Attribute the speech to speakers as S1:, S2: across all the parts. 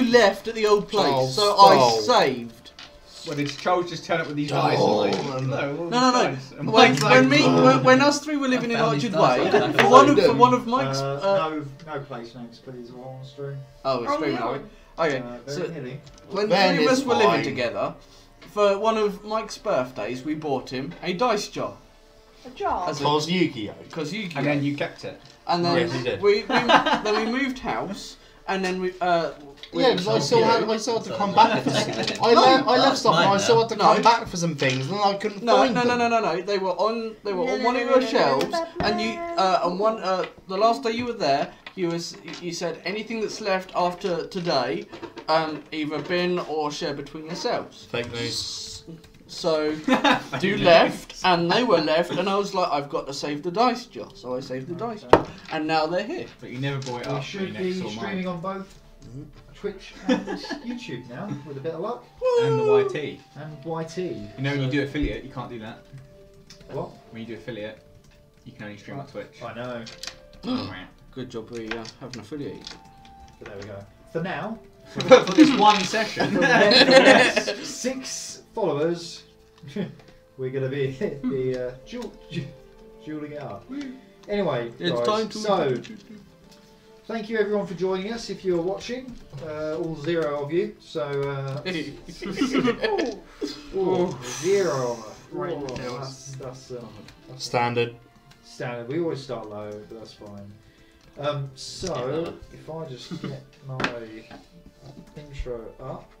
S1: left at the old place,
S2: Oh,
S1: so
S2: stop.
S1: I saved.
S3: Well, did Charles just turn up with these dice?
S1: No. When us three were living in Orchard Way, for one of Mike's.
S4: No place names, please. We're on stream.
S1: Oh, we're streaming, are we? Okay, so
S4: nearly.
S1: when three of us were living together, for one of Mike's birthdays, we bought him a dice jar.
S5: A jar?
S2: Because Yu-Gi-Oh!
S1: Because Yu-Gi-Oh!
S3: And then you kept it.
S1: And then
S2: Yes, he did.
S1: then we moved house, and then we.
S2: Yeah, because I still had to come back for some. I left stuff and I still had to come back for some things, and then I couldn't find them.
S1: No. They were on one of your shelves, and you on one the last day you were there, you said anything that's left after today, either bin or share between yourselves.
S2: Fake news.
S1: So you left, and they were left, and I was like, I've got to save the dice jar, so I saved the dice jar, and now they're here.
S3: But you never brought it
S4: We
S3: up.
S4: should be streaming on both Twitch and YouTube now, with a bit of luck.
S3: And the YT.
S4: And YT.
S3: You know, when you do affiliate, you can't do that.
S4: What?
S3: When you do affiliate, you can only stream on Twitch.
S4: I know.
S1: Good job we have an affiliate.
S4: But there we go. For now,
S3: For this one session.
S4: for the next 6 followers, we're going to be dueling it up. Anyway,
S1: It's
S4: guys,
S1: time to.
S4: so thank you everyone for joining us. If you're watching, all 0 of you. So
S5: Ooh.
S4: 0 right now. That's
S2: Standard.
S4: standard. We always start low, but that's fine. So if I just get my intro up.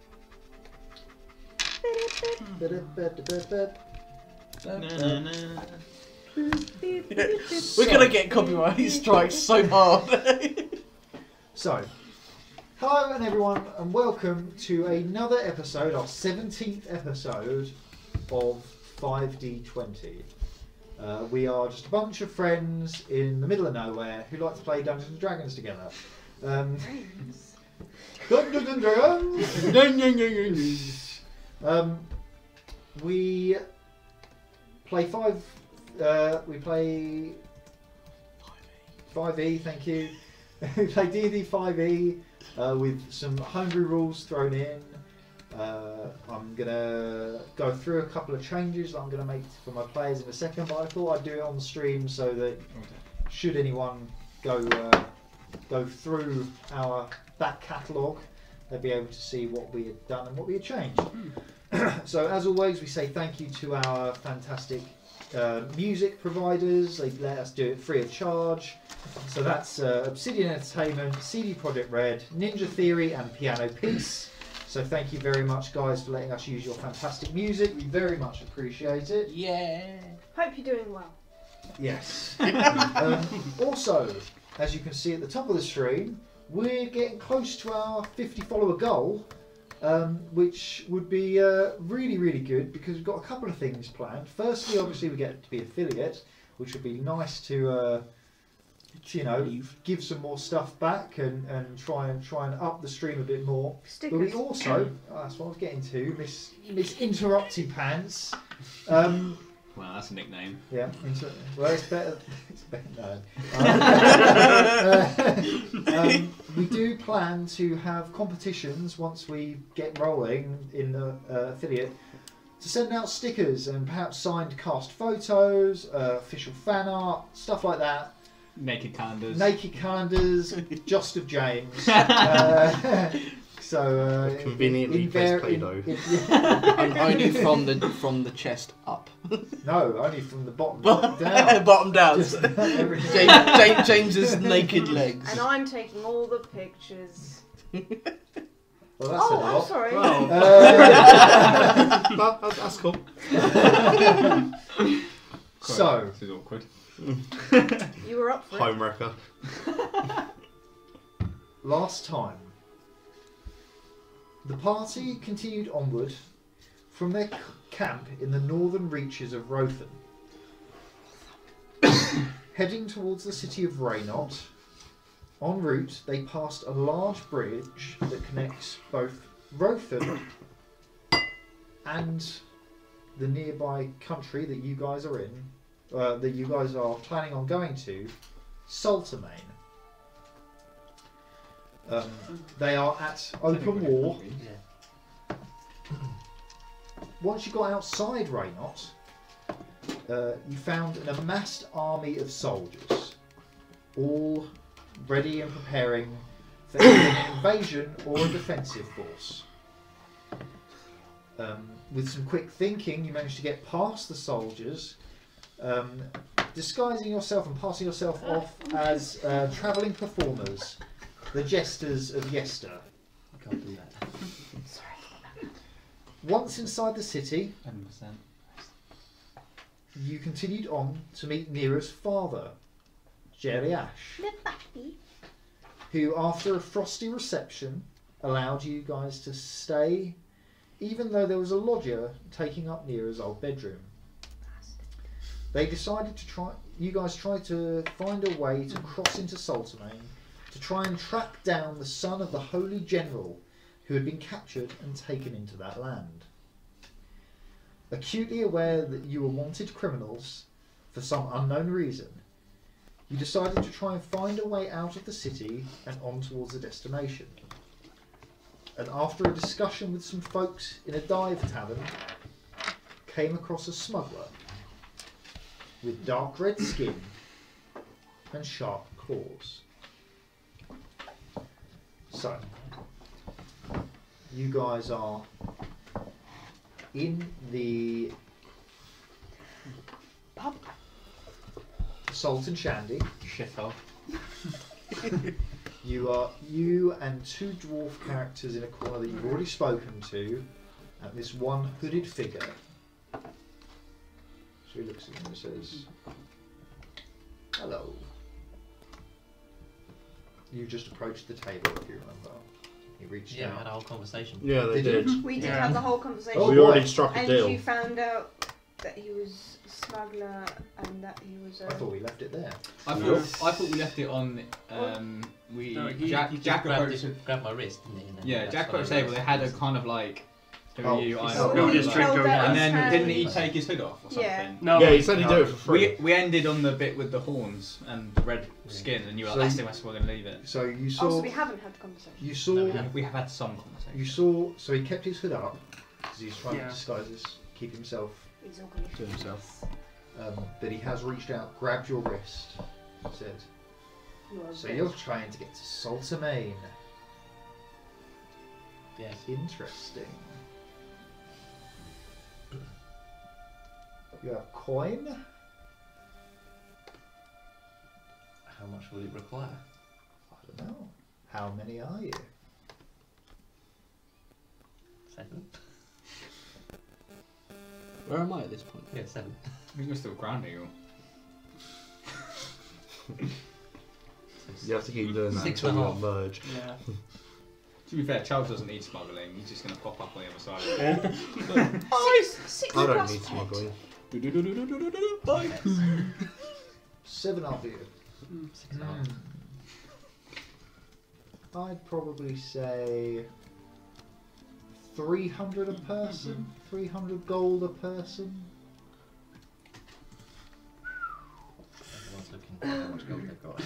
S1: We're gonna get copyright strikes so hard.
S4: So, hello and everyone, and welcome to another episode, our 17th episode of 5D20. We are just a bunch of friends in the middle of nowhere who like to play Dungeons and Dragons together. Dungeons and Dragons! We play 5e, thank you. We play D&D 5e with some homebrew rules thrown in. I'm going to go through a couple of changes that I'm going to make for my players in a second, but I thought I'd do it on the stream so that should anyone go through our back catalogue, they'll be able to see what we had done and what we had changed. So as always, we say thank you to our fantastic music providers. They let us do it free of charge. So that's Obsidian Entertainment, CD Projekt Red, Ninja Theory and Piano Piece. So thank you very much guys for letting us use your fantastic music. We very much appreciate it.
S1: Yeah.
S5: Hope you're doing well.
S4: Yes. Also, as you can see at the top of the stream, we're getting close to our 50 follower goal, which would be really, really good because we've got a couple of things planned. Firstly, obviously, we get to be affiliate, which would be nice to, you know, give some more stuff back and try and up the stream a bit more.
S5: Stickers.
S4: But we also, that's what I was getting to, Miss Interrupty Pants.
S3: Well, that's a nickname.
S4: Yeah, well, it's better. It's better. No. We do plan to have competitions once we get rolling in the affiliate to send out stickers and perhaps signed cast photos, official fan art, stuff like that.
S3: Naked calendars.
S4: Naked calendars, just of James. So
S2: Conveniently placed Play-Doh.
S1: Only from the chest up.
S4: No, only from the bottom down.
S1: Bottom down.
S4: Just everything.
S1: James's naked legs.
S5: And I'm taking all the pictures.
S4: Well, that's a
S5: Oh, I'm
S4: lot.
S5: sorry.
S2: That's cool.
S4: So,
S3: This is awkward.
S5: You were up for it.
S2: Home wrecker.
S4: last time, the party continued onward from their camp in the northern reaches of Rothen, heading towards the city of Raynot. En route, they passed a large bridge that connects both Rothen and the nearby country that you guys are in, that you guys are planning on going to, Saltermain. They are at open war.
S6: Yeah.
S4: Once you got outside Raynot, you found an amassed army of soldiers, all ready and preparing for either an invasion or a defensive force. With some quick thinking, you managed to get past the soldiers, disguising yourself and passing yourself off as travelling performers, the jesters of yester.
S6: I can't do that.
S4: Once inside the city,
S3: 10%.
S4: you continued on to meet Nira's father, Jeriash, who, after a frosty reception, allowed you guys to stay, even though there was a lodger taking up Nira's old bedroom. They decided to try. You guys tried to find a way to cross into Saltermain to try and track down the son of the Holy General, who had been captured and taken into that land. Acutely aware that you were wanted criminals for some unknown reason, you decided to try and find a way out of the city and on towards the destination. And after a discussion with some folks in a dive tavern, came across a smuggler with dark red skin and sharp claws. So, you guys are in the
S5: Pub.
S4: Salt and Shandy.
S3: Shithole.
S4: You and two dwarf characters in a corner that you've already spoken to, and this one hooded figure. So he looks at you and says, "Hello." You just approached the table, if you remember. He reached
S6: Yeah, we had a
S4: out.
S6: whole conversation.
S2: Yeah, they
S4: Did
S2: did.
S5: We did
S3: Yeah.
S5: have the whole conversation.
S4: Oh,
S2: We
S4: boy.
S2: already struck a
S5: and
S2: deal.
S5: you found out that he was a smuggler and that he was a...
S4: I thought we left it there.
S3: I thought we left it on. Jack
S6: Jack
S3: approached.
S6: grabbed my wrist, didn't he? And then
S3: Yeah,
S6: that's
S3: Jack
S6: when I
S3: approached the table. They had a
S6: realised-
S3: kind of like. Who
S4: Oh,
S3: are you?
S4: he
S3: I'm
S4: said-
S5: So
S3: not
S5: he
S3: like-
S5: held
S7: go
S5: out
S7: down.
S3: And
S5: his
S3: then
S5: hand.
S3: didn't he take his hood off or something?
S5: Yeah.
S7: No.
S2: Yeah, he said he'd do it for free.
S3: We ended on the bit with the horns and the red skin, and you were
S4: So
S3: like,
S4: you-
S3: "That's it, we're going to leave it."
S4: So you
S5: Oh,
S4: saw.
S5: so we haven't had the conversation.
S4: You saw.
S6: No,
S3: We have had some conversation.
S4: You saw. So he kept his hood up because he's trying
S7: Yeah.
S4: to disguise his, keep himself.
S5: He's all going
S2: To himself.
S4: But he has reached out, grabbed your wrist, and said, "So you're trying to get to Saltermain?
S6: Yes.
S4: Interesting. You have coin?
S6: How much will it require?
S4: I don't know. How many are you?
S6: 7?
S1: Where am I at this point?
S6: Yeah, 7.
S3: I think we're still grounding you.
S2: You have to keep doing that
S6: 6
S2: until
S6: and a
S2: you
S6: half.
S2: merge.
S7: Yeah.
S3: To be fair, Charles doesn't need smuggling. He's just going to pop up on the other side.
S5: Six
S2: I don't
S5: plus
S2: need
S5: pet.
S2: smuggling.
S1: Bye.
S4: 7 of you.
S6: 6 and a half.
S4: I'd probably say 300 a person, 300 gold a person.
S6: Everyone's looking at how much gold they've got.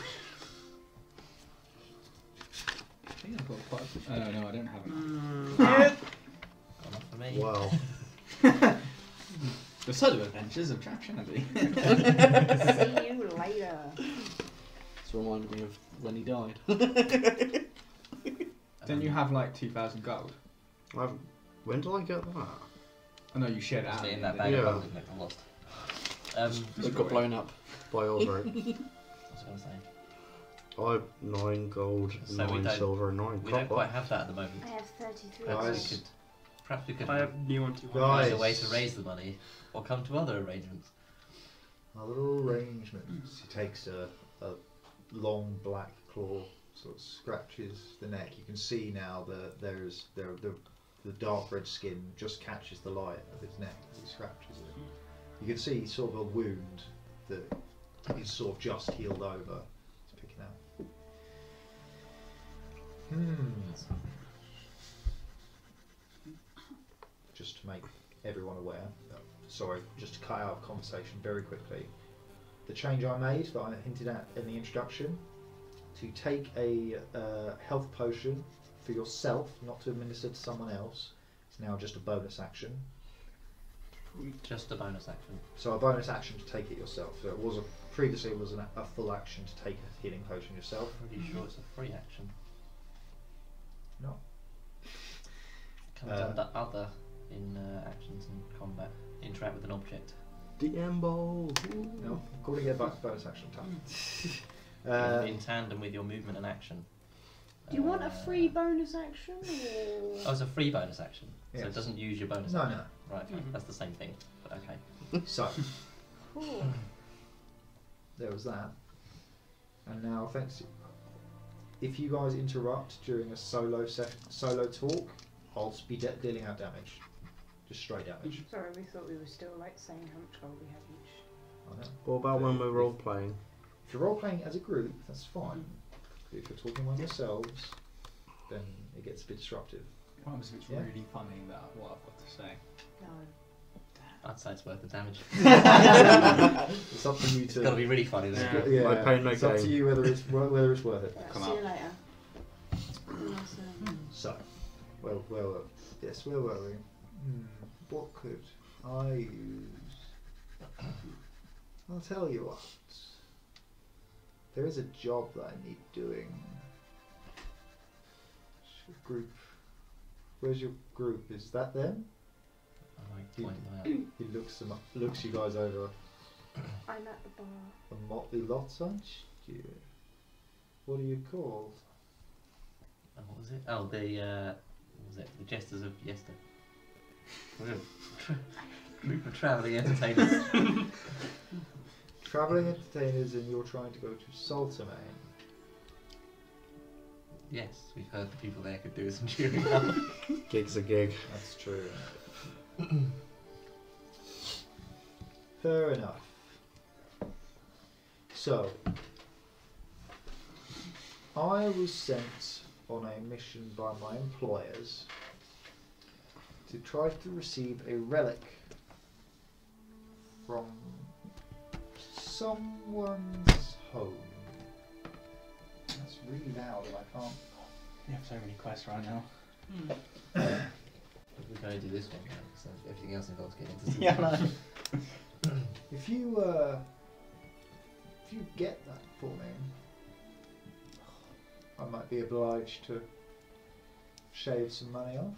S3: I think I've got quite. Oh no, I don't have enough.
S6: Not enough for me.
S2: Wow.
S3: The sort of adventures of Jack Shandy.
S5: See you later.
S1: It's reminded me of when he died.
S3: Didn't you have like 2,000 gold?
S2: When did I get that?
S3: Oh no, you shared it out.
S6: Actually, in that
S3: didn't
S6: bag
S2: Yeah.
S6: of gold, isn't it? I lost.
S1: It got blown up.
S2: By Osric.
S6: I was going to say.
S2: I have 9 gold,
S6: So
S2: 9
S6: we don't-
S2: silver, and 9
S6: We don't
S2: copper.
S6: quite have that at the moment.
S5: I have 33.
S4: Guys.
S6: Perhaps we could
S7: I have new one too.
S4: Guys.
S6: find a way to raise the money, or come to other arrangements.
S4: Other arrangements. He takes a long black claw, sort of scratches the neck. You can see now that the dark red skin just catches the light of his neck as he scratches it. You can see sort of a wound that is sort of just healed over. It's picking out. Just to make everyone aware, sorry, just to cut out a conversation very quickly. The change I made that I hinted at in the introduction, to take a health potion for yourself, not to administer to someone else. It's now just a bonus action.
S6: Just a bonus action.
S4: So a bonus action to take it yourself. So it was previously it was a full action to take a healing potion yourself.
S6: Are you sure it's a free action?
S4: No.
S6: Comes under other in actions and combat. Interact with an object.
S2: DM ball.
S4: No. According to bonus action time.
S6: In tandem with your movement and action.
S5: Do you want a free bonus action? Or?
S6: Oh, it's a free bonus action. So
S4: Yes.
S6: it doesn't use your bonus
S4: No,
S6: action.
S4: no.
S6: Right, okay. That's the same thing. But okay.
S4: So
S5: Cool.
S4: there was that. And now, thanks. If you guys interrupt during a solo talk, I'll be dealing out damage, just straight damage.
S5: Sorry, we thought we were still like saying how much gold we have each.
S4: I know.
S2: What about when we're role playing?
S4: If you're role playing as a group, that's fine. But if you're talking among yourselves, then it gets a bit disruptive.
S3: What happens if it's
S4: Yeah.
S3: really funny that what I've got to say?
S5: No.
S6: I'd say it's worth the damage.
S4: It's up to you
S6: It's
S4: to.
S6: got to be really funny. Then.
S2: Yeah. No pain, no
S4: it's up to
S2: gain.
S4: you whether it's worth it.
S5: Yeah,
S3: Come
S5: see
S3: up.
S5: you later.
S4: So, well, yes, where were we? What could I use? I'll tell you what. There is a job that I need doing. Group. Where's your group? Is that them?
S6: I might point them out.
S4: He looks you guys over.
S5: I'm at the bar.
S4: A motley lot, aren't you? What are you called?
S6: What was it? Oh, the what was it? The Jesters of Yester. Group of travelling entertainers.
S4: Travelling entertainers, and you're trying to go to Saltermain.
S6: Yes, we've heard the people there could do us some cheering up.
S2: Gig's a gig.
S4: That's true. Fair enough. So, I was sent on a mission by my employers to try to receive a relic from someone's home. That's really loud and I can't.
S3: You have so many quests right now.
S6: We're going to do this one now, so everything else involves getting into some
S3: Yeah, no.
S4: If you get that for me, I might be obliged to shave some money off.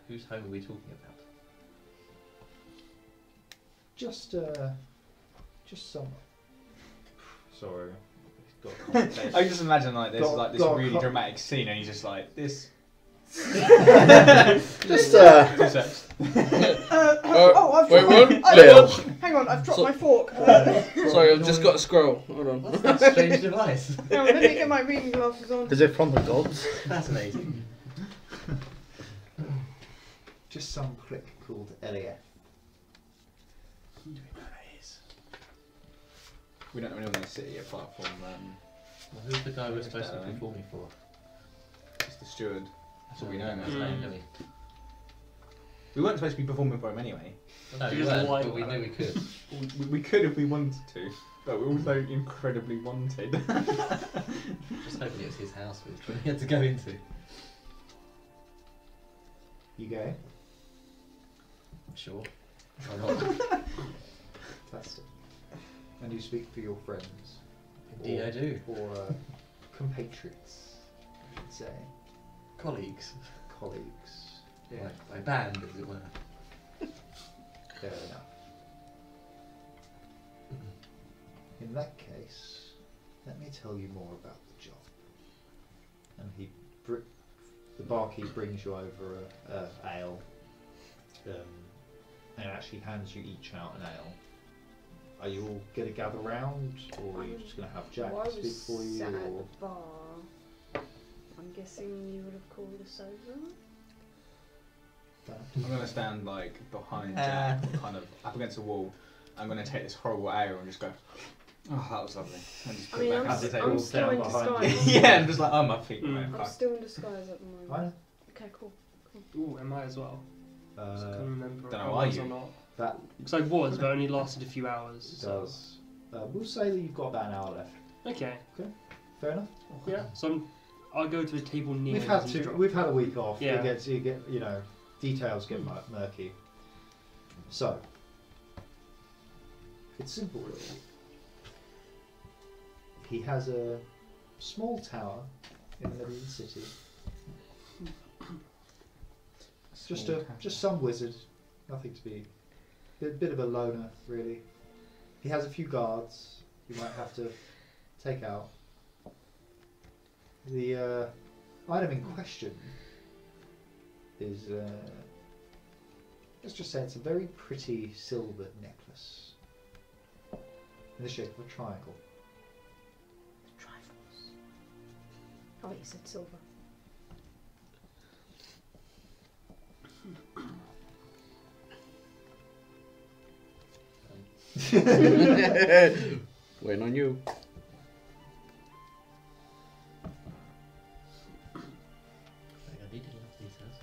S6: Whose home are we talking about?
S4: Just some. Sorry. Got
S3: I just imagine like there's
S4: Got-
S3: like this
S4: got
S3: really
S4: co-
S3: dramatic scene, and he's just like this.
S2: Just
S3: Two secs.
S5: I've
S1: wait,
S5: dropped
S1: what?
S5: my,
S1: Lil.
S5: hang on, I've dropped
S1: So-
S5: my fork.
S1: Sorry, I've just got to scroll. Hold on.
S6: What's that strange device?
S5: Hang on, let me get my reading glasses on.
S2: Is it from the gods?
S6: Fascinating.
S4: just some clique called Elliot.
S3: We don't know anyone in the city apart from
S6: Well, who's the guy we're supposed to be performing for?
S3: just the steward. That's all we know.
S6: That's
S3: Man.
S6: name, don't we?
S3: We weren't supposed to be performing for him anyway.
S6: No,
S7: He
S6: we
S7: doesn't
S6: weren't,
S7: like
S6: but we
S7: that.
S6: knew we could.
S3: We could if we wanted to, but we're also incredibly wanted.
S6: Just hoping it was his house we had to go into.
S4: You go.
S6: Sure. Why not?
S4: Fantastic. And you speak for your friends.
S6: Indeed I do.
S4: Or compatriots, I should say.
S6: Colleagues.
S4: Colleagues. Yeah.
S6: My band, as it were.
S4: Fair enough. In that case, let me tell you more about the job. And the barkeep brings you over a ale, and actually hands you each out an ale. Are you all going to gather round, or are you just going to have Jack
S5: Well, I
S4: speak
S5: was
S4: for you?
S5: sat at
S4: Or
S5: the bar. I'm guessing you would have called us over.
S3: I'm gonna stand like behind Jack, kind of up against the wall. I'm gonna take this horrible ale and just go. Oh, that was lovely. And just
S5: I
S3: put
S5: mean,
S3: it back
S5: I'm,
S3: up the
S5: s-
S3: table.
S5: I'm still in
S4: down behind
S5: disguise.
S3: Yeah, I'm just like, oh my feet. man,
S5: I'm
S3: fuck.
S5: still in disguise at the moment.
S4: I know.
S5: Okay, cool.
S7: Ooh, am I as well? I can't remember
S3: don't
S7: if
S3: know,
S7: I
S3: are
S7: was
S3: you?
S7: or not.
S4: That
S7: Because I was, but only lasted a few hours. So.
S4: does. We'll say that you've got about an hour left.
S7: Okay.
S4: Fair enough.
S7: Yeah. So I'll go to the table near.
S4: We've had a week off.
S7: Yeah.
S4: You get details get murky. So it's simple really. He has a small tower in the middle of the city. Just some wizard, nothing to be. Bit of a loner, really. He has a few guards you might have to take out. The item in question is, let's just say it's a very pretty silver necklace in the shape of a triangle.
S5: Trifles. Oh, you said silver.
S1: Waiting on you.
S6: I need to love details.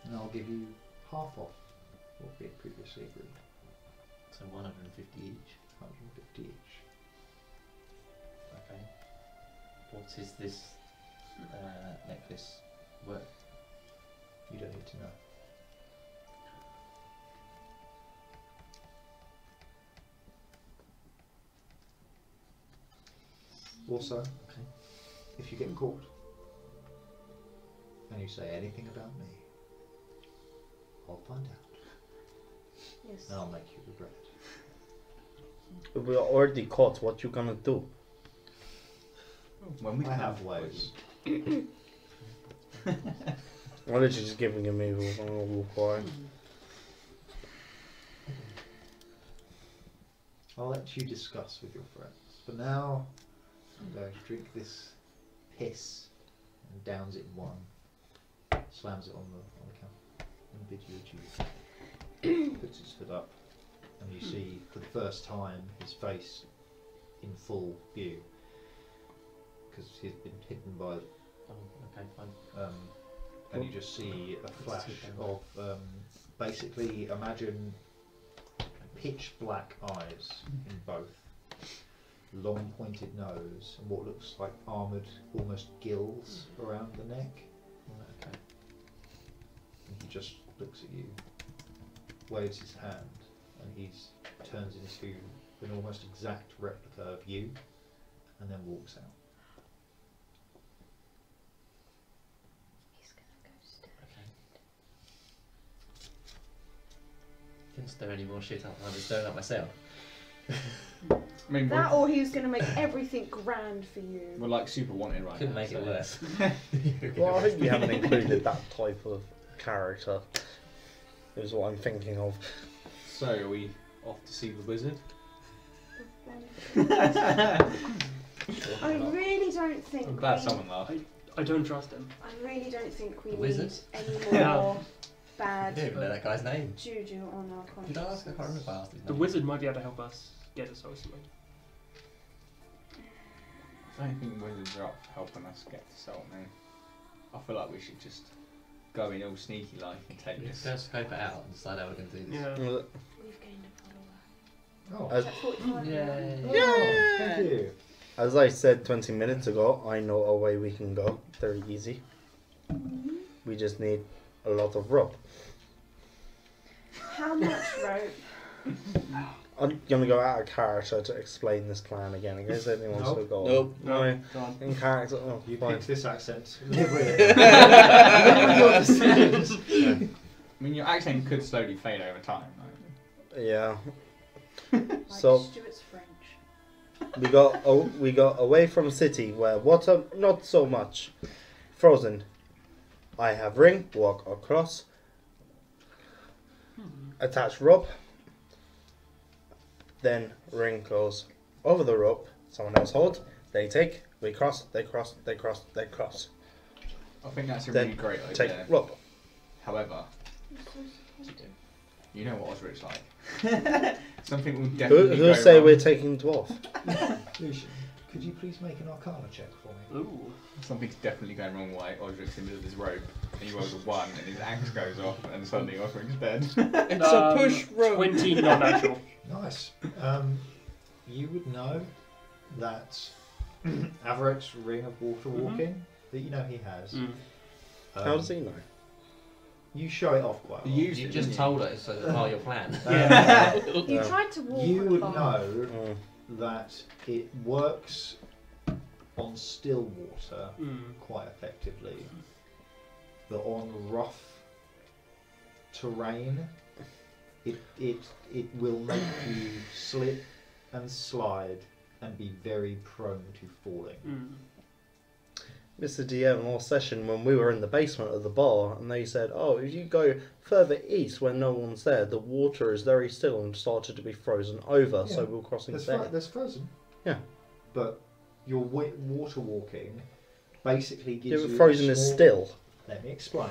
S4: And I'll give you half off what we had previously agreed.
S6: So 150 each.
S4: 150 each.
S6: Okay. What is this necklace worth?
S4: You don't need to know. Also, if you get caught and you say anything about me, I'll find out.
S5: Yes.
S4: And I'll make you regret it.
S2: We are already caught. What you gonna do?
S3: When we
S4: I have ways.
S2: I'm literally just giving him a why.
S4: I'll let you discuss with your friends. For now, I'm going to drink this piss and downs it in one. Slams it on the counter and bids you adieu. Puts his foot up and you see for the first time his face in full view because he's been hidden by
S6: Oh, okay, fine.
S4: and you just see a flash of basically imagine pitch black eyes in both, long pointed nose and what looks like armoured almost gills around the neck.
S6: Right, okay.
S4: And he just looks at you, waves his hand, and he turns into an almost exact replica of you and then walks out.
S5: He's gonna go stay.
S6: Okay. Didn't stir any more shit up. I was stirring up myself.
S3: I mean,
S5: That or he was going to make everything grand for you.
S3: we're like super wanted right
S6: Couldn't
S3: now.
S6: make it
S3: so-
S6: worse.
S2: Well, I think we haven't included that type of character. Is what I'm thinking of.
S3: So, are we off to see the wizard?
S5: I really don't think
S3: I'm glad someone laughed.
S7: I don't trust him.
S5: I really don't think we
S6: The
S5: need
S6: wizard?
S5: any more
S6: I
S5: bad
S6: don't even know that guy's name.
S5: juju on our
S6: Did I
S5: conscience.
S6: ask? I can't remember if I asked his
S7: The
S6: name.
S7: wizard might be able to help us get us or something.
S3: I don't think wizards are up for helping us get to Salt, man. I feel like we should just go in all sneaky like and take
S6: Let's
S3: this.
S6: first scope it out and decide how we're going to do this.
S7: Yeah.
S5: We've gained a follower.
S4: Oh,
S2: As,
S5: At 45
S6: Yay.
S4: oh thank you.
S2: as I said 20 minutes ago, I know a way we can go. Very easy. We just need a lot of rope.
S5: How much rope?
S2: I'm gonna go out of character to explain this plan again in case anyone wants to go.
S1: Nope.
S2: No.
S1: Done.
S2: In character. Oh,
S4: You
S2: fine.
S4: picked this accent. Live with it. Live with your decisions.
S3: I mean, your accent could slowly fade over time. Right?
S2: Yeah.
S5: Like
S2: So
S5: Stuart's French.
S2: we got away from city where water not so much. Frozen. I have ring, walk across. Attach rope. Then ring goes over the rope. Someone else hold. They take. We cross. They cross. They cross. They cross.
S3: I think that's a
S2: Then
S3: really great
S2: Take
S3: idea.
S2: rope.
S3: However,
S5: I'm so supportive.
S3: you know what Osric's like. Something will definitely
S2: Who
S3: go
S2: say
S3: wrong.
S2: we're taking dwarf?
S4: Lucian, could you please make an Arcana check for me?
S7: Ooh.
S3: Something's definitely going wrong while Osric's in the middle of this rope, and he rolls a 1, and his axe goes off, and suddenly Osric's dead.
S1: It's a push rope.
S7: 20 non-natural.
S4: Nice. You would know that Avarek's ring of water walking that you know he has.
S2: How does he know?
S4: You show it off quite well.
S6: You just told us so that part of your plan.
S5: You tried to walk.
S4: You would
S5: on.
S4: know that it works on still water quite effectively, but on rough terrain, it will make you slip and slide and be very prone to falling.
S2: Mr. DM last session when we were in the basement of the bar and they said, oh, if you go further east when no one's there, the water is very still and started to be frozen over, so we're crossing there.
S4: There's frozen.
S2: Yeah.
S4: But your water walking basically gives you
S2: frozen is still.
S4: Let me explain.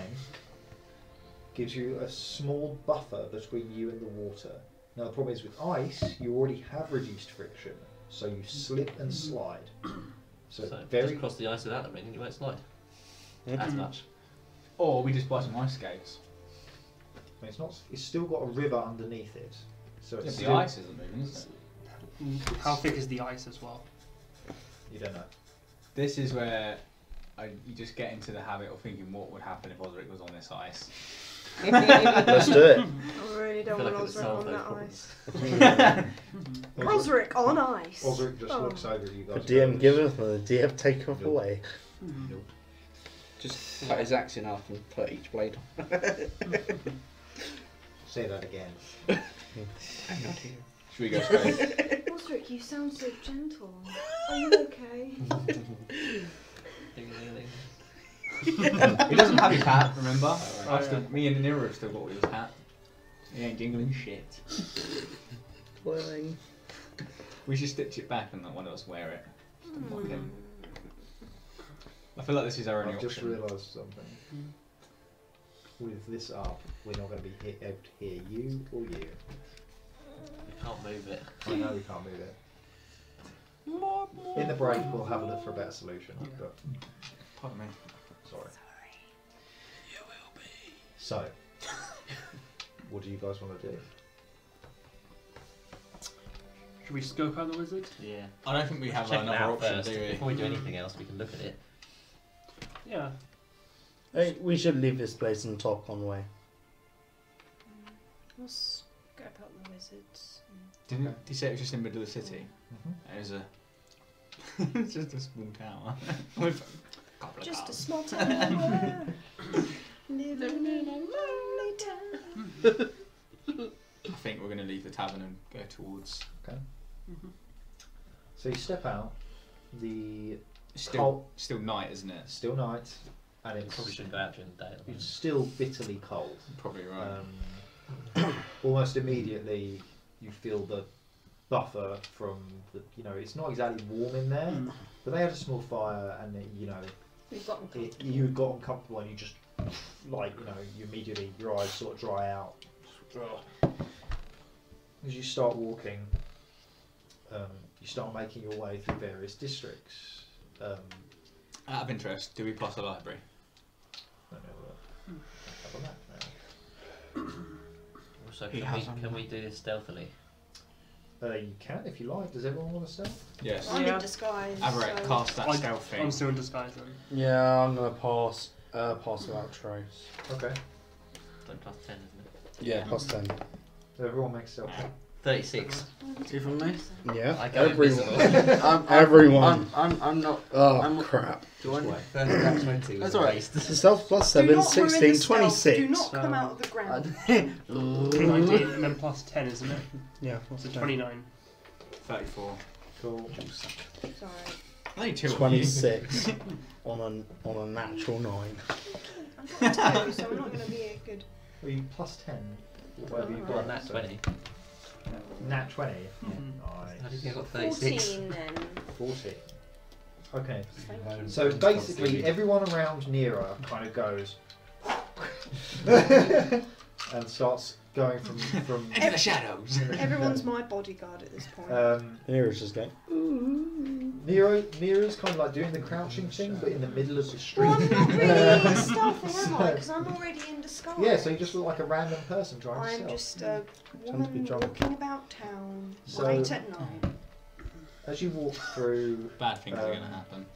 S4: Gives you a small buffer between you and the water. Now the problem is with ice, you already have reduced friction, so you slip and slide. So
S6: just cross the ice without the ring and you won't slide. As much.
S3: Or we just buy some ice skates.
S4: I mean, it's not. It's still got a river underneath it. So it's
S3: the ice isn't moving, is it?
S7: How thick is the ice as well?
S4: You don't know.
S3: This is where you just get into the habit of thinking what would happen if Osric was on this ice.
S2: Let's do it.
S5: I really don't want Osric on that ice.
S4: Osric
S5: Osric on ice.
S4: Osric just looks over at you guys.
S2: The DM giveth and the DM taketh away.
S1: Just cut his axe in half and put each blade on.
S4: Say that again.
S1: I'm not here.
S3: Should we go straight?
S5: Osric, you sound so gentle. Are you okay?
S3: He doesn't have his hat, remember?
S7: Right.
S3: Me and Nero have still got his hat. He ain't jingling shit.
S2: Playing.
S3: We should stitch it back and let one of us wear it. Just to mock him. I feel like this is our only
S4: I've
S3: option.
S4: just realised something. With this up, we're not going to be able to hear you or you.
S6: We can't move it.
S4: I know we can't move it. In the break, we'll have a look for a better solution. But
S3: Pardon me.
S4: sorry. You will be. So, what do you guys want to do?
S7: Should we scope out the wizard?
S6: Yeah.
S3: I don't think we have
S6: Check it
S3: another
S6: out
S3: option,
S6: first.
S3: do we?
S6: Before we do anything else, we can look at it.
S7: Yeah.
S2: Hey, we should leave this place and talk on the way.
S5: We'll scope out the wizards.
S3: Did you say it was just in the middle of the city?
S4: Mm-hmm.
S3: It was it's just a small tower. With a couple of
S5: Just a
S3: cars.
S5: small town. Living in a lonely town.
S3: I think we're going to leave the tavern and go towards...
S4: So you step out. The
S3: Still night, isn't it?
S4: still night, and
S6: Probably
S4: it's
S6: shouldn't go out during the day. at the
S4: it's still bitterly cold.
S3: Probably right.
S4: Almost immediately, you feel the buffer from the. You know, it's not exactly warm in there, but they had a small fire, and you know,
S5: We've got them.
S4: you got uncomfortable, and you just like you immediately your eyes sort of dry out. As you start walking, you start making your way through various districts.
S3: Out of interest, do we pass a library?
S4: Let me have a look. Have a map now.
S6: Also,
S1: He has
S6: can we do this stealthily?
S4: You can if you like. Does everyone want to stealth?
S3: Yes.
S5: I'm
S7: Yeah.
S5: in disguise.
S3: Averett,
S5: so
S3: cast that stealth thing.
S7: I'm still in disguise then.
S2: Yeah, I'm gonna pass without trace.
S4: Okay.
S6: Don't plus 10, isn't it?
S2: Yeah, plus 10.
S4: So everyone makes stealth.
S6: 36.
S1: Even me?
S2: Yeah,
S6: I go
S2: everyone.
S6: invisible.
S2: Everyone.
S1: I'm not.
S2: Oh,
S1: I'm,
S2: crap.
S1: Do I?
S6: First that 20 was
S1: That's alright.
S6: waste.
S2: Stealth plus
S5: Do
S2: 7,
S5: not ruin
S2: 16,
S5: the stealth.
S2: 26.
S5: Do not come out of the ground.
S7: 19 and then plus 10, isn't it?
S2: Yeah, plus
S7: So
S2: 10.
S7: 29.
S3: 34.
S4: Cool.
S5: Sorry.
S3: Only two.
S2: 26 on a natural 9.
S5: I've got 2, so I'm not going to be a good.
S4: Well, you plus 10. Whatever you've
S6: Well,
S4: got.
S6: that's 20.
S4: Nat 20.
S6: How do you
S4: Nice.
S6: think I got 36?
S5: 14 then.
S4: 14. Okay.
S5: Thank you.
S4: So basically, everyone around Nera kind of goes and starts going from
S3: Into the shadows.
S5: Everyone's my bodyguard at this point.
S2: Here it's just going.
S4: Nera's kind of like doing the crouching thing, but in the middle of the street.
S5: Well, I'm not really stealthy, am I? Because I'm already in disguise.
S4: Yeah, so you just look like a random person trying to
S5: I'm
S4: stealth.
S5: just a
S2: to be
S5: woman
S2: drunk.
S5: walking about town
S4: So-
S5: late at night.
S4: as you walk through,
S3: Bad things are going to happen.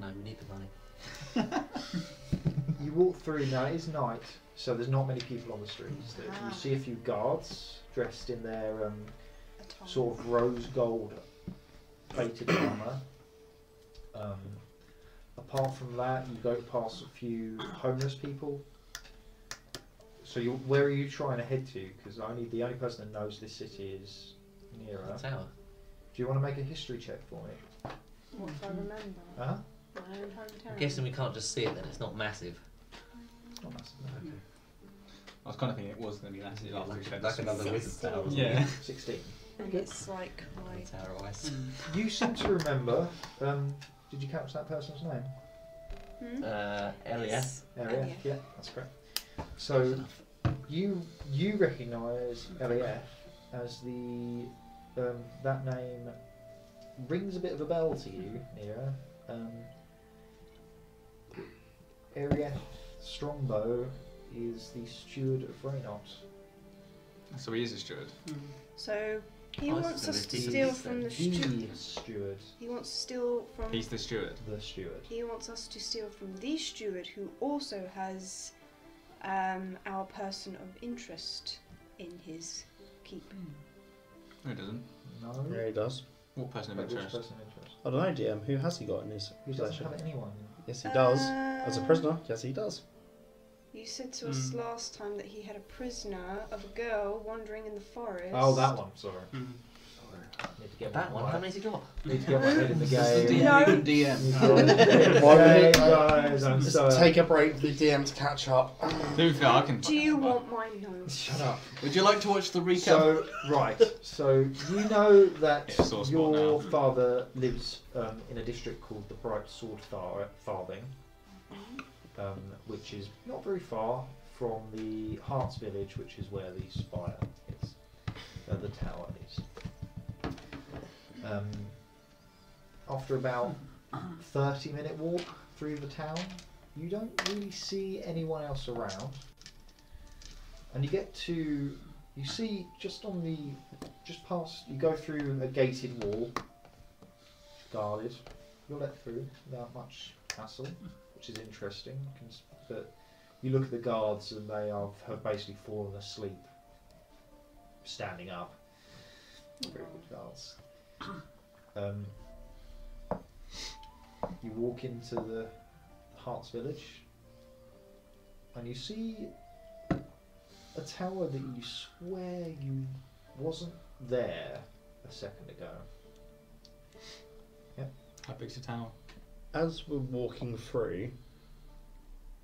S6: No, we need the money.
S4: you walk through. Now it is night, so there's not many people on the streets.
S5: Ah.
S4: You see a few guards dressed in their
S5: Attire.
S4: sort of rose gold plated armour. Apart from that, you go past a few homeless people. So where are you trying to head to? Because the only person that knows this city is Nira.
S6: The tower.
S4: Do you want to make a history check for me?
S5: What if I remember?
S4: Uh-huh.
S5: My own hometown.
S6: I'm guessing we can't just see it then, it's not massive.
S4: It's not massive. No.
S6: Okay.
S3: I was kind of thinking it was going to be massive.
S6: Yeah,
S3: after we showed
S6: like
S3: this.
S6: another wizard tower.
S3: Yeah.
S4: 16.
S5: And it's like my...
S6: Tower of ice.
S4: You seem to remember. Did you catch that person's name?
S6: Elias.
S4: Elias.
S5: Elias.
S4: Yeah, that's correct. So you recognise Elias as the that name rings a bit of a bell to you, Nira. Elias Strongbow is the steward of Reynoldt.
S3: So he is a steward.
S5: So he
S6: I
S5: wants
S6: see
S5: us
S6: the
S5: to
S6: deed
S5: steal
S6: then.
S5: from the
S4: The
S5: steward.
S4: steward.
S5: He wants to steal from...
S3: He's the steward.
S4: The steward.
S5: He wants us to steal from the steward, who also has our person of interest in his keep.
S3: No, he doesn't.
S4: No.
S2: Yeah, he does.
S3: What person of
S4: But which
S3: interest?
S4: person of interest?
S2: I don't know, DM. Who has he got in his
S4: He doesn't
S2: possession?
S4: have anyone.
S2: Yes, he does. As a prisoner, yes, he does.
S5: You said to us last time that he had a prisoner of a girl wandering in the forest.
S4: Oh, that one. Sorry.
S7: Mm.
S4: Need to get
S6: That
S4: my
S6: one, how many's he got?
S4: Need to get my head in the
S1: This is the
S4: game.
S5: No.
S1: DM.
S4: Need
S1: DM.
S4: to get my head in the
S2: Why would
S4: game,
S2: it-
S4: guys, I'm
S2: Just
S4: sorry.
S2: take a break for the DM to catch up.
S3: To be fair, I can.
S5: Do you want my nose?
S4: Shut up.
S1: Would you like to watch the recap?
S4: So, right. So, you know that
S3: It's sore spot
S4: your
S3: now.
S4: father lives in a district called the Bright Sword Farthing, which is not very far from the Hearts Village, which is where the spire is, the tower is. After about 30-minute walk through the town, you don't really see anyone else around. And you get to, you see just past, you go through a gated wall, guarded. You're let through without much hassle, which is interesting. But you look at the guards and they have basically fallen asleep, standing up. Very good guards. You walk into the Hearts Village and you see a tower that you swear you wasn't there a second ago.
S3: How big's the tower?
S2: As we're walking through,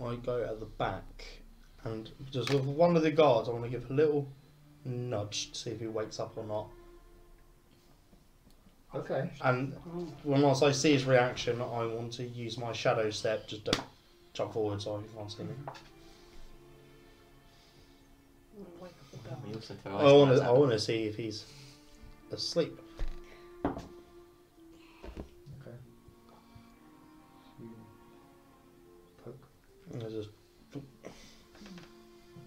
S2: I go at the back and just with one of the guards, I want to give a little nudge to see if he wakes up or not.
S4: Okay.
S2: And once I see his reaction, I want to use my shadow step just to jump forward so he can't see me.
S5: Wake up the dog.
S6: We also throw
S2: I
S6: ice
S2: want
S6: knives
S2: to.
S6: at
S2: I
S6: them.
S2: want to see if he's asleep.
S4: Okay. You poke.
S2: And I just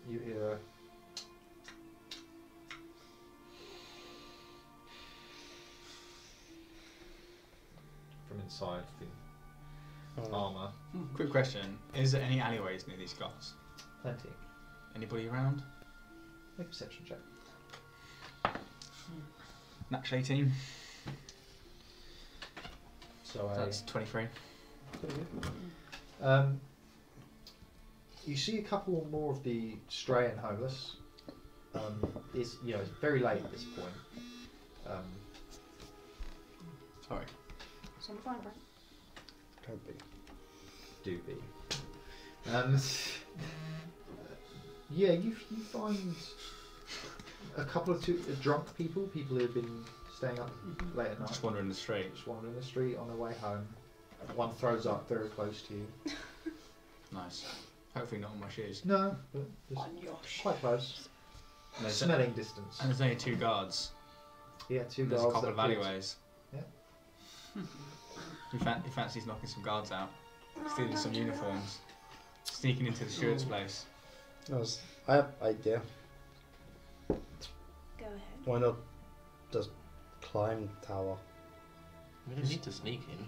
S4: You hear a from inside the armour.
S3: Quick question: is there any alleyways near these guards?
S4: Plenty.
S3: Anybody around?
S4: Make a perception check.
S3: Natural 18.
S4: So
S3: That's 23.
S4: pretty good. You see a couple more of the stray and homeless. It's it's very late at this point.
S3: Sorry.
S5: So I'm fine, right?
S2: don't be.
S4: Do be. Yeah, you find a couple of drunk people who have been staying up late at night.
S3: Just wandering the street.
S4: Just wandering the street on their way home. One throws up very close to you.
S3: Nice. Hopefully not on my shoes.
S4: No, but just
S5: On your shit.
S4: quite close.
S3: And there's,
S4: Smelling distance.
S3: and there's only 2 guards.
S4: Yeah, two
S3: And there's
S4: guards.
S3: a couple of
S4: that appeared.
S3: alleyways.
S4: Yeah.
S3: He fancies knocking some guards out, stealing some uniforms, sneaking into the steward's place.
S2: I have an idea.
S5: Go ahead.
S2: Why not just climb the tower?
S6: We don't need to sneak in.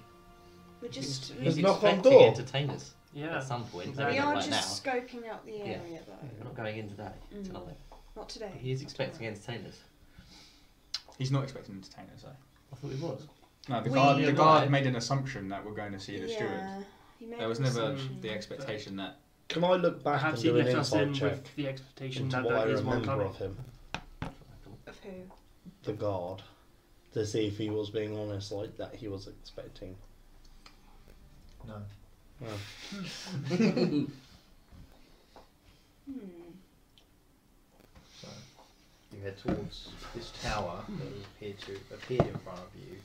S5: We're just.
S6: He's
S2: knock on
S6: expecting
S2: door.
S6: entertainers
S7: Yeah.
S6: at some point.
S7: Exactly.
S5: We
S6: Maybe not
S5: are
S6: right
S5: just
S6: now.
S5: scoping out the area, though.
S6: We're not going in today, tonight.
S5: Not today.
S6: He is
S5: not
S6: expecting
S5: tomorrow.
S6: entertainers.
S3: He's not expecting entertainers though.
S6: I thought he was.
S3: No, the
S5: We-
S3: guard. The guard
S6: Right.
S3: made an assumption that we're going to see the steward.
S5: Yeah. He made
S3: There was
S5: an
S3: never
S5: assumption.
S3: the expectation that.
S2: Can I look back
S7: Perhaps
S2: and
S7: he
S2: do an
S7: left us in
S2: inside check
S7: with the expectation
S2: into
S7: that
S2: what I
S7: there is one
S2: remember
S7: coming.
S2: of him,
S6: That's what I thought.
S5: Of who?
S2: the guard, to see if he was being honest like that he was expecting?
S4: No.
S5: Hmm.
S4: So you head towards this tower that has appeared in front of you.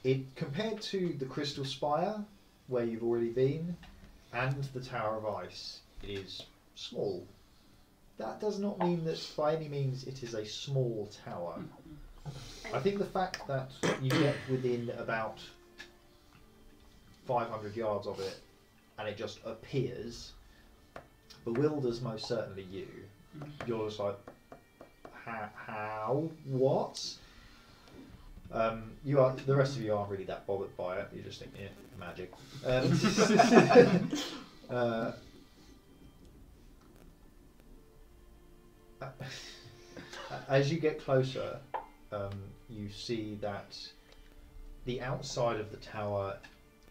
S4: It compared to the Crystal Spire, where you've already been, and the Tower of Ice, it is small. That does not mean that by any means it is a small tower. I think the fact that you get within about 500 yards of it and it just appears bewilders most certainly you. You're just like, how? What? You are. The rest of you aren't really that bothered by it. You just think, yeah, magic. As you get closer, you see that the outside of the tower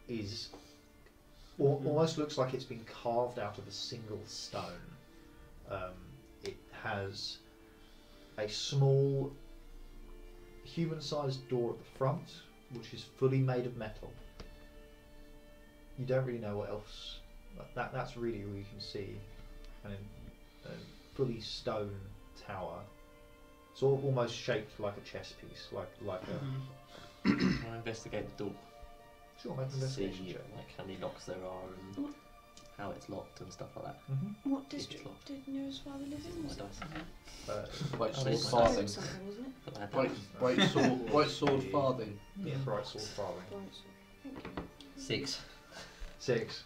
S4: is almost looks like it's been carved out of a single stone. It has a small human-sized door at the front, which is fully made of metal. You don't really know what else. That's really all you can see. And a fully stone tower, sort of almost shaped like a chess piece, like a.
S6: Can I investigate the door?
S4: Sure, make an
S6: See
S4: investigation check.
S6: like how many locks there are and how it's locked and stuff like that.
S5: What
S6: It's
S5: district
S6: locked.
S5: did Nero's father live in?
S6: My dice.
S1: White
S6: Oh,
S1: sword
S6: it's
S1: farthing.
S6: nice.
S5: Something, wasn't it?
S6: But I had
S1: White,
S6: that.
S1: white sword farthing.
S4: Yeah, bright sword farthing.
S5: Right, thank you.
S6: 6.
S4: 6.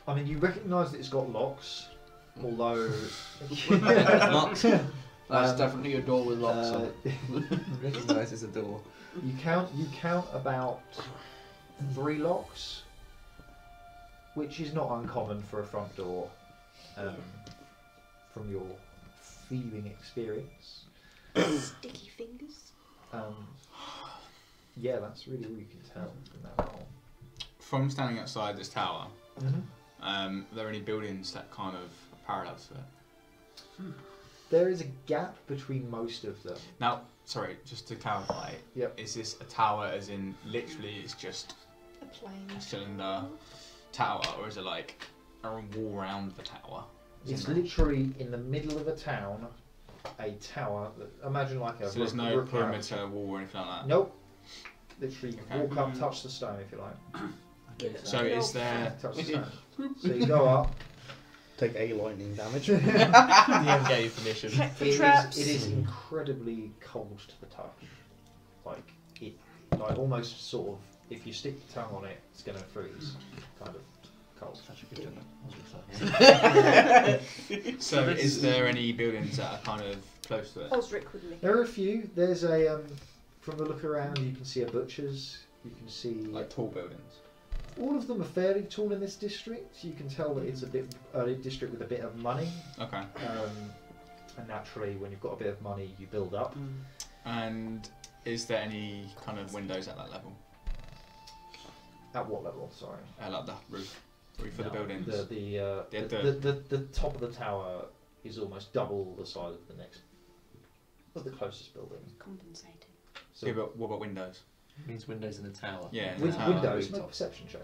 S4: I mean, you recognise that it's got locks, although.
S6: Locks.
S1: That's definitely a door with locks on it.
S6: Recognise it's a door.
S4: You count about 3 locks, which is not uncommon for a front door, from your thieving experience.
S5: Sticky fingers.
S4: Yeah, that's really all you can tell from that roll.
S3: From standing outside this tower,
S4: Mm-hmm.
S3: are there any buildings that kind of are parallel to it?
S4: There is a gap between most of them.
S3: Now, sorry, just to clarify,
S4: Yep.
S3: is this a tower as in literally it's just
S5: A plane.
S3: a cylinder tower, or is it like a wall around the tower?
S4: It's literally in the middle of a town, a tower. Imagine like a.
S3: So there's no
S4: rook tower.
S3: perimeter wall or anything like that?
S4: Nope. Literally,
S3: Okay.
S4: walk up, touch the stone if you like.
S5: Give it
S3: So
S5: a
S3: is
S5: little
S3: there...
S4: Touch the stone. So you go up.
S2: Take a lightning damage.
S6: The DM gave permission.
S5: check for
S4: It
S5: traps.
S4: is incredibly cold to the touch. Like almost sort of, if you stick your tongue on it, it's going to freeze. Kind of cold.
S6: Such a good job.
S3: So is there any buildings that are kind of close to it?
S5: Osric would lick.
S4: There are a few. There's a from the look around, you can see a butcher's. You can see
S3: Like tall buildings?
S4: all of them are fairly tall in this district. You can tell that it's a district with a bit of money.
S3: Okay.
S4: And naturally, when you've got a bit of money, you build up.
S3: And is there any kind of windows at that level?
S4: At what level? Sorry.
S3: Like the roof of the
S6: No.
S3: buildings?
S4: The top of the tower is almost double the size of the closest building.
S5: Compensated.
S4: So
S3: Yeah, but what about windows?
S6: Means windows in the tower.
S3: Yeah, in
S4: with
S3: the tower.
S4: windows, make a perception check.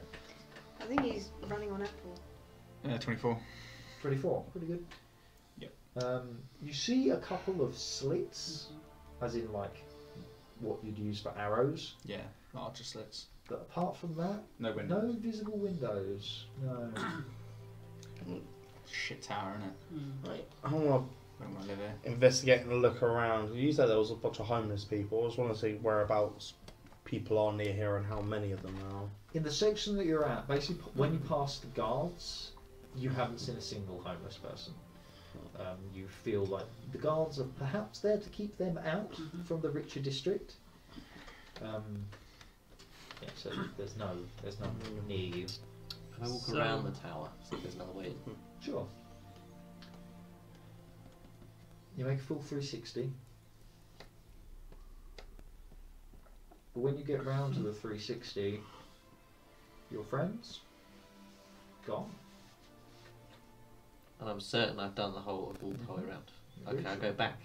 S5: I think he's running on Apple.
S3: 24.
S4: 24, pretty good.
S3: Yep.
S4: You see a couple of slits, as in like what you'd use for arrows.
S3: Yeah, larger slits.
S4: But apart from that,
S3: No windows.
S4: no visible windows. No.
S3: Shit tower, innit?
S2: Right, I want
S3: Wouldn't want to live here.
S2: to investigate and look around. You said there was a bunch of homeless people. I just want to see whereabouts people are near here and how many of them there are.
S4: In the section that you're at, basically, when you pass the guards, you haven't seen a single homeless person. You feel like the guards are perhaps there to keep them out from the richer district.
S8: Yeah, so there's none near you.
S6: Can I walk around the tower, see if there's another way in?
S4: Sure. You make a full 360. But when you get round to the 360, your friends gone.
S6: And I'm certain I've done the whole way around. Okay, I'll go back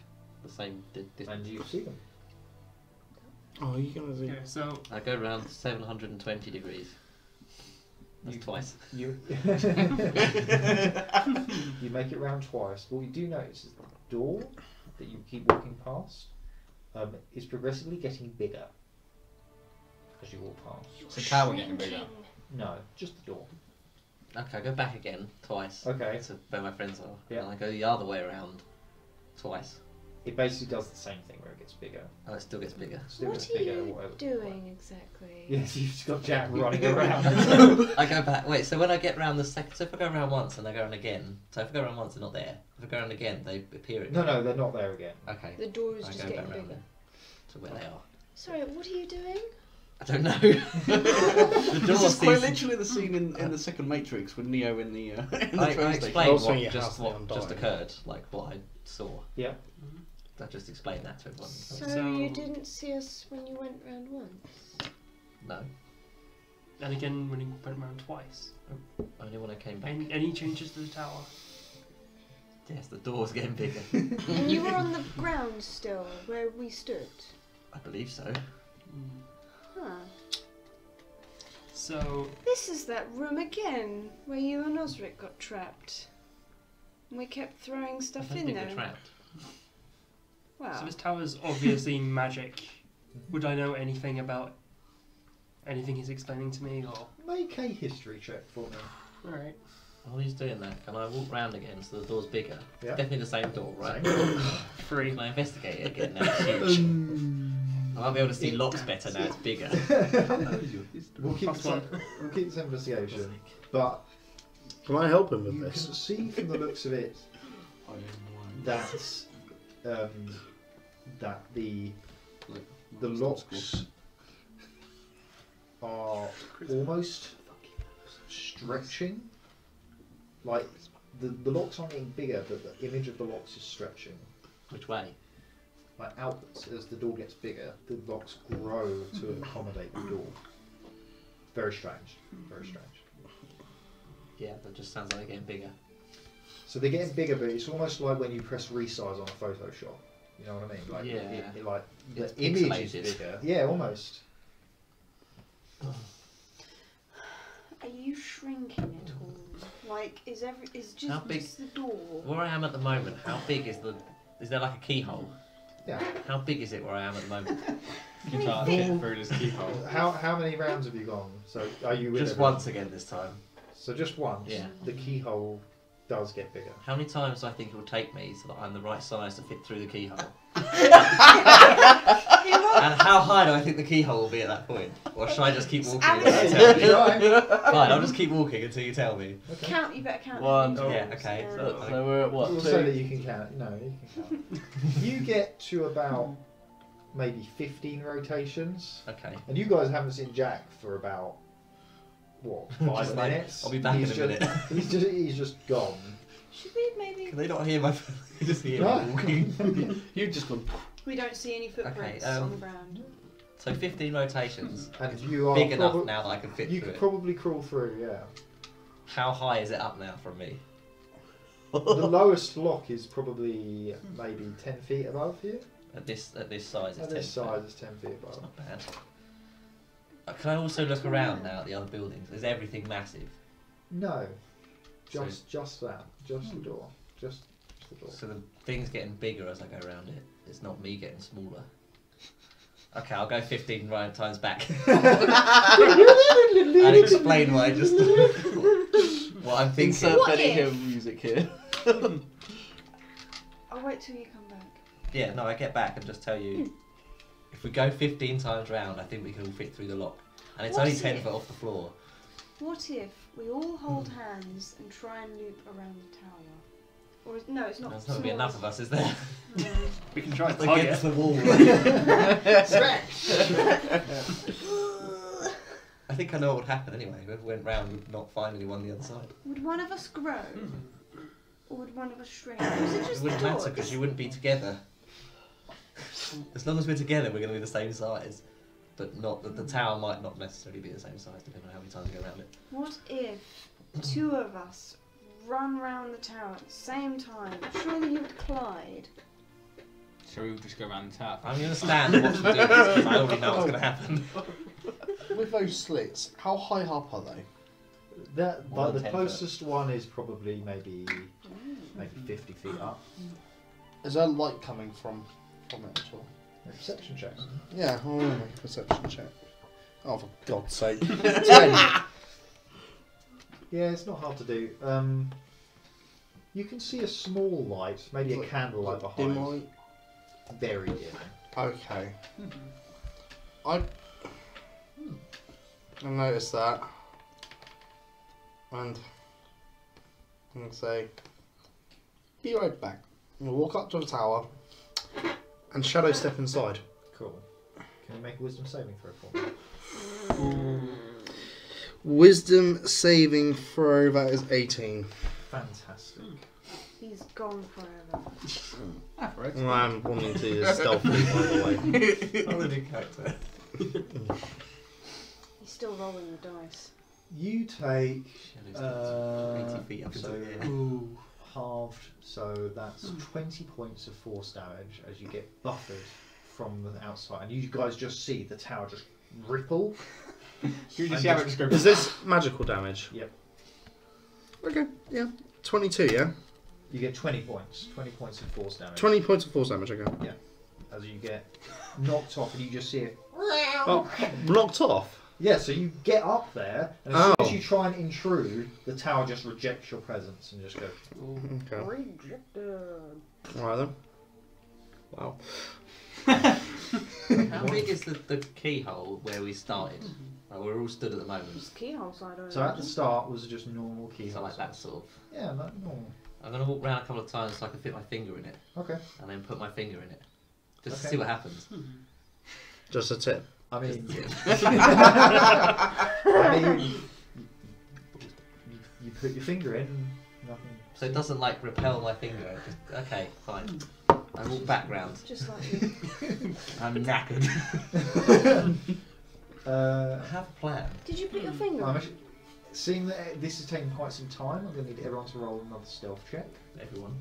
S6: the same distance.
S4: And you see them.
S2: Oh, are you gonna do?
S7: Okay, so
S6: I go around 720 degrees. That's twice.
S4: You you make it round twice. What you do notice is the door that you keep walking past is progressively getting bigger as you walk past.
S3: Is the tower getting bigger?
S4: No, just the door.
S6: Okay, I go back again twice.
S4: Okay.
S6: To where my friends are.
S4: Yeah.
S6: And I go the other way around twice.
S4: It basically does the same thing where it gets bigger.
S6: And it still gets bigger.
S4: Still
S5: What
S4: gets
S5: are
S4: bigger,
S5: you
S4: whatever.
S5: doing exactly?
S4: Yes, you've just got Jack running around.
S6: I go back. Wait, so when I get round the second, so if I go around once and I go around again, so if I go around once they're not there. If I go around again, they appear again.
S4: No, they're not there again.
S6: Okay.
S5: The door is
S6: I
S5: just
S6: go
S5: getting
S6: back round
S5: bigger.
S6: there, to where they are.
S5: Sorry, what are you doing?
S6: I don't know. The door
S1: This is quite
S6: sees.
S1: literally the scene in the second Matrix with Neo in the
S6: I
S1: train station.
S6: explained
S2: Also,
S6: what
S2: your
S6: just
S2: house
S6: what
S2: neon
S6: just
S2: dying.
S6: occurred, like what I saw.
S4: Yeah.
S6: I just explained that to everyone.
S5: So you didn't see us when you went round once?
S6: No,
S7: and again when you went around twice.
S6: only when I came back.
S7: Any changes to the tower?
S6: Yes, the door's getting bigger.
S5: And you were on the ground still, where we stood?
S6: I believe so.
S5: Huh.
S7: So
S5: This is that room again, where you and Osric got trapped. And we kept throwing
S6: I
S5: stuff
S6: don't
S5: in
S6: think
S5: there.
S6: we're trapped.
S5: Wow.
S7: this tower's obviously magic. Would I know anything about anything he's explaining to me, or?
S4: Make a history check for me.
S7: All right.
S6: While he's doing that, can I walk round again so the door's bigger?
S4: Yeah.
S6: Definitely the same door, right?
S7: Free.
S6: Can I investigate it again now it's huge? I might be able to see locks better now it's bigger.
S4: We'll keep
S7: Plus one.
S4: we'll keep this investigation, but
S2: Can I help him with
S4: you can
S2: this?
S4: see from the looks of it that that the locks are almost stretching. Like the locks aren't getting bigger, but the image of the locks is stretching.
S6: Which way?
S4: Like outwards, as the door gets bigger, the locks grow to accommodate the door. Very strange. Very strange.
S6: Yeah, that just sounds like they're getting bigger.
S4: So they're getting bigger, but it's almost like when you press resize on a Photoshop. You know what I mean? Like,
S6: Yeah.
S4: like the
S6: It's
S4: image is
S6: pixelated.
S4: bigger. Yeah, almost.
S5: Are you shrinking at all? Like, is just,
S6: How big-
S5: just the door?
S6: Where I am at the moment, how big is is there like a keyhole?
S4: Yeah.
S6: How big is it where I am at the moment?
S3: You can't fit through this keyhole.
S4: How many rounds have you gone? So are you with
S6: Just
S4: everyone?
S6: once again this time.
S4: So just once.
S6: Yeah.
S4: The keyhole does get bigger.
S6: How many times do I think it will take me so that I'm the right size to fit through the keyhole? And how high do I think the keyhole will be at that point? Or should I just keep walking until you tell me? Fine, I'll just keep walking until you tell me.
S5: Count. You better count.
S1: One,
S5: how many
S6: yeah,
S5: times,
S6: okay,
S5: yeah.
S1: So we're at what?
S4: We'll
S1: Two?
S4: say that you can count. No, you can count. You get to about maybe 15 rotations,
S6: Okay.
S4: and you guys haven't seen Jack for about what, 5
S6: Just like,
S4: minutes?
S6: I'll be back in a minute.
S4: He's just gone.
S5: Should we maybe?
S6: Can they not hear my you just hear
S4: No.
S6: me walking?
S1: You've just gone.
S5: We don't see any footprints
S6: Okay,
S5: on the ground.
S6: So 15 rotations.
S4: And you are
S6: Big enough
S4: prob-
S6: now that I can fit
S4: You
S6: through
S4: could
S6: it.
S4: probably crawl through, yeah.
S6: How high is it up now from me?
S4: The lowest lock is probably maybe 10 feet above you.
S6: At this size, it's
S4: At
S6: 10
S4: this size,
S6: feet.
S4: it's 10 feet
S6: That's
S4: above.
S6: not bad. Can I also look around now at the other buildings? Is everything massive?
S4: No, just that, just the door, just the door.
S6: So the thing's getting bigger as I go around it. It's not me getting smaller. Okay, I'll go 15 times back. And explain why I just what I'm thinking.
S1: Insert
S5: What
S1: Benny
S5: if?
S1: Hill music here.
S5: I'll wait till you come back.
S6: Yeah, no, I get back and just tell you. If we go 15 times round, I think we can all fit through the lock. And it's only
S5: What's
S6: 10
S5: it?
S6: foot off the floor.
S5: What if we all hold hands and try and loop around the tower? Or no, it's not.
S6: There's not going to be enough of us, is there?
S5: No.
S7: We can try and
S6: Against
S7: target.
S6: the wall. I think I know what would happen anyway. Whoever went round would not find anyone on the other side.
S5: Would one of us grow? Or would one of us shrink? Or is it
S6: It
S5: just
S6: wouldn't
S5: the
S6: matter
S5: dogs?
S6: because you wouldn't be together. As long as we're together, we're going to be the same size. But not that the tower might not necessarily be the same size, depending on how many times we go around it.
S5: What if two of us run round the tower at the same time? Surely you would collide.
S3: Shall we just go around the tower?
S6: I understand what to do because I already know what's going to happen.
S2: With those slits, how high up are they?
S4: That,
S6: More
S4: but
S6: than
S4: the
S6: 10 foot.
S4: closest one is probably maybe 50 feet up.
S2: Is there light coming from it at all?
S4: A perception check.
S2: Yeah, I'll make a perception check. Oh, for God's sake. 10.
S4: Yeah, it's not hard to do. You can see a small light, maybe a candlelight behind.
S2: Dim light?
S4: Very dim.
S2: Okay. I noticed that. And I'm going to say, be right back. We'll walk up to the tower and shadow step inside.
S4: Cool. Can you make a wisdom saving throw for me?
S2: Wisdom saving throw, that is 18.
S4: Fantastic.
S5: He's gone forever.
S2: I'm wanting to do this stealthily, by the way.
S6: I'm a new character.
S5: He's still rolling the dice.
S4: You take
S6: 80 feet up
S4: so
S6: into the air.
S4: halved, so that's 20 points of force damage as you get buffered from the outside, and you guys just see the tower just ripple.
S3: Can you just see how it just goes?
S2: Is this magical damage?
S4: Yep.
S2: Okay, yeah. 22, yeah?
S4: You get 20 points. 20 points of force damage.
S2: 20 points of force damage, okay.
S4: As you get knocked off, and you just see it.
S2: Oh, knocked off?
S4: Yeah, so you get up there, and as soon as
S2: Oh.
S4: you try and intrude, the tower just rejects your presence and just goes.
S2: Okay.
S5: Rejected.
S2: Alright then. Wow.
S6: How big is the keyhole where we started? Like we're all stood at the moment.
S5: Just keyhole side over.
S4: So at the start was just normal keyhole.
S6: So like that sort of.
S4: Yeah, like normal.
S6: I'm going to walk around a couple of times so I can fit my finger in it.
S4: Okay.
S6: And then put my finger in it. Just to
S4: Okay.
S6: see what happens.
S2: Just a tip.
S4: I mean,
S6: Just-
S4: I mean, you put your finger in, and nothing.
S6: So it doesn't like repel my finger. Just, okay, fine. I walk back round.
S5: Just like you.
S6: I'm knackered. I have a plan.
S5: Did you put your finger
S4: I'm
S5: on?
S4: actually, seeing that this is taking quite some time, I'm going to need everyone to roll another stealth check.
S6: Everyone.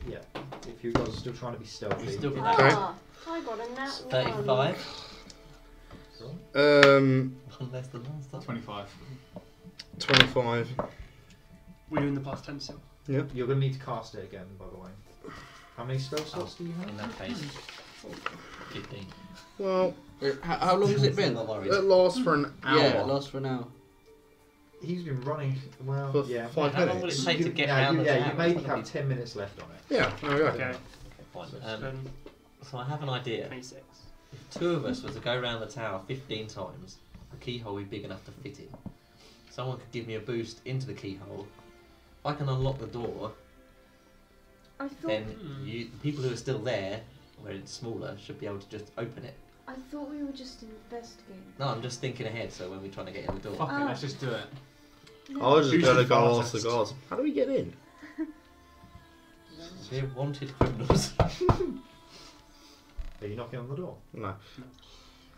S4: Yeah. If you guys are still trying to be stealthy.
S6: We still
S2: Okay.
S5: Ah, I got a nat
S6: 35. One less than last time.
S3: 25.
S2: 25.
S7: We're doing the past tense still.
S4: You're going to need to cast it again, by the way. How many spell slots do you have?
S6: In that case, 15.
S2: Well,
S1: How long has it been?
S6: Not worried.
S2: it lasts for an hour.
S1: Yeah, it lasts for an hour.
S4: He's been running, well,
S2: For
S4: yeah.
S2: 5
S6: How long will
S2: minutes.
S6: it take to
S4: You-
S6: get
S4: yeah,
S6: around
S4: you,
S6: the
S4: yeah,
S6: tower?
S4: you maybe
S6: It's gonna
S4: have
S6: be-
S4: 10 minutes left on it.
S2: Yeah, there we go.
S7: Okay.
S6: Fine.
S7: Then
S6: So I have an idea.
S7: 26.
S6: If two of us were to go around the tower 15 times, the keyhole would be big enough to fit in. Someone could give me a boost into the keyhole. If I can unlock the door,
S5: I thought
S6: then the people who are still there, where it's smaller, should be able to just open it.
S5: I thought we were just investigating.
S6: No, I'm just thinking ahead, so when we're trying to get in the door.
S3: Fuck it, let's just do it.
S2: I was just
S3: Who's
S2: going to
S3: the
S2: go ask the
S3: fastest?
S2: guards. How do we get in?
S6: We're wanted criminals.
S4: Are you knocking on the door?
S2: No.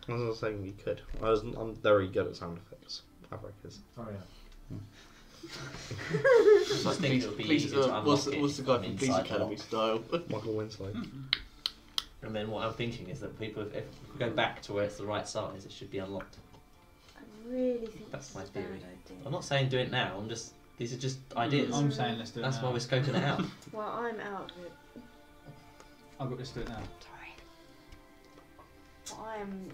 S2: I was not saying we could. I'm very good at sound effects. Fabricers.
S4: Oh, yeah.
S6: I think it would be easier to unlock
S1: What's
S6: it
S1: the guy
S6: from
S1: from Police
S6: inside the
S1: Academy
S6: lock.
S1: style?
S2: Michael Winslow.
S6: And then what I'm thinking is that people, if we go back to where it's the right size, it should be unlocked.
S5: I really think
S6: That's
S5: this
S6: my
S5: is a bad
S6: theory.
S5: idea.
S6: I'm not saying do it now. These are just ideas.
S3: I'm saying let's do it
S6: That's
S3: now.
S6: why we're scoping it out.
S5: Well, I'm out of it.
S3: I've got to do it now.
S5: Sorry. Well, I am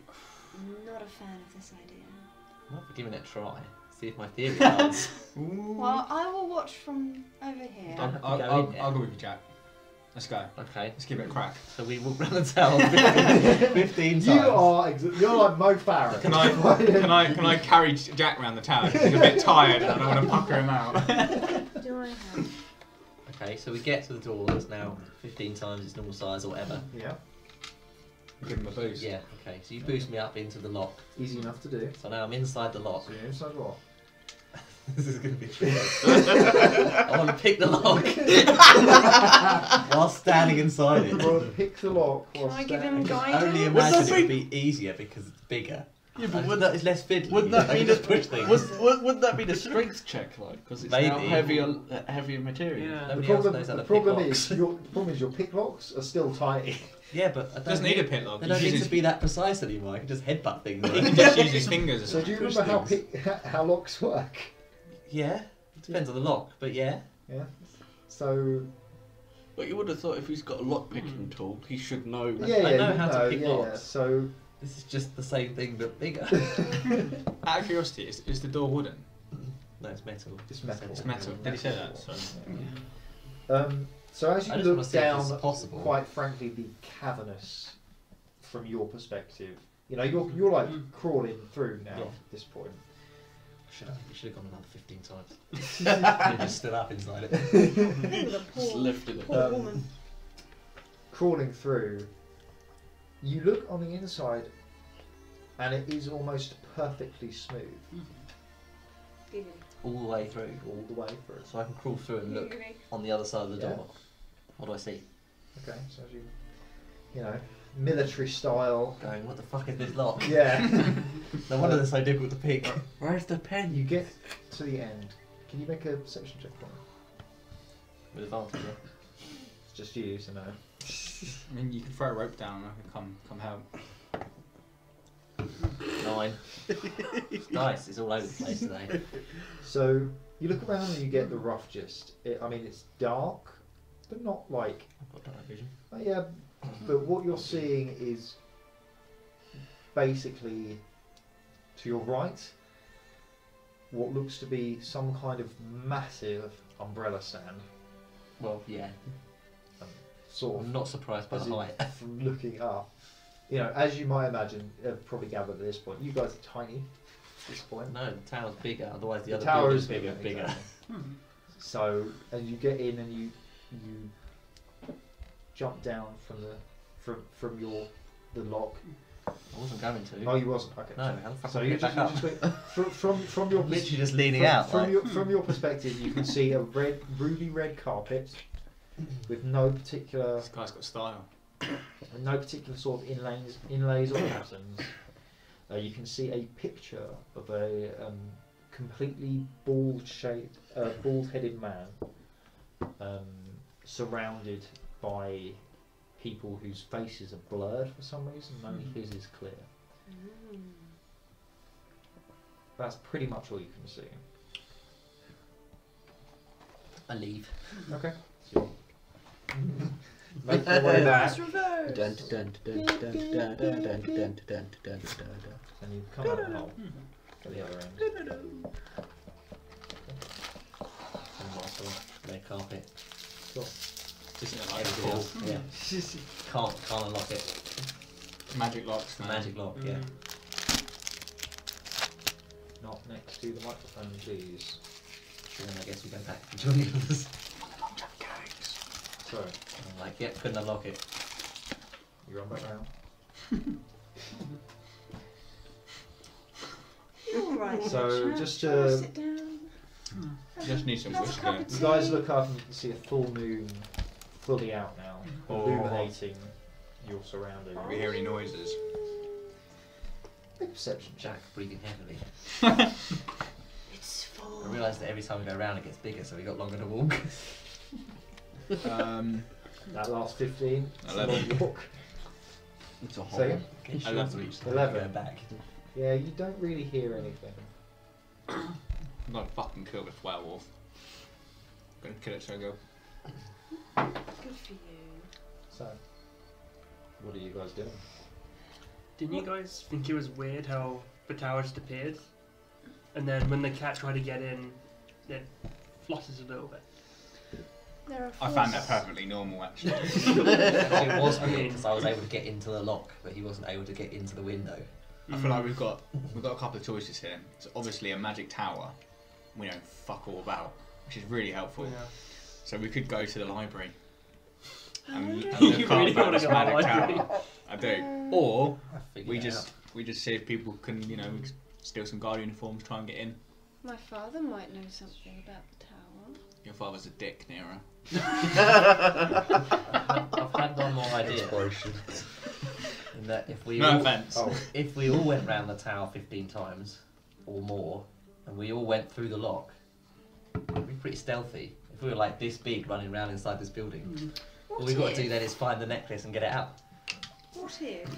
S5: not a fan of this idea.
S6: I'm not for giving it a try. See if my theory holds.
S5: Well, I will watch from over here.
S6: Don't have to
S3: I'll
S6: go in there.
S3: go with you, Jack. Let's go.
S6: Okay.
S3: Let's give it a crack.
S6: So we walk round the tower 15 times.
S4: You are, you're like Mo Farah.
S3: Can I carry Jack around the tower? 'Cause he's a bit tired and I don't want to pucker him out.
S5: Do I have?
S6: Okay, so we get to the door that's now 15 times its normal size or whatever.
S4: Yeah.
S3: Give him a boost.
S6: Yeah, okay, so you boost me up into the lock.
S4: Easy enough to do.
S6: So now I'm inside the lock.
S4: So you're inside what?
S6: This is going to be tricky. I want to pick the lock while standing inside it.
S4: Well, pick the lock.
S5: Can
S4: while
S5: I give him
S4: standing-
S6: I only
S5: guidance?
S6: imagine
S1: that
S6: it would be easier because it's bigger.
S1: Yeah, but
S6: It's less fiddly.
S1: wouldn't that
S6: I
S1: be
S6: can
S1: the
S6: just push things?
S1: Wouldn't that be the strength check though? Because it's now
S6: Maybe.
S1: heavier material.
S7: Yeah.
S6: Nobody
S4: The
S6: else
S4: problem,
S6: knows how
S4: the
S6: to
S4: problem
S6: pick
S4: is
S6: locks.
S4: your pick locks are still tight.
S6: Yeah, but I don't
S3: Doesn't need a pit lock.
S6: They
S3: He
S6: don't need
S3: uses-
S6: to be that precise anymore. I can just headbutt things.
S3: He can just use his fingers.
S4: So
S3: and
S4: do you
S3: push
S4: remember
S3: things.
S4: how locks work?
S6: Yeah, it depends on the lock, but yeah.
S4: Yeah. So
S1: But you would have thought if he's got a lock picking tool, he should know.
S6: I know
S4: you
S6: how to pick
S4: yeah,
S6: locks.
S4: So
S6: This is just the same thing but bigger.
S3: Out of curiosity, is the door wooden?
S6: No, it's metal.
S4: it's metal.
S3: It's metal. Did he say that? Sorry.
S4: So as you
S6: I just wanna
S4: look
S6: see if
S4: down,
S6: it's possible.
S4: quite frankly, the cavernous, from your perspective, you know, you're like crawling through now
S6: Yeah.
S4: at this point.
S6: You should have gone another 15 times. You just stood up inside it.
S5: The
S1: Just
S5: poor,
S1: lifted it.
S5: poor woman.
S4: Crawling through, you look on the inside, and it is almost perfectly smooth
S5: Giggly.
S6: All the way through.
S4: all the way through.
S6: So I can crawl through and look
S5: Giggly.
S6: on the other side of the
S4: Yeah.
S6: door. What do I see?
S4: Okay, so as you know, military style.
S6: Going, what the fuck is this lock?
S4: Yeah.
S6: No wonder they're so difficult to pick.
S1: Where's the pen?
S4: You get to the end. Can you make a perception check for me?
S6: With advantage, yeah.
S4: It's just you, so no.
S3: I mean, you can throw a rope down and I can come help.
S6: 9. It's nice, it's all over the place today.
S4: So you look around and you get the rough gist. I mean, it's dark, but not like.
S6: I've got night vision.
S4: Yeah, but what you're seeing is basically to your right what looks to be some kind of massive umbrella stand.
S6: Well, yeah.
S4: Sort
S6: I'm
S4: of
S6: not surprised by
S4: as
S6: the
S4: in
S6: height.
S4: from looking up. You know, as you might imagine, probably gathered at this point, you guys are tiny at this point.
S6: No, the tower's bigger, otherwise the,
S4: The
S6: other
S4: tower
S6: building's
S4: is bigger.
S6: bigger.
S4: Exactly. So, and you get in and you jump down from the lock.
S6: I wasn't going to.
S4: Oh, you wasn't. Okay.
S6: No, how the fuck
S4: So
S6: do I
S4: you
S6: get
S4: just,
S6: back up?
S4: from your
S6: Literally just leaning out.
S4: from
S6: like.
S4: your perspective, you can see a ruby red carpet with no particular
S3: This guy's got style.
S4: sort of inlays or patterns. You can see a picture of a completely bald-headed man, surrounded by people whose faces are blurred for some reason, and only his is clear. That's pretty much all you can see.
S6: I leave.
S4: Okay. Make your way back,
S5: Fast reverse.
S1: Dun, dun, dun, dun, dun, dun, dun, dun, dun, dun, dun, dun.
S4: and you come out the hole at the other end.
S6: And what's the red carpet?
S4: Cool.
S6: Just
S3: Yeah, like
S6: everything
S3: a
S6: else. Yeah. Can't unlock it.
S3: Magic locks.
S6: It's a magic lock, yeah.
S4: Not next to the microphone, please.
S6: And then I guess we go back and join the others.
S4: So,
S6: I'm like, yep, couldn't unlock it.
S4: you run back round.
S5: Alright.
S4: So, just
S5: shall I
S4: to-
S5: sit down?
S3: Just need some
S5: Have a
S3: whiskey.
S5: cup of
S4: You guys look up and you can see a full moon fully out now,
S3: Oh.
S4: illuminating your surroundings.
S3: Do we hear any noises?
S4: Big perception check.
S6: Jack breathing heavily.
S5: It's full.
S6: I realised that every time we go around it gets bigger, so we got longer to walk.
S4: That last 15. it's a
S3: 11.
S4: long walk.
S1: It's a
S4: Say again?
S6: Get
S3: I
S6: short
S3: love
S6: to
S3: it.
S6: each time
S4: 11.
S6: we go back.
S4: Yeah, you don't really hear anything.
S3: I'm gonna fucking kill this werewolf. Gonna kill it so I go.
S5: Good for you.
S4: So, what are you guys doing?
S7: Didn't you guys think it was weird how the tower just appeared? And then when the cat tried to get in, it flutters a little bit.
S5: There are
S3: I found that
S5: forces.
S3: perfectly normal actually.
S6: Actually, it was
S7: I
S6: weird
S7: mean-
S6: because I was able to get into the lock, but he wasn't able to get into the window.
S3: I feel like we've got a couple of choices here. It's obviously a magic tower we know fuck all about, which is really helpful.
S7: Yeah.
S3: So we could go to the library and
S5: You
S3: look
S7: really
S3: up
S7: wanna
S3: this
S7: go to the
S3: magic
S7: library?
S3: tower. I do. Or
S6: I figured
S3: we
S6: it
S3: just see if people can, you know, steal some guard uniforms, try and get in.
S5: My father might know something about the tower.
S3: Your father's a dick, Nero.
S6: out. I've had one more idea.
S2: Exploration.
S6: In that if we
S3: No
S6: all,
S3: offence.
S6: if we all went round the tower 15 times or more, and we all went through the lock, it'd be pretty stealthy. If we were like this big running around inside this building, all we've got to do then is find the necklace and get it out.
S5: What if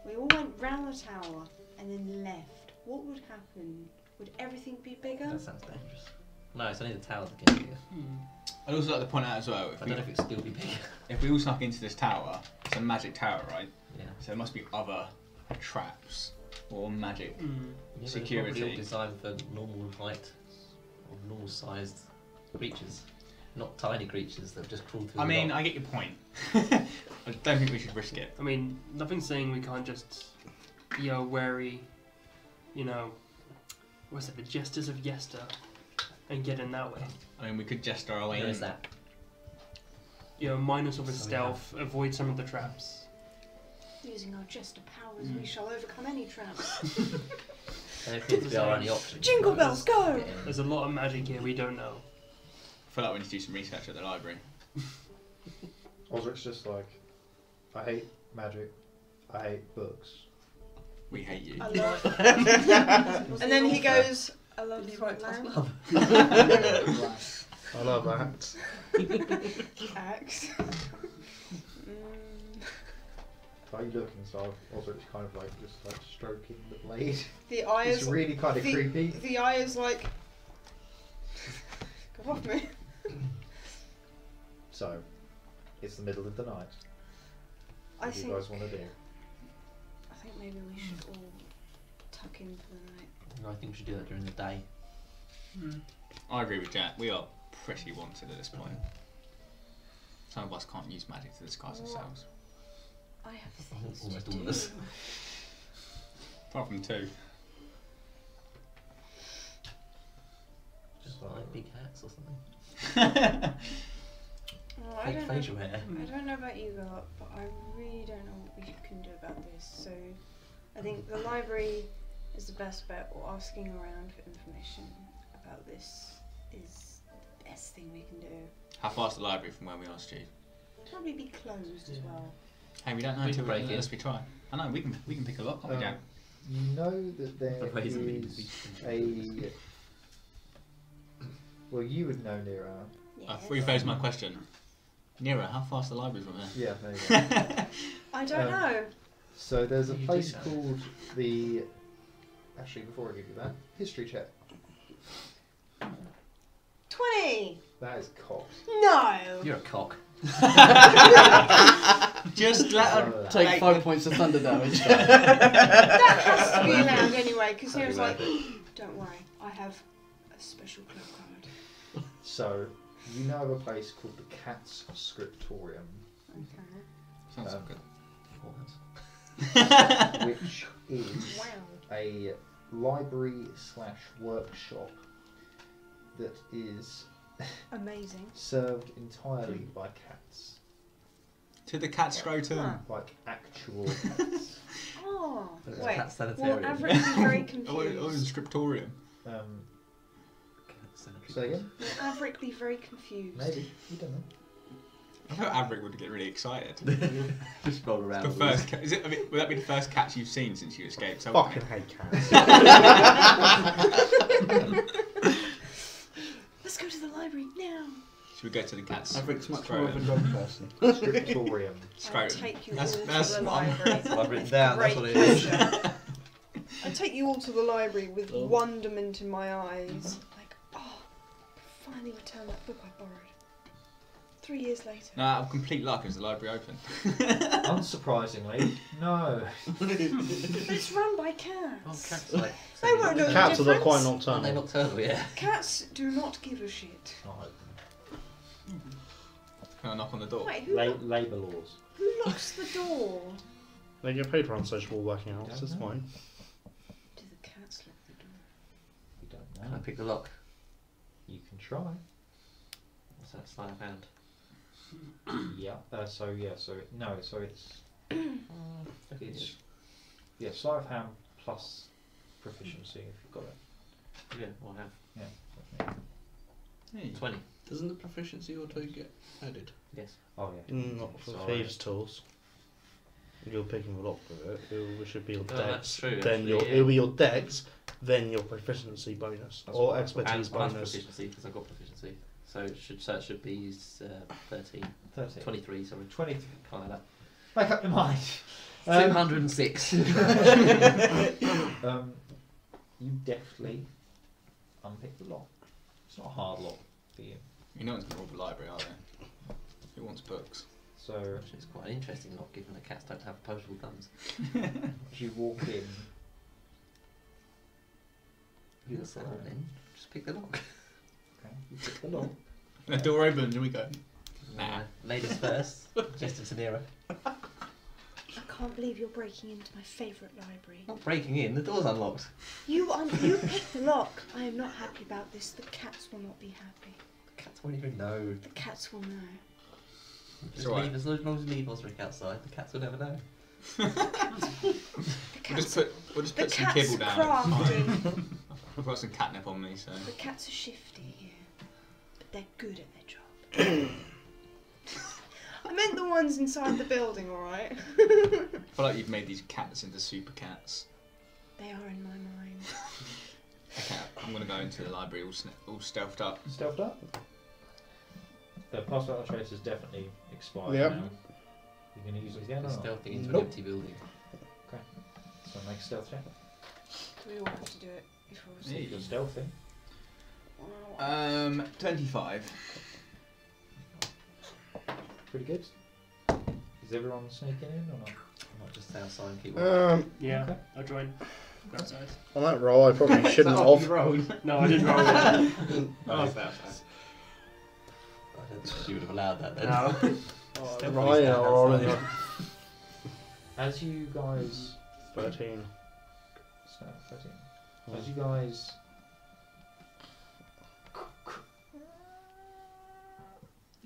S5: we all went round the tower and then left? What would happen? Would everything be bigger?
S6: That sounds dangerous. No, it's only the tower that gets bigger.
S3: I'd also like to point out as well,
S6: I don't know if it'd still be bigger.
S3: if we all snuck into this tower, it's a magic tower, right?
S6: Yeah.
S3: So there must be other traps or magic.
S7: Mm.
S6: Yeah, but it's
S3: Security.
S6: probably all designed for normal height or normal sized creatures, not tiny creatures that just crawl through.
S3: I
S6: the
S3: mean,
S6: lock.
S3: I get your point. I don't think we should risk it.
S7: I mean, nothing's saying we can't just be a wary, you know, what's it, the Jesters of Yester, and get in that way.
S3: I mean, we could jester our way
S6: Where
S3: in.
S6: is that?
S7: You know, minus of a
S6: So,
S7: stealth, avoid some of the traps.
S5: Using our jester powers, we shall overcome any traps.
S6: That appears to be our only option.
S5: Jingle bells, go!
S6: Get in.
S7: There's a lot of magic here we don't know.
S3: I feel like we need to do some research at the library.
S4: Osric's just like, I hate magic. I hate books.
S3: We hate you.
S5: I love And then he goes, I love you, lamb.
S2: I love that.
S5: Axe.
S4: Why are you looking? So Osric's kind of like just like stroking the blade.
S5: The eye
S4: It's
S5: is
S4: really kind of creepy.
S5: The eye is like, go off me.
S4: So, it's the middle of the night.
S5: I
S4: What do you
S5: think
S4: guys want to do?
S5: I think maybe we should all tuck in for the night.
S6: No, I think we should do that during the day.
S3: I agree with Jack. We are pretty wanted at this point. Some of us can't use magic to disguise ourselves.
S5: I have things
S6: Almost
S5: to
S6: all
S5: do.
S6: of us.
S3: Apart from two.
S6: Just
S4: So-
S6: like big hats or something.
S5: Well, I
S6: Fake
S5: don't know.
S6: facial hair.
S5: I don't know about you lot, but I really don't know what we can do about this. So I think the library is the best bet, or asking around for information about this is the best thing we can do.
S3: How far is the library from where we are, Stu?
S5: Probably be closed as well.
S3: Hey, we don't know
S6: We
S3: until
S6: can break
S3: unless we try. I know we can pick a lock, can't we, Jack?
S4: You know that there
S6: The razor
S4: is
S6: means
S4: a. Well, you would know Nero.
S3: I've rephrased my question. Nero, how far is the library from there?
S4: Yeah, there you go.
S5: I don't know.
S4: So there's a
S6: You do
S4: place
S6: know.
S4: called the. Actually, before I give you that, history check.
S5: 20.
S4: That is cocked.
S5: No.
S6: You're a cock.
S3: Just let her
S1: Take
S3: like
S1: 5 points of thunder damage.
S5: That has to be allowed anyway, because he was like, don't worry, I have a special club card.
S4: So you know of a place called the Cat's Scriptorium,
S5: Okay.
S3: Sounds
S4: Um,
S3: good.
S4: which is
S5: Wow.
S4: a library / workshop that is
S5: Amazing.
S4: served entirely by cats,
S3: To the cat scrotum.
S4: like actual cats.
S5: Oh,
S6: There's
S5: wait.
S6: cat
S5: Well,
S6: sanitarium.
S5: Averick be very
S3: Oh, in
S5: confused.
S3: scriptorium.
S4: Um,
S6: Cat sanitary.
S4: say again?
S5: Will Averick be very confused?
S4: Maybe, you don't know.
S3: I thought Averick would get really excited.
S6: Just roll around.
S3: The
S6: with
S3: first cat, is it? I mean, would that be the first cat you've seen since you escaped? So
S2: Fucking hate cats.
S5: Let's go to the library now.
S3: Should we go to the cat's
S1: Averick's much more of a
S3: scrotum?
S1: dog person.
S4: Scriptorium.
S5: I'll
S3: Scrotum.
S5: take you
S3: That's-
S5: all
S3: that's
S5: to the
S3: what I'm-
S5: library.
S6: That's what I've written down. That's
S5: Great
S6: what it is.
S5: pleasure. I take you all to the library with
S1: Oh.
S5: wonderment in my eyes. Like, oh, finally returned that book I borrowed. 3 years later.
S3: Nah, complete luck. Is the library open?
S4: Unsurprisingly, no.
S5: But it's run by cats.
S6: Oh, cats like.
S5: They won't know the
S2: Cats are
S5: difference.
S2: quite
S6: Aren't they
S2: nocturnal.
S6: nocturnal? Yeah.
S5: Cats do not give a shit.
S4: Not open.
S3: Can I knock on the door?
S5: Wait, who,
S8: Labour laws.
S5: who locks the door?
S2: They get paid for unsociable working hours, it's fine.
S5: Do the cats lock the door?
S4: You don't
S6: Can I
S4: know.
S6: pick the lock?
S4: You can try.
S6: What's sleight of hand?
S8: Yeah. So it's it's sleight of hand plus proficiency if you've got it.
S6: Yeah, well, I have.
S8: Yeah.
S3: Hey.
S6: 20.
S1: Doesn't the proficiency auto get added?
S6: Yes.
S8: Oh yeah.
S2: Not for
S6: Sorry.
S2: thieves' tools. You're picking a lock with it. It should be your
S6: Oh,
S2: dex.
S6: that's true,
S2: Then
S6: actually,
S2: your
S6: yeah.
S2: it'll be your dex, then your proficiency bonus
S8: That's
S2: or
S8: what I thought.
S2: expertise
S6: And plus
S2: bonus.
S6: proficiency, because I've got proficiency. So it should be 13.
S8: 30.
S6: 23, sorry.
S8: 23.
S6: Can't have that.
S8: Make up your mind.
S6: 206.
S8: You deftly unpick the lock. It's not a hard lock for you.
S3: You know it's going to rob the library, are they? Who wants books?
S8: So
S6: Which is quite an interesting lock, given that cats don't have opposable thumbs.
S8: as you walk in, you
S6: That's all then. Just pick the lock.
S8: you pick the lock.
S3: The door opens and we go. Nah.
S6: Ladies first. Gesture to Nero.
S5: I can't believe you're breaking into my favourite library.
S6: Not breaking in. The door's unlocked.
S5: You picked the lock. I am not happy about this. The cats will not be happy.
S6: The cats won't even know.
S5: The cats will know.
S6: Just
S3: alright.
S6: leave, as long as you leave Osric outside, the cats will never know.
S5: The
S3: We'll
S5: cats,
S3: just put some
S5: cats
S3: kibble down.
S5: crafty.
S3: I've got some catnip on me, so.
S5: The cats are shifty, yeah. But they're good at their job. I meant the ones inside the building, alright?
S3: I feel like you've made these cats into super cats.
S5: They are in my mind.
S3: Okay, I'm going to go into the library all stealthed up.
S8: Stealthed up. The pass without a trace is definitely expired
S2: Yep.
S8: now. You're going to use it again or not?
S6: Stealthing into
S2: Nope.
S6: an empty building.
S8: So make a stealth check.
S5: Do we all have to do it before we
S3: Yeah.
S8: If you're stealthy.
S3: 25.
S8: Pretty good. Is everyone sneaking in or not?
S6: I might just stay outside and keep watching.
S7: Yeah,
S8: Okay.
S7: I'll join. Go outside.
S2: On that roll, I probably shouldn't have.
S7: No, I didn't roll it.
S3: Oh, fair.
S6: I don't think you would have allowed that then.
S7: No.
S6: Stealthily
S2: Right,
S6: stand
S2: rolling
S6: outside.
S8: As you guys
S2: 13.
S8: So, 13. As you guys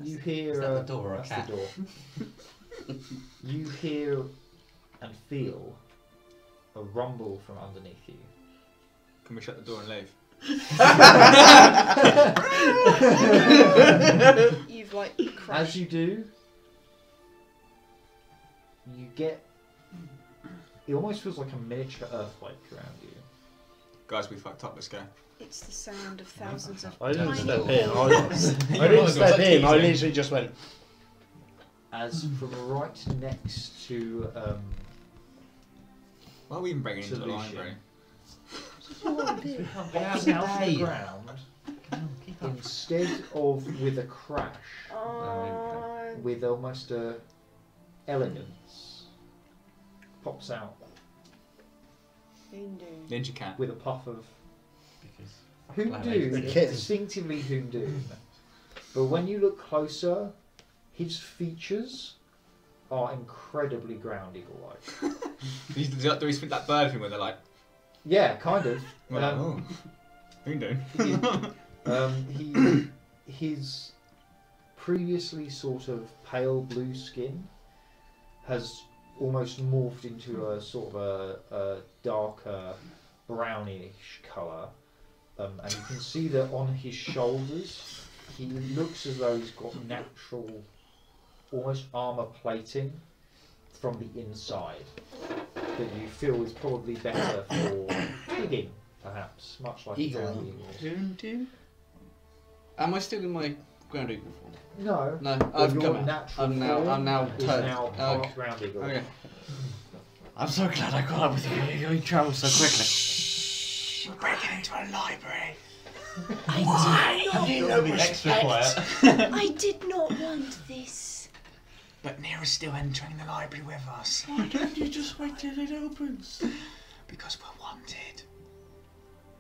S8: you hear
S6: Is that the door or a
S8: that's
S6: cat?
S8: the door. You hear and feel a rumble from underneath you.
S3: Can we shut the door and leave?
S5: You've like crushed.
S8: As you do, you get. It almost feels like a miniature earthquake around you.
S3: Guys, we fucked up, let's go.
S5: It's the sound of thousands of
S2: I didn't
S5: tiny
S2: step in. I
S5: balls.
S2: didn't step in. I literally just went.
S8: As from right next to
S3: Why are we even breaking into the
S8: Solution.
S3: library?
S8: pops out of the ground, instead of with a crash,
S5: Oh,
S8: with almost a elegance, pops out
S5: Hindu.
S3: Ninja cat.
S8: with a puff of
S6: Because
S8: Hoondoon,
S2: The kid.
S8: distinctively Hoondoon. But when you look closer, his features are incredibly ground eagle-like.
S3: Do we think that bird thing where they're like,
S8: Yeah, kind of.
S3: well, oh, who knew?
S8: His previously sort of pale blue skin has almost morphed into a sort of a darker brownish colour, and you can see that on his shoulders he looks as though he's got natural, almost armour plating from the inside that you feel is probably better for digging, perhaps, much like
S2: Eagle.
S8: a ground eagle.
S1: Am I still in my ground eagle form?
S8: No,
S1: No,
S8: but
S1: I've
S8: your
S1: come out.
S8: natural
S1: I'm now
S8: form is
S1: turned.
S8: now
S1: Okay.
S8: part ground eagle.
S1: Okay.
S6: I'm so glad I got up with you. You travel so quickly.
S3: We're breaking into a library.
S6: Have you got to be extra quiet?
S5: I did not want this.
S3: But Nero's still entering the library with us.
S1: Why don't you just wait till it opens?
S3: Because we're wanted.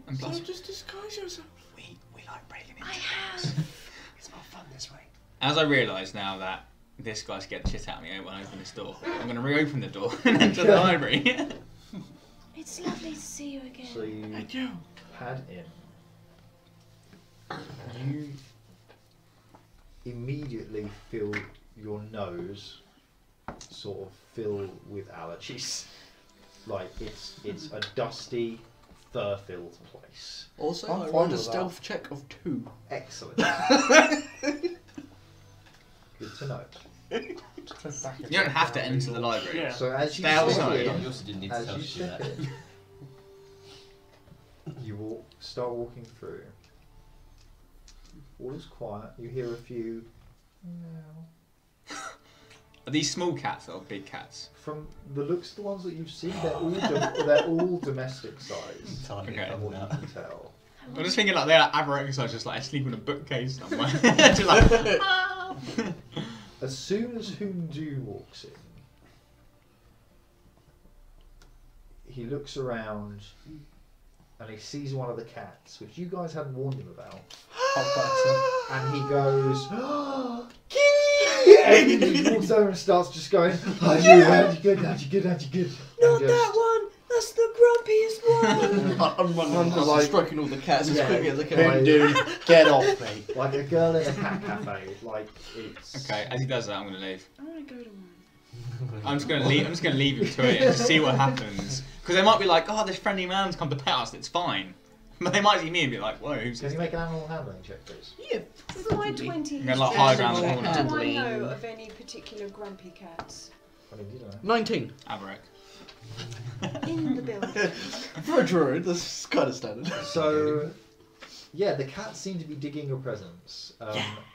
S3: And
S1: So
S3: plus,
S1: just disguise yourself.
S3: we like breaking into
S5: I
S3: things.
S5: have.
S3: It's more fun this way. As I realise now that this guy's getting the shit out of me when I open this door, I'm going to reopen the door and enter the library.
S5: It's lovely to see you again.
S8: So you
S1: I do.
S8: pad in. You
S4: immediately feel your nose sort of fill with allergies. Like it's a dusty, fur-filled place.
S1: Also,
S2: I'm
S1: I
S2: fine
S1: rolled a
S2: with
S1: stealth check of 2.
S4: Excellent. Good to know.
S3: You don't have to enter the library.
S7: Yeah.
S4: So as you
S3: Stay outside.
S4: step
S6: You
S4: in,
S6: also didn't need to
S4: as
S6: tell
S4: you
S6: us to do
S4: step
S6: that.
S4: in, you start walking through. All is quiet. You hear a few meow.
S3: Are these small cats or big cats?
S4: From the looks of the ones that you've seen, they're all domestic size.
S6: Target
S3: Okay.
S4: From
S6: comes
S4: what you
S6: out.
S4: can tell.
S3: I'm just thinking like they're like Average size, just like asleep in a bookcase somewhere. Just like,
S4: As soon as Hundu walks in, he looks around and he sees one of the cats, which you guys hadn't warned him about. And he goes, Kitty! And he walks over and starts just going, how'd you good?
S5: Not that one! That's the grumpiest one!
S1: I'm running
S2: I'm
S1: around
S2: like-
S1: stroking all the cats as
S4: Yeah.
S1: quickly as I can.
S2: Hindu, get off me.
S4: Like a girl in a cat cafe. Like it's.
S3: okay, as he does that, I'm gonna leave.
S5: I want to go to one.
S3: I'm just gonna leave him to it and just see what happens. Because they might be like, oh, this friendly man's come to pet us. It's fine. But they might see me and be like, whoa, who's
S4: Can
S3: this?
S4: you make an animal handling check, please?
S5: Yeah, with my 20
S3: You're gonna, like, hide around the
S5: history,
S3: corner.
S5: do I know of any particular grumpy cats
S4: I mean, you don't know.
S1: 19.
S3: Averek.
S5: in the building?
S1: For a druid, that's kind of standard.
S4: So, yeah, the cats seem to be digging your presence.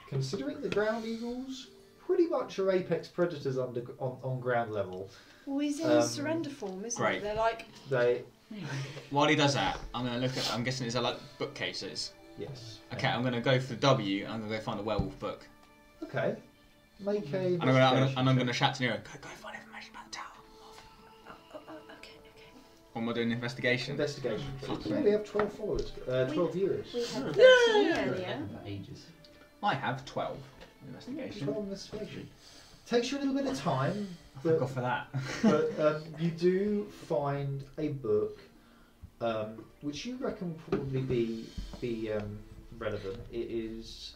S4: Considering the ground eagles pretty much are apex predators on ground level.
S5: Well, he's in surrender form, isn't
S3: great.
S5: he? They're like,
S4: They,
S3: While he does that, I'm gonna look at. I'm guessing is there like bookcases.
S4: yes.
S3: Okay, I'm gonna go for W. And I'm gonna go find a werewolf book.
S4: Okay. Make a.
S3: And I'm gonna shout to Nero, go find information about the tower.
S5: oh, okay.
S3: Or am I doing an investigation?
S4: Investigation. Yeah, we have 12 followers. 12 viewers.
S5: We had 13 earlier.
S6: Ages.
S3: I have 12 investigation.
S4: 12 investigation. Takes you a little bit of time,
S3: I
S4: but
S3: forgot for that.
S4: But you do find a book, which you reckon will probably be relevant. It is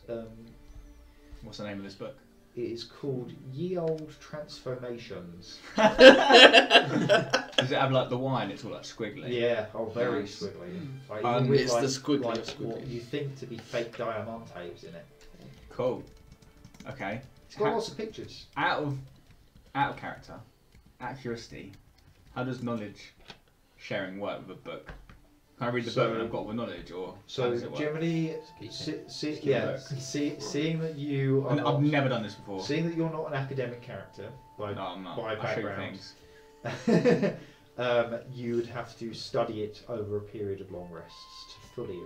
S3: What's the name of this book?
S4: it is called Ye Old Transformations.
S3: Does it have like the wine? It's all like squiggly.
S4: Yeah, very
S3: Nice.
S4: squiggly. Like,
S3: And
S4: even with,
S1: it's
S4: like,
S1: the squiggly
S4: like
S1: of squiggly.
S4: what you think to be fake diamantes in it.
S3: Cool. Okay.
S4: It's got lots of pictures.
S3: Out of character, out of curiosity, how does knowledge sharing work with a book? Can I read the book and I've got all the knowledge, or how
S4: So
S3: does it work?
S4: generally,
S6: Keep
S4: seeing that you are
S3: And I've
S4: not,
S3: never done this before.
S4: seeing that you're not an academic character by
S3: No, I'm not.
S4: by
S3: I show you
S4: background.
S3: things.
S4: You would have to study it over a period of long rests to fully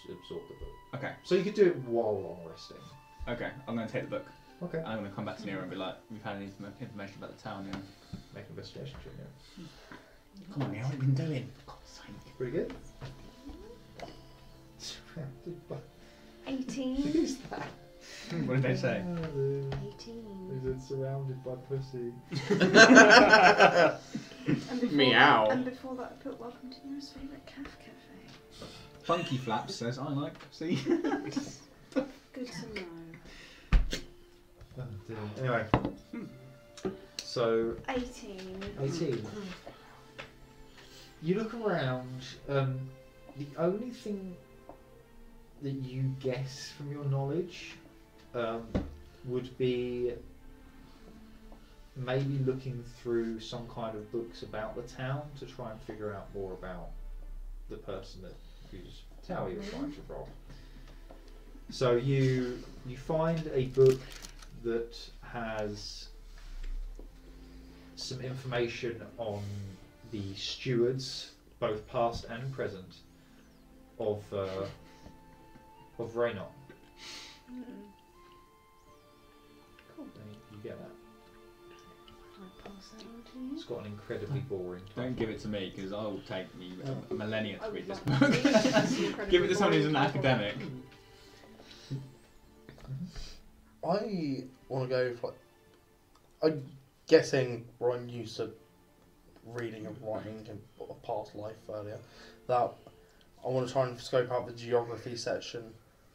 S4: absorb the book.
S3: Okay.
S4: So you could do it while long resting.
S3: Okay. I'm going to take the book.
S4: Okay.
S3: I'm going to come back to Nero and be like, we've had any information about the town, Nero.
S4: Make an investigation check now.
S3: Come on, Nero, what have you been doing? For God's sake.
S4: Pretty good.
S5: 18.
S4: Who's that?
S3: What did they say?
S5: 18.
S4: Is it surrounded by pussy?
S5: And before
S1: Meow.
S5: That, and before that, I put Welcome to Nero's favourite calf cafe.
S3: Funky Flaps says, I like, see?
S5: Good to know.
S4: Oh, dear. Anyway. So
S5: 18.
S4: 18. You look around. The only thing that you guess from your knowledge would be maybe looking through some kind of books about the town to try and figure out more about the person whose tower you're trying to rob. So you find a book that has some information on the stewards, both past and present, of Raynon.
S5: Cool.
S4: You get that.
S5: I'll pass that on to you.
S4: It's got an incredibly boring title.
S3: Don't give it to me, because I will take me a millennia
S5: I
S3: to read
S5: would
S3: this
S5: like
S3: book.
S5: to read it. That's incredibly
S3: Give it to someone who's an
S5: boring.
S3: academic.
S2: I want to go for. I'm guessing we're unused to reading and writing in a past life earlier. That I want to try and scope out the geography section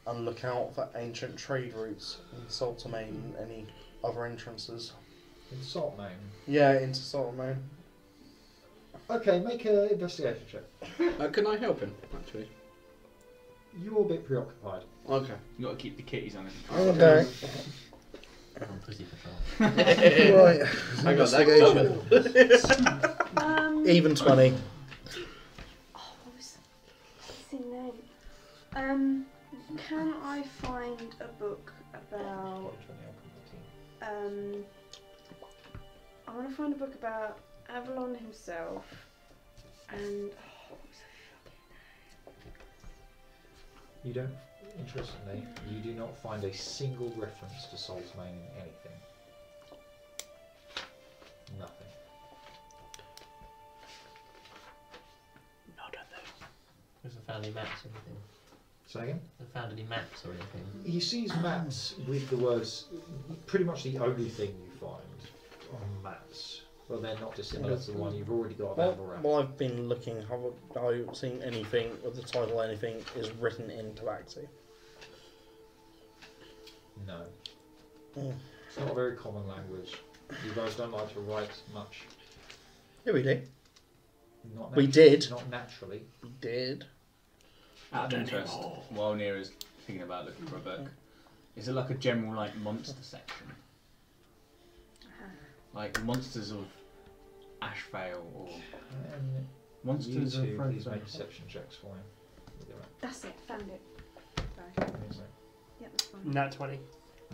S2: and look out for ancient trade routes in Saltamain and any other entrances.
S8: In Saltmain.
S2: Yeah, into Saltamain.
S8: Okay, make an investigation check.
S1: Can I help him, actually?
S8: You're a bit preoccupied.
S1: Okay.
S3: You got to keep the kitties on it.
S2: Okay.
S6: On pussy patrol.
S2: Right.
S1: I got
S2: Investigation. Even 20.
S5: Oh, what was his name? Can I find a book about? I want to find a book about Avalon himself, and what was
S8: You don't, interestingly, you do not find a single reference to Saltmain in anything. Nothing.
S1: Not a thing.
S6: Has he found any maps or anything?
S8: Say again?
S6: Has he found any maps or anything?
S8: He sees maps with the words, pretty much the only thing you find on maps. Well, they're not dissimilar to the one you've already got about around.
S2: While I've been looking, have I seen anything with the title anything is written into Axie?
S8: No.
S2: Mm.
S8: It's not a very common language. You guys don't like to write much.
S2: Yeah, we do.
S8: Not
S2: We did.
S8: Not naturally.
S2: We did.
S3: Out of interest, while Nira's thinking about looking for a book, is it like a general like monster section? Like monsters of Ashvale or monsters
S8: you
S3: of
S8: two, please
S3: Frozen?
S8: make perception checks for him.
S5: That's it. Found it. Sorry. Yep, that's fine.
S7: Nat 20.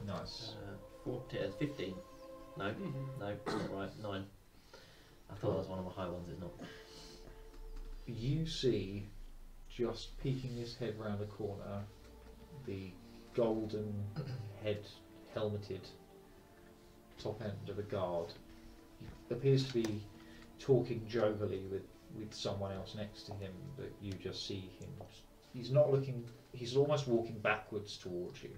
S8: Nice.
S6: 15. No, no, it's not right. 9. I thought that was one of the high ones, it's not.
S8: You see, just peeking his head round the corner, the golden head helmeted top end of a guard. He appears to be talking jovially with someone else next to him, but you just see him. He's not looking, he's almost walking backwards towards you.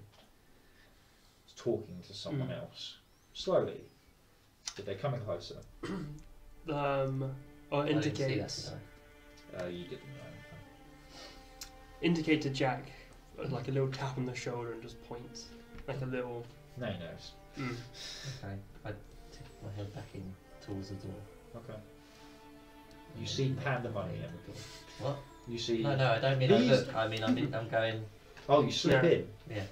S8: He's talking to someone else. Slowly. But they're coming closer.
S7: Or
S6: I didn't see
S7: indicates.
S8: You didn't know.
S7: Indicate to Jack, like a little tap on the shoulder and just point. Like a little.
S8: No, he knows.
S6: Okay, I tip my head back in towards the door.
S8: Okay. You see pandemonium.
S6: What?
S8: You see.
S6: No, I don't mean I
S8: These-
S6: look. I mean, I'm going.
S8: Oh, you slip
S7: Yeah.
S8: in.
S6: Yeah.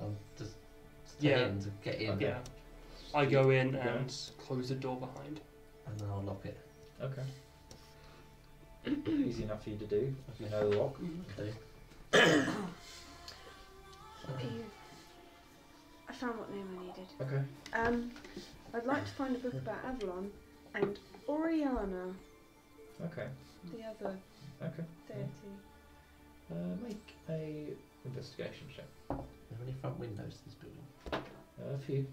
S6: I'm just
S7: Yeah.
S6: in to get in,
S8: Okay.
S7: Yeah. I go in
S8: Okay.
S7: and close the door behind.
S6: and then I'll lock it.
S8: Okay. Easy enough for you to do if you know the lock.
S6: Do.
S5: I found what name I needed.
S8: Okay.
S5: I'd like to find a book about Avalon and Oriana,
S8: Okay.
S5: the other
S8: Okay.
S5: deity.
S8: Make a investigation check.
S6: Are there any front windows to this building?
S8: A few.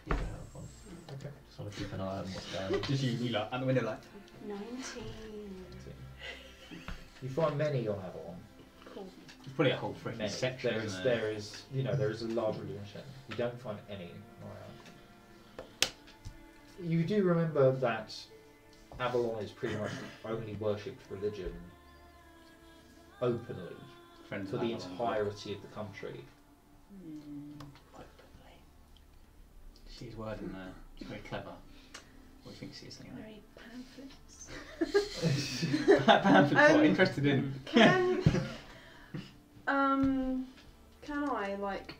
S6: Peek out of one.
S8: Okay.
S6: Just want to keep an eye on what's going on.
S3: Just you like at the window like
S5: 19.
S8: You find many on Avalon.
S5: Cool.
S3: it's probably a whole freaking
S8: Many.
S3: section.
S8: There is,
S3: isn't
S8: there is, there is a large religion. You don't find any around. You do remember that Avalon is pretty much the only worshipped religion openly
S3: Friends
S8: for
S3: of
S8: the
S3: Avalon.
S8: entirety of the country.
S3: Openly. She's wording there. She's very clever. What do you think she is anyway?
S5: Very pamphlets.
S3: Pamphlet's what
S5: Um,
S3: interested in.
S5: Can I, like,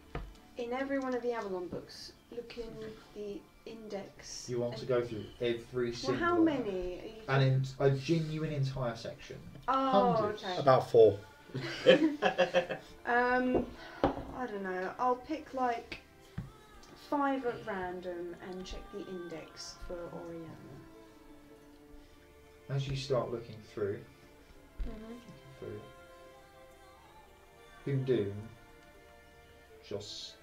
S5: in every one of the Avalon books, look in the index?
S8: You want to
S5: and-
S8: go through every
S5: Well,
S8: single
S5: how many? Are you
S8: a genuine entire section.
S5: Oh,
S8: hundreds.
S5: okay.
S2: About 4.
S5: I don't know. I'll pick like 5 at random and check the index for Oriana.
S8: As you start looking through, Doom just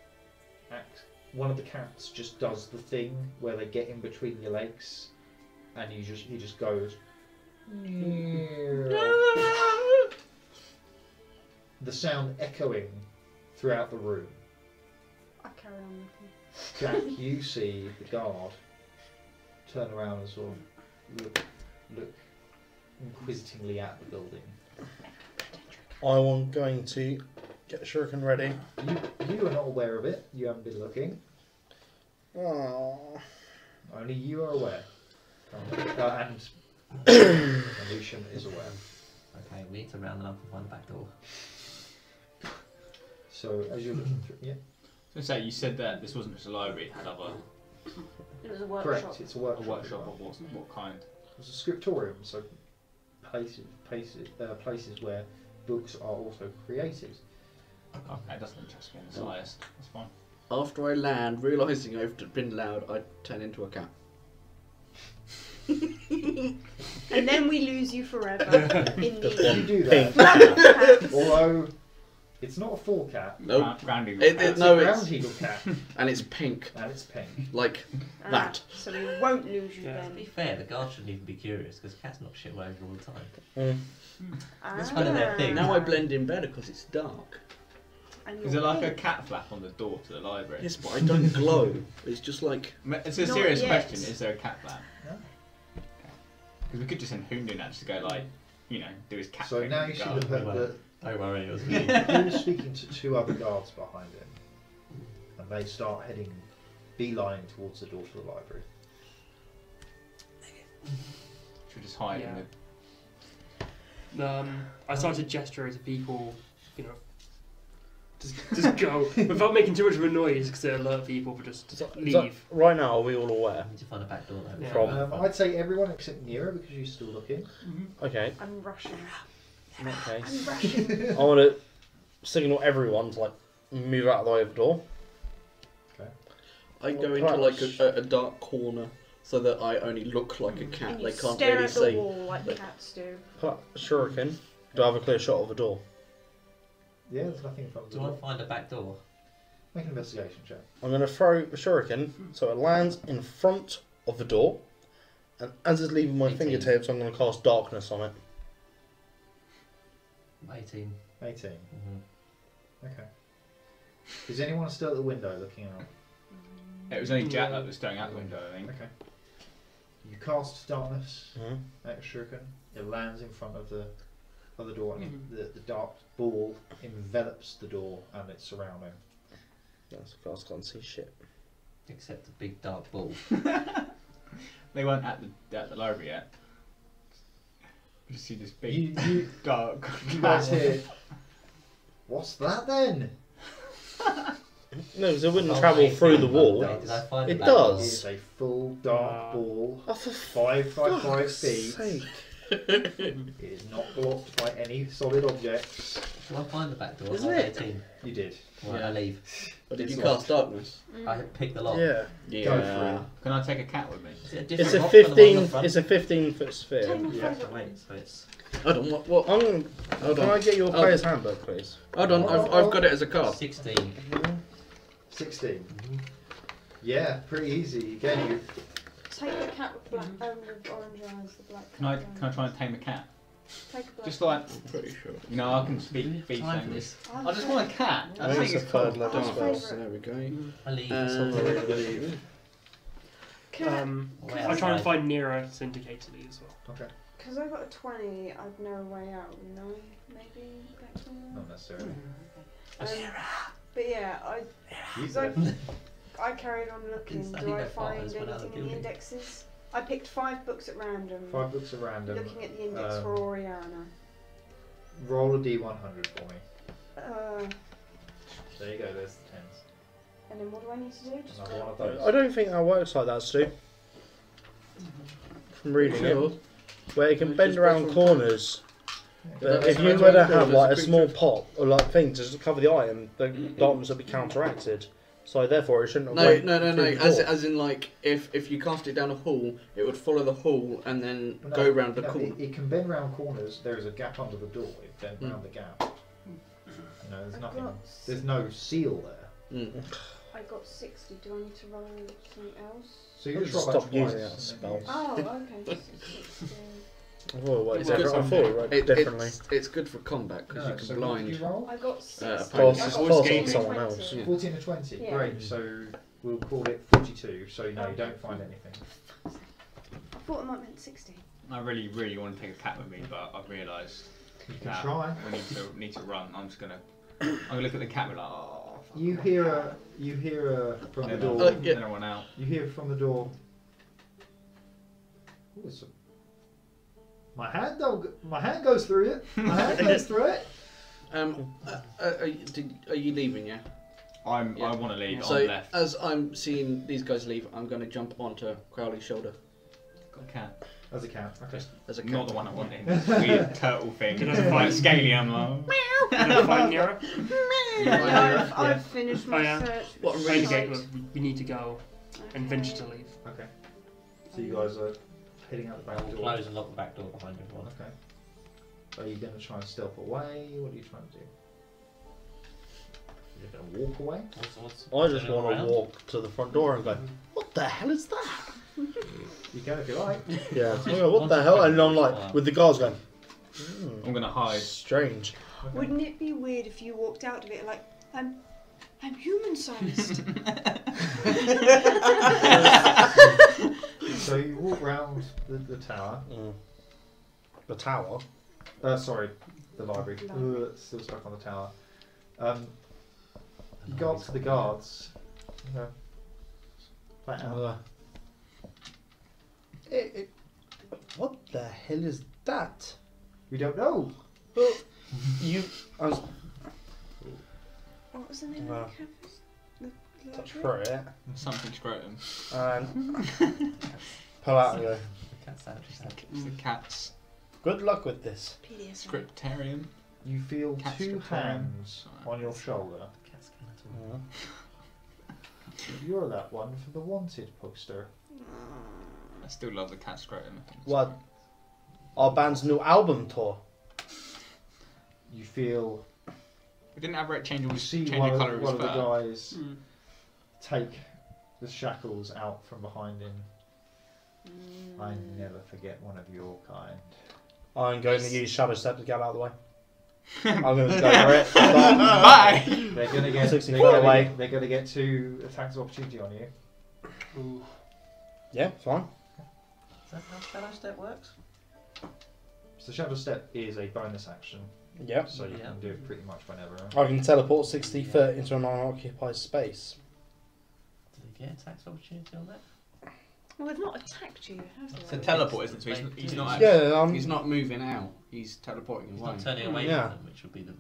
S8: one of the cats just does the thing where they get in between your legs, and he just goes. The sound echoing throughout the room.
S5: I carry on looking.
S8: Jack, you see the guard turn around and sort of look inquisitingly at the building.
S2: I'm going to Get the shuriken ready.
S4: You are not aware of it. You haven't been looking.
S2: Oh.
S4: Only you are aware. And Lucian is aware.
S6: Okay, we need to round them up and find the back door.
S4: So as you're looking through, yeah,
S3: So say you said that this wasn't just a library; it had other
S5: It was a workshop.
S4: correct. It's a
S3: a
S4: workshop.
S3: workshop of what kind?
S4: It's a scriptorium, so places where books are also created.
S3: Okay, it doesn't interest me in the slightest. That's fine.
S1: After I land, realising I've been loud, I turn into a cat.
S5: And then we lose you forever in the
S4: You do
S2: Pink.
S4: that. Although it's not a full cat.
S1: Nope.
S3: Rounding.
S4: It's
S1: No,
S4: a
S1: it's-
S4: round eagle cat,
S1: And it's pink,
S4: and it's pink.
S1: like that.
S5: So we won't lose you
S7: Yeah.
S6: To be
S5: then.
S6: fair, the guards shouldn't even be curious because cats knock shit all over all the time.
S5: That's
S6: one of their things.
S1: Now I blend in better because it's dark.
S3: Is there like a cat flap on the door to the library?
S1: Yes, but I don't glow. It's just like
S3: It's a
S5: Not
S3: serious
S5: yet.
S3: question. Is there a cat flap?
S4: No.
S3: Because we could just send Hoon that to go like, do his cat.
S4: So
S3: thing
S4: now
S3: and
S4: you should
S3: go.
S4: have heard that
S6: Don't worry, it was me.
S4: he was speaking to two other guards behind him, and they start heading beeline towards the door to the library.
S3: Should we just hide in
S7: Yeah. I started to gesture to people, just go without making too much of a noise because it alert people, but just leave.
S2: Right now, are we all aware?
S6: I need to find a back door though.
S7: Yeah.
S2: From-
S4: I'd say everyone except Nira because you're still looking.
S2: Okay.
S5: I'm rushing.
S2: In that case,
S5: I'm rushing.
S2: I want to signal everyone to move out of the way of the door.
S1: I go
S2: Well,
S1: into like
S2: perhaps-
S1: a dark corner so that I only look like a cat.
S5: And
S1: They
S5: you
S1: can't
S5: stare
S1: really
S5: at the
S1: see.
S5: wall like cats do.
S2: Shuriken. Do I have a clear shot of the door?
S4: Yeah, there's nothing in front of the
S6: Do I
S4: door.
S6: find a back door?
S4: Make an investigation check.
S2: I'm going to throw a shuriken so it lands in front of the door, and as it's leaving my
S6: 18.
S2: fingertips, I'm going to cast darkness on it.
S6: 18.
S4: 18.
S6: Mm-hmm.
S4: Okay. Is anyone still at the window looking out?
S3: It was only Jack that was staring out the window, I think.
S4: Okay. You cast darkness
S2: Mhm.
S4: at shuriken. It lands in front of the door, and the dark ball envelops the door and its surrounding.
S2: Yes, the guys can't see shit.
S6: Except a big dark ball.
S3: They weren't at the library yet. You just see this big
S4: You
S3: dark.
S4: guys hear, what's that then?
S2: No, because it wouldn't
S6: Oh,
S2: travel
S6: wait,
S2: through the
S4: it
S2: wall.
S4: does.
S6: Did I find
S2: It
S6: a back
S2: does.
S4: It is a full dark ball,
S2: Oh, for
S4: 5 by 5
S2: fuck's
S4: feet.
S2: sake.
S4: It is not blocked by any solid objects.
S6: Door? Do I find the back door?
S2: Isn't
S6: I'm
S2: it?
S6: 18.
S4: You did.
S6: Right,
S1: Yeah.
S6: I leave.
S1: But did
S4: It's
S1: you
S4: locked.
S1: cast darkness?
S6: I pick the lock.
S2: Yeah.
S4: Go for it.
S3: Can I take a cat with me?
S6: Is it a
S2: It's
S6: different
S2: a
S6: lock than the one on the
S2: 15.
S6: front?
S2: It's a 15-foot sphere.
S5: Take my
S4: Yeah.
S5: favourite
S6: Wait,
S5: one.
S6: so it's...
S1: Hold on, what? Hold
S2: Can
S1: on.
S2: I get your
S1: Oh.
S2: player's handbook, please?
S1: Hold on, I've got it as a card.
S6: 16.
S4: 16. Yeah, pretty easy. Again, you
S5: Take the cat with black with orange eyes, the black
S3: Can I
S5: cat.
S3: try and tame a cat?
S5: Take a black
S3: Just like
S1: I'm pretty sure.
S3: I can speak beast
S6: Time for
S3: language.
S6: this.
S3: I just want a cat.
S2: I
S3: I
S2: think
S3: think
S2: it's
S3: it's
S2: a third
S3: cool.
S2: level
S5: Oh,
S2: spell.
S1: So there we go.
S6: I leave.
S1: Leave.
S5: Cat.
S6: Wait
S7: I try and
S6: outside.
S7: find Nero syndicatedly as well.
S4: okay?
S5: Because I got a 20, I'd know a way out. 9, maybe? Next one?
S4: Not necessarily.
S5: But yeah,
S4: You
S5: Because I,
S4: said
S5: I carried on looking.
S6: Inside
S5: Do I
S6: that part
S5: find
S6: is one out of
S5: anything
S6: the
S5: in the
S6: building.
S5: indexes? I picked 5 books at random.
S4: 5 books at random.
S5: Looking at the index for Oriana.
S4: Roll a d100 for me. There you go. There's the tens.
S5: And then what do I need to do? Just
S4: Another one of
S2: I
S4: those.
S2: don't think that works like that, Stu. From reading
S1: Sure.
S2: it, where it can
S1: Just
S2: bend
S1: go
S2: around
S1: from-
S2: corners. But if you were to have like a small pot or like thing to just cover the item, the darkness would be counteracted. So therefore, it shouldn't have
S1: No,
S2: went
S1: no.
S2: through the
S1: As,
S2: door.
S1: as in, like, if you cast it down a hall, it would follow the hall and then
S4: No,
S1: go round the
S4: no,
S1: corner.
S4: it can bend round corners. There is a gap under the door. It bends
S1: Mm.
S4: round the gap. There's
S5: I've
S4: nothing.
S5: got
S4: There's no seal there.
S1: Mm.
S5: I got 60. Do I need to roll something else?
S4: So you
S2: I'll
S4: just
S2: just
S4: roll that
S2: stop using
S4: twice
S2: that
S4: and then
S2: spell.
S4: use-
S5: Oh, okay. 60.
S2: I thought it worked
S1: It's
S2: different.
S1: good
S2: I thought it worked differently.
S1: It's good for combat because
S4: No,
S1: you can
S4: so what did you
S1: blind.
S4: roll?
S5: I got 60.
S1: opponents.
S5: I
S2: Pass,
S5: got
S2: pass
S7: always
S2: on
S7: gaining.
S2: someone else.
S1: Yeah.
S4: 14 and 20.
S5: Yeah.
S4: Great. So we'll call it 42. So no, you don't find anything.
S5: I thought it might meant 60.
S3: I really, really want to take a cat with me, but I've realised
S4: You can
S3: that
S4: try.
S3: we need to run. I'm just gonna I'm gonna look at the cat and be like, oh. Fuck
S4: You
S3: off.
S4: hear from the
S3: And
S4: door.
S3: then
S1: yeah.
S3: then I run out.
S4: You hear from the door. Ooh, my hand goes through it. My hand goes through it.
S1: Are you leaving? Yeah.
S3: I
S1: Yeah.
S3: want to leave.
S1: So
S3: I'm left.
S1: as I'm seeing these guys leave, I'm going to jump onto Crowley's shoulder
S3: Got a cat.
S4: As a cat. Okay.
S1: as a cat.
S3: Not the one I wanted. Weird turtle thing.
S7: Can I
S3: It's like scaly. I'm like.
S7: Can I find Nira?
S5: Yeah, I've finished my
S7: Oh, yeah.
S5: search.
S1: What,
S5: for
S1: really
S7: Indicate
S5: sites.
S7: we need to go and
S5: Okay.
S7: venture to leave.
S4: Okay. So you guys are heading out the back
S6: We'll
S4: door.
S6: close and lock the back door behind everyone.
S4: Okay. Are you going to try and stealth away? What are you trying to do? You're going to walk away?
S2: I just want to walk to the front door and go, what the hell is that?
S4: You can if you like.
S2: Yeah, I go, what the hell? And I'm like, with the guards going,
S3: I'm gonna hide.
S2: strange.
S4: Okay.
S5: Wouldn't it be weird if you walked out of it like, I'm human-sized?
S4: So you walk round the tower.
S2: The tower?
S4: Sorry, the library. Still stuck on the tower. You go up to the guards. Okay. Flat out.
S2: What the hell is that?
S4: We don't know.
S2: Well, I was
S5: What was the name
S2: Well,
S5: of the campus? The
S2: touch
S5: library?
S2: for it
S3: Something scrotum.
S2: and pull out and go,
S6: Cat sandwich.
S3: It's the cat's
S2: good luck with this.
S5: PDSM.
S3: scriptarium.
S4: You feel
S3: Cat's
S4: two
S3: return.
S4: hands on your shoulder.
S6: Cat skeleton.
S4: You're that one for the wanted poster.
S3: I still love the cat scrotum.
S2: What? Our band's new album tour.
S4: You feel.
S3: We didn't have Red change all
S4: You
S3: his
S4: see
S3: change
S4: one
S3: the
S4: of,
S3: colour of his
S4: one of the
S3: fur.
S4: guys take the shackles out from behind him. I never forget one of your kind.
S2: I'm going to use Shadow Step to get out of the way. I'm going to go for it. Stop.
S3: Bye!
S4: They're gonna get.
S2: 60
S4: They're
S2: foot
S4: gonna
S2: away.
S4: get, they're gonna get 2 attacks of opportunity on you.
S7: Ooh.
S2: Yeah, fine.
S6: Is that how Shadow Step works?
S4: So shadow step is a bonus action,
S2: Yep.
S4: so you
S6: Yeah.
S4: can do it pretty much whenever.
S2: I can teleport 60 foot into an unoccupied space.
S6: Do they get attacks of opportunity on that?
S5: Well, they've not attacked you, have
S3: It's
S5: they?
S3: a teleport, isn't it? So he's not actually.
S2: Yeah,
S1: He's not moving out. He's teleporting
S6: He's
S1: away.
S6: not turning away
S2: Yeah.
S6: from them, which would be the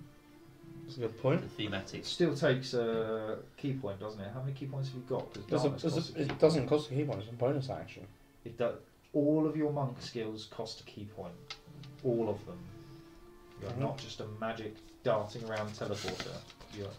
S2: that's a good point.
S6: thematic.
S4: It still takes a key point, doesn't it? How many key points have you got? 'Cause darkness costs a key
S2: It doesn't cost a key point, it's a bonus action.
S4: It does. All of your monk skills cost a key point. All of them. You're
S2: Mhm.
S4: not just a magic darting around teleporter. You're.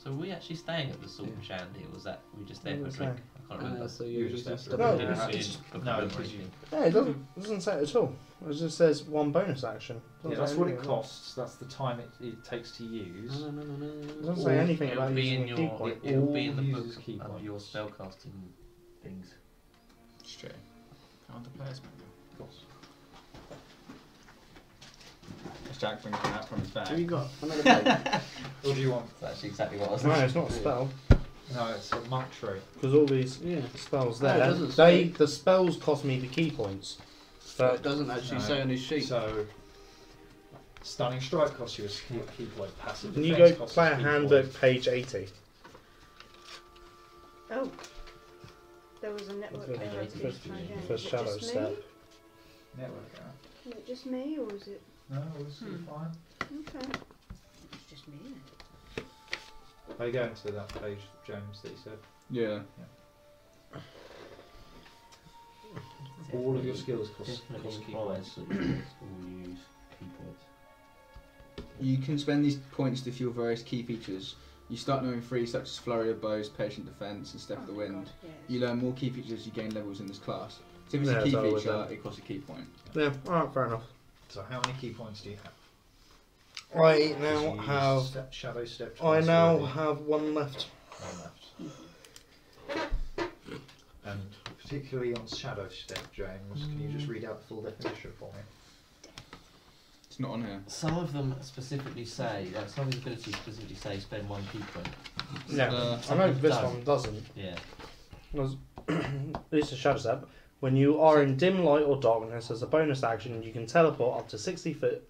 S6: So were we actually staying at the Salt and Shandy, or was that we just there for a
S2: What
S6: drink?
S2: was
S6: I can't remember.
S1: So
S4: You
S1: you
S4: just
S1: just
S4: have to-
S2: No,
S6: We didn't
S2: it's-
S6: really
S2: it's-
S6: book a
S4: no,
S6: room or
S4: because you-
S6: anything.
S2: Yeah, it doesn't say it at all. It just says one bonus action.
S4: Yeah, that's what it costs. That's the time it takes to use.
S2: It doesn't say anything
S6: It'll
S2: about
S6: be
S2: using
S6: in
S2: a key
S6: your
S2: point.
S6: it'll be in the
S4: All
S6: book
S4: uses key
S6: of your
S4: points.
S6: spellcasting things.
S3: It's true. Come on, the players manual.
S4: Of course.
S3: As Jack brings one out from his bag.
S1: Have you got another page?
S4: What do you want?
S6: That's actually exactly what I was
S2: No, it's not a spell.
S4: No, it's a monk tree.
S2: Because all these
S1: Yeah.
S2: spells
S1: No, it
S2: there,
S1: doesn't say.
S2: the spells cost me the key points.
S1: But it
S2: But
S1: doesn't actually
S4: No.
S1: say on his sheet.
S4: So, stunning strike costs you a key point. Passive
S2: can you
S4: defense
S2: go
S4: costs
S2: player
S4: a key
S2: handbook
S4: point.
S2: page 80?
S5: Oh. There was a network
S2: First-
S5: error.
S6: first-
S5: Please try again.
S2: first
S5: Is it
S2: shadow
S5: just me?
S2: step.
S4: Network error.
S5: Is it just me, or is it...
S4: No, it's fine.
S5: Okay. It's just me then.
S4: Are you going to that page, James, that you said?
S3: Yeah.
S4: All of your skills cost
S6: Definitely
S4: key
S6: implies
S4: points.
S6: that we'll use key points.
S9: You can spend these points to fuel various key features. You start knowing free, such as Flurry of Bows, Patient Defense, and Step of the Wind.
S5: God, yes.
S9: You learn more key features as you gain levels in this class. So if it's
S2: Yeah,
S9: a key
S2: so with
S9: feature,
S2: that.
S9: it costs a key point.
S2: Yeah, alright, fair enough.
S4: So how many key points do you have?
S2: I
S4: Because
S2: now
S4: you
S2: have.
S4: used shadow step.
S2: I
S4: twice
S2: now
S4: already.
S2: have one left.
S4: One left. And particularly on shadow step, James, can you just read out the full definition for me?
S9: It's not on here.
S6: Some of them specifically say, like some of these abilities specifically say spend one key point.
S2: Yeah,
S9: Uh,
S2: I know this
S6: don't.
S2: one doesn't.
S6: Yeah.
S2: It's a shadow step. When you are in dim light or darkness, as a bonus action, you can teleport up to 60 foot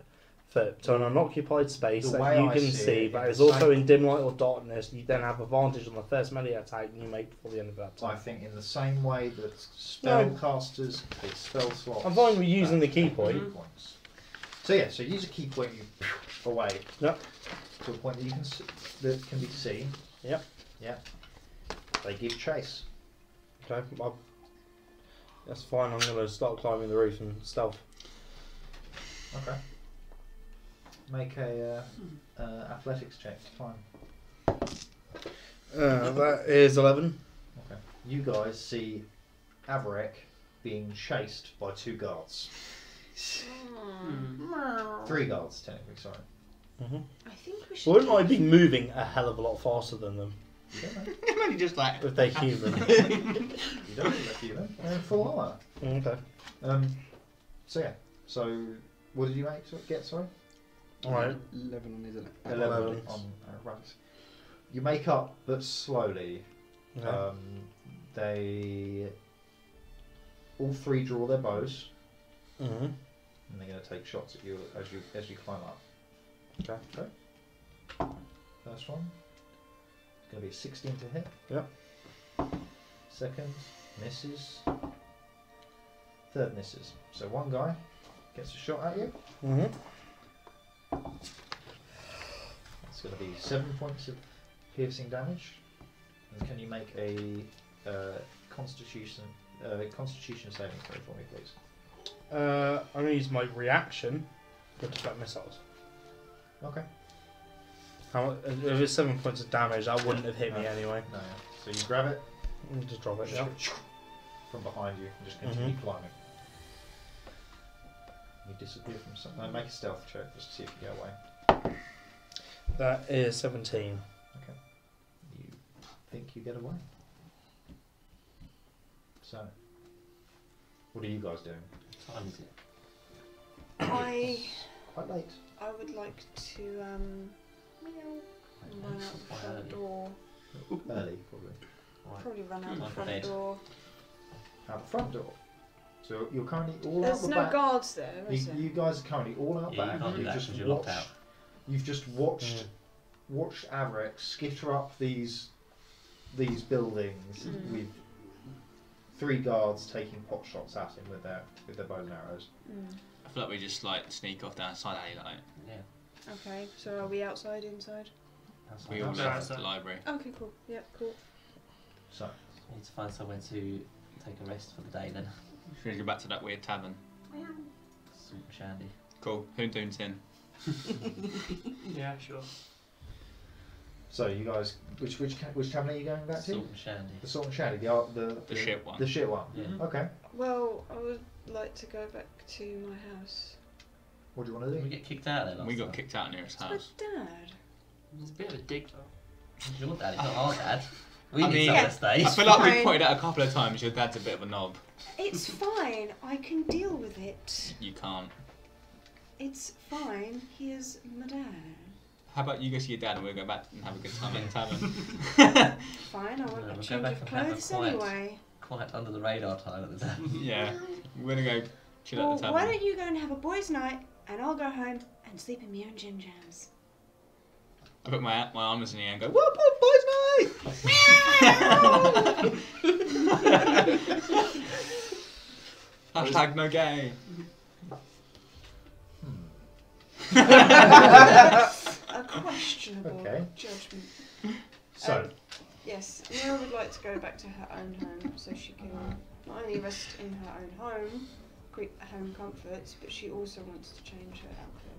S2: to an unoccupied space
S4: The
S2: that
S4: way
S2: you
S4: I
S2: can
S4: see
S2: see,
S4: it,
S2: but
S4: it's
S2: is also
S4: like-
S2: in dim light or darkness. You then have advantage on the first melee attack you make before the end of that
S4: I
S2: time.
S4: think in the same way that spellcasters take spell slots.
S2: I'm fine with using the key
S4: that's
S2: point.
S4: points. So yeah, so use a key point, you away.
S2: Yep.
S4: To a point that you can that can be seen.
S2: Yep.
S4: Yep. They give chase.
S2: Okay, that's fine. I'm going to start climbing the roof and stealth.
S4: Okay. Make a athletics check to climb.
S2: That is 11.
S4: Okay. You guys see Avarek being chased by 2 guards. 3 guards, technically, sorry.
S2: Mm-hmm.
S5: I think we should.
S2: Wouldn't I be moving a hell of a lot faster than them
S4: You don't know.
S3: I'm only just like.
S2: if they're human?
S4: You don't look human. They're in full armour.
S2: Okay.
S4: So yeah. So what did you get? Sorry.
S2: Alright.
S9: 11 on his
S2: 11.
S4: on ranks. You make up, but slowly.
S2: Okay.
S4: They all 3 draw their bows,
S2: Mm-hmm.
S4: and they're going to take shots at you as you climb up.
S2: Okay.
S4: First one. It's going to be a 16 to hit.
S2: Yep.
S4: Second misses. Third misses. So one guy gets a shot at you.
S2: Mm-hmm.
S4: It's going to be 7 points of piercing damage. And can you make a Constitution saving throw for me, please?
S2: I'm going to use my reaction to deflect missiles.
S4: Okay.
S2: If it's 7 points of damage, that wouldn't have hit me anyway.
S4: No. So you grab it
S2: And just drop it, yeah.
S4: from behind you and just continue climbing. You disappear from some. Make a stealth check just to see if you get away.
S2: That is 17.
S4: Okay. You think you get away. So, what are you guys doing?
S6: What time is it?
S4: Quite late.
S5: I would like to run out the front door.
S4: Early, probably.
S5: Probably run out the
S6: Like
S5: front
S6: bed.
S5: door.
S4: Out the front door. So you're currently all
S5: There's
S4: out the
S5: no
S4: back.
S5: guards there, is there?
S4: You guys are currently all out
S6: Yeah, you
S4: back.
S6: can't do that
S4: just
S6: 'cause you're locked
S4: watched.
S6: out.
S4: You've just watched Averick skitter up these buildings with 3 guards taking pot shots at him with their bows and arrows.
S3: I feel like we just like sneak off down side alley like.
S6: Yeah.
S5: Okay, so are we outside, inside?
S6: That's
S3: We all
S6: fine.
S3: left
S7: outside.
S3: the library.
S5: Okay, cool. Yep, cool.
S4: So
S6: We need to find somewhere to take a rest for the day then.
S3: Should we go back to that weird tavern?
S6: Salt and shandy.
S3: Cool. Hoondoon's in.
S7: Yeah, sure.
S4: So you guys, which tavern are you going back to?
S6: Salt and shandy.
S4: The Salt and Shandy,
S3: The shit one.
S4: The shit one.
S6: Yeah.
S4: Okay.
S5: Well, I would like to go back to my house.
S4: What do you want to
S6: Did we
S4: do?
S6: get kicked out there last
S3: We got
S6: time?
S3: kicked out of nearest
S5: It's my
S3: house.
S5: dad.
S7: It's a bit of a dig though.
S6: It's your dad, it's not our dad. We
S3: I
S6: need
S3: mean,
S6: someone to stay.
S3: I feel like
S5: Fine.
S3: we pointed out a couple of times your dad's a bit of a knob.
S5: It's fine. I can deal with it.
S3: You can't.
S5: It's fine. He is my dad.
S3: How about you go see your dad and we'll go back and have a good time at the tavern?
S5: Fine. I want
S6: we'll
S5: a
S6: go
S5: change
S6: back
S5: of
S6: and have a
S5: clothes
S6: quiet-
S5: anyway.
S6: Quite under the radar time at the time.
S3: Yeah. We're gonna go chill
S5: Well,
S3: at the tavern.
S5: why don't you go and have a boys' night, and I'll go home and sleep in my own gym jams.
S3: I put my arms in the air and go, whoop whoop, boys night! Hashtag no gay.
S5: A questionable
S4: Okay.
S5: judgment.
S4: So
S5: Yes, Mira would like to go back to her own home so she can not only rest in her own home, great home comforts, but she also wants to change her outfit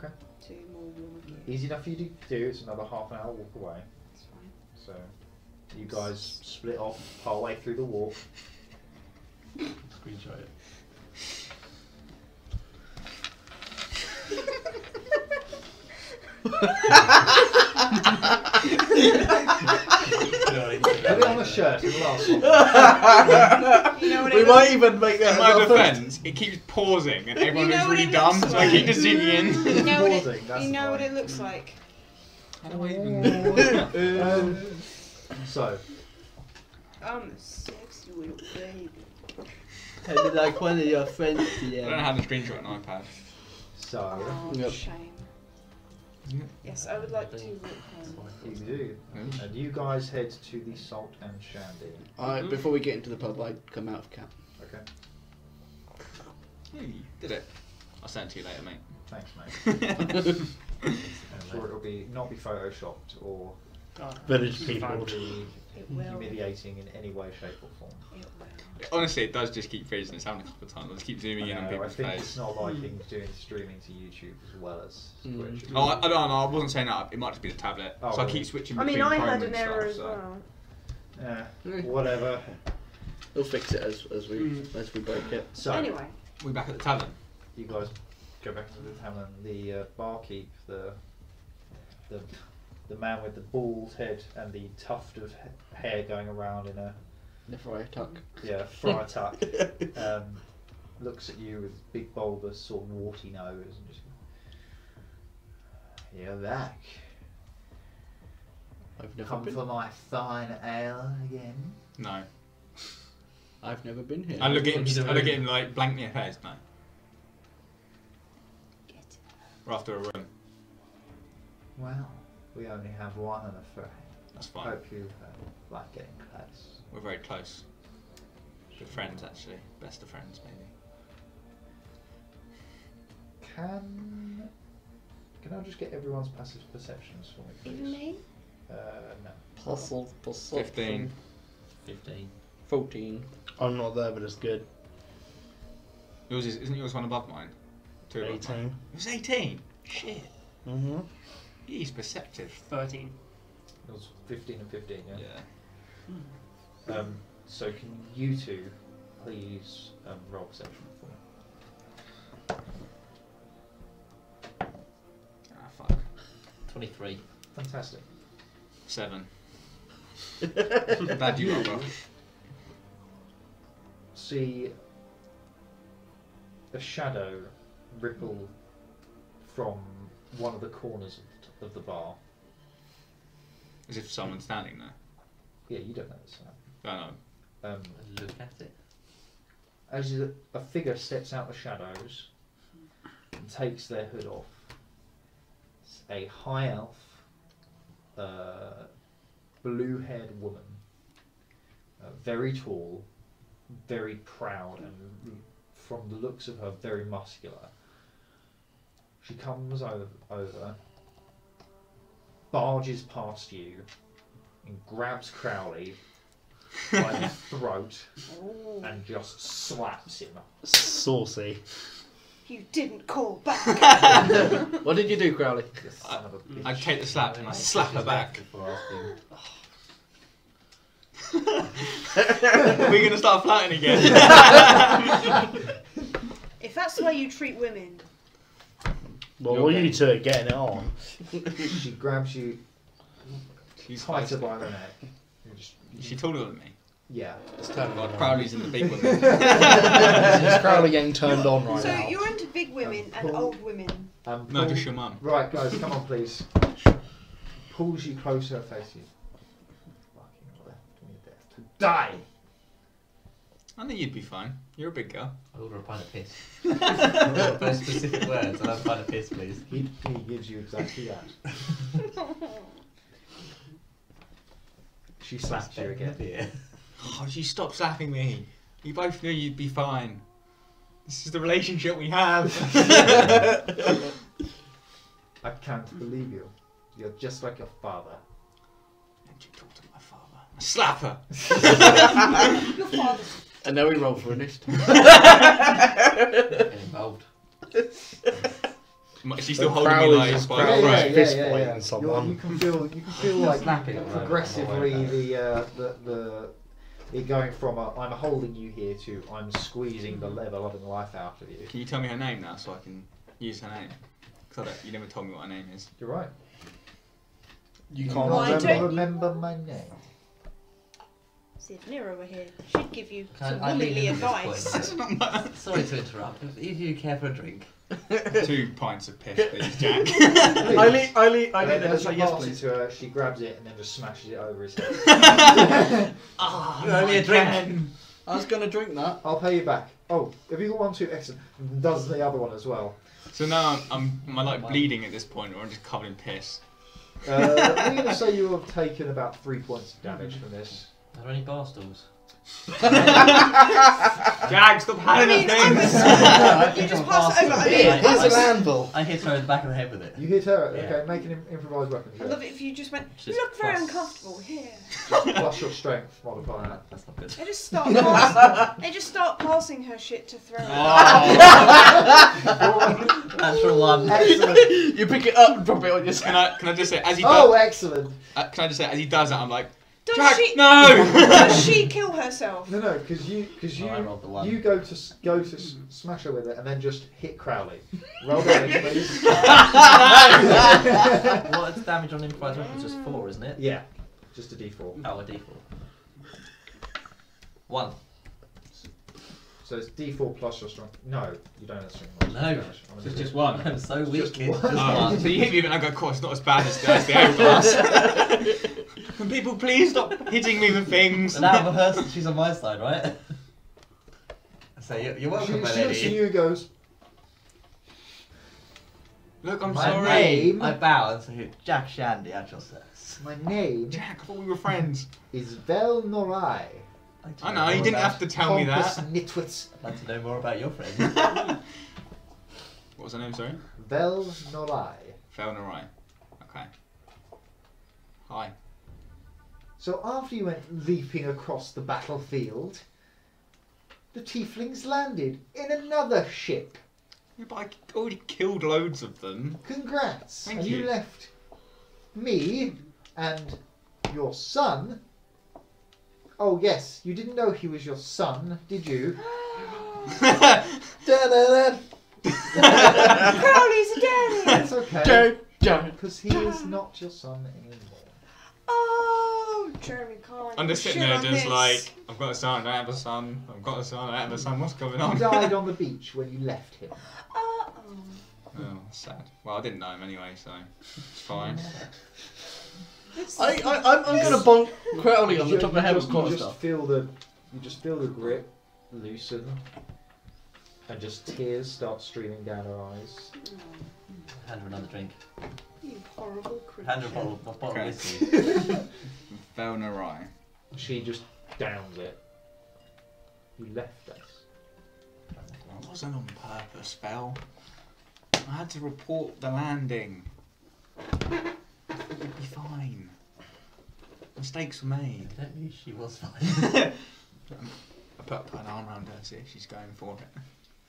S4: okay,
S5: to more warmer gear.
S4: easy enough for you to do. It's another half an hour walk away.
S5: That's fine.
S4: So you guys split off partway through the walk.
S6: Screenshot it.
S4: Put it on a shirt. It'll last long.
S5: You know what
S1: We
S5: it
S1: might even make that
S3: In my
S1: as our first-
S3: defence, it keeps pausing and everyone
S5: know
S3: is
S5: what
S3: really
S5: it
S3: dumb,
S5: looks
S3: so I keep
S5: like.
S3: just zooming in.
S5: You know what
S4: Pausing,
S5: it,
S4: that's
S5: you know what
S4: fine.
S5: it looks like.
S3: How do I even...
S4: So
S5: I'm a sexy little baby.
S1: I'd be like one of your friends,
S3: I don't know
S1: yeah.
S3: how to screenshot an iPad.
S4: So,
S5: Oh,
S1: Yep.
S5: shame.
S3: Yep.
S5: Yes, I would like to walk home.
S4: you do. And you guys head to the Salt and Shandy.
S1: Before we get into the pub, I'd come out of camp.
S4: Okay.
S3: Hey, did it? I'll send it to you later, mate.
S4: Thanks, mate. I'm sure it'll not be photoshopped or
S7: Oh,
S2: Village people.
S4: be
S5: It will.
S4: humiliating in any way, shape, or form.
S5: It will.
S3: Honestly, it does just keep freezing. It's happened a couple of times. I'll just keep zooming in on
S4: I
S3: people's
S4: think
S3: face.
S4: it's not liking doing streaming to YouTube as well as
S1: Mm.
S4: Twitch.
S3: Oh, I don't know. I wasn't saying that. It might just be the tablet.
S4: Oh,
S3: so I
S4: really?
S3: keep switching
S5: I
S3: between
S5: mean, I
S3: Chrome
S5: had
S3: and
S5: an error
S3: stuff,
S5: as
S3: so.
S5: well.
S4: Whatever.
S1: We'll fix it as we break it.
S4: So,
S5: Anyway,
S3: We back at the tavern.
S4: you guys go back to the tavern. The barkeep, the man with the bald head and the tuft of hair going around in a
S1: The friar tuck.
S4: friar tuck, looks at you with big bulbous sort of warty nose and just you're back.
S1: I've never
S4: Come
S1: been.
S4: for my fine ale again.
S3: No.
S1: I've never been here.
S3: I look at him like blank me in the face. No. We're after a room.
S4: Well, we only have one, I'm afraid.
S3: That's fine.
S4: Hope you like getting close.
S3: We're very close. Good friends, actually. Best of friends, maybe.
S4: Can I just get everyone's passive perceptions for me, please?
S5: even me?
S4: No.
S1: Puzzle, perception.
S3: 15.
S6: 15.
S1: 14.
S2: I'm not there, but it's good.
S3: Yours isn't yours one above mine? Two above mine.
S2: 18.
S3: It was 18. Shit.
S2: Mm-hmm.
S3: He's perceptive.
S7: 13.
S4: It was 15 and 15, yeah?
S3: Yeah.
S4: So can you two please roll perception for me?
S3: Ah, fuck.
S6: 23.
S4: Fantastic.
S3: 7. Bad you roll, bro.
S4: See a shadow ripple from one of the corners of the bar.
S3: As if someone's standing there.
S4: Yeah, you don't know this.
S3: I know.
S6: Look at it.
S4: As a figure steps out the shadows and takes their hood off, it's a high elf, blue-haired woman, very tall, very proud, and from the looks of her, very muscular. She comes over, barges past you, and grabs Crowley by the throat
S5: Oh,
S4: and just slaps him.
S2: Saucy.
S5: you didn't call back.
S1: What did you do, Crowley?
S4: You son of a bitch.
S3: I take the slap and I slap her back.
S6: Before asking.
S3: Are we going to start flirting again?
S5: If that's the way you treat women,
S2: Well,
S3: You
S2: all
S3: okay?
S2: you two are getting it on.
S4: She grabs you
S3: She's
S4: tighter
S3: feisty.
S4: by the neck. You just-
S3: Is she taller than me?
S4: yeah.
S1: It's turning
S3: God,
S1: on.
S3: Crowley's in the big one.
S2: Is Crowley getting turned on right
S5: so
S2: now?
S5: you're into big women and
S4: Paul-
S5: old women.
S3: No,
S4: Paul-
S3: just your mum.
S4: Right, guys, come on, please. Pulls you closer, face you. Fucking left me there to die.
S3: I think you'd be fine. You're a big girl.
S6: I order a pint of piss. Those specific words. I'll have a pint of piss, please.
S4: He gives you exactly that. She slaps you again.
S6: Yeah.
S3: Oh, you stop slapping me. You both knew you'd be fine. This is the relationship we have.
S4: I can't believe you. You're just like your father.
S3: And you talk to my father. I slap her.
S5: Your father's.
S1: And now we roll for initiative.
S6: Get involved.
S3: Is she still
S2: But
S3: holding me
S2: Crowley's
S3: like
S2: just
S3: by
S2: Crowley's
S3: the throat?
S2: fist fighting someone.
S4: You can feel like
S6: Slapping at the moment,
S4: progressively
S6: I'm aware
S4: it going from I'm holding you here to I'm squeezing the level-loving life out of you.
S3: Can you tell me her name now so I can use her name? Because you never told me what her name is.
S4: You're right.
S2: You
S4: You
S2: can't
S5: Why
S2: remember.
S5: don't you-
S4: remember my name.
S5: See if Nero were here, she'd give you
S6: Can
S5: some
S6: I lean
S5: womanly
S6: into this
S5: advice.
S6: point? Sorry to interrupt. If you care for a drink.
S3: 2 pints of piss, please, Jack.
S1: I lean
S4: And
S1: in and
S4: as
S1: say
S4: you
S1: yes,
S4: pass it
S1: please.
S4: to her, she grabs it and then just smashes it over his head.
S3: Oh,
S6: You're only a drink.
S1: I was going to drink that.
S4: I'll pay you back. Oh, have you got 1, 2? Excellent. Does the other one as well.
S9: So now am I like bleeding at this point, or I'm just covered in piss?
S4: We're going to say you have taken about 3 points of damage from this.
S6: Are there any bar stools?
S9: Jag, stop handing
S5: I mean,
S9: things!
S5: you just pass it over. I mean,
S2: Here's an anvil.
S6: I hit her in the back of the head with it.
S4: You hit her.
S6: Yeah.
S4: Okay, make an improvised weapon
S5: I
S4: check.
S5: love it if you just went, you
S6: Just
S5: look very
S6: plus-
S5: uncomfortable here.
S4: Plus your strength modifier.
S6: That's not good.
S5: They just start passing, they just start passing her shit to throw.
S6: Natural one.
S4: Excellent.
S1: You pick it up and drop it on your
S9: Can I just say, as he
S4: Oh,
S9: does,
S4: excellent.
S9: can I just say, as he does that, I'm like,
S5: Does
S9: Jag,
S5: she?
S9: no!
S5: Does she kill herself?
S4: No, because you
S6: Oh, I rolled the one.
S4: you go to smash her with it and then just hit Crowley. Roll damage, please.
S6: What's damage on improvised weapons? Just 4, isn't it?
S4: Yeah, just a D4.
S6: Oh, a D4. 1.
S4: So it's D4 plus your strength. No, you don't have strength.
S6: No.
S9: It's just one.
S6: I'm so weak.
S4: Just
S6: Kid.
S4: one.
S6: Just
S9: Oh,
S6: one.
S9: so you hit me and I go, cool, it's not as bad as the hourglass. Can people please stop hitting me with things?
S6: And out of her, she's on my side, right? So you're welcome, my
S4: She looks at
S6: lady.
S4: you and goes,
S9: Look, I'm
S6: My
S9: sorry.
S6: name. I bow and say, Jack Shandy at your service.
S4: my name
S9: Jack, I thought we were friends.
S4: is Vel Norai.
S9: I know, you didn't have to tell me
S4: Pompous
S9: that.
S4: nitwits.
S6: I'd like to know more about your friend.
S9: What was her name, sorry?
S4: Vel Norai.
S9: Felnerai. Okay. Hi.
S4: So after you went leaping across the battlefield, the tieflings landed in another ship.
S9: Yeah, but I already killed loads of them.
S4: Congrats.
S9: Thank
S4: and
S9: you.
S4: you left me and your son. Oh yes, you didn't know he was your son, did you?
S2: Da-da-da.
S5: Crowley's a daddy.
S4: That's okay,
S1: Don't.
S4: because he is not your son anymore.
S5: Oh, Jeremy can't.
S9: I'm just sitting
S5: shit
S9: there
S5: on
S9: just
S5: this.
S9: like, I've got a son, I have a son, I've got a son, I have a son, what's going
S4: He
S9: on?
S4: died on the beach when you left him.
S5: Oh.
S9: Oh, sad. Well, I didn't know him anyway, so it's fine.
S1: I'm gonna bonk Crowley on the top of the head with
S4: you
S1: quarter
S4: just
S1: stuff.
S4: feel the grip loosen, and just tears start streaming down her eyes.
S6: Hand her another drink.
S5: You horrible creature.
S6: Hand her a bottle
S9: Okay.
S6: of whiskey.
S9: Felnerai.
S4: She just downs it. You left us.
S9: It wasn't on purpose, Fel. I had to report the landing. It'd be fine. Mistakes were made.
S6: Don't you? She was fine.
S9: I put an arm around her, see if she's going for it.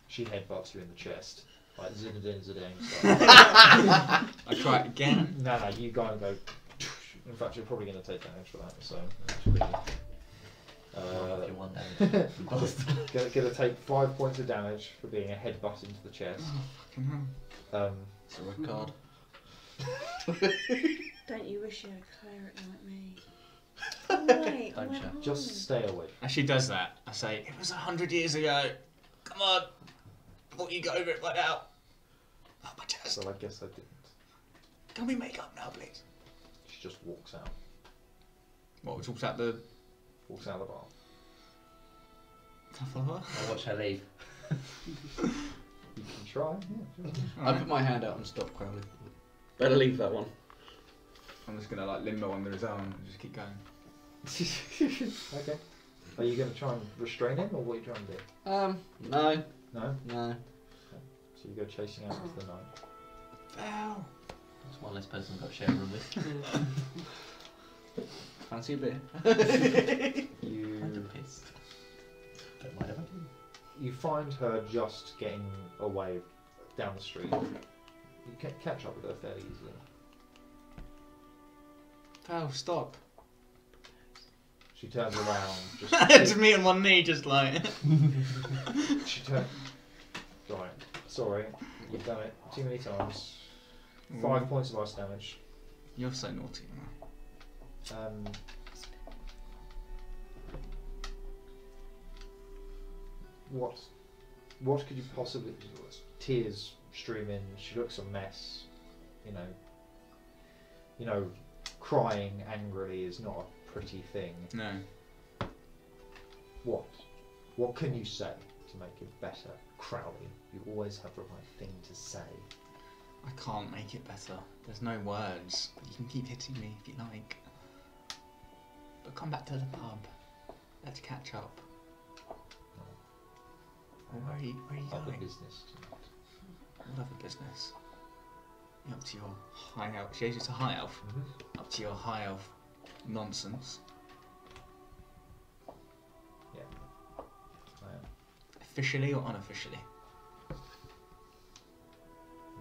S4: She headbutts you in the chest. Like zidadin.
S9: I try it again.
S4: No, you go and go. In fact, you're probably going to take damage for that. So that's pretty.
S6: If you want damage. You bastard.
S4: Gonna take 5 points of damage for being a headbutt into the chest.
S9: Fucking hell.
S1: It's a red card.
S5: Don't you wish you had a cleric like me? Wait,
S6: Don't you?
S4: Just stay away.
S9: As she does that, I say, it was 100 years ago. Come on. Before you go over it right now. Oh, my chest.
S4: So I guess I didn't.
S9: Can we make up now, please?
S4: She just walks out.
S9: What, we talked about the...
S4: Walks out of the bar.
S9: Can I follow her?
S6: I'll watch her leave.
S4: You can try. Yeah, sure.
S1: I put my hand out and stop Crowley. Better leave that one.
S9: I'm just gonna like limbo under his arm and just keep going.
S4: Okay. Are you going to try and restrain him, or what are you trying to do?
S1: No.
S4: No.
S1: No.
S4: So you go chasing out into the night.
S9: Fel!
S6: That's one less person I've got to share a room with.
S1: Fancy a beer?
S6: I'm
S4: You
S6: pissed. Don't mind if I do.
S4: you find her just getting away down the street. You can catch up with her fairly easily.
S9: Fel, stop.
S4: She turns around.
S9: It's me on one knee, just like...
S4: She turns. Right. Sorry. You've done it too many times. 5 points of ice damage.
S9: You're so naughty.
S4: What could you possibly do? Tears streaming. She looks a mess. You know, crying angrily is not a pretty thing.
S9: No.
S4: What can you say?
S8: to make it better. Crowley, you always have the right thing to say.
S9: I can't make it better. There's no words. You can keep hitting me if you like. But come back to the pub. Let's catch up. Well, where are you
S8: Other
S9: going?
S8: business tonight.
S9: What other business? Up to your high elf. She is a high elf. Up to your high elf nonsense.
S8: Yeah. I am.
S9: Officially or unofficially?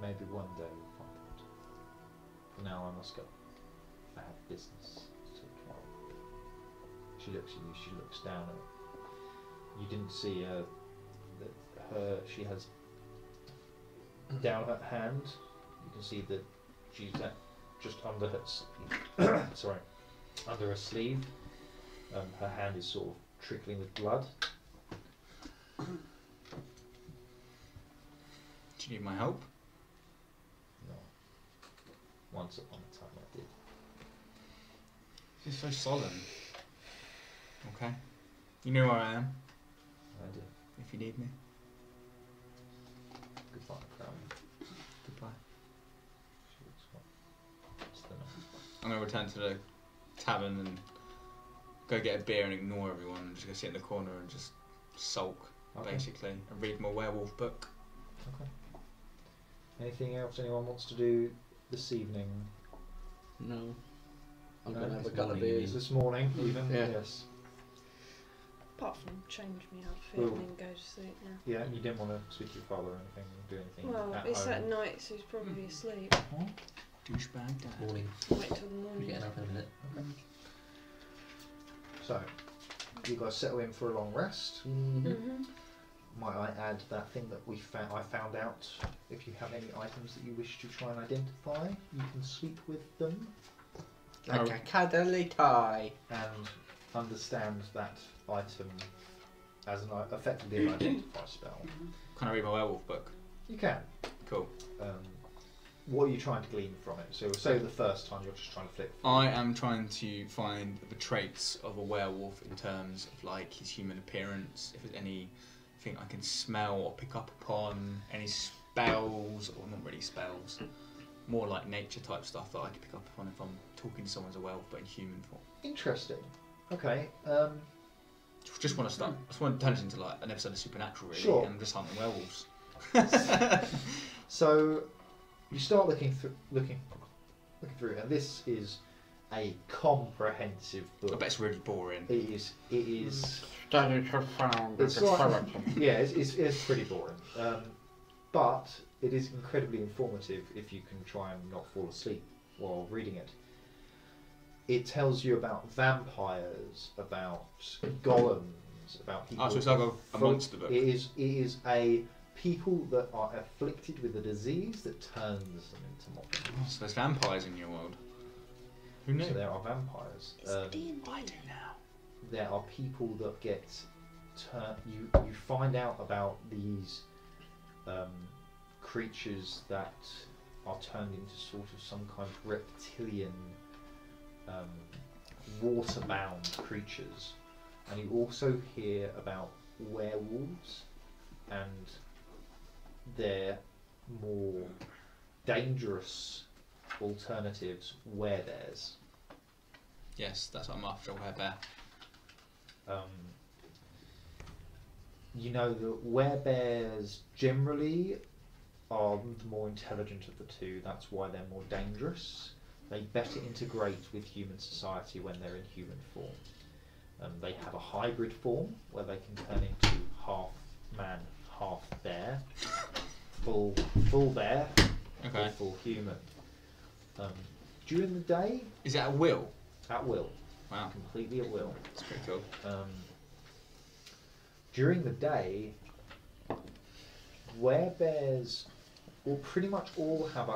S8: Maybe one day we'll find out. For now, I must go. I have business to talk about. She looks at you. She looks down at. You didn't see that her. She has down her hand. You can see that she's just under her. Sorry, under her sleeve. Her hand is sort of trickling with blood.
S9: Do you need my help?
S8: No. Once upon a time I did.
S9: You're so solemn. Okay. You know where I am,
S8: I did.
S9: if you need me.
S8: Goodbye, Crown.
S9: Goodbye.
S8: She looks what? What's the number?
S9: I'm going to return to the tavern and go get a beer and ignore everyone and just go sit in the corner and just sulk,
S8: Okay.
S9: basically, and read my werewolf book.
S8: Okay. Anything else anyone wants to do this evening?
S1: No. I'm
S8: No,
S1: going to have a
S6: this
S1: couple of
S6: morning,
S1: beers.
S8: This morning, even?
S1: Yeah.
S8: Yes.
S5: Apart from change my outfit
S8: Well,
S5: and then go to sleep now.
S8: Yeah, you didn't want to speak to your father or anything, do anything
S5: Well,
S8: at
S5: it's
S8: home.
S5: at night, so he's probably asleep.
S9: Douchebag dad.
S6: Morning.
S5: Wait till the
S6: We're
S5: morning.
S6: getting up in a minute.
S8: So, you guys settle in for a long rest.
S5: Mm-hmm.
S8: Might I add that thing that I found out? If you have any items that you wish to try and identify, you can speak with them
S1: Like a cuddly tie.
S8: and understand that item as effectively an identify spell.
S9: Can I read my werewolf book?
S8: You can.
S9: Cool.
S8: What are you trying to glean from it? So, say the first time you're just trying to flip through.
S9: I am trying to find the traits of a werewolf in terms of like his human appearance, if there's anything I can smell or pick up upon, any spells, or not really spells, more like nature type stuff that I can pick up upon if I'm talking to someone as a werewolf but in human form.
S8: Interesting. Okay.
S9: Just want to start. I just want to turn it into like an episode of Supernatural, really,
S8: Sure.
S9: and I'm just hunting werewolves.
S8: So you start looking through, and this is a comprehensive
S9: I
S8: book.
S9: bet it's really boring.
S8: It is.
S1: Starting to found
S8: It's
S1: the
S8: like-
S1: skeleton.
S8: Yeah, it's pretty boring. But it is incredibly informative if you can try and not fall asleep while reading it. It tells you about vampires, about golems, about people.
S9: Oh, so it's like a
S8: full-
S9: monster book.
S8: It is a people that are afflicted with a disease that turns them into monsters.
S9: Oh, so there's vampires in your world. Who knew?
S8: So there are vampires.
S5: It's D&D.
S9: I do now.
S8: There are people that get you find out about these creatures that are turned into sort of some kind of reptilian water-bound creatures, and you also hear about werewolves and their more dangerous alternatives, werebears.
S9: Yes, that's what I'm after, a werebear.
S8: You know that werebears generally are the more intelligent of the two. That's why they're more dangerous. They better integrate with human society when they're in human form. They have a hybrid form where they can turn into half man, half bear, full bear,
S9: Okay.
S8: or full human. During the day,
S9: Is it at will?
S8: at will,
S9: Wow,
S8: completely at will.
S9: that's pretty cool.
S8: During the day, werebears will pretty much all have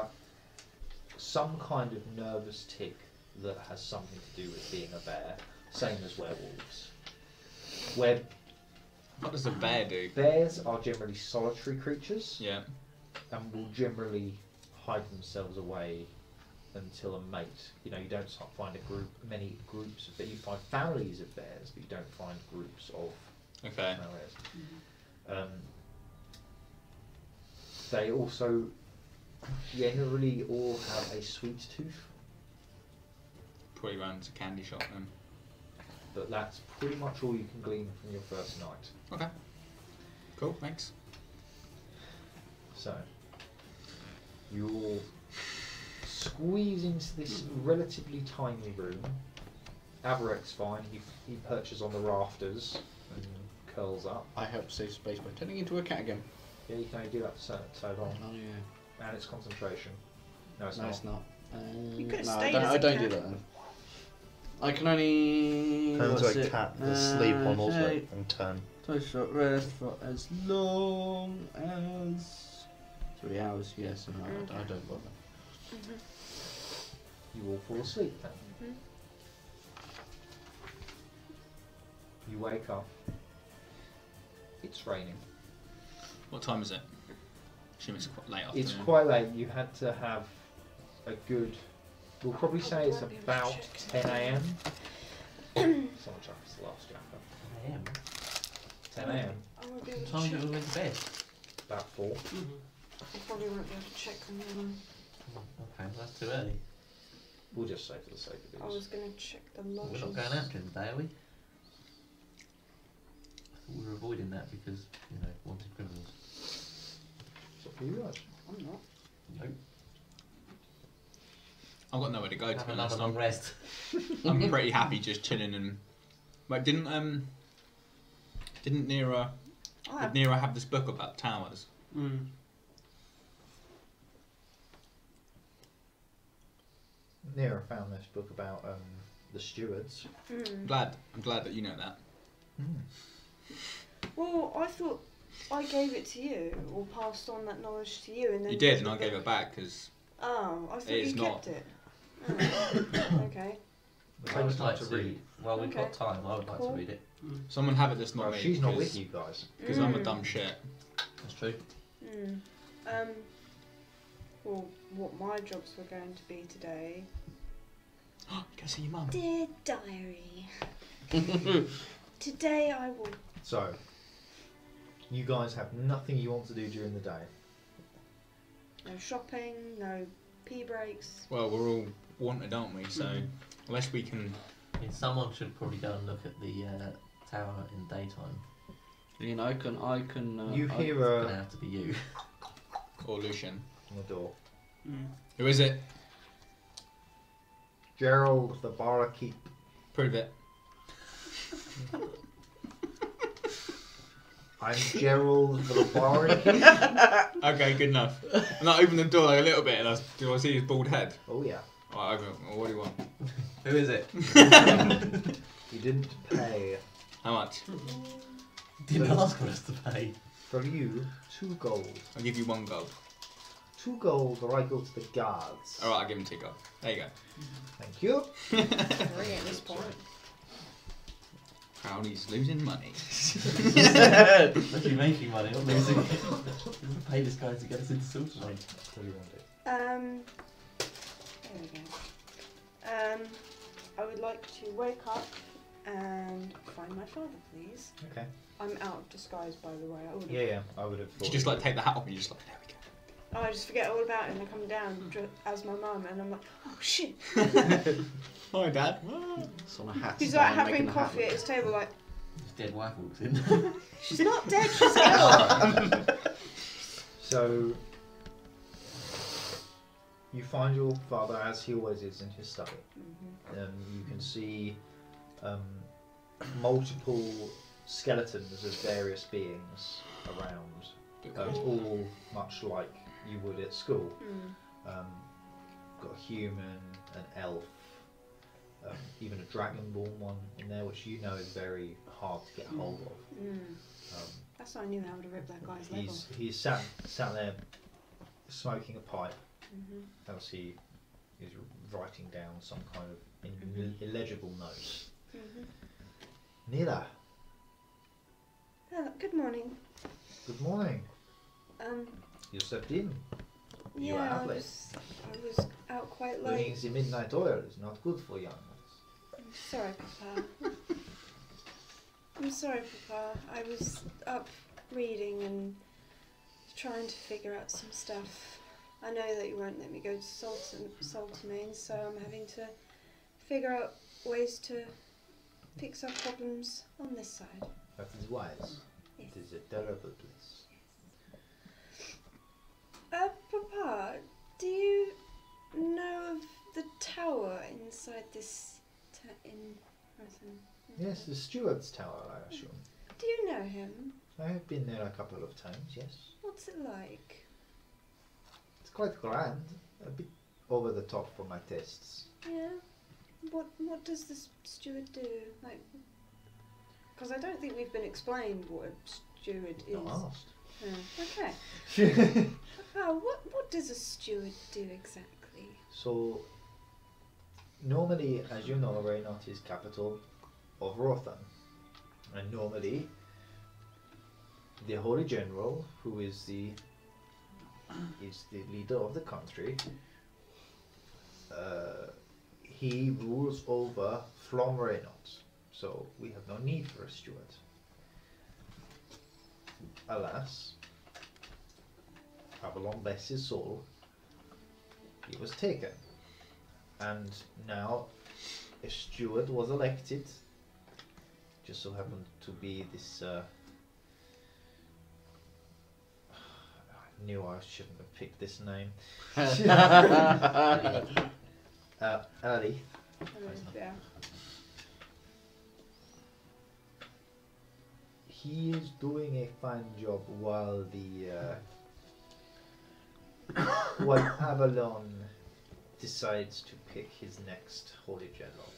S8: some kind of nervous tick that has something to do with being a bear, same as werewolves.
S9: What does a bear do?
S8: Bears are generally solitary creatures
S9: Yeah.
S8: and will generally hide themselves away until a mate. You know, you don't find many groups of bears. You find families of bears, but you don't find groups of
S9: Okay.
S8: They also generally all have a sweet tooth,
S9: Probably runs a candy shop then.
S8: but that's pretty much all you can glean from your first night.
S9: Okay. Cool, thanks.
S8: So, you all squeeze into this relatively tiny room. Avarek's fine, he perches on the rafters and curls up.
S1: I help save space by turning into a cat again.
S8: Yeah, you can only do that for so long.
S1: Oh yeah.
S8: And it's concentration. No, it's
S1: No,
S8: not.
S1: it's not.
S5: You could have
S1: no,
S5: stayed
S1: I
S5: as a
S1: don't do
S5: cat.
S1: that then. I can only.
S2: Turn
S1: what's
S2: into a
S1: it?
S2: cat, sleep on auto
S1: Okay.
S2: and turn.
S1: So short rest for as long as 3 hours. Yes, no, I don't bother.
S8: You all fall asleep then. You wake up. It's raining.
S9: What time is it? Assume it's quite late afternoon.
S8: It's quite late. You had to have a good. We'll probably say it's about 10 a.m. Someone chucks the last jumper.
S6: 10 a.m.
S8: 10 a.m.
S5: I won't be able
S6: What
S5: to
S6: time
S5: check.
S6: do we went to bed?
S8: About 4.
S5: I probably won't be able to check on them.
S6: Okay, that's too early.
S8: We'll just say for the sake of
S5: I
S8: it.
S5: was going to check the
S6: We're
S5: lodges.
S6: not going out during the day, are we? I thought we were avoiding that because, you know, wanted criminals.
S8: It's up to you guys.
S5: I'm not.
S6: Nope.
S9: I've got nowhere to go to
S6: Have
S9: be
S6: another
S9: honest.
S6: long rest.
S9: I'm pretty happy just chilling and. Like, didn't Nero did Nero have this book about towers?
S7: Mm.
S8: Nero found this book about the stewards.
S9: I'm glad that you know that.
S5: Well, I thought I gave it to you, or passed on that knowledge to you, and then
S9: You did, and I gave it back because
S5: Oh, I thought
S9: It
S5: you
S9: is not.
S5: kept it. Oh, okay.
S6: I would like
S8: to
S6: to read. Well, we've got
S5: Okay.
S6: time. I would like
S5: Cool.
S6: to read it.
S9: someone have it that's not
S8: Well,
S9: me.
S8: she's not
S9: because-
S8: with you guys.
S9: Because I'm a dumb shit.
S6: That's true.
S5: Well, what my jobs were going to be today.
S9: Go see your mum.
S5: Dear diary. Today I will.
S8: So, you guys have nothing you want to do during the day.
S5: No shopping, no pee breaks.
S9: Well, we're all wanted, aren't we? So unless we can,
S6: I mean, someone should probably go and look at the tower in daytime.
S1: You know, I can.
S8: You
S1: I-
S8: hear
S6: It's
S8: a
S6: gonna have to be you.
S9: or Lucian.
S8: on the door.
S9: Who is it?
S8: Gerald the barkeep.
S9: Prove it.
S8: I'm Gerald the barkeep.
S9: Okay, good enough. And I open the door like a little bit, and do I see his bald head?
S8: Oh yeah.
S9: Right, open it. What do you want?
S6: Who is it?
S8: You didn't pay.
S9: How much?
S6: Didn't ask for us to pay.
S8: For you, 2 gold.
S9: I'll give you 1 gold.
S8: 2 gold, or I go to the guards.
S9: All right, I'll give him 2 gold. There you go.
S8: Thank you.
S5: 3 at this point.
S9: Crowley's losing money.
S6: Actually making money, not losing. We pay this guy to get us into Silver Lake.
S8: What do you want to do?
S5: There we go. I would like to wake up and find my father, please.
S8: Okay.
S5: I'm out of disguise, by the way. I would.
S8: Yeah, I would have thought.
S9: You just like take the hat off and you just like, there we go.
S5: Oh, I just forget all about it and I come down as my mum and I'm like, oh shit.
S9: Hi, Dad.
S1: It's on a hat.
S5: He's
S1: stand,
S5: like having
S1: making a hat
S5: coffee at his table, like,
S6: His dead wife walks in.
S5: she's not dead, she's ill.
S8: So, you find your father as he always is in his study. You can see multiple skeletons of various beings around, all much like you would at school. Got a human, an elf, even a dragonborn one in there, which you know is very hard to get hold of.
S5: That's how I knew how to rip that guy's leg off.
S8: He's sat there smoking a pipe as he is writing down some kind of illegible note. Nila,
S5: Good morning.
S8: good morning. You stepped in. You are
S5: Yeah,
S8: out
S5: I
S8: late.
S5: was out quite late.
S8: Doing the midnight oil is not good for young ones.
S5: I'm sorry, Papa. I'm sorry, Papa. I was up reading and trying to figure out some stuff. I know that you won't let me go to Saltermain, so I'm having to figure out ways to fix our problems on this side.
S8: That is wise.
S5: Yes.
S8: It is a terrible place.
S5: Papa, do you know of the tower inside this in Marathon?
S8: Yes, the Steward's Tower, I assume.
S5: Do you know him?
S8: I have been there a couple of times, yes.
S5: What's it like?
S8: It's quite grand. A bit over the top for my tastes.
S5: Yeah. What does the steward do? Like, because I don't think we've been explained what a steward is.
S8: Not
S5: Okay.
S8: asked.
S5: Papa, what does a steward do exactly?
S8: So, normally, as you know, Reynot is capital of Rothan. And normally, the Holy General, who is the leader of the country, he rules over from Reynot. So we have no need for a steward. Alas, Avalon bless his soul, he was taken. And now a steward was elected. Just so happened to be this I knew I shouldn't have picked this name. Ali.
S5: Yeah.
S8: He is doing a fine job while while Avalon decides to pick his next Holy General.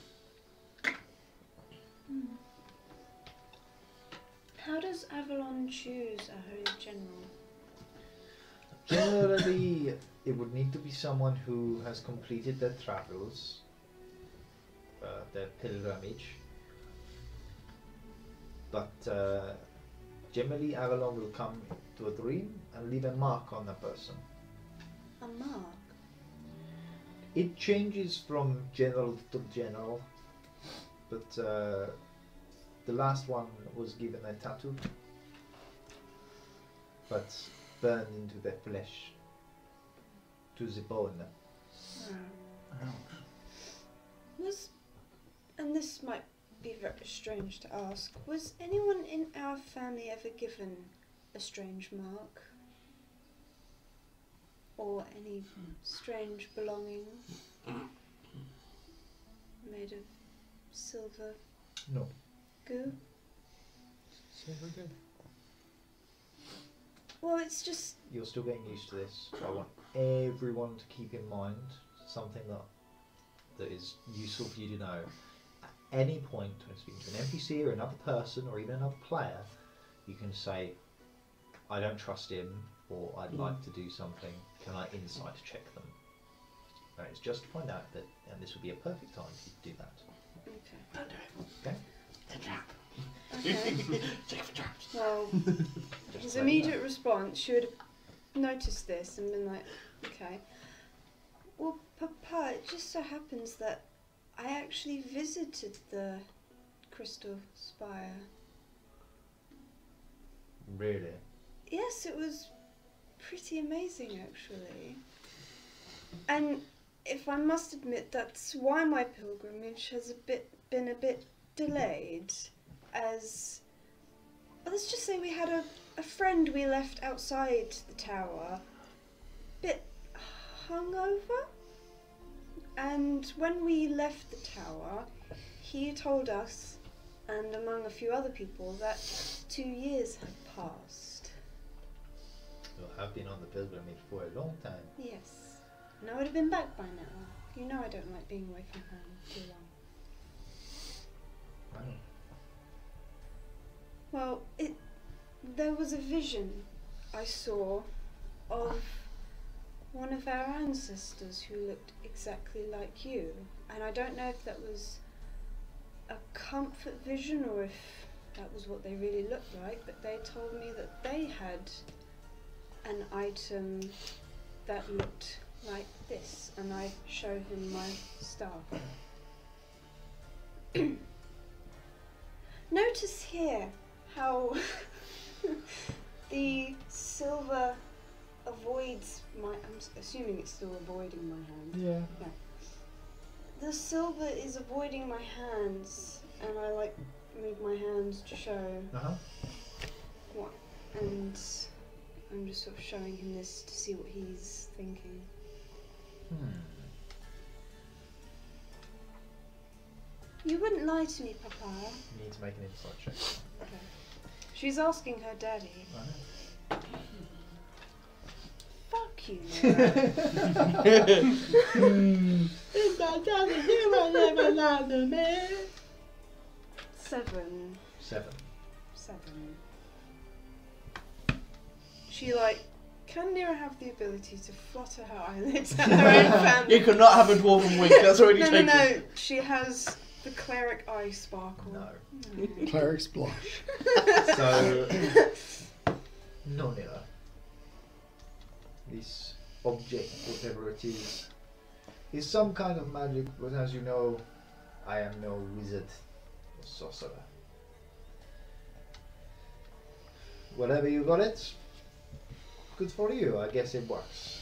S5: How does Avalon choose a Holy General?
S8: Generally, it would need to be someone who has completed their travels, their pilgrimage. But generally, Avalon will come to a dream and leave a mark on the person.
S5: A mark?
S8: It changes from general to general, but the last one was given a tattoo, but burned into their flesh to the bone.
S5: And this might be very strange to ask, was anyone in our family ever given a strange mark? Or any strange belonging made of silver
S8: No.
S5: goo? Well, it's just...
S8: You're still getting used to this. So I want everyone to keep in mind something that is useful for you to know. At any point when speaking to an NPC or another person or even another player, you can say, I don't trust him, or I'd like to do something. Can I insight check them? Right, it's just to find out that, and this would be a perfect time to do that.
S5: Okay.
S8: Okay?
S5: Okay. Well,
S8: Just
S5: his
S8: let you
S5: immediate
S8: know.
S5: response, she would have noticed this and been like, okay. Well, Papa, it just so happens that I actually visited the Crystal Spire.
S8: Really?
S5: Yes, it was pretty amazing actually. And if I must admit, that's why my pilgrimage has been a bit delayed, as well, let's just say we had a friend we left outside the tower, bit hungover, and when we left the tower, he told us, and among a few other people, that 2 years had passed.
S8: You have been on the pilgrimage for a long time.
S5: Yes, and I would have been back by now. You know I don't like being away from home too long.
S8: Wow.
S5: Well, there was a vision I saw of one of our ancestors who looked exactly like you, and I don't know if that was a comfort vision or if that was what they really looked like, but they told me that they had an item that looked like this, and I showed him my staff. Notice here how The silver avoids my. I'm assuming it's still avoiding my hand.
S8: Yeah.
S5: The silver is avoiding my hands, and I like move my hands to show what. And I'm just sort of showing him this to see what he's thinking. You wouldn't lie to me, Papa.
S8: You need to make an insight check.
S5: Okay. She's asking her daddy. Fuck you, Nora. 7.
S8: 7.
S5: She can Nira have the ability to flutter her eyelids at her own family?
S1: You could not have a dwarven wink. That's already taken.
S5: No. She has the cleric eye sparkle.
S8: No.
S2: Cleric splash.
S8: So, Nonilla, this object, whatever it is some kind of magic, but as you know, I am no wizard or sorcerer. Whatever you got it, good for you, I guess it works.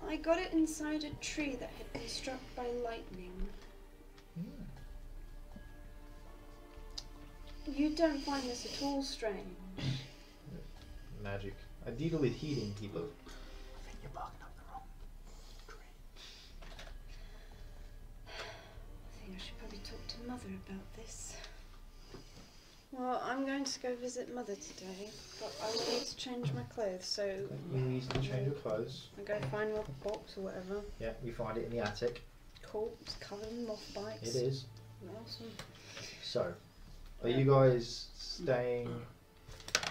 S5: I got it inside a tree that had been struck by lightning. You don't find this at all strange.
S8: Magic. I deal with healing people.
S9: I think you're barking up the wrong tree.
S5: I think I should probably talk to Mother about this. Well, I'm going to go visit Mother today, but I will need to change my clothes, so...
S8: You easily change your clothes.
S5: I'll go find my box or whatever.
S8: Yeah, we find it in the attic.
S5: Cool, it's covered in moth bites.
S8: It is.
S5: Awesome.
S8: So, are you guys staying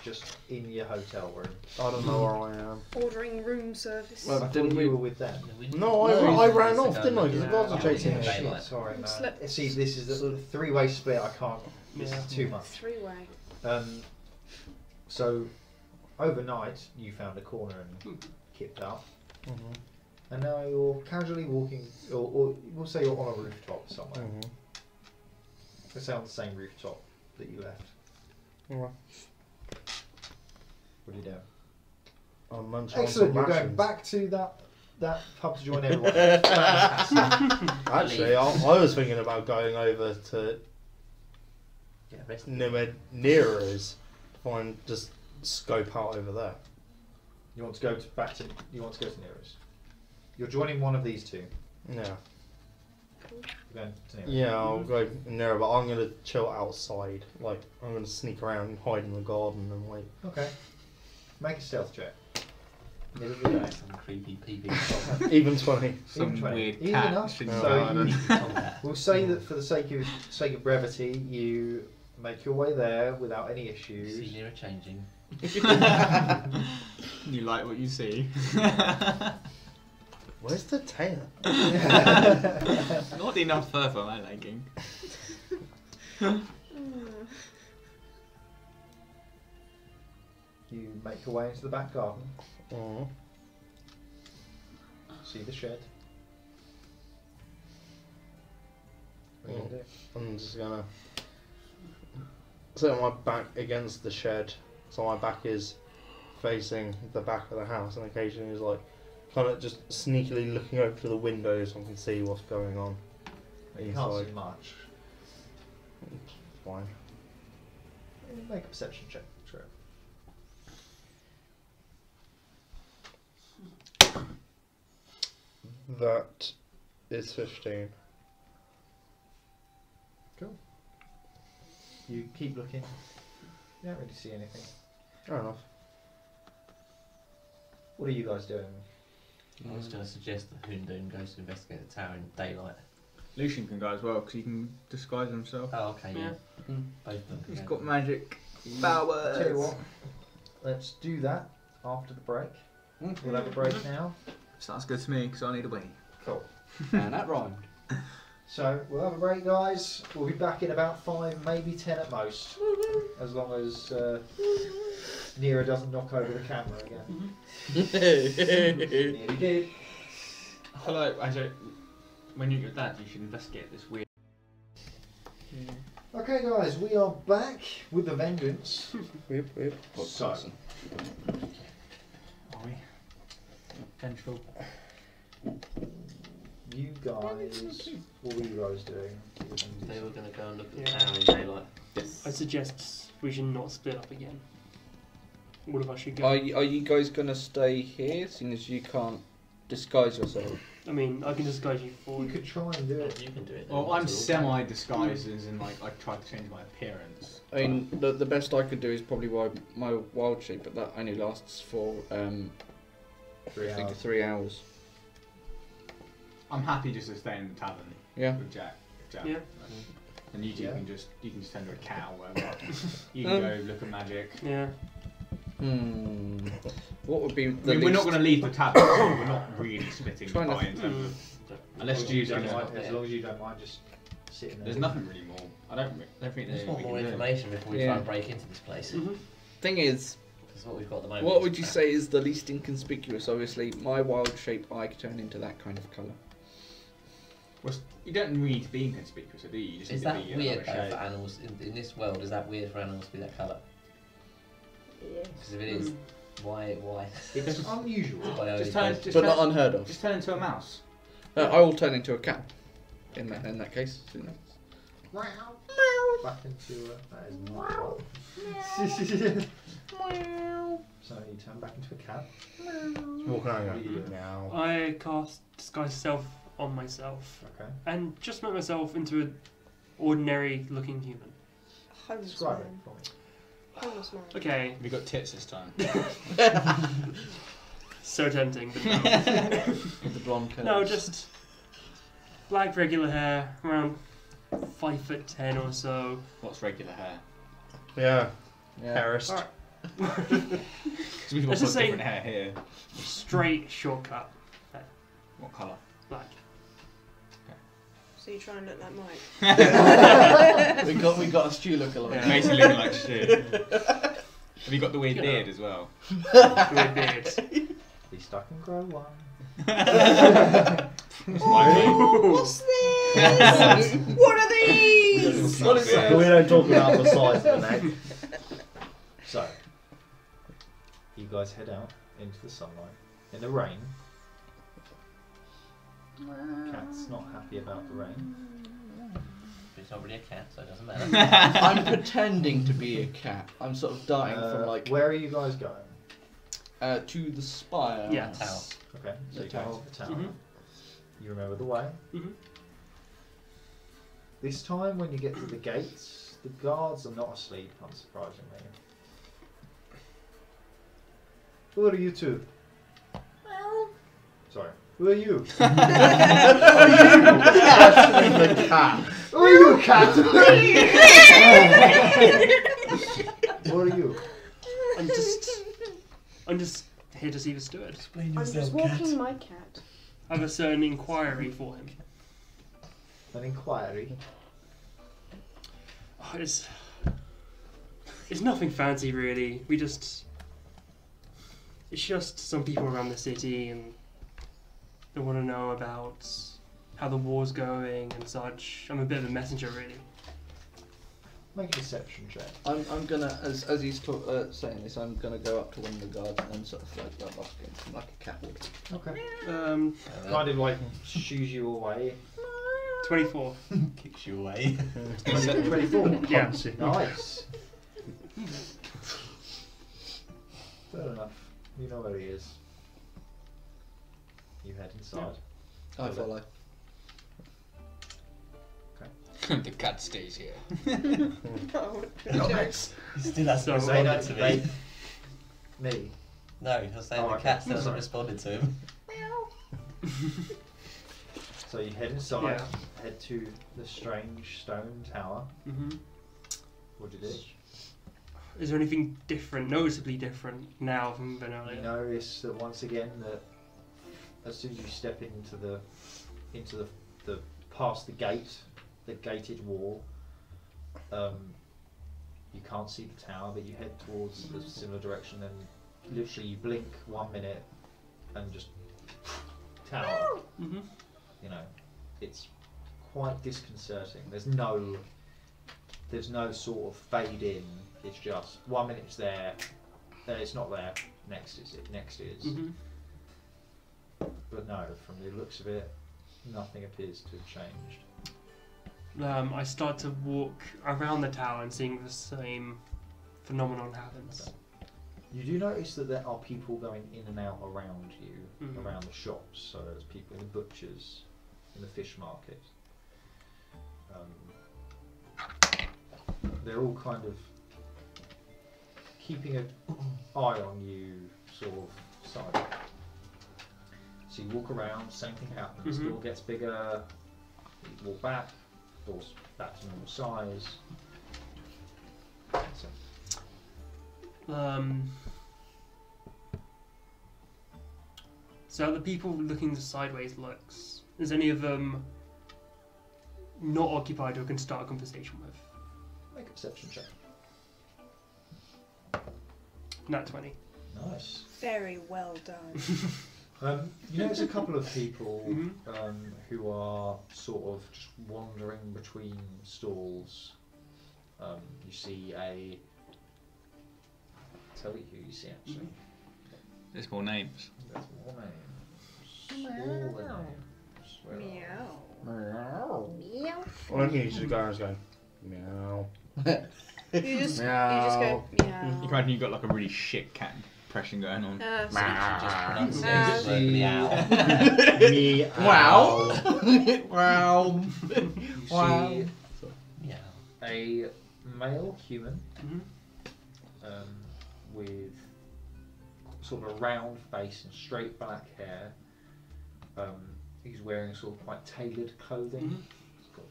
S8: just in your hotel room?
S2: I don't know where I am.
S5: Ordering room service.
S1: Well,
S8: I
S1: didn't
S8: thought
S1: we-
S8: you were with them.
S2: No, I ran off, didn't I? Because the guards are chasing
S8: Oh,
S2: me.
S8: shit, sorry, man.
S5: Slip.
S8: See, this is the sort of three-way split. I can't. This is too much.
S5: 3-way.
S8: So, overnight, you found a corner and kicked up. And now you're casually walking, or we'll say you're on a rooftop somewhere. Let's say on the same rooftop that you left.
S2: Alright.
S8: What are you doing?
S2: I'm munching on
S8: Excellent,
S2: some
S8: you're going
S2: rations.
S8: back to that pub to join everyone. Fantastic.
S2: Actually, I was thinking about going over to Nero's, just scope out over there.
S8: You want to go to Nero's. You're joining one of these two.
S2: Yeah.
S8: You're going to Nero's.
S2: Yeah, I'll go Nero, but I'm gonna chill outside. Like, I'm gonna sneak around and hide in the garden and wait.
S8: Okay. Make a stealth check. Middle of the day.
S6: Some creepy PB.
S2: Even 20.
S9: Some
S8: Even 20.
S9: weird
S8: Easy
S9: cat
S8: enough.
S9: in the
S8: So
S9: garden.
S8: we'll say that for the sake of brevity, you make your way there without any issues.
S6: See Nira changing.
S9: You like what you see.
S2: Where's the tail?
S9: Not enough fur for my liking.
S8: You make your way into the back garden.
S2: Oh.
S8: See the shed. What are you gonna do?
S2: I'm just gonna set my back against the shed, so my back is facing the back of the house, and occasionally is like kind of just sneakily looking over to the window so I can see what's going on
S8: You can't
S2: inside.
S8: see much.
S2: Fine.
S8: Make a perception check. Sure.
S2: That is 15.
S8: You keep looking. You don't really see anything.
S2: Fair enough.
S8: What are you guys doing?
S6: I was going to suggest that Hoondoon goes to investigate the tower in daylight.
S9: Lucian can go as well because he can disguise himself.
S6: Oh, okay, yeah.
S7: Yeah.
S6: Both of them.
S9: He's
S6: yeah.
S9: got magic powers.
S8: Tell you what, let's do that after the break. We'll have a break now.
S9: Sounds good to me because I need a wee.
S8: Cool.
S1: And that rhymed.
S8: So we'll have a break, guys. We'll be back in about 5, maybe 10 at most, as long as Nero doesn't knock over the camera again. Nearly did.
S3: Hello, when you're your dad, you should investigate this weird.
S8: Okay, guys, we are back with a vengeance.
S2: Whip, whip.
S8: So,
S9: Are we? Vengeful.
S4: You guys, what were you guys doing?
S6: They were going to go and look at the
S7: Yeah.
S6: town in daylight.
S7: I suggest we should not split up again. All of us should go.
S1: Are you guys going to stay here, seeing as you can't disguise yourself?
S7: I mean, I can disguise you for
S4: You could try and do it.
S6: You can do it.
S9: Well,
S6: then,
S9: I'm
S6: that's all.
S9: semi-disguised, as in like I tried to change my appearance.
S1: I mean, the best I could do is probably my wild shape, but that only lasts for
S4: 3
S1: I think
S4: hours.
S1: 3 hours.
S9: I'm happy just to stay in the tavern
S1: Yeah.
S9: with Jack.
S7: Yeah.
S9: And you two
S4: Yeah.
S9: can just turn into a cow or whatever. You can go look at magic.
S7: Yeah.
S1: What would be
S9: I
S1: the
S9: mean, we're not
S1: least-
S9: going to leave the tavern. So we're not really splitting the
S1: Trying to-
S9: pie in terms of. Unless
S4: As
S9: you
S4: long
S9: don't
S4: as
S9: mind.
S4: as long as you don't mind just sitting there.
S9: There's nothing really more. I don't think
S6: We just
S9: there's
S6: want more
S9: we can do.
S6: information before we
S1: Yeah.
S6: try and break into this place.
S7: Mhm.
S1: Thing is,
S6: Because what we've got at the moment.
S1: what
S6: is
S1: would you
S6: crap.
S1: say is the least inconspicuous? Obviously, my wild shape, I could turn into that kind of colour.
S9: Well, you don't need to be inconspicuous, do you? You just
S6: Is
S9: need to
S6: that
S9: be
S6: weird
S9: another
S6: though
S9: shape.
S6: for animals in this world? Is that weird for animals to be that colour? Because if it is, why?
S4: It's unusual.
S6: Why are
S9: Just
S6: you
S9: turn,
S6: supposed-
S9: just
S1: But
S9: turn,
S1: not unheard of.
S9: just turn into a mouse.
S1: I will turn into a cat. In that case, you know.
S4: Back into that is not So you turn back into a cat.
S2: Walking around
S4: What do you do?
S2: now.
S7: I cast disguise self on myself
S4: Okay.
S7: and just make myself into an ordinary looking human.
S5: Homeless
S4: Describe it
S5: man.
S4: for me.
S5: Homeless man.
S7: Okay,
S9: Have you got tits this time?
S7: so tempting. But no.
S1: With the blonde curls.
S7: No, just black regular hair, around 5'10" or so.
S9: What's regular hair?
S2: Yeah,
S1: Yeah.
S2: Harris.
S7: Alright.
S9: Because we've
S7: Let's
S9: got
S7: just say-
S9: different hair here.
S7: Straight shortcut,
S9: What colour?
S7: black.
S5: So you try and look like Mike.
S1: we got a stew look alike.
S7: Yeah.
S9: Basically looking like shit. Have you got the weird
S7: Yeah.
S9: beard as well?
S7: Weird beard.
S4: Be stuck and grow one.
S5: What's this? What are these?
S1: What is that?
S2: We don't talk about the size of the neck.
S4: So you guys head out into the sunlight in the rain. Cat's not happy about the rain.
S6: It's not really a cat, so it doesn't matter.
S1: I'm pretending to be a cat. I'm sort of dying from like
S4: Where are you guys going?
S1: to the spire.
S7: Yeah.
S6: Tower.
S4: Okay, so
S1: The
S4: you go
S1: tower.
S4: to the tower.
S7: Mhm.
S4: You remember the way.
S7: Mhm.
S4: This time, when you get to the gates, the guards are not asleep, unsurprisingly. Who are you two?
S5: Well,
S4: Sorry. Who are you?
S2: The cat.
S4: Who are you, cat? What are you?
S7: I'm just here to see the steward.
S5: I'm just walking my cat.
S7: I have a certain inquiry for him.
S4: An inquiry.
S7: Oh, it's nothing fancy really. It's just some people around the city and they want to know about how the war's going and such. I'm a bit of a messenger really.
S4: Make a deception check.
S1: I'm gonna, as he's saying this, I'm gonna go up to one of the guards and sort of like rub off him like a cat would.
S4: Okay. Kind of like shoos you away.
S7: 24.
S6: Kicks you away.
S4: 24.
S7: Yeah.
S4: Nice. Fair enough. You know where he is. You head inside.
S1: I follow.
S9: The cat stays here.
S5: Oh,
S6: He still hasn't
S7: So-
S6: responded to me.
S4: Me.
S6: No, you're saying
S4: Oh,
S6: the
S4: okay.
S6: cat still hasn't
S4: Sorry.
S6: responded to him.
S4: So you head inside,
S7: Yeah.
S4: head to the strange stone tower.
S7: hmm
S4: What do you do?
S7: Is there anything different, noticeably different now from than earlier?
S4: You notice that once again that as soon as you step into the past the gate, the gated wall, you can't see the tower, but you head towards a similar direction, and literally you blink 1 minute and just tower.
S7: hmm
S4: You know, it's quite disconcerting. There's no sort of fade in. It's just 1 minute it's there,
S8: It's not there. Next is it. Next is.
S7: Mhm.
S8: But no, from the looks of it, nothing appears to have changed.
S7: I start to walk around the tower and seeing the same phenomenon happens.
S8: You do notice that there are people going in and out around you,
S7: Mhm.
S8: around the shops. So there's people in the butchers, in the fish market. They're all kind of keeping an eye on you, sort of side. So you walk around, same thing happens.
S7: Mhm.
S8: Door gets bigger. You walk back. Door's back to normal size. So,
S7: So the people looking the sideways looks, is any of them not occupied who I can start a conversation with?
S8: make a perception check.
S7: Nat 20.
S8: Nice.
S5: Very well done.
S8: You notice a couple of people
S7: Mhm.
S8: who are sort of just wandering between stalls. You see a. Tell you who you see actually.
S9: There's more names.
S8: There's more names. All the names. Where are they?
S5: Meow. Meow.
S2: Well, I think you should go and just go, meow.
S5: You just go
S9: You can
S5: meow.
S9: imagine you've got like a really shit cat impression going on.
S6: Just
S5: Uh,
S6: pronounce it meow.
S1: Wow. Wow.
S8: You
S1: Wow.
S8: see
S6: Meow.
S8: a male human
S7: Mhm.
S8: with sort of a round face and straight black hair. He's wearing sort of quite tailored clothing.
S7: Mhm.
S8: He's got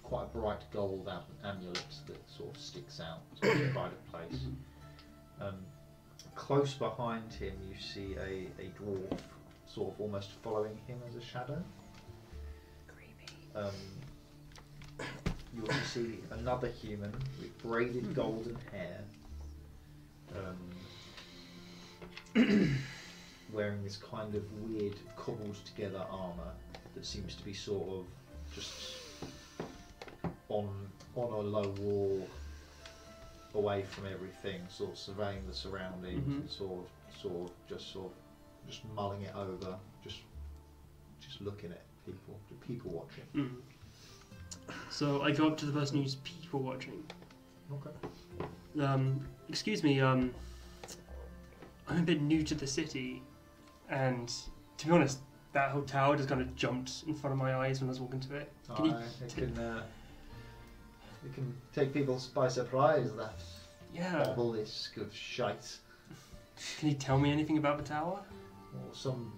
S8: quite a bright gold amulet that sort of sticks out, sort of pride of place.
S7: Mhm.
S8: Close behind him, you see a dwarf, sort of almost following him as a shadow.
S5: Creepy.
S8: You also see another human with braided golden hair, wearing this kind of weird cobbled together armour that seems to be sort of just on a low wall, away from everything, sort of surveying the surroundings,
S7: Mhm.
S8: and sort of just mulling it over, just looking at people watching.
S7: Mhm. So I go up to the person who's people watching.
S8: Okay.
S7: Excuse me, I'm a bit new to the city, and to be honest, that whole tower just kind of jumped in front of my eyes when I was walking to it. Can you
S8: It can take people by surprise, that
S7: Yeah.
S8: obelisk of shite.
S7: Can you tell me anything about the tower?
S8: Or some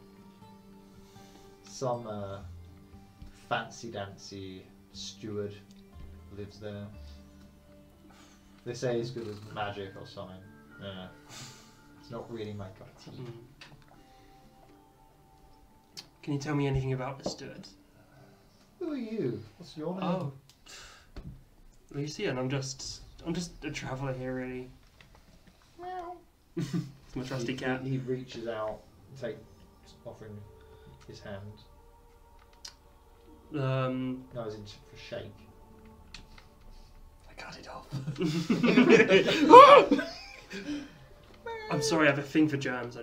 S8: fancy dancy steward lives there. They say it's good as magic or something. Yeah. It's not really my cup of tea.
S7: Mm. Can you tell me anything about the steward?
S8: Who are you? What's your name?
S7: Oh, well, you see, and I'm just a traveller here, really.
S5: Meow.
S7: It's my trusty cat.
S8: He reaches out, offering his hand. No, as in for shake.
S6: I cut it off.
S7: I'm sorry, I have a thing for germs.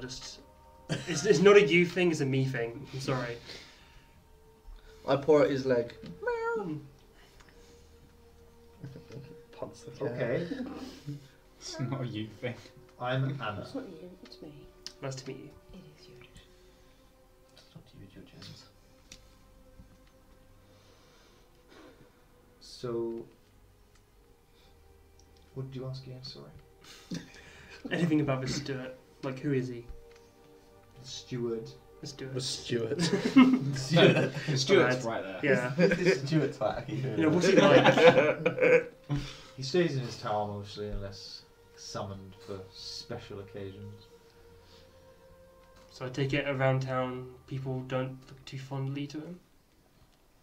S7: It's not a you thing, it's a me thing. I'm sorry.
S2: I pour at his leg.
S7: Hmm.
S2: Punch the cat.
S8: Okay,
S9: It's not a you thing.
S8: I'm Anna.
S5: It's not you, it's me.
S7: Nice to meet you.
S5: It is you.
S6: It's not you, it's your germs.
S8: So, what did you ask again? Sorry.
S7: Anything about this steward? Like, who is he?
S8: Steward.
S7: The steward.
S2: The Stuart.
S9: Stuart's right there.
S7: Yeah.
S6: This is Stuart's back.
S7: You know, what's he like?
S8: He stays in his tower mostly unless summoned for special occasions.
S7: So I take it around town, people don't look too fondly to him?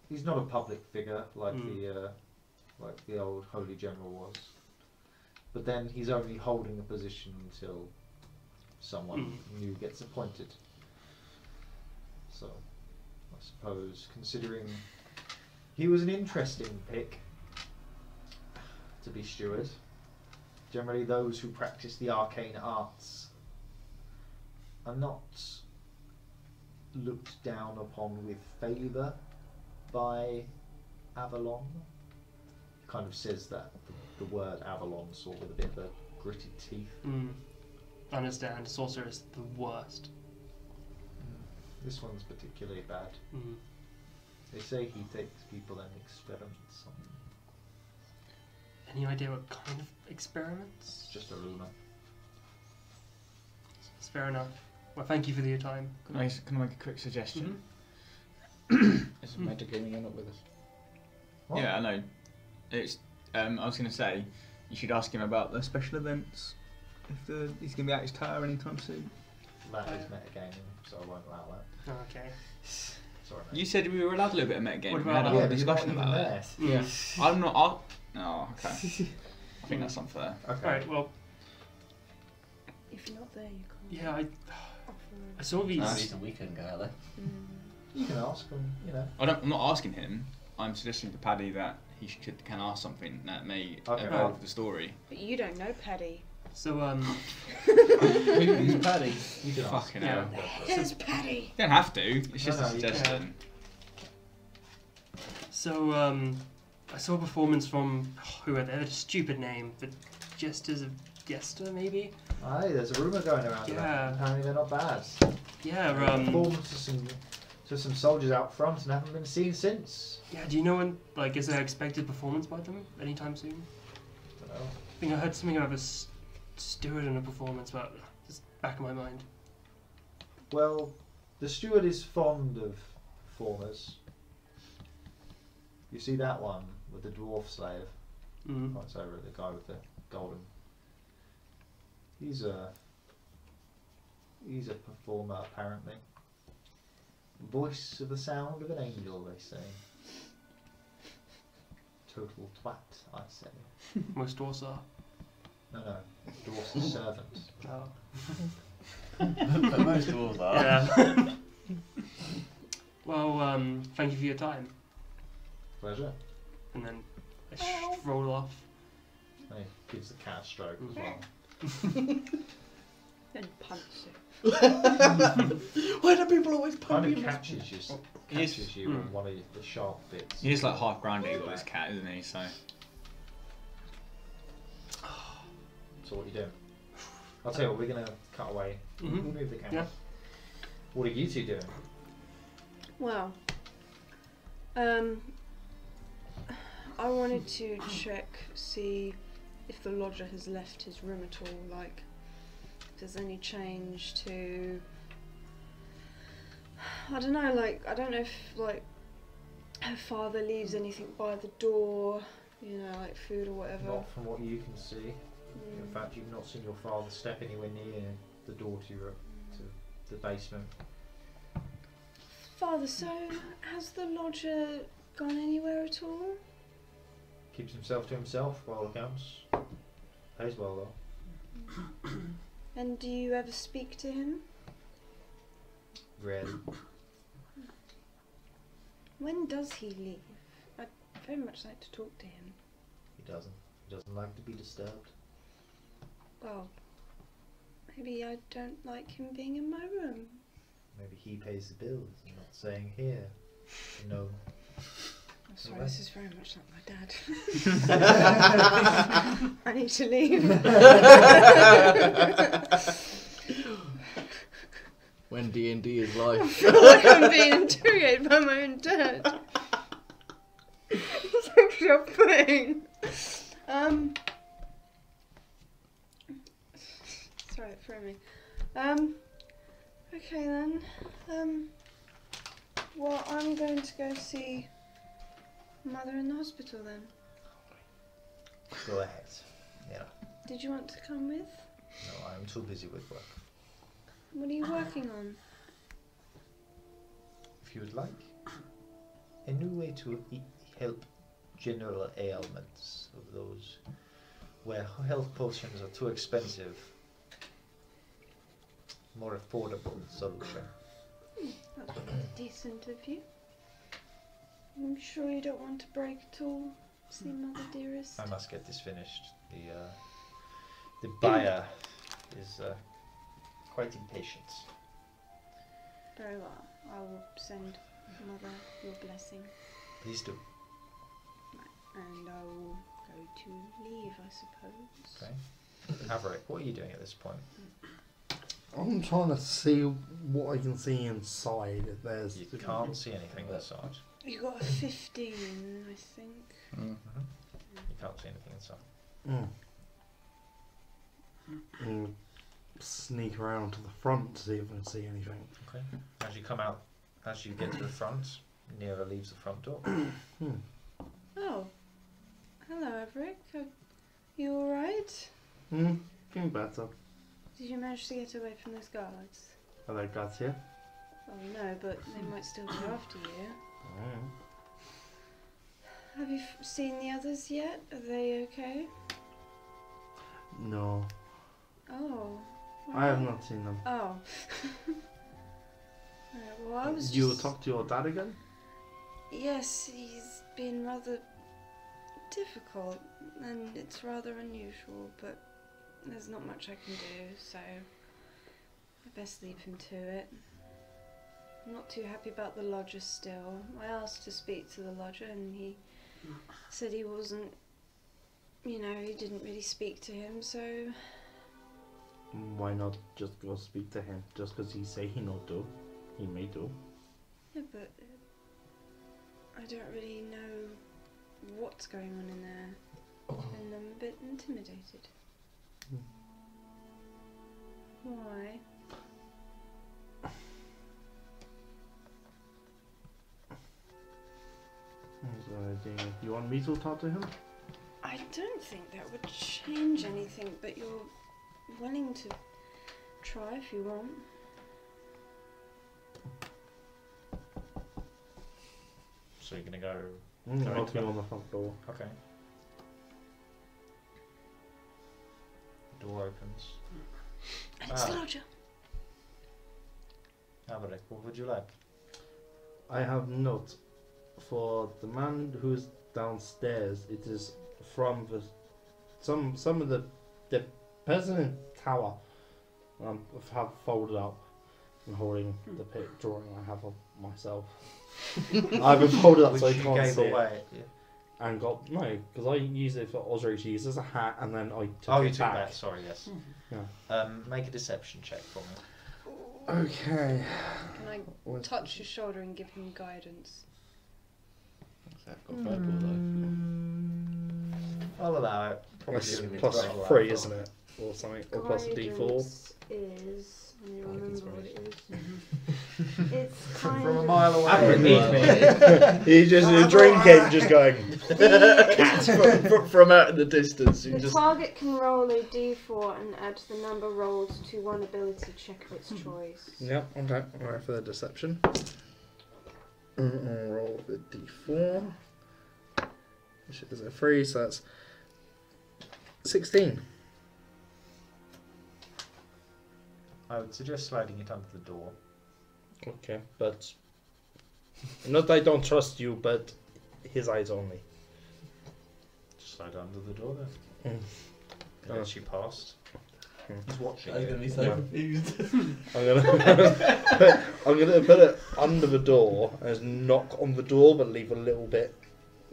S8: He's not a public figure like
S7: Mm.
S8: the old Holy General was. But then he's only holding a position until someone new gets appointed. So, I suppose, considering he was an interesting pick to be steward. Generally, those who practice the arcane arts
S4: I'm not looked down upon with favour by Avalon. It kind of says that the word Avalon sort of with a bit of a gritted teeth.
S7: I understand. Sorcerer is the worst.
S4: This one's particularly bad. They say he takes people and experiments on them.
S7: Any idea what kind of experiments?
S4: It's just a rumour.
S7: It's fair enough. Well, thank you for your time.
S9: Can I make a quick suggestion? It's a metagaming, you're not with us.
S4: What?
S9: Yeah, I know. It's. I was going to say, you should ask him about the special events. If he's going to be at his tower anytime soon.
S4: That is metagaming, so I won't allow that.
S7: Okay.
S4: Sorry, mate.
S9: You said we were allowed a little bit of metagaming.
S7: What
S9: We had a
S7: about-
S9: whole
S4: but you're not
S9: discussion
S4: even
S9: about it.
S4: there.
S7: Yeah.
S9: I'm not. Oh, okay. I think that's unfair.
S4: Okay.
S7: Alright, well,
S5: If you're not there, you can't.
S7: yeah, I
S5: Offer.
S7: saw
S6: No
S7: these.
S6: reason we couldn't go out there.
S4: You can ask them, you know.
S9: I'm not asking him. I'm suggesting to Paddy that he can ask something that may
S4: Okay.
S9: evolve the story.
S5: But you don't know Paddy.
S7: So,
S4: Who's Paddy? You can ask.
S9: Fucking
S7: Yeah.
S9: hell.
S5: Here's Paddy.
S9: You don't have to. It's just
S4: No,
S9: a
S4: you
S9: suggestion.
S7: So, I saw a performance from who are they? A stupid name, the Jesters of Jester, maybe.
S4: Aye, there's a rumour going around about
S7: Yeah.
S4: them. Apparently they're not bad.
S7: Yeah.
S4: Performance to some soldiers out front and haven't been seen since.
S7: Yeah. Do you know when? Like, is there expected performance by them anytime soon?
S4: Don't know.
S7: I think I heard something about a steward in a performance, but it's back in my mind.
S4: Well, the steward is fond of performers. You see that one with the dwarf slave?
S7: Mm.
S4: Oh, it's over at the guy with the golden. He's a performer apparently. Voice of the sound of an angel, they say. Total twat, I say.
S7: Most dwarves are.
S4: No, dwarf's a servant.
S7: Oh.
S6: But most dwarves are.
S7: Yeah. Well, thank you for your time.
S4: Pleasure.
S7: And then I stroll off.
S4: And he gives the cat a stroke as
S7: Mhm.
S4: well.
S5: Then punch it.
S1: Why do people always
S4: Kind
S1: pump
S4: of
S1: you?
S4: catches you on one of the sharp bits.
S9: He's like half grounded with his cat, isn't he? So
S4: So what are you doing? I'll tell you what, we're going to cut away.
S7: Mhm.
S4: We'll move the camera.
S7: Yeah.
S4: What are you two doing?
S5: Well, I wanted to see if the lodger has left his room at all, like if there's any change to, I don't know, like, I don't know if, like, her father leaves anything by the door, you know, like food or whatever.
S4: Not from what you can see. In
S5: Mm.
S4: fact, you've not seen your father step anywhere near the door to the basement.
S5: Father, so has the lodger gone anywhere at all?
S4: Keeps himself to himself by all accounts. Pays well though.
S5: And do you ever speak to him?
S4: Rarely.
S5: When does he leave? I'd very much like to talk to him.
S4: He doesn't. He doesn't like to be disturbed.
S5: Well, maybe I don't like him being in my room.
S4: Maybe he pays the bills. I'm not saying here. No.
S5: I'm sorry,
S4: Alright.
S5: this is very much like my dad. I need to leave.
S1: When D&D is
S5: I
S1: live.
S5: feel like I'm being interrogated by my own dad. It's actually off-putting. Sorry, it threw me. Okay then. Well, I'm going to go see Mother in the hospital then.
S4: Go ahead. Yeah.
S5: Did you want to come with?
S4: No, I'm too busy with work.
S5: What are you working on?
S4: If you would like, a new way to help general ailments of those where health potions are too expensive. More affordable solution.
S5: That's pretty decent of you. I'm sure you don't want to break at all. See, Mother dearest.
S4: I must get this finished. The buyer is quite impatient.
S5: Very well. I will send Mother your blessing,
S8: Please do.
S5: and I will go to leave, I suppose.
S8: Okay. Averick, what are you doing at this point?
S2: I'm trying to see what I can see inside. If there's.
S8: You can't see anything inside.
S5: You got a 15, I think.
S8: You can't see anything inside.
S2: And sneak around to the front to see if I can see anything.
S8: Okay. As you come out, as you get to the front, Nero leaves the front door.
S5: Oh. Hello, Everett. Are you alright?
S2: Feeling better.
S5: Did you manage to get away from those guards?
S2: Are they guards here?
S5: Oh no, but they might still go after you.
S2: Oh.
S5: Have you seen the others yet? Are they okay?
S2: No,
S5: Oh.
S2: I have not seen them.
S5: Oh. Alright, well, I was
S2: You will
S5: just...
S2: talk to your dad again?
S5: Yes, he's been rather difficult, and it's rather unusual, but there's not much I can do, so I best leave him to it. I'm not too happy about the lodger still. I asked to speak to the lodger, and he said he wasn't, he didn't really speak to him, so...
S2: Why not just go speak to him? Just because he say he not do, he may do.
S5: Yeah, but I don't really know what's going on in there, and I'm a bit intimidated. Why?
S2: You want me to talk to him?
S5: I don't think that would change anything, but you're willing to try if you want.
S8: So you're gonna go.
S2: Knocking on the front door.
S8: Okay. The door opens.
S5: And it's the lodger.
S8: Averick, what would you like?
S2: I have note for the man who's downstairs. It is from the some of the president tower. Have folded up and holding the drawing I have of myself. I've been folded up
S8: Which
S2: so I
S8: you
S2: can't
S8: gave
S2: see it.
S8: away. Yeah.
S2: And got no, because I use it for Osric to use as a hat, and then I took
S8: Oh,
S2: it
S8: you took
S2: back.
S8: that. Sorry, yes. Make a deception check for me.
S2: Okay.
S5: Can I touch his shoulder and give him guidance?
S1: I've got purple
S8: I'll allow it. Probably
S2: That's
S8: giving it
S2: plus
S8: to
S2: 3, isn't it? Or something, or plus a D4.
S5: Guidance is... Let me remember what it is. It's kind
S8: From a
S5: of...
S8: mile away.
S3: Averick needs me.
S2: He's just drinking, just going
S5: The
S1: from out in the distance. You just
S5: target can roll a d4 and add the number rolled to one ability check of its choice.
S2: Yep, okay. Alright, for the deception. I'll roll the D4. Which is a 3, so that's 16.
S8: I would suggest sliding it under the door.
S2: Okay, but not that I don't trust you, but his eyes only.
S8: Just slide it under the door then.
S2: Oh.
S8: As you passed. He's watching
S1: I'm
S8: you.
S1: gonna be so confused.
S2: I'm gonna put it under the door and knock on the door, but leave a little bit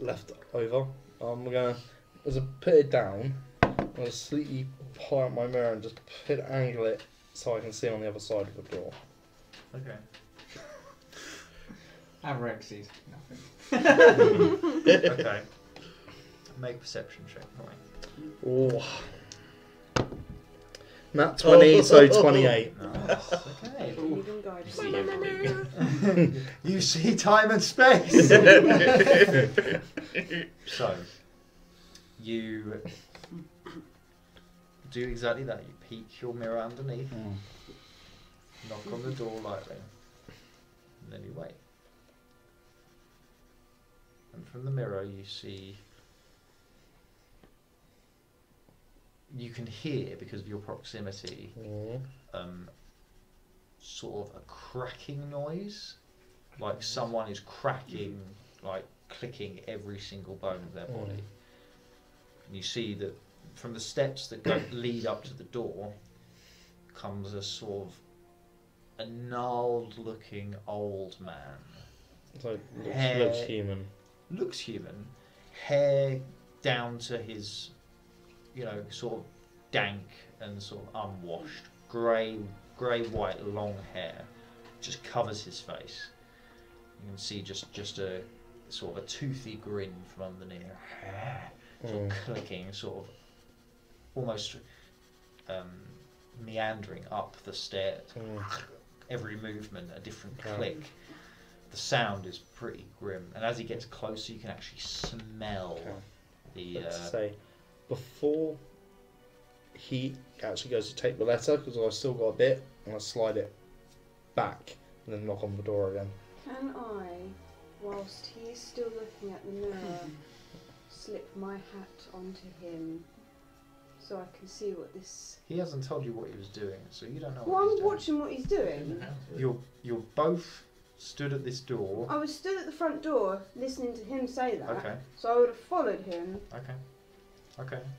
S2: left over. I'm gonna, as I put it down, I'm gonna slightly pull out my mirror and just angle it so I can see on the other side of the door.
S8: Okay.
S3: Averick sees nothing.
S8: Okay. Make a perception check for me.
S2: Oh. Not 20, so 28.
S8: Nice. Okay.
S5: Even guidance.
S1: See everything.
S8: You see time and space. So, you do exactly that. You peek your mirror underneath, knock on the door lightly, and then you wait. And from the mirror, you see. You can hear, because of your proximity, sort of a cracking noise, like someone is cracking, like clicking every single bone of their body. And you see that from the steps that lead up to the door comes a sort of a gnarled-looking old man.
S2: So
S8: Hair.
S2: looks human.
S8: Looks human. Hair down to his, sort of dank and sort of unwashed. Grey-white long hair. Just covers his face. You can see just a sort of a toothy grin from underneath. Sort of clicking, sort of almost meandering up the stairs. Every movement a different click. The sound is pretty grim, and as he gets closer, you can actually smell the.
S2: Let's say, before he actually goes to take the letter, because I've still got a bit, and I slide it back and then knock on the door again.
S5: Can I, whilst he is still looking at the mirror, slip my hat onto him so I can see what this...
S8: He hasn't told you what he was doing, so you don't know
S5: Well,
S8: what he's
S5: I'm
S8: doing.
S5: watching what he's doing.
S8: You're both stood at this door.
S5: I was stood at the front door listening to him say that,
S8: Okay.
S5: so I would have followed him.
S8: Okay.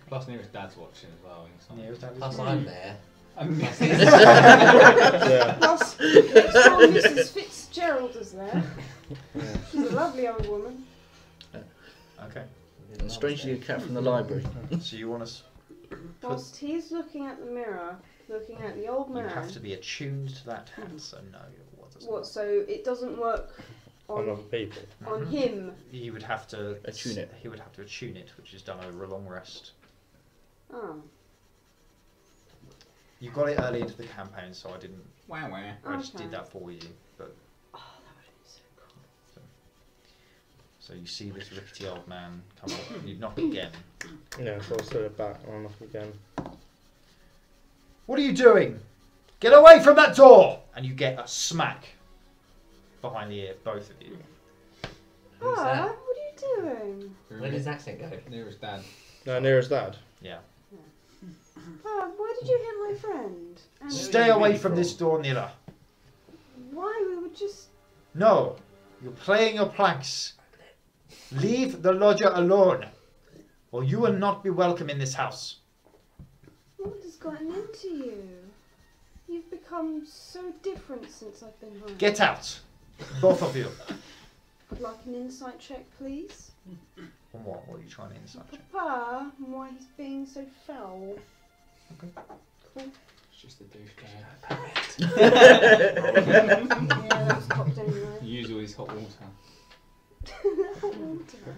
S9: Plus, Nearest Dad's watching as well.
S8: Yeah, was that
S6: Plus, I'm there.
S2: Yeah.
S5: Plus, next door Mrs. Fitzgerald is there. She's a lovely old woman.
S8: Okay.
S1: And strangely, a cat from the library.
S8: So you want us?
S5: Whilst he's looking at the mirror, looking at the old man.
S8: You have to be attuned to that hat, so no.
S5: What? So it doesn't work
S2: On other people.
S5: on him.
S8: He would have to
S1: Attune it.
S8: He would have to attune it, which is done over a long rest.
S5: Oh.
S8: You got it early into the campaign, so I didn't.
S9: Wow.
S8: I just
S5: Okay.
S8: did that for you. But
S5: Oh, that would have been so cool.
S8: so you see this rickety old man come up. You knock again.
S2: Yeah, so I'll set it back and I'll knock again.
S8: What are you doing? Get away from that door! And you get a smack behind the ear, both of you.
S6: Who's
S5: Ah,
S6: that?
S5: what are you doing?
S6: Where does his accent go?
S9: Nearest Dad.
S2: No, Nearest Dad.
S8: Yeah.
S5: Ah, why did you hit my friend? And
S8: Stay away from this door, Nira.
S5: why? We were just...
S8: No, you're playing your pranks. Leave the lodger alone, or you will not be welcome in this house.
S5: What has gotten into you? You've become so different since I've been home.
S8: Get out, both of you.
S5: I'd like an insight check, please.
S8: On what? What are you trying to insight check?
S5: Papa, and why he's being so foul.
S8: Okay.
S5: Cool.
S9: It's just a douchebag.
S5: Yeah, that was cocked anyway.
S9: Use all his hot water.
S5: Hot water.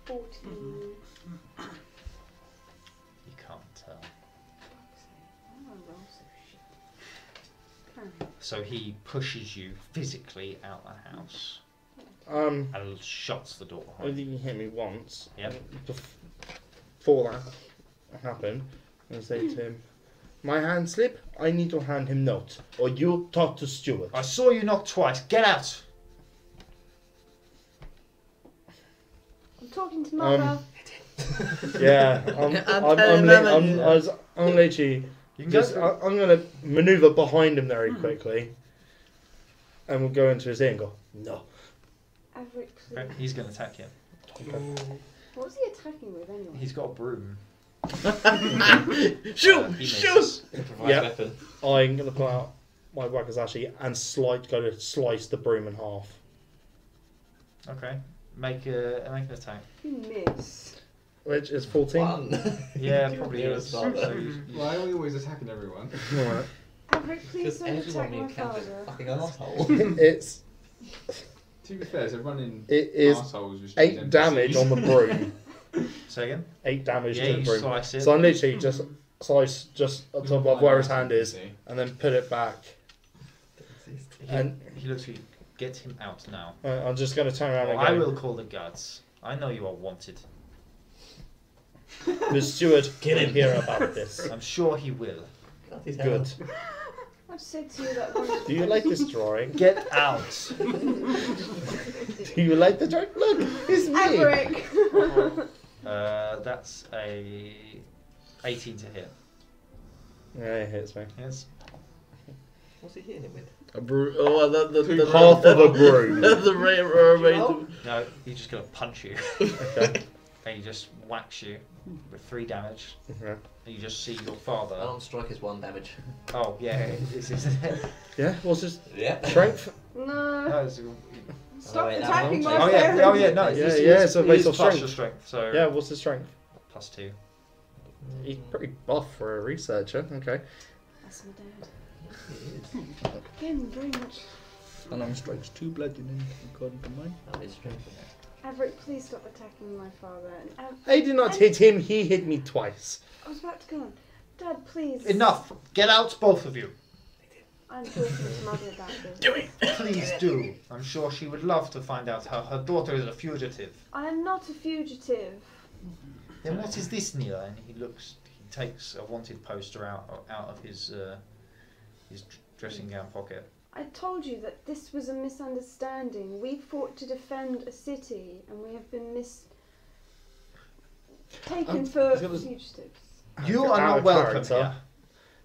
S5: 14.
S8: You can't tell.
S5: Oh, I roll so shit. Carry on.
S8: So he pushes you physically out the house
S2: And
S8: shuts the door.
S2: I think he hit me once.
S8: Yep.
S2: Before that happened, I say to him, "My hand slip. I need to hand him note, or you talk to Stuart."
S8: I saw you knock twice. Get out.
S5: I'm talking to Mother.
S2: Yeah, I'm literally
S8: You can
S2: just.
S8: go.
S2: I'm gonna maneuver behind him very quickly, and we'll go into his ear and go, "No."
S5: Averick, please.
S8: Okay, he's going to attack you.
S5: What was he attacking with anyway?
S8: He's got a broom.
S1: Shoot!
S8: He
S1: Shoot!
S8: misses.
S6: Improvised
S2: Yep.
S6: weapon.
S2: I'm gonna pull out my Wakazashi and go to slice the broom in half.
S8: Okay. Make an attack.
S5: You miss.
S2: Which is 14.
S6: One.
S8: Yeah, probably
S6: You're a
S8: is.
S6: star,
S8: So
S6: though.
S9: Why are we always attacking everyone?
S2: Alright.
S5: Averick, please
S6: Because
S5: don't
S6: everyone
S5: attack
S6: me
S5: my
S6: encountered
S5: father.
S6: fucking asshole.
S2: It's
S9: To be fair, so running
S2: It is
S9: arseholes was just
S2: 8
S9: NPCs.
S2: damage on the broom.
S8: Say again.
S2: 8 damage
S8: Yeah,
S2: to the
S8: you
S2: broom.
S8: slice it.
S2: So I'm literally just slice just on top of where his hand is,
S9: NPC.
S2: and then put it back. And
S8: He looks at you. Get him out now.
S2: I'm just going to turn around
S8: Or
S2: and
S8: I
S2: go,
S8: will call the guards. I know you are wanted.
S2: "Miss Stewart, can hear about this."
S8: I'm sure he will.
S2: Good.
S5: I've said to you that once.
S2: Do you like this drawing?
S8: Get out.
S2: Do you like the drawing? Look, it's me.
S5: Averick!
S8: That's a 18 to hit.
S2: Yeah, it hits me.
S8: Yes.
S6: What's he hitting him with?
S1: A broom. Oh, the
S2: Half of a broom.
S1: the rare.
S8: No, he's just gonna punch you.
S2: Okay.
S8: Then he just whacks you with 3 damage.
S2: Okay.
S8: And you just see your father.
S6: Unarmed strike is 1 damage.
S8: Oh yeah, it is, isn't it?
S2: Yeah, what's his
S6: Yeah.
S2: strength?
S5: No.
S8: No, it's,
S5: Stop
S6: wait, that
S5: attacking
S6: won't
S5: my
S6: take-
S5: parents.
S8: oh yeah, no.
S2: Yeah, so based off
S8: plus
S2: strength.
S8: your strength. So
S2: Yeah, what's his strength?
S8: +2.
S2: He's pretty buff for a researcher. Okay.
S5: That's my dad. Again, very much.
S1: Unarmed strikes 2 bludgeoning according to mine.
S6: That is strength.
S5: Averick, please stop attacking my father. And
S2: I did not hit him. He hit me twice.
S5: I was about to go on. Dad, please.
S8: Enough! Get out, both of you.
S5: I'm talking to Mother about this.
S1: Do it!
S8: Please do. I'm sure she would love to find out how her daughter is a fugitive.
S5: I am not a fugitive.
S8: Then what is this, Neela? And he takes a wanted poster out of his dressing gown pocket.
S5: I told you that this was a misunderstanding. We fought to defend a city, and we have been taken for fugitives.
S8: You
S2: Out
S8: are not
S2: of
S8: welcome
S2: character.
S8: here.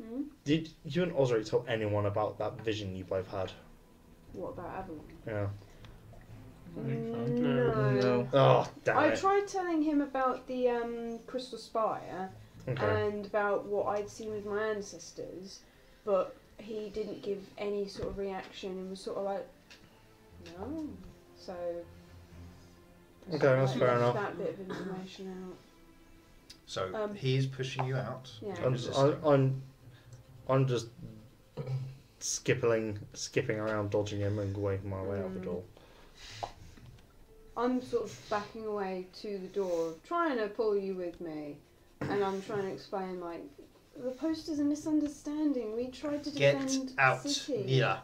S5: Hmm?
S2: Did you and Osric tell anyone about that vision you both had?
S5: What about Avalon?
S2: Yeah.
S5: No.
S2: Oh, damn
S5: I
S2: it.
S5: tried telling him about the Crystal Spire
S2: Okay.
S5: and about what I'd seen with my ancestors, but he didn't give any sort of reaction and was sort of like, no. So.
S2: Okay, that's
S5: I
S2: fair
S5: left
S2: enough.
S5: That bit of information out.
S8: So he is pushing you out.
S5: Yeah.
S2: I'm just skipping around, dodging him, and going my way out the door.
S5: I'm sort of backing away to the door, trying to pull you with me, and I'm trying to explain like the poster's a misunderstanding. We tried to
S8: Get
S5: defend
S8: out,
S5: the city.
S8: Neela.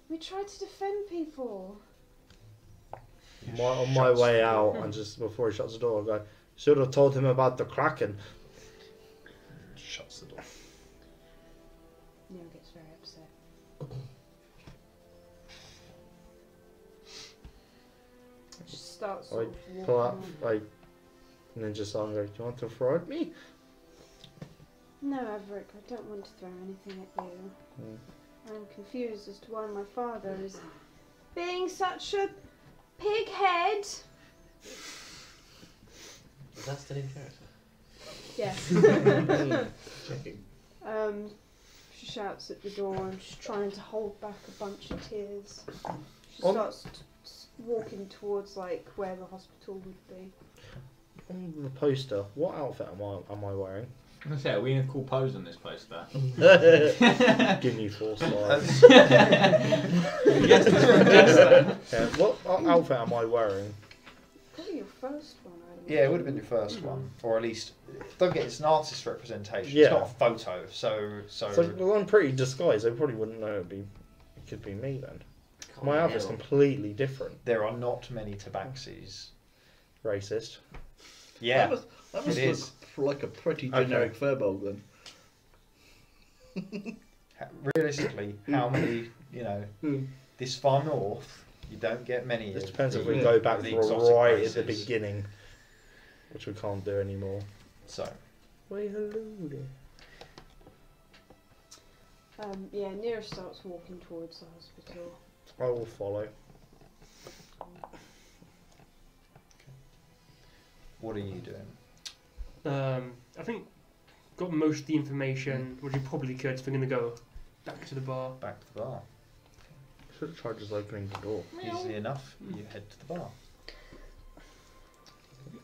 S5: We tried to defend people.
S2: On my way out, and just before he shuts the door, I go, should have told him about the Kraken.
S8: Shuts the door.
S5: Neil gets very upset. Just starts sort of
S2: Pull up,
S5: walking.
S2: and then just go, do you want to throw at me?
S5: No, Averick, I don't want to throw anything at you. I'm confused as to why my father is being such a pighead.
S6: Is that still in character?
S5: Yes.
S6: Checking.
S5: She shouts at the door and she's trying to hold back a bunch of tears. She
S2: On-
S5: starts walking towards like where the hospital would be.
S2: On the poster, what outfit am I wearing?
S3: I'm gonna say, are we in a cool pose on this poster?
S2: Give me 4 stars.
S3: Yes,
S2: Yeah, what outfit am I wearing?
S5: Probably your first one, I
S8: Yeah, it would have been your first one, or at least don't forget it's an artist representation.
S2: Yeah.
S8: It's not a photo, so.
S2: So well, I'm pretty disguised. They probably wouldn't know it could be me then. My outfit's completely different.
S8: There are not many tabaxis.
S2: Racist.
S8: Yeah,
S1: That must
S8: it
S1: look
S8: is.
S1: like a pretty
S8: Okay.
S1: generic furbolg then.
S8: Realistically, how many? This far north, you don't get many.
S2: It
S8: of
S2: depends if
S8: the-
S2: we go back
S8: the
S2: for
S8: exotic
S2: right at
S8: races.
S2: the beginning, which we can't do anymore.
S8: So,
S2: Wait, hello there.
S5: Yeah, Nira starts walking towards the hospital.
S2: I will follow.
S8: what are you doing?
S7: I think got most of the information, which you probably could. So we're gonna go back to the bar.
S8: Back to the bar.
S2: Should have tried just opening the door.
S8: Easily enough, you head to the bar.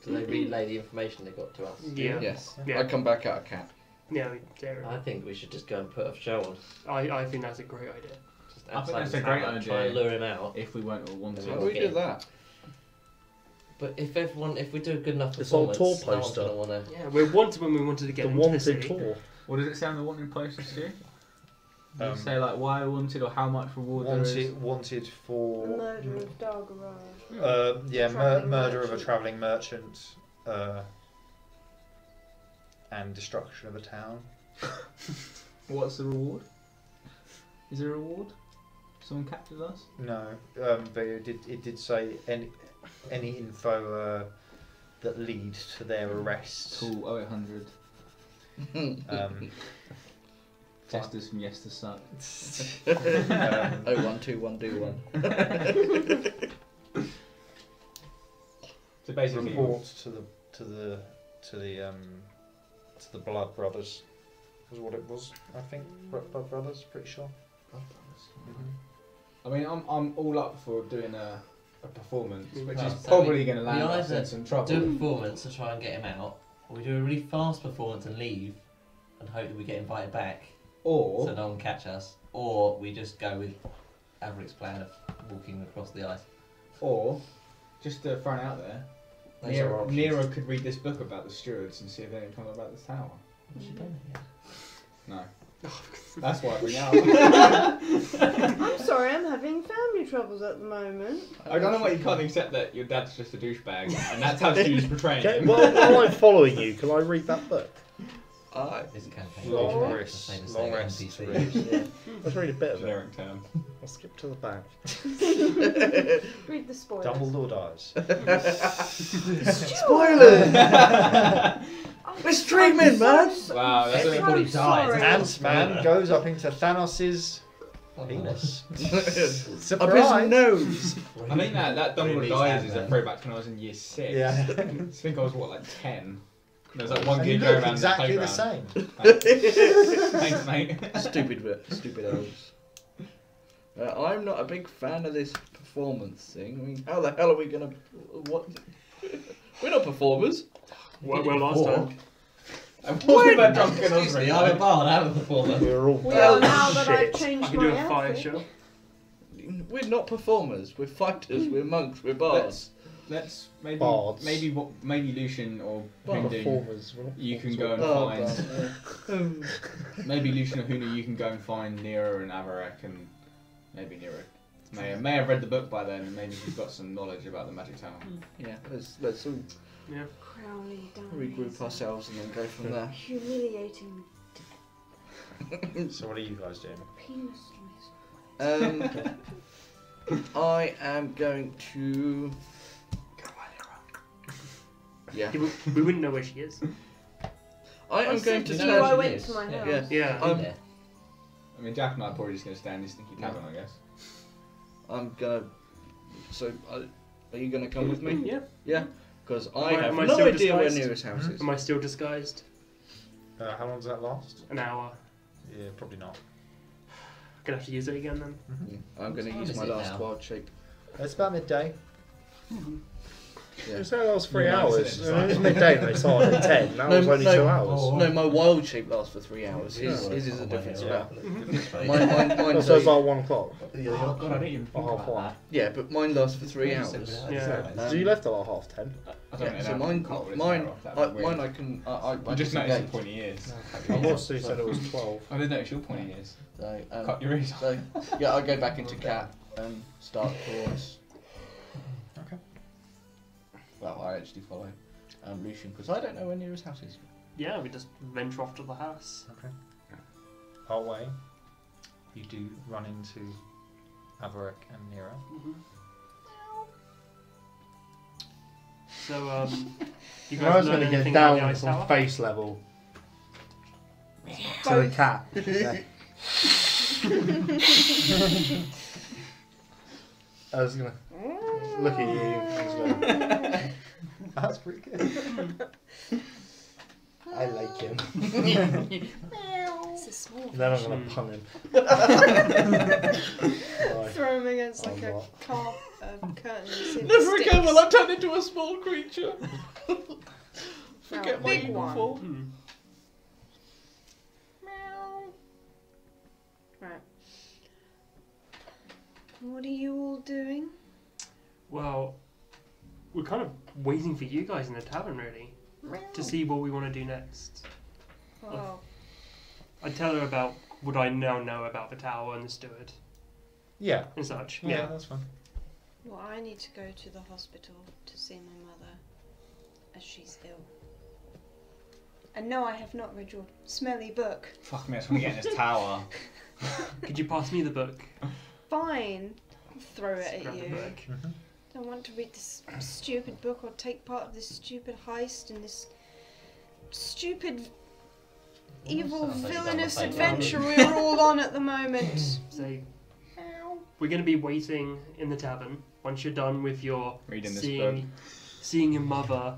S6: Do they relay the information they got to us?
S7: Yeah.
S1: Yes.
S7: Yeah.
S1: I come back out of camp.
S7: Yeah, there.
S6: I think we should just go and put a show on.
S7: I think that's a great idea.
S6: Just
S3: I think
S6: outside
S3: that's
S6: the
S3: a great
S6: town,
S3: idea.
S6: Try and lure him out.
S3: If we weren't all wanted.
S6: Yeah.
S1: How do we do that?
S6: But if we do a good enough
S2: This old
S6: performance,
S2: tour
S6: no one's
S2: poster.
S6: gonna wanna.
S7: Yeah, we wanted when we wanted to get
S2: The
S7: into the
S2: wanted
S7: city.
S2: tour.
S3: What does it say on the wanted posters, Stu? Does it say like why wanted or how much reward there is?
S8: Wanted
S5: The
S8: for
S5: murder of Dargaraj. Travelling
S8: murder of a
S5: merchant.
S8: travelling merchant, and destruction of a town.
S3: What's the reward? Is there a reward? Someone captures us?
S8: No, but it did say any info that lead to their arrest.
S3: Cool, 0800. Testers from Yes to Suck.
S1: 0121 do one.
S3: So
S9: basically
S8: report to the Blood Brothers. Was what it was, I think. Blood Brothers, pretty sure.
S9: I mean, I'm all up for doing a performance, which
S6: Right,
S9: is
S6: so
S9: probably going to
S6: we
S9: land us
S6: either
S9: in some trouble.
S6: do a performance to try and get him out, or we do a really fast performance and leave, and hope that we get invited back,
S9: Or
S6: so no one catch us, or we just go with Averick's plan of walking across the ice.
S9: Or, just to throw it out there,
S6: Those are options.
S9: Nero could read this book about the stewards and see if anything comes about this tower.
S6: What's she done here?
S9: No. That's why I bring it out.
S5: I'm sorry, I'm having family troubles at the moment.
S9: I don't know why you can't accept that your dad's just a douchebag, and that's how Stu's portraying
S2: Okay,
S9: him.
S2: while I'm following you, can I read that book?
S6: This campaign.
S8: Long
S6: to
S8: rest,
S6: say the
S8: long
S6: same
S8: rest.
S6: NPC.
S2: Yeah. Let's read a bit of it.
S9: Generic term.
S2: I'll skip to the back.
S5: Read the spoilers.
S8: Dumbledore dies.
S2: Spoilers!
S5: Oh,
S2: We're streaming, man!
S9: Wow, that's
S6: Everybody
S5: so
S6: dies.
S5: sorry.
S8: Ant-Man goes up into Thanos' penis.
S2: Up his
S8: Surprise!
S2: nose!
S9: I think that Dumbledore
S6: Release
S9: dies is a
S6: Ant-Man.
S9: throwback to when I was in year 6.
S8: Yeah.
S9: I think I was, what, like 10? There's like one
S8: And you
S9: kid going
S8: look
S9: around
S8: exactly
S9: the
S8: the
S9: playground.
S8: same.
S9: Thanks, mate.
S1: Stupid elves. I'm not a big fan of this performance thing. I mean, how the hell are we gonna? What? We're not performers.
S7: Well, last time.
S9: I'm talking about drunken
S6: Excuse me, I'm a
S9: Osprey.
S6: bard, I'm a performer.
S2: We're all
S5: We are now that I've
S2: shit.
S7: I
S5: changed
S7: can
S5: my
S7: do a fire
S5: outfit.
S7: show.
S1: We're not performers. We're fighters. We're monks. We're bards.
S9: Let's maybe
S2: Bards.
S9: maybe Lucian or Hindu.
S2: Performers. We're not
S9: You can
S2: performers.
S9: go and
S1: Oh,
S9: find.
S1: God.
S9: Maybe Lucian or Huna, you can go and find Nero and Avarek, and maybe Nero may have read the book by then, and maybe he's got some knowledge about the magic tower.
S1: Yeah. Let's all
S5: Crowley down
S1: regroup
S5: here.
S1: ourselves and then go from there.
S5: Humiliating
S8: So what are you guys doing?
S5: penis
S1: I am going to. Yeah.
S7: We wouldn't know where she is.
S1: I am going to
S5: you
S6: know
S1: turn.
S5: I
S6: she
S5: went
S6: is.
S5: to my house.
S1: Yeah.
S7: Yeah.
S6: Been there.
S9: I mean, Jack and I are probably just going to stay in this stinky tavern, I guess.
S1: I'm gonna. So, are you gonna come with me?
S7: Yeah.
S1: Yeah. Because I have
S7: Am I
S1: no
S7: still
S1: idea where
S7: disguised?
S1: nearest house is.
S7: Am I still disguised?
S8: How long does that last?
S7: An hour.
S8: Yeah, probably not.
S7: Gonna have to use it again then.
S1: I'm gonna
S6: What
S1: use
S6: time
S1: my
S6: is it
S1: last
S6: now?
S1: wild shape.
S8: It's about midday.
S1: Yeah.
S2: You said that was 3
S9: Yeah,
S2: hours.
S9: it's
S2: It was midday and they started at 10. That was only 2 hours.
S6: Oh.
S1: No, my wild shape lasts for 3 hours. His
S2: Yeah.
S1: is a different spell.
S6: Yeah.
S1: Mine
S2: So it's
S1: does-
S2: like 1 o'clock.
S9: Oh, God, I didn't even think
S2: Or half
S9: about
S2: 1.
S9: that.
S1: yeah, but mine lasts for 3 hours.
S7: Yeah.
S2: So you left at like half 10.
S9: I don't
S1: Yeah,
S9: know.
S1: so mine,
S9: can't really
S1: mine,
S9: tell. That'd be
S1: mine,
S9: weird.
S1: I can. I
S9: I just noticed the
S1: disengage.
S9: pointy ears.
S2: And what Sue said it was 12.
S9: I didn't notice your pointy ears.
S1: So,
S9: Cut your ears off.
S1: so yeah, I go back into cat and start towards.
S9: Okay.
S1: Well, I actually follow Lucian because I don't know where nearest house is.
S7: Yeah, we just venture off to the house.
S8: Okay. Our way, you do run into Avarek and Nero.
S7: So, you
S2: I
S7: guys
S2: was
S7: learn
S2: going to
S7: anything
S2: get
S7: about the
S2: down
S7: ice
S2: from
S7: tower?
S2: face level to the cat. Yeah. I was going to look at you.
S8: That's pretty good.
S2: I like him.
S5: It's a small
S2: Then I'm going to pun him.
S5: Throw him against like
S2: I'm
S5: a
S2: not.
S5: curtain. and see if it
S1: Never again
S5: sticks.
S1: will I turn into a small creature. Forget
S5: No,
S1: my
S5: big one.
S1: uniform.
S7: Hmm.
S5: Right. What are you all doing?
S7: Well, we're kind of waiting for you guys in the tavern, really, to see what we want to do next.
S5: Oh,
S7: I tell her about what I now know about the tower and the steward
S8: Yeah.
S7: and such.
S8: Yeah, that's fine.
S5: well, I need to go to the hospital to see my mother, as she's ill. And no, I have not read your smelly book.
S9: Fuck me, I just want to get in this tower.
S7: Could you pass me the book?
S5: Fine. I'll throw it at
S7: Grab the
S5: you.
S7: book.
S5: I don't want to read this stupid book or take part of this stupid heist and this stupid evil
S6: sounds like you've done
S5: villainous
S6: the same
S5: adventure
S6: thing.
S5: we're all on at the moment.
S7: So, we're going to be waiting in the tavern once you're done with your
S9: Reading this
S7: seeing,
S9: book.
S7: seeing your mother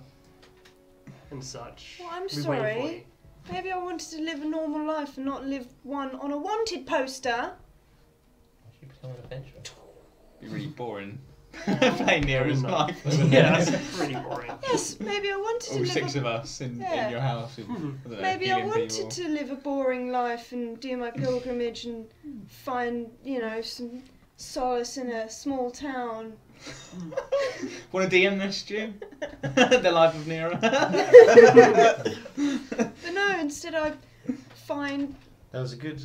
S7: and such.
S5: Well, I'm
S7: We waited for
S5: sorry.
S7: you.
S5: Maybe I wanted to live a normal life and not live one on a wanted poster.
S6: You become an adventurer.
S9: Be really boring. Playing Nero's
S7: No.
S9: life.
S7: Yeah, that's pretty boring.
S5: Yes, maybe I wanted to
S9: All
S5: live
S9: 6
S5: a...
S9: of us in
S5: Yeah.
S9: your house. With,
S7: Mhm.
S9: I don't know,
S5: Maybe I
S9: healing
S5: wanted
S9: people.
S5: to live a boring life and do my pilgrimage and find, you know, some solace in a small town.
S9: Want to DM this, Stu? The life of Nero.
S5: But no, instead I find...
S8: There was a good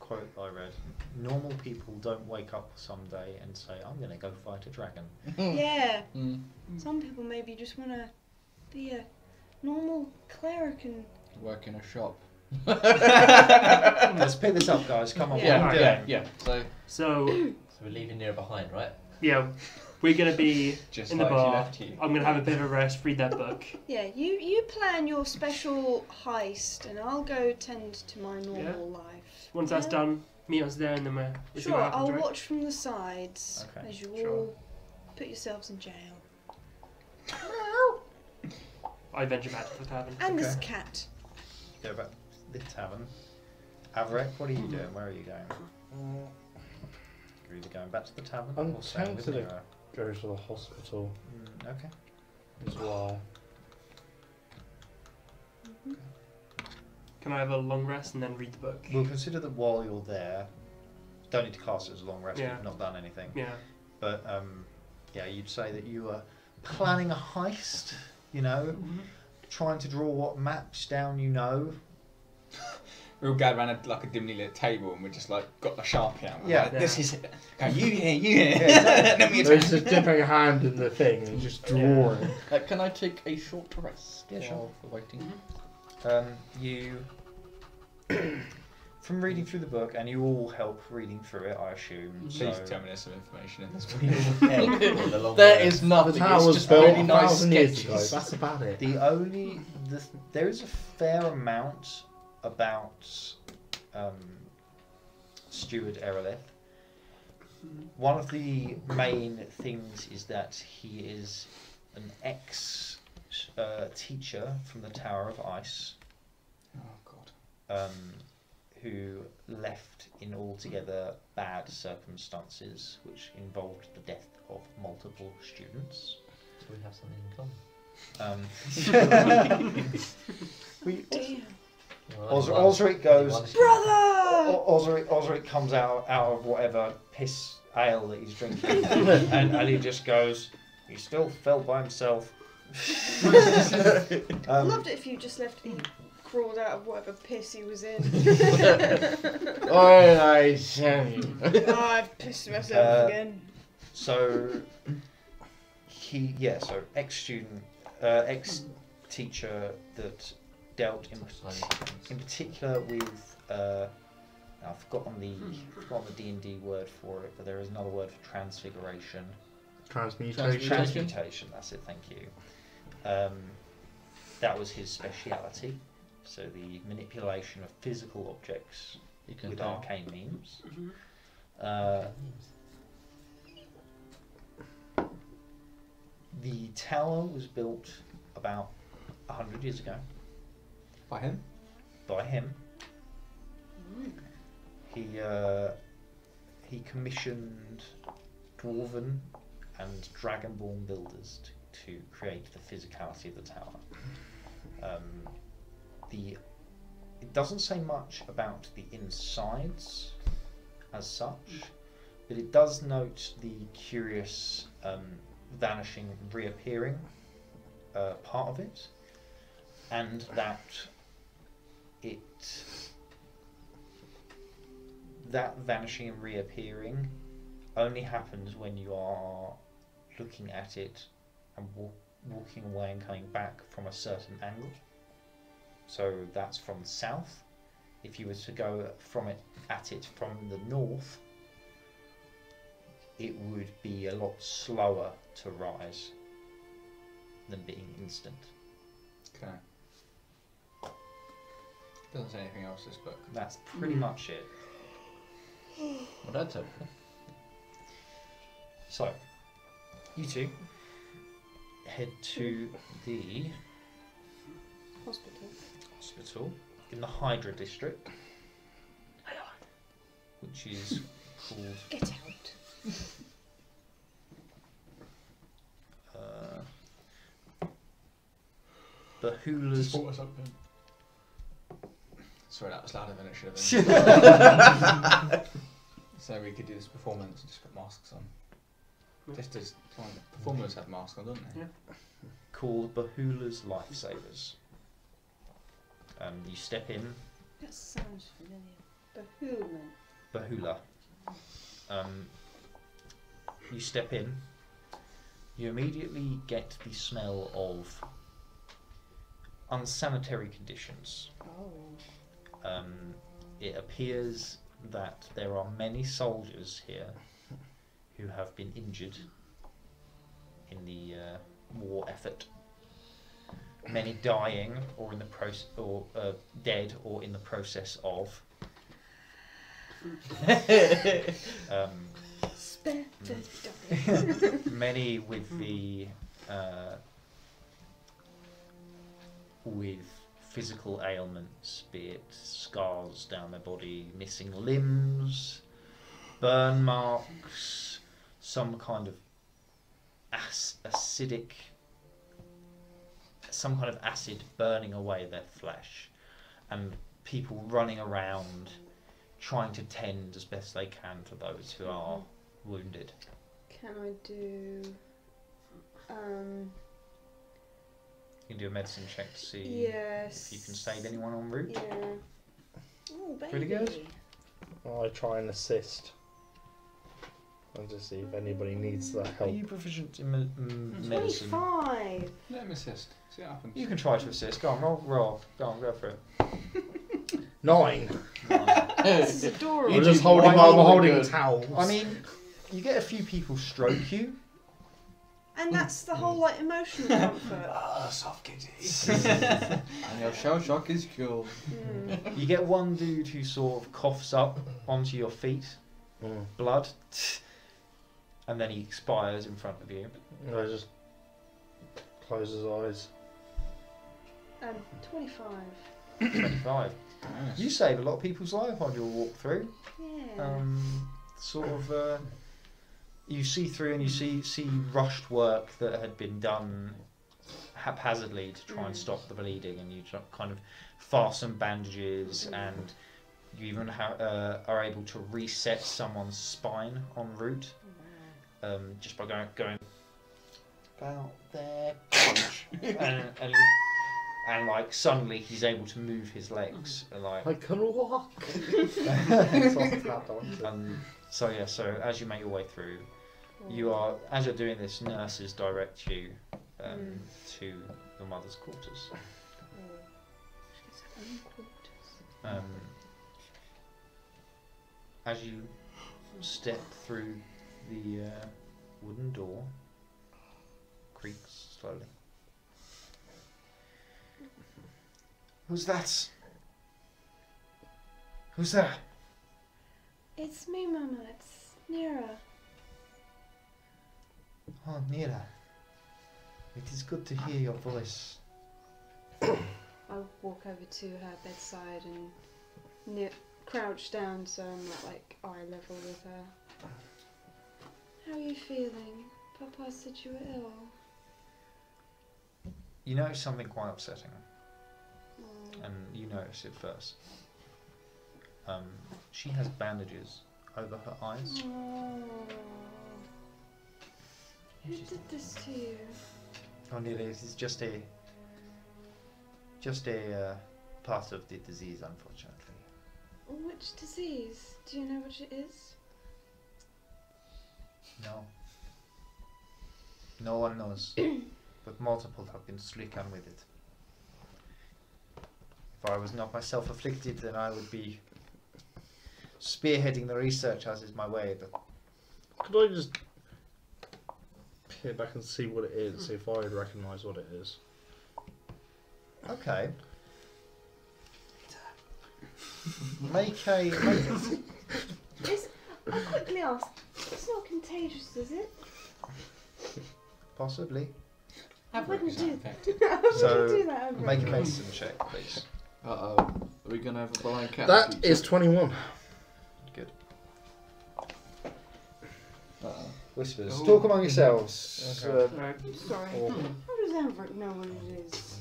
S8: quote I read. Normal people don't wake up someday and say, I'm going to go fight a dragon.
S5: Yeah,
S1: Mm.
S5: some people maybe just want to be a normal cleric and...
S1: Work in a shop.
S8: Let's pick this up, guys. Come on.
S1: Yeah,
S8: what are we
S1: yeah,
S8: doing?
S1: yeah. So
S7: So,
S6: So we're leaving Nero behind, right?
S7: yeah, we're going to be
S9: Just
S7: in the
S9: like she
S7: bar.
S9: left you.
S7: I'm going to have a bit of a rest, read that book.
S5: Yeah, you plan your special heist and I'll go tend to my normal life.
S7: Once that's
S5: Yeah?
S7: done, meet us there and then we'll see
S5: Sure,
S7: what happens,
S5: I'll
S7: right?
S5: watch from the sides
S8: Okay,
S5: as you
S7: sure.
S5: all put yourselves in jail.
S7: I venture back to the tavern.
S5: And this
S8: Okay.
S5: cat.
S8: Go back to the tavern. Avarek, what are you doing? Where are you going? You're either going back to the tavern
S2: I'm
S8: or staying with
S2: tempted to
S8: Nero.
S2: Go to the hospital
S8: Okay.
S2: as well.
S7: Can I have a long rest and then read the book?
S8: We'll consider that while you're there, don't need to cast it as a long rest.
S7: Yeah.
S8: You've not done anything.
S7: Yeah.
S8: But yeah, you'd say that you are planning a heist. You know, trying to draw what maps down. You know.
S9: We're all gathered around like a dimly lit table and we're just like got the Sharpie out. We're
S8: Yeah.
S9: like, this
S7: Yeah.
S9: is it. Okay, you here, you here.
S8: Yeah,
S9: Then we
S2: There's
S9: attack.
S2: just dipping a hand in the thing and just drawing.
S1: can I take a short rest
S8: Yeah, sure.
S1: while we're waiting?
S8: You, from reading through the book, and you all help reading through it, I assume.
S9: Please
S8: So,
S9: tell me there's some information in this
S8: you
S9: book.
S8: all help.
S6: The long
S1: There
S6: rest.
S1: is
S2: The
S1: nothing.
S2: tower
S1: It's
S2: was
S1: just
S2: built
S1: really nice
S2: 1,000 years ago.
S1: sketches.
S2: That's about it.
S8: There is a fair amount about Steward Ereleth. One of the main things is that he is an ex-teacher from the Tower of Ice,
S9: Oh god.
S8: who left in altogether bad circumstances, which involved the death of multiple students.
S6: So we have something in common.
S5: Damn.
S8: Osric goes,
S5: Brother!
S8: Osric comes out of whatever piss ale that he's drinking, and he just goes, he still fell by himself.
S5: I loved it if you just left me crawled out of whatever piss he was in.
S2: Oh, I say.
S5: Oh, I've pissed myself again.
S8: So so ex-student, ex-teacher that dealt in particular with I've forgotten the D&D word for it, but there is another word for transfiguration.
S2: Transmutation.
S8: Transmutation, that's it, thank you. That was his speciality. So the manipulation of physical objects
S1: You can
S8: with
S1: tell.
S8: arcane means. The tower was built about 100 years ago
S9: By him?
S8: by him. He commissioned dwarven and dragonborn builders to create the physicality of the tower. It doesn't say much about the insides as such, but it does note the curious vanishing, reappearing part of it, and that that vanishing and reappearing only happens when you are looking at it and walking away and coming back from a certain angle. So that's from the south. If you were to go at it from the north, it would be a lot slower to rise than being instant.
S9: Okay. Doesn't say anything else, this book.
S8: That's pretty much it.
S1: Well, that's helpful.
S8: So, you two head to the
S5: Hospital.
S8: in the Hydra district, which is called
S5: Get out.
S8: Bahula's.
S9: Sorry, that was louder than it should have been. So we could do this performance and just put masks on. Just as performers have masks on, don't they?
S7: Yeah.
S8: Called Bahula's Lifesavers. You step in,
S5: That sounds familiar.
S8: Bahula. You step in, you immediately get the smell of unsanitary conditions.
S5: Oh.
S8: It appears that there are many soldiers here who have been injured in the war effort. Many dying, or in the or dead, or in the process of. Many with the with physical ailments, be it scars down their body, missing limbs, burn marks, some kind of acidic, some kind of acid burning away their flesh, and people running around trying to tend as best they can to those who are wounded.
S5: Can I do
S8: You can do a medicine check to see
S5: yes.
S8: if you can save anyone en route.
S5: Yeah. Oh, baby.
S8: Pretty good.
S2: I try and assist. And just see if anybody needs that
S8: Are
S2: help.
S8: you proficient in medicine?
S5: 25.
S9: Let him assist. See what happens.
S8: You can try to assist. Go on, roll. Go on, go for it.
S2: 9.
S5: This is adorable.
S2: I'm just
S1: do
S2: holding.
S1: quite
S2: I'm
S1: really
S2: holding
S1: good.
S2: towels.
S8: I mean, you get a few people stroke you.
S5: And that's the whole like emotional comfort.
S9: Soft kitty.
S1: And your shell shock is cured.
S8: You get one dude who sort of coughs up onto your feet, blood, and then he expires in front of you.
S2: I just close his eyes.
S5: 25.
S8: 25.
S9: Nice.
S8: You save a lot of people's life on your walk through.
S5: Yeah.
S8: You see through and you see rushed work that had been done haphazardly to try and stop the bleeding, and you kind of fasten bandages, and you even are able to reset someone's spine en route, just by going about there, punch, and like suddenly he's able to move his legs, and like
S2: I can walk.
S8: so as you make your way through, you are, as you're doing this, nurses direct you to your mother's quarters. As you step through the wooden door, creaks slowly. Who's that? Who's there?
S5: It's me, Mama. It's Nira.
S8: Oh, Nira. It is good to hear your voice.
S5: I walk over to her bedside and crouch down so I'm not like eye level with her. How are you feeling? Papa said you were ill.
S8: You notice something quite upsetting,
S5: Oh.
S8: and you notice it first. She has bandages over her eyes.
S5: Oh. Who did this to you?
S8: Oh, Nira, it is just a part of the disease, unfortunately.
S5: Which disease? Do you know which it is?
S8: No. No one knows, but multiple have been stricken with it. If I was not myself afflicted, then I would be spearheading the research, as is my way, but
S2: Could I just peer back and see what it is, see if I would recognise what it is?
S8: okay.
S5: I'll quickly ask. It's not contagious, is it?
S8: Possibly.
S5: I wouldn't do
S9: effect.
S5: I wouldn't
S8: So,
S5: do that ever.
S8: Make a medicine check, please.
S1: Uh-oh. Are we going to have a blind cat?
S2: That
S1: feature?
S2: is 21.
S8: Good.
S4: Whispers.
S7: Oh.
S4: Talk among yourselves.
S2: Okay.
S7: Right.
S5: I'm sorry.
S2: Or-
S5: How does Everett know what it is?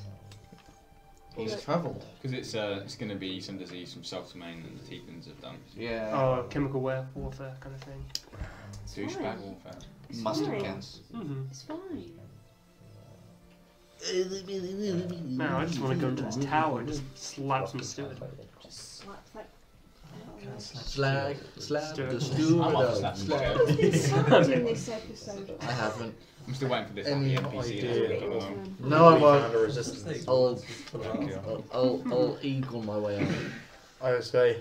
S6: He's
S5: Look.
S6: travelled.
S9: Because it's going to be some disease from self-domain that the Tieflings have done.
S1: Yeah.
S7: Oh, chemical warfare kind of thing.
S5: It's
S9: Douchebag
S5: fine.
S9: warfare.
S1: Must have
S5: fine.
S1: guessed.
S7: Mm-hmm.
S5: It's fine.
S7: Now I just want to go into this tower and just slap some steward.
S5: Just slap that.
S1: Slag the
S7: Steward.
S1: steward
S9: I'm off
S1: out.
S9: slapping
S1: Slag.
S5: What's been said in this episode?
S1: I haven't.
S9: I'm still waiting for this
S2: Any
S9: NPC
S2: idea?
S9: that's going on.
S1: No, I
S2: We
S1: won't.
S2: found a resistance.
S1: I'll eagle my way out.
S2: I just go,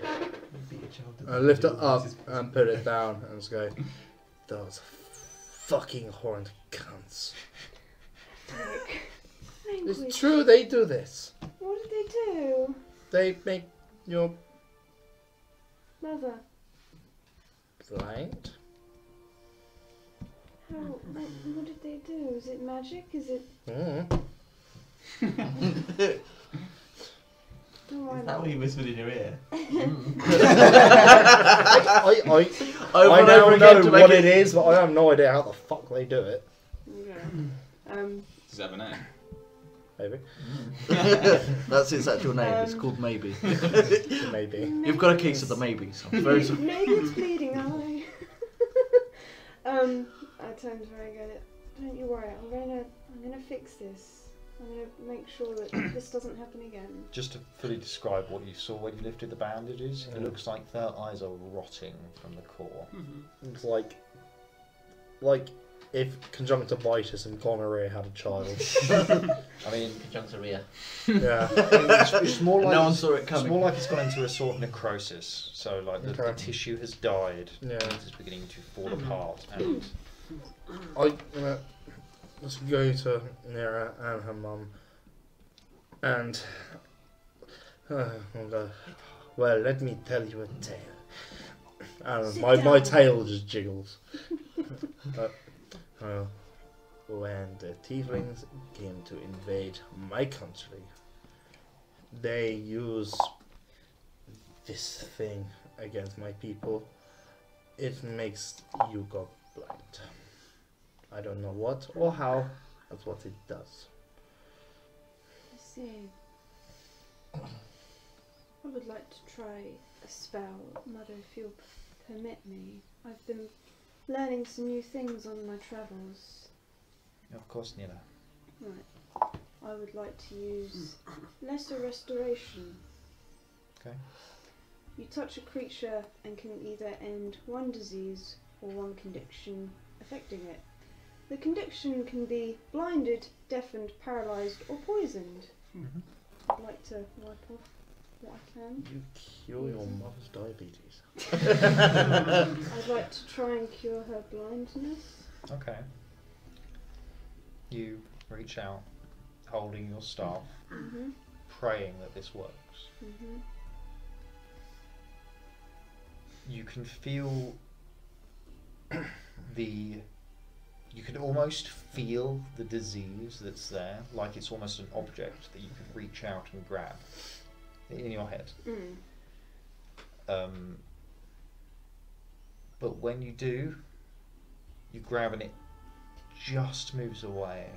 S2: I lift it up and put it down and just go, those fucking horned cunts.
S5: Language.
S2: It's true, they do this.
S5: What did they do?
S2: They make your
S5: Mother.
S2: blind.
S5: How? What did they do? Is it magic? Is it?
S2: Mm.
S5: Oh, I
S6: Is that what you whispered in your ear?
S2: I
S1: Over and
S2: now
S1: over again to
S2: know
S1: make
S2: what it is, but I have no idea how the fuck they do it.
S5: Yeah.
S9: Does it have a name?
S2: Maybe.
S1: That's its actual name. It's called Maybe.
S2: Maybe.
S1: You've got a case of the Maybe. So I'm very sorry.
S5: Maybe it's bleeding eye. I turned to her and go, don't you worry, I'm gonna fix this. I'm gonna make sure that this doesn't happen again.
S8: Just to fully describe what you saw when you lifted the bandages, it looks like their eyes are rotting from the core.
S7: Mm-hmm.
S2: It's like if conjunctivitis and gonorrhea had a child.
S8: I mean,
S6: Conjunctivaria.
S2: Yeah.
S8: it's more like
S1: No one saw it
S8: it's
S1: coming.
S8: more like it's gone into a sort of necrosis. So like the
S2: Okay.
S8: tissue has died
S2: Yeah.
S8: and it's beginning to fall apart. And
S2: I'm gonna just go to Nira and her mum and I'll go, well, let me tell you a tale. And
S5: Sit
S2: my
S5: down.
S2: tail just jiggles. When the Tieflings came to invade my country, they use this thing against my people. It makes you go blind. I don't know what or how, that's what it does.
S5: I see. I would like to try a spell, Mother, if you'll permit me. I've been learning some new things on my travels.
S8: of course, Nina.
S5: Right. I would like to use Lesser Restoration.
S8: Okay.
S5: You touch a creature and can either end one disease or one condition affecting it. The condition can be blinded, deafened, paralysed or poisoned.
S8: Mhm.
S5: I'd like to wipe off what I can.
S2: You cure your mother's diabetes.
S5: I'd like to try and cure her blindness.
S8: Okay. You reach out, holding your staff,
S5: Mhm.
S8: praying that this works.
S5: Mhm.
S8: You can feel you can almost feel the disease that's there, like it's almost an object that you can reach out and grab in your head.
S5: Mm.
S8: But when you do, you grab and it just moves away.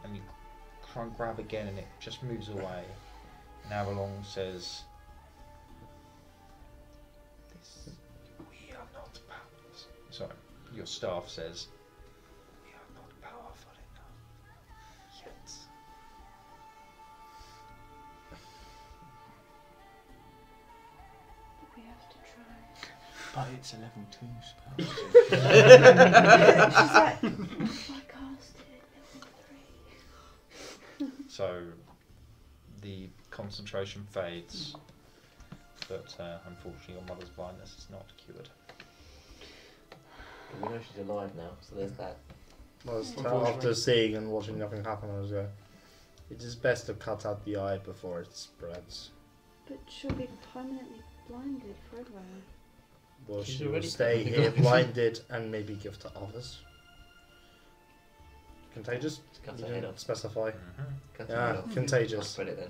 S8: And you try and grab again and it just moves away. And Avalon says, we are not powerful. Sorry, your staff says, we are not powerful enough yet.
S5: But we have to try.
S9: But it's a level 2 spell.
S5: She's like, if I cast it at level 3.
S8: So the concentration fades, but unfortunately your mother's blindness is not cured.
S6: We know she's alive now, so there's that.
S2: After seeing and watching nothing happen, I was going, it is best to cut out the eye before it spreads.
S5: But she'll be permanently blinded forever.
S2: Well,
S6: She's
S2: she will
S6: already
S2: stay
S6: cut.
S2: here blinded and maybe give to others. Contagious?
S6: Cut
S2: You
S6: the head
S2: didn't
S6: off.
S2: specify.
S6: Cut the head
S2: Yeah,
S6: off.
S2: contagious.
S6: Put it then.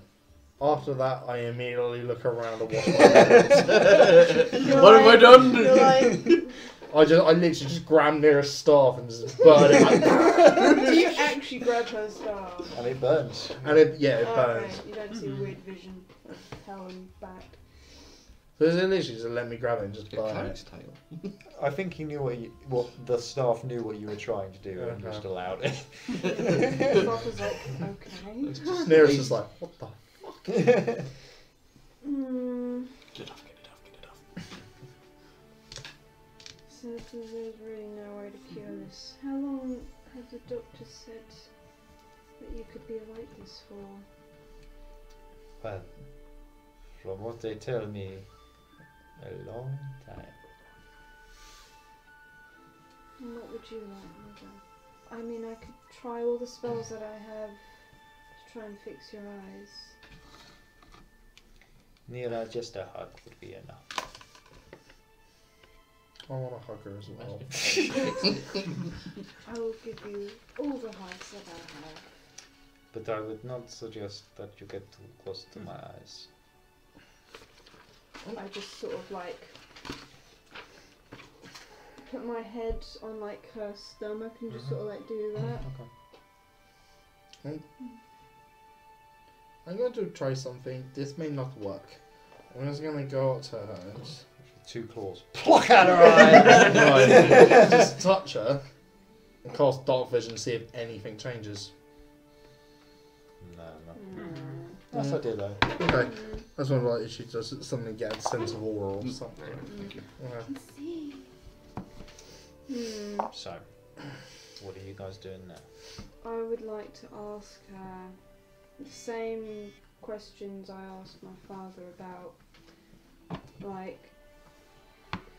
S2: After that, I immediately look around and wash my hands.
S1: What have I done?
S5: You're like,
S2: I literally just grab near a staff and just burn it.
S5: do you actually grab her star?
S8: And it burns.
S2: And it
S5: Okay,
S2: burns.
S5: you don't see a weird vision of hell and back.
S2: So it's literally just let me grab it and just
S1: Your
S2: burn
S1: coat's
S2: it.
S1: tail.
S8: I think he knew what the staff knew what you were trying to do, and
S2: Okay.
S8: just allowed it.
S5: The boss was like, okay.
S2: Nearest is like, what the?
S5: Hmm.
S1: Get it off, get it off, get it off.
S5: So there's really no way to cure this. How long have the doctor said that you could be like this for?
S8: Well, from what they tell me, a long time.
S5: And what would you like, Mother? I mean, I could try all the spells that I have to try and fix your eyes.
S8: Neela, just a hug would be enough.
S2: I want a hugger as well.
S5: I will give you all the hugs that I have.
S8: But I would not suggest that you get too close to my eyes.
S5: I just sort of like put my head on like her stomach and just sort of like do that.
S8: Okay.
S2: I'm going to try something. This may not work. I'm just going to go up to her and just,
S8: 2 claws. Pluck out her eye!
S2: just touch her and cast dark vision to see if anything changes.
S8: No.
S5: Mm.
S8: That's what I did though.
S2: Okay. That's one like she does suddenly get a sense of aura or something. Yeah.
S5: Let's see.
S8: So, what are you guys doing now?
S5: I would like to ask her the same questions I asked my father about, like,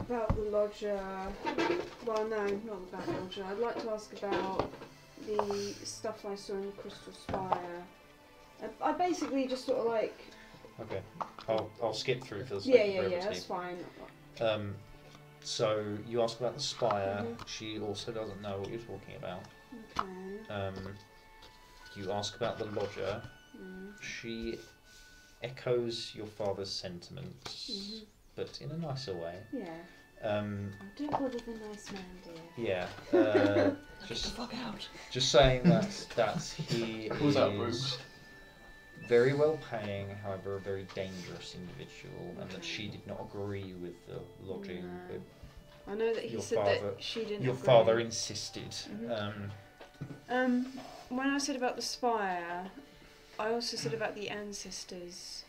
S5: about the lodger. Well, no, not about the lodger. I'd like to ask about the stuff I saw in the Crystal Spire. I basically just sort of like.
S8: Okay, I'll skip through for the sake
S5: Yeah,
S8: of
S5: yeah,
S8: brevity.
S5: yeah. That's fine.
S8: So you ask about the spire.
S5: Mhm.
S8: She also doesn't know what you're talking about.
S5: Okay.
S8: You ask about the lodger. She echoes your father's sentiments,
S5: Mhm.
S8: but in a nicer way.
S5: Yeah.
S8: Um,
S5: I don't bother the nice man, dear.
S8: yeah.
S6: Get the fuck out.
S8: Just saying that he
S1: Pulls out broom.
S8: is very well paying, however, a very dangerous individual, and that she did not agree with the lodging.
S5: No.
S8: But
S5: I know that he
S8: Your
S5: said
S8: father-
S5: that she didn't.
S8: your
S5: agree.
S8: father insisted.
S5: Mhm. When I said about the spire, I also said about the ancestors,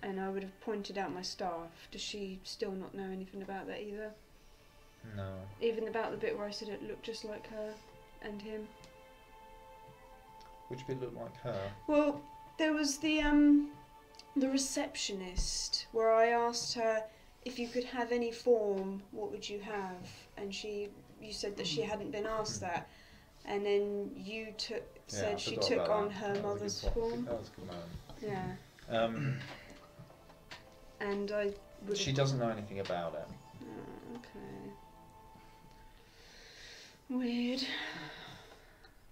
S5: and I would have pointed out my staff. Does she still not know anything about that either?
S8: No.
S5: Even about the bit where I said it looked just like her and him.
S8: Which bit looked like her?
S5: Well, there was the receptionist where I asked her if you could have any form, what would you have? And you said that she hadn't been asked that, and then you said
S8: I
S5: she
S8: forgot
S5: took
S8: about
S5: on
S8: that.
S5: her
S8: That was a
S5: mother's
S8: good point.
S5: form.
S8: That was a good moment.
S5: Yeah, and I would.
S8: She doesn't know anything about it.
S5: Oh, okay. Weird.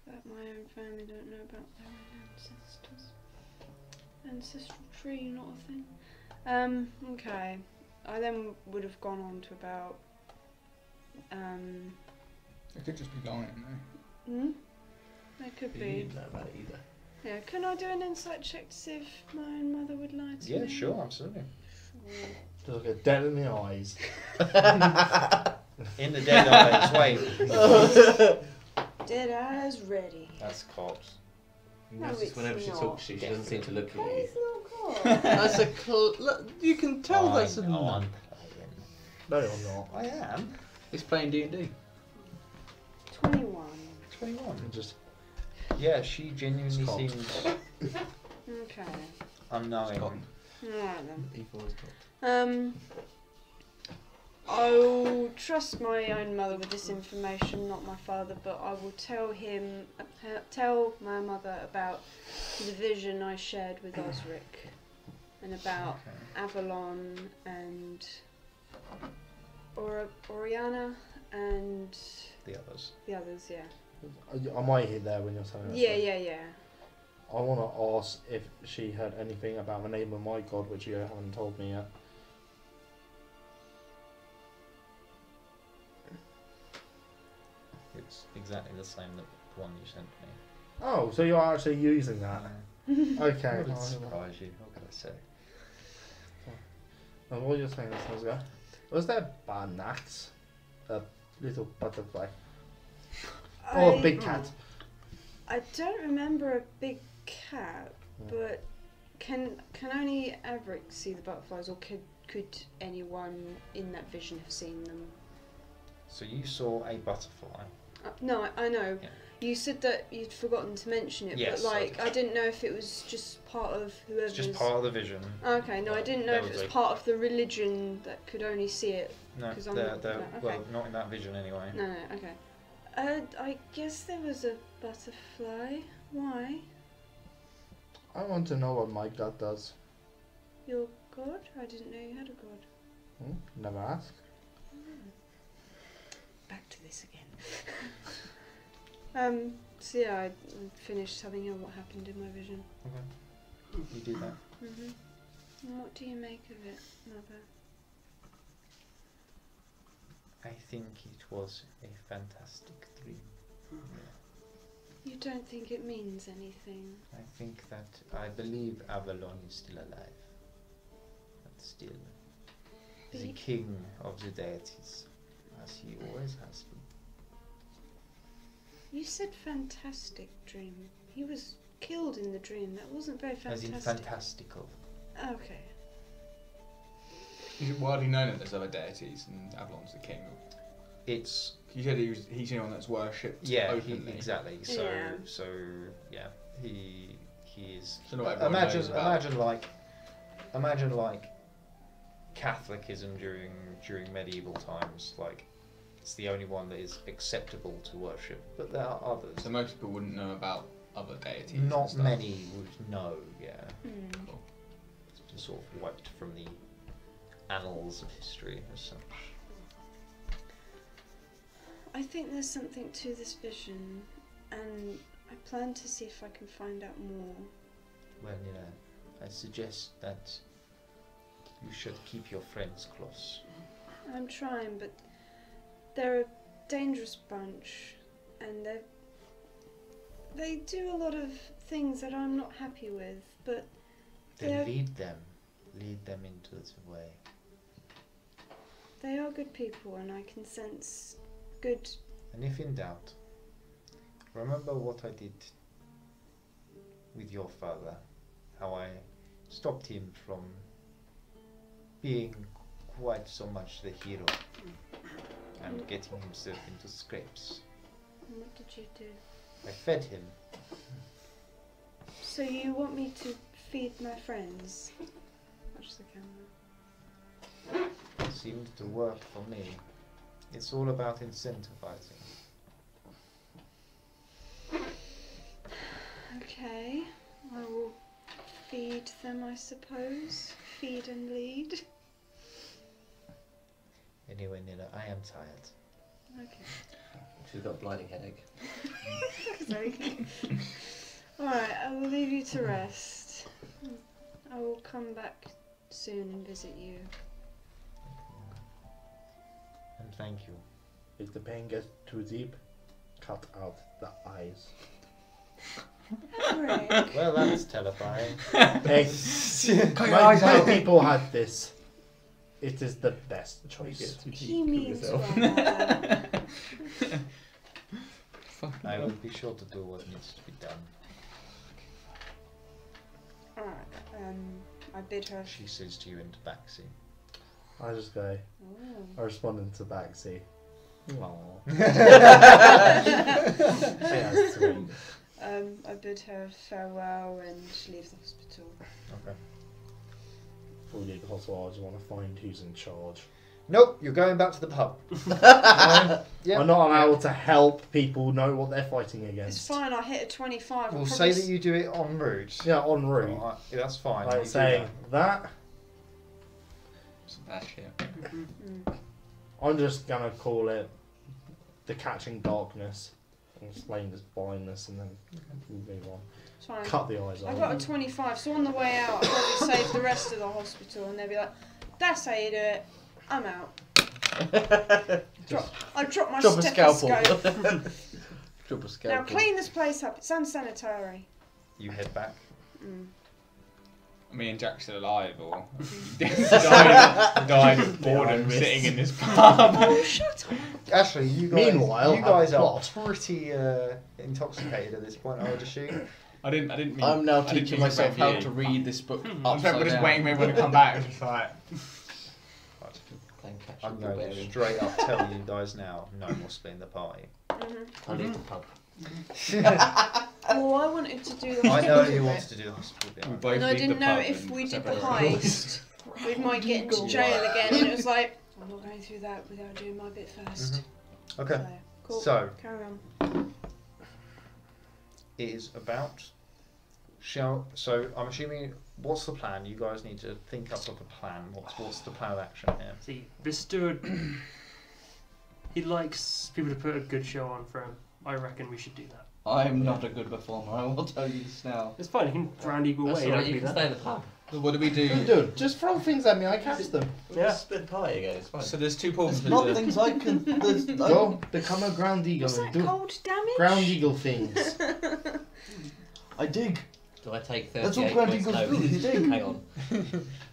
S5: That my own family don't know about their own ancestors. Ancestral tree, not a thing. Okay. I then would have gone on to about.
S9: It could just be lying, though.
S5: That could
S6: You
S5: be.
S6: didn't know about it either.
S5: Yeah. Can I do an insight check to see if my own mother would lie to me?
S8: Yeah, sure, absolutely.
S5: Sure.
S2: Just look dead in the eyes.
S8: In the dead eyes, wait.
S5: Dead eyes ready.
S8: That's cops.
S6: You
S5: No,
S6: notice
S5: it's
S6: whenever she
S5: not.
S6: talks to you, she doesn't seem to look at you.
S5: It's not cool.
S1: That's a look, you can tell that's a
S8: I'm playing.
S2: No, you're not.
S8: I am.
S1: He's playing D&D.
S5: 21.
S8: 21.
S2: Just
S8: Yeah, she genuinely
S2: It's cocked.
S8: seems
S5: Okay.
S8: unknowing.
S1: Cocked.
S5: Alright then.
S6: E4 is cocked.
S5: I'll trust my own mother with this information, not my father, but I will tell my mother about the vision I shared with Osric, and about Avalon and Oriana and
S8: The others.
S5: the others, yeah.
S2: I might hit there when you're telling us.
S5: Yeah.
S2: I want to ask if she heard anything about the name of my god, which you haven't told me yet.
S10: It's exactly the same that the one you sent me.
S2: Oh, so you're actually using that? Okay.
S10: Would surprise you. What can I say?
S2: And what you're saying this ago? Was there a gnat? A little butterfly? Or a big cat?
S5: I don't remember a big cat, but can only Averick see the butterflies, or could anyone in that vision have seen them?
S10: So you saw a butterfly.
S5: No, I know.
S10: Yeah.
S5: You said that you'd forgotten to mention it,
S10: Yes,
S5: but like I didn't know if it was just part of whoever's.
S10: It's just part of the vision.
S5: Okay, no, I didn't know
S10: There
S5: if it
S10: was
S5: was
S10: a-
S5: part of the religion that could only see it.
S10: No,
S5: 'Cause I'm
S10: they're,
S5: not-
S10: they're,
S5: no, okay.
S10: well, not in that vision anyway.
S5: No, okay. I guess there was a butterfly. Why?
S2: I want to know what my god does.
S5: Your god? I didn't know you had a god.
S2: Never asked.
S5: Back to this again. So yeah, I finished telling her what happened in my vision.
S10: Okay. You do that.
S5: And what do you make of it, Mother?
S10: I think it was a fantastic dream.
S5: You don't think it means anything?
S10: I think that I believe Avalon is still alive. But still, the king of the deities, as he always has been.
S5: You said fantastic dream. He was killed in the dream. That wasn't very fantastic.
S10: As in fantastical.
S5: Okay.
S9: He's widely known that there's other deities and Avalon's the king.
S10: It's
S9: You said he's the only one that's worshipped openly.
S10: exactly. So
S5: Yeah.
S10: so yeah, he is.
S9: So not everyone knows about
S10: Imagine like Catholicism during medieval times. Like it's the only one that is acceptable to worship, but there are others.
S9: So most people wouldn't know about other deities. and
S10: Not
S9: stuff.
S10: many would know. Yeah,
S9: Cool.
S10: it's been sort of wiped from the annals of history as such.
S5: I think there's something to this vision, and I plan to see if I can find out more.
S10: Well, I suggest that you should keep your friends close.
S5: I'm trying, but they're a dangerous bunch, and they do a lot of things that I'm not happy with, but
S10: Then
S5: they're-
S10: lead them into the way.
S5: they are good people, and I can sense good.
S10: And if in doubt, remember what I did with your father, how I stopped him from being quite so much the hero and getting himself into scrapes.
S5: What did you do?
S10: I fed him.
S5: So you want me to feed my friends? Watch the camera.
S10: It seemed to work for me. It's all about incentivizing.
S5: Okay, I will feed them, I suppose. Feed and lead.
S10: Anyway, Nina, I am tired.
S5: Okay.
S6: She's got a blinding headache.
S5: Alright, I will leave you to rest. I will come back soon and visit you.
S10: And thank you.
S2: If the pain gets too deep, cut out the eyes.
S5: Alright.
S10: Well, that's terrifying.
S2: Hey, my people had this. It is the best choice.
S5: He means well.
S10: I will be sure to do what needs to be done.
S5: Alright, I bid her.
S10: She says to you into backseat.
S2: I just go. I respond into backseat. Aww. Yeah, sweet.
S5: I bid her farewell and she leaves the hospital.
S10: Okay.
S2: Before we leave the hospital, I just want to find who's in charge.
S10: Nope, you're going back to the pub. Yep.
S2: I'm not allowed to help people know what they're fighting
S5: It's
S2: against.
S5: fine, I hit a 25.
S10: We'll say that you do it en route.
S2: Yeah, en route.
S10: Alright, yeah, that's fine. you
S2: Like
S10: do
S2: saying that.
S9: Some bad shit.
S2: I'm just gonna call it the catching darkness. explain this blindness, and then we'll move on.
S5: It's fine.
S2: Cut the eyes
S5: I
S2: out.
S5: got a 25, so on the way out, I'll probably save the rest of the hospital, and they'll be like, "That's how you do it. I'm out." I drop my
S1: Drop a scalpel.
S5: stethoscope.
S1: Drop a
S5: Now
S1: scalpel.
S5: clean this place up. It's unsanitary.
S10: You head back.
S9: Me and Jack still alive, or dying of boredom sitting in this pub.
S5: Oh, shut up.
S10: Actually, you guys,
S2: Meanwhile,
S10: you guys
S2: have a
S10: are
S2: plot.
S10: pretty intoxicated at this point, I would assume.
S9: I didn't mean.
S1: I'm now
S9: I didn't
S1: teaching
S9: mean
S1: myself
S9: for
S1: how
S9: you.
S1: to read this book
S9: I'm
S1: upside
S9: just
S1: down.
S9: waiting for everyone to come back. Just like,
S6: Playing catch
S10: I'm
S6: with
S10: going to
S6: Barbarian.
S10: straight up tell you guys now, no more splitting the party.
S6: I leave the pub.
S5: Oh, I wanted to do the
S10: I know
S5: hospital
S10: you
S5: bit.
S10: wanted to do the hospital bit.
S9: we
S10: aren't
S9: both
S5: And I
S9: leave
S5: didn't
S9: the
S5: know
S9: pub
S5: if
S9: and
S5: we did the
S9: separate
S5: heist, we might get into jail again, and it was like, I'm not going through that without doing my bit first.
S10: you? Okay.
S5: So, cool.
S10: So,
S5: Carry on.
S10: it is about. So I'm assuming. What's the plan? You guys need to think up of a plan. What's the plan of action here?
S7: See, this steward, he likes people to put a good show on for him. I reckon we should do that.
S1: I'm not a good performer, I will tell you this now.
S7: It's fine, you can round eagle
S6: That's
S7: away.
S6: alright,
S7: You
S6: you
S7: don't
S6: can
S7: have
S6: stay in the pub.
S1: So what do we do?
S2: Dude, just throw things at me, I catch them.
S7: Yeah.
S6: Split the party again, it's fine.
S9: So there's two problems.
S1: There's not things I can. There's,
S2: Go, become a ground eagle
S5: What's
S2: and
S5: that
S2: do
S5: cold damage?
S2: ground eagle things.
S1: I dig.
S6: Do I take
S1: That's what
S6: 38
S1: ground
S6: points?
S1: eagles
S6: No,
S1: do, is dig.
S6: hang on.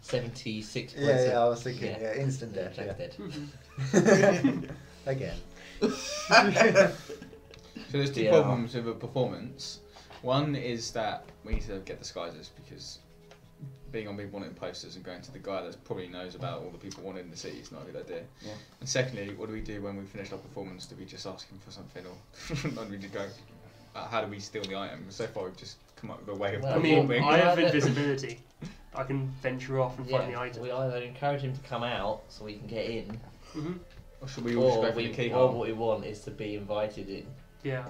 S6: 76 points.
S10: I was thinking.
S6: Yeah.
S10: Yeah, instant death.
S6: Jack's
S10: Yeah.
S6: dead.
S10: Again.
S9: So there's two
S6: Yeah.
S9: problems with a performance. One is that we need to get disguises because being on people wanted posters and going to the guy that probably knows about all the people wanted in the city is not a good idea.
S1: Yeah.
S9: And secondly, what do we do when we finish our performance? Do we just ask him for something, or do we just go? How do we steal the item? So far, we've just come up with a way of
S6: Well,
S7: I mean,
S9: performing.
S7: I have
S6: Yeah.
S7: invisibility. I can venture off and find the
S6: Yeah,
S7: item.
S6: we either encourage him to come out so we can get in,
S9: Or should we all just
S6: or,
S9: go for the
S6: or
S9: keyhole?
S6: what we want is to be invited in.
S7: Yeah.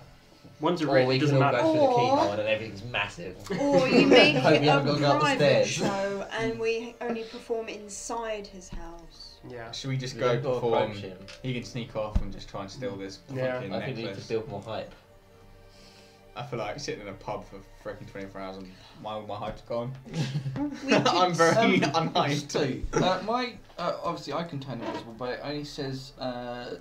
S7: One's a
S6: Or
S7: rich,
S6: we
S7: it
S6: can
S7: doesn't
S6: all
S7: matter.
S6: go through the
S5: Or-
S6: keyhole and then everything's massive.
S5: Or you make
S6: Hope
S5: it
S6: you
S5: a
S6: haven't got to go up the
S5: private
S6: stairs.
S5: show, and we only perform inside his house.
S7: Yeah.
S9: Should we just
S6: We
S9: go
S6: don't gotta
S9: perform?
S6: approach him.
S9: He can sneak off and just try and steal this
S7: Yeah.
S9: fucking
S6: I think we need
S9: necklace.
S6: to build more hype.
S9: I feel like sitting in a pub for freaking 24 hours and my hype's gone.
S5: We could
S9: I'm very
S1: Just
S9: unhyped.
S1: two. My obviously I can turn invisible, but it only says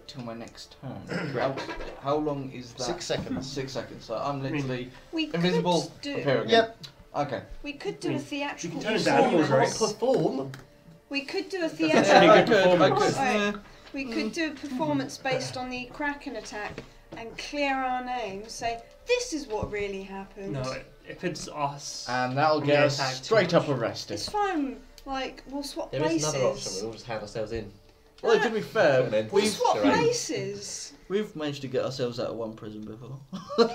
S1: till my next turn. How long is that?
S10: 6 seconds.
S1: 6 seconds. So I'm literally
S5: We
S1: invisible.
S5: could do.
S1: Appear again.
S10: Yep.
S1: Okay.
S5: We could do a theatrical
S7: turn into animals,
S5: performance.
S7: right?
S6: Perform?
S5: We could do a
S7: That's a
S5: theatrical.
S7: pretty good
S1: I
S7: performance.
S1: could,
S5: Right. We could do a performance based on the Kraken attack and clear our names. Say this is what really happened.
S7: No, if it's us.
S1: And that'll
S7: We
S1: get
S7: don't
S1: us
S7: attack too
S1: straight up
S7: much.
S1: arrested.
S5: It's fine. Like we'll swap
S6: There is
S5: places.
S6: another option, we'll all just hand ourselves in.
S1: Well, to be fair,
S6: Then
S5: We'll
S1: we've
S5: swap
S6: Sure.
S5: places.
S1: we've managed to get ourselves out of one prison before.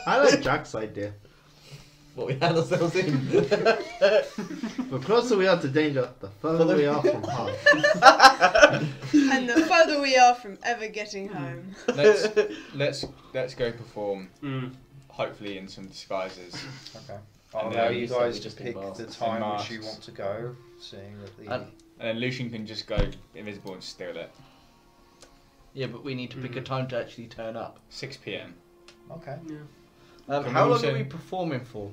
S2: I like Jack's idea.
S6: What, we hand ourselves in?
S2: The closer we are to danger, the further we are from harm.
S5: And the further we are from ever getting home.
S9: Let's go perform.
S7: Mm.
S9: Hopefully in some disguises.
S10: Okay. I'll
S9: And
S10: allow
S9: then
S10: you
S6: you said
S10: guys
S6: we
S10: to
S6: just
S10: pick
S6: been
S10: the
S6: masked.
S10: time
S9: And
S10: which you
S9: masks.
S10: want to go, seeing that the.
S1: And-
S9: And then Lucian can just go invisible and steal it.
S1: Yeah, but we need to pick a time to actually turn up.
S9: 6 p.m.
S10: Okay.
S7: Yeah.
S9: Can
S1: How
S9: we
S1: long
S9: also-
S1: are we performing for?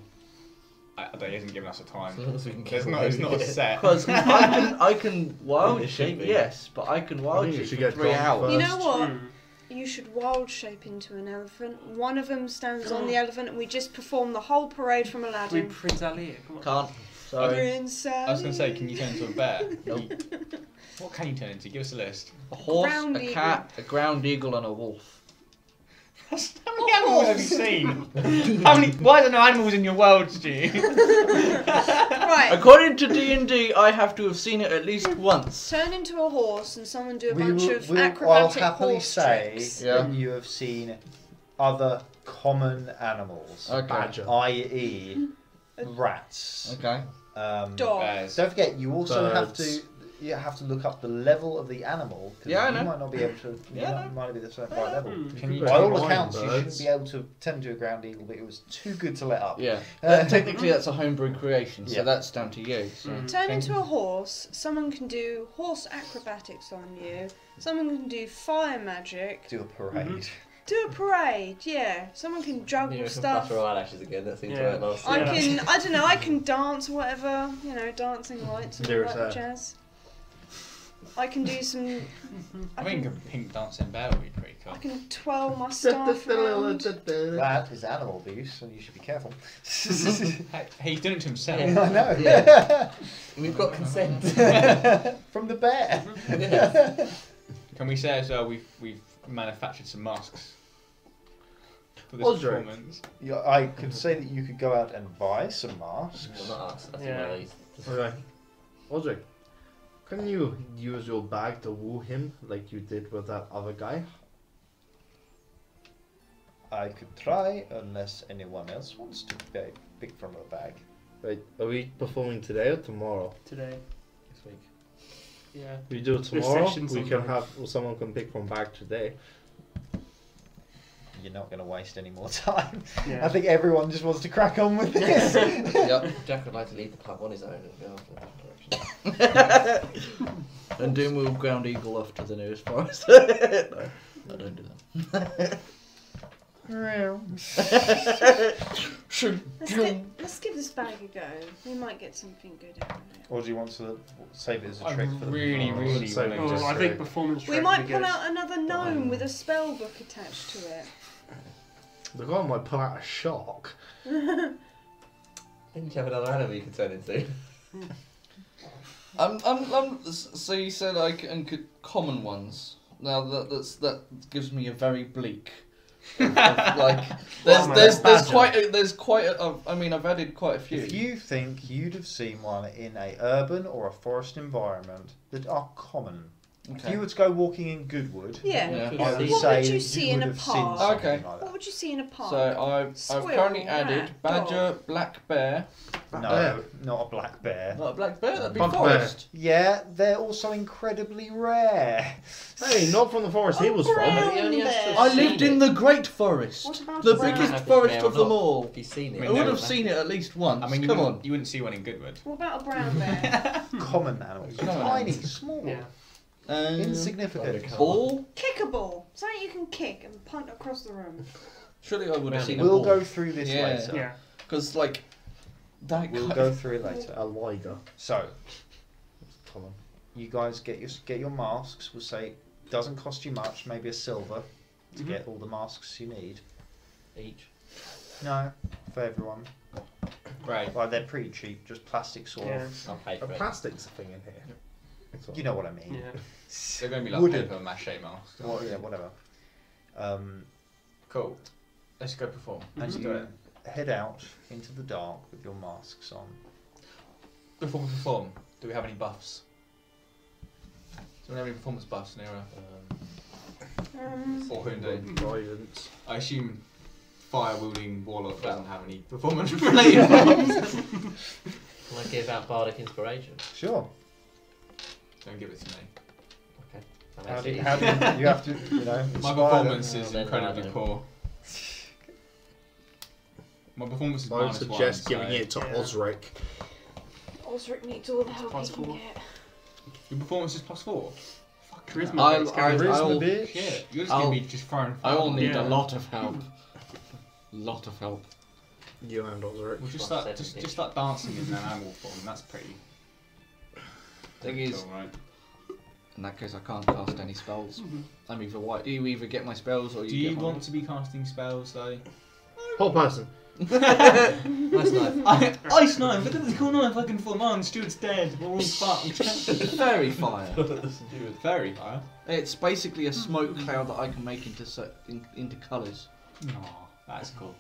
S9: I don't, he hasn't given us a time.
S6: As long as we can
S9: There's
S6: get
S9: not, it's not a
S6: away.
S9: set.
S1: Because I can wild
S6: It should
S1: shape,
S6: be.
S1: yes, but I can
S2: I
S1: wild
S2: think you
S1: shape
S2: should
S1: for
S2: get
S1: 3
S2: drunk
S1: hours.
S5: You
S2: first.
S5: know what?
S7: Mm.
S5: You should wild shape into an elephant. One of them stands on the elephant, and we just perform the whole parade from
S7: We
S5: Aladdin.
S7: Prince Ali, come on.
S1: Can't. Sorry.
S5: Prince
S9: I was going to say, can you turn into a bear?
S1: Nope.
S9: What can you turn into? Give us a list.
S1: A horse,
S5: Ground
S1: a
S5: eagle.
S1: cat, a ground eagle, and a wolf.
S9: How many animals have you seen? How many? Why are there no animals in your world, Stu?
S5: Right.
S1: According to D&D, I have to have seen it at least once.
S5: Turn into a horse and someone do a
S10: We
S5: bunch
S10: will,
S5: of
S10: I'll
S5: acrobatic
S10: happily
S5: horse
S10: say
S5: tricks.
S1: Yeah.
S10: that you have seen other common animals,
S1: Okay.
S2: Badger.
S10: i.e., rats.
S1: Okay.
S5: Dog.
S9: Bears.
S10: Don't forget, you also
S2: Birds.
S10: have to look up the level of the animal because
S1: Yeah, I
S10: you
S1: know.
S10: might not be able to. You
S1: Yeah, I
S10: might,
S1: know.
S10: might not be the right level.
S9: Can you?
S10: By all
S2: Blind
S10: accounts, you
S2: birds.
S10: shouldn't be able to turn into a ground eagle, but it was too good to let up.
S1: Yeah.
S10: Uh,
S1: Technically, that's a homebrew creation, so
S10: Yeah.
S1: that's down to you. So.
S5: Turn into a horse. Someone can do horse acrobatics on you. Someone can do fire magic.
S10: Do a parade.
S5: Do a parade, yeah. Someone can juggle
S6: You can
S5: stuff.
S6: flutter our eyelashes again. That seems
S7: Yeah.
S6: right last
S5: I
S6: year.
S5: can, I don't know, I can dance or whatever, you know, dancing lights and all
S2: There's
S5: that
S2: that.
S5: jazz. I can do some.
S9: I think a pink dancing bear would be pretty cool.
S5: I can twirl my staff around.
S10: That is animal abuse, and you should be careful.
S9: Hey, he's doing it to himself.
S10: I know.
S6: Yeah. We've got consent.
S10: From the bear.
S6: Yes.
S9: Can we say as well we've manufactured some masks for this
S2: Osric.
S9: performance?
S10: Yeah, I could say that you could go out and buy some masks.
S6: Well, not us. I think
S7: Yeah.
S6: one of these.
S2: Okay. Osric, can you use your bag to woo him like you did with that other guy?
S10: I could try, unless anyone else wants to pick from a bag.
S2: Wait, are we performing today or tomorrow?
S7: Today.
S6: This week.
S7: Yeah.
S2: We do it
S7: This
S2: tomorrow.
S7: session's
S2: We
S7: on
S2: can
S7: the-
S2: have someone can pick from bag today.
S10: You're not going to waste any more time.
S7: Yeah.
S10: I think everyone just wants to crack on with this.
S6: Yep. Jack would like to lead the club on his own and go off in a different direction.
S1: And Doom will ground eagle off to the nearest forest. No, I don't do that.
S5: Let's give this bag a go. We might get something good out of it.
S10: Or do you want to save it as a
S9: I
S10: trick for the
S9: really,
S10: performance?
S9: really
S2: So
S9: want
S2: we
S9: to.
S7: Oh, I think performance.
S5: We
S7: track
S5: might
S7: would be
S5: pull
S7: good.
S5: out another gnome with a spell book attached to it.
S2: The guy might pull out a shark.
S6: Didn't you have another animal you could turn into?
S1: So you said I can common ones. Now that gives me a very bleak. Like there's quite a, I mean I've added quite a few.
S10: If you think you'd have seen one in a urban or a forest environment that are common, if
S1: Okay.
S10: you were to go walking in Goodwood,
S5: Yeah.
S1: Yeah.
S10: I would
S5: What
S10: say
S5: would you see in
S10: would
S5: a
S10: have seen
S5: park?
S10: something
S1: Okay.
S10: like
S5: What
S10: that.
S5: would you see in a park?
S1: So I've
S5: Squirrel,
S1: currently
S5: rat,
S1: added badger, black bear.
S10: No, not a black bear.
S1: Not a black bear, that'd be
S2: Bug bear.
S1: forest.
S10: Yeah, they're also incredibly rare.
S2: Hey, not from the forest he was from.
S5: brown
S6: He only has to
S5: bear.
S1: I
S6: Seen
S1: lived in
S6: it.
S1: the Great Forest.
S5: What about
S1: The
S5: a brown
S1: biggest
S6: Happy
S1: forest
S6: bear
S1: of
S6: or
S1: them
S6: not.
S1: all.
S6: Have you seen it?
S1: I would have seen it at least once.
S9: I mean, you
S1: Come
S9: wouldn't,
S1: on.
S9: you wouldn't see one in Goodwood.
S5: What about a brown bear?
S10: Common animals.
S1: Common
S10: Tiny,
S1: animals.
S10: small,
S7: Yeah.
S10: insignificant.
S1: Ball?
S5: Kick a ball. Something you can kick and punt across the room.
S1: Surely I would have seen a
S10: We'll
S1: ball.
S10: go through this
S1: Yeah.
S10: later.
S7: Yeah.
S1: Because like that
S10: We'll
S1: kind
S10: go
S1: of,
S10: through it later.
S2: A liger.
S10: So,
S2: Common.
S10: you guys get your masks. We'll say doesn't cost you much, maybe a silver to
S7: Mhm.
S10: get all the masks you need.
S6: Each.
S10: No, for everyone.
S9: Right.
S10: Well, they're pretty cheap, just plastic sort
S7: Yeah.
S10: of.
S6: I'll pay
S2: A
S6: for it.
S2: plastic's a thing in here. It's all-
S10: You know what I mean.
S7: Yeah.
S9: They're going to be like
S10: Wooden.
S9: paper mache masks.
S10: Well, yeah, whatever.
S9: Cool. Let's go perform.
S10: And
S9: Let's
S10: you
S9: do it.
S10: head out into the dark with your masks on.
S9: Before we perform, do we have any buffs? Do we have any performance buffs, Nero? Or Hyundai?
S2: Guidance.
S9: I assume fire-wielding warlock doesn't have any performance-related buffs.
S6: Can I give out bardic inspiration?
S10: Sure.
S9: Don't give it to me.
S6: Okay. That
S10: How
S6: makes
S10: do,
S6: it
S10: how do
S6: easy.
S10: you have to, you know,
S9: My
S10: inspire them?
S9: performance is
S6: then
S9: incredibly
S6: I don't.
S9: poor. My performance is
S2: I would
S9: minus
S2: suggest
S9: one,
S2: giving
S9: so
S2: it to
S7: Yeah.
S2: Osric.
S5: Osric needs all the help
S7: Plus
S5: he can
S7: 4.
S5: get.
S9: Your performance is +4.
S7: Charisma.
S1: I'll-
S7: based
S1: I'll-
S7: character.
S10: Charisma,
S1: I'll-
S10: bitch.
S9: Shit, you're just
S1: I'll-
S9: going to be just firing fire.
S1: I will need
S7: Yeah.
S1: a lot of help. Lot of help.
S2: You and Osric.
S9: We'll just
S6: Plus
S9: start,
S6: 7
S9: just start dancing in an animal form. That's pretty.
S1: Thing is,
S9: cool, right?
S1: in that case, I can't cast any spells. I'm either white. You either get my spells or you
S9: Do
S1: get
S9: you
S1: mine.
S9: want to be casting spells though?
S2: Whole person.
S6: Nice knife.
S9: Ice knife! Look at this cool knife I can form on. Stuart's dead. We're all fucked.
S1: Fairy fire.
S9: Fairy fire.
S1: It's basically a smoke cloud that I can make into colours.
S9: Aw, that's cool.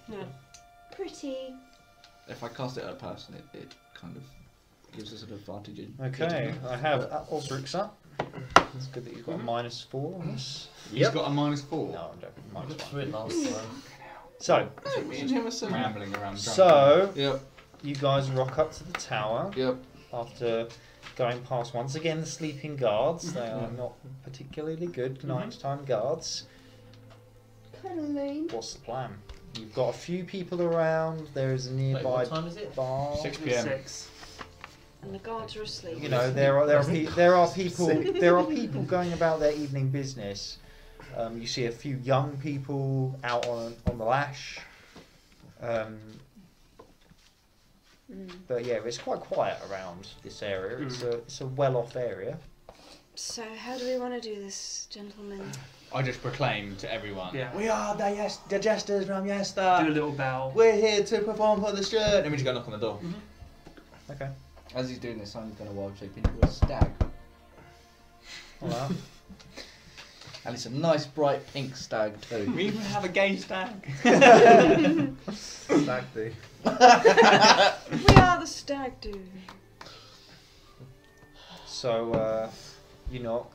S5: Pretty.
S1: If I cast it at a person, it kind of gives us an advantage in.
S10: Okay, I have Osric's up. It's good that you've got a -4 on this.
S9: He's got a -4.
S10: No, I'm joking.
S6: I looked
S10: -1.
S6: through it last time.
S10: So,
S1: Me and him are similar.
S9: Rambling around. drunk.
S10: so
S1: Yep.
S10: you guys rock up to the tower
S1: Yep.
S10: after going past once again the sleeping guards. They are not particularly good nighttime guards.
S5: Kind of lame.
S10: What's the plan? You've got a few people around. There is a
S6: Wait,
S10: nearby
S6: what time is it?
S10: bar.
S9: 6 p.m.
S7: 6.
S5: And the guards are asleep.
S10: You know, there are people going about their evening business.
S8: You see a few young people out on the lash. But yeah, it's quite quiet around this area. It's a well-off area.
S5: So how do we want to do this, gentlemen?
S9: I just proclaim to everyone.
S7: Yeah.
S9: We are the jesters from Yester.
S7: Do a little bow.
S9: We're here to perform for the shirt. And we just go knock on the door.
S8: Okay.
S1: As he's doing this, I'm going to wild shape into a stag.
S8: Oh, wow.
S1: And it's a nice bright pink stag too.
S9: We even have a gay stag.
S2: Stag do.
S5: We are the stag do.
S8: So you knock.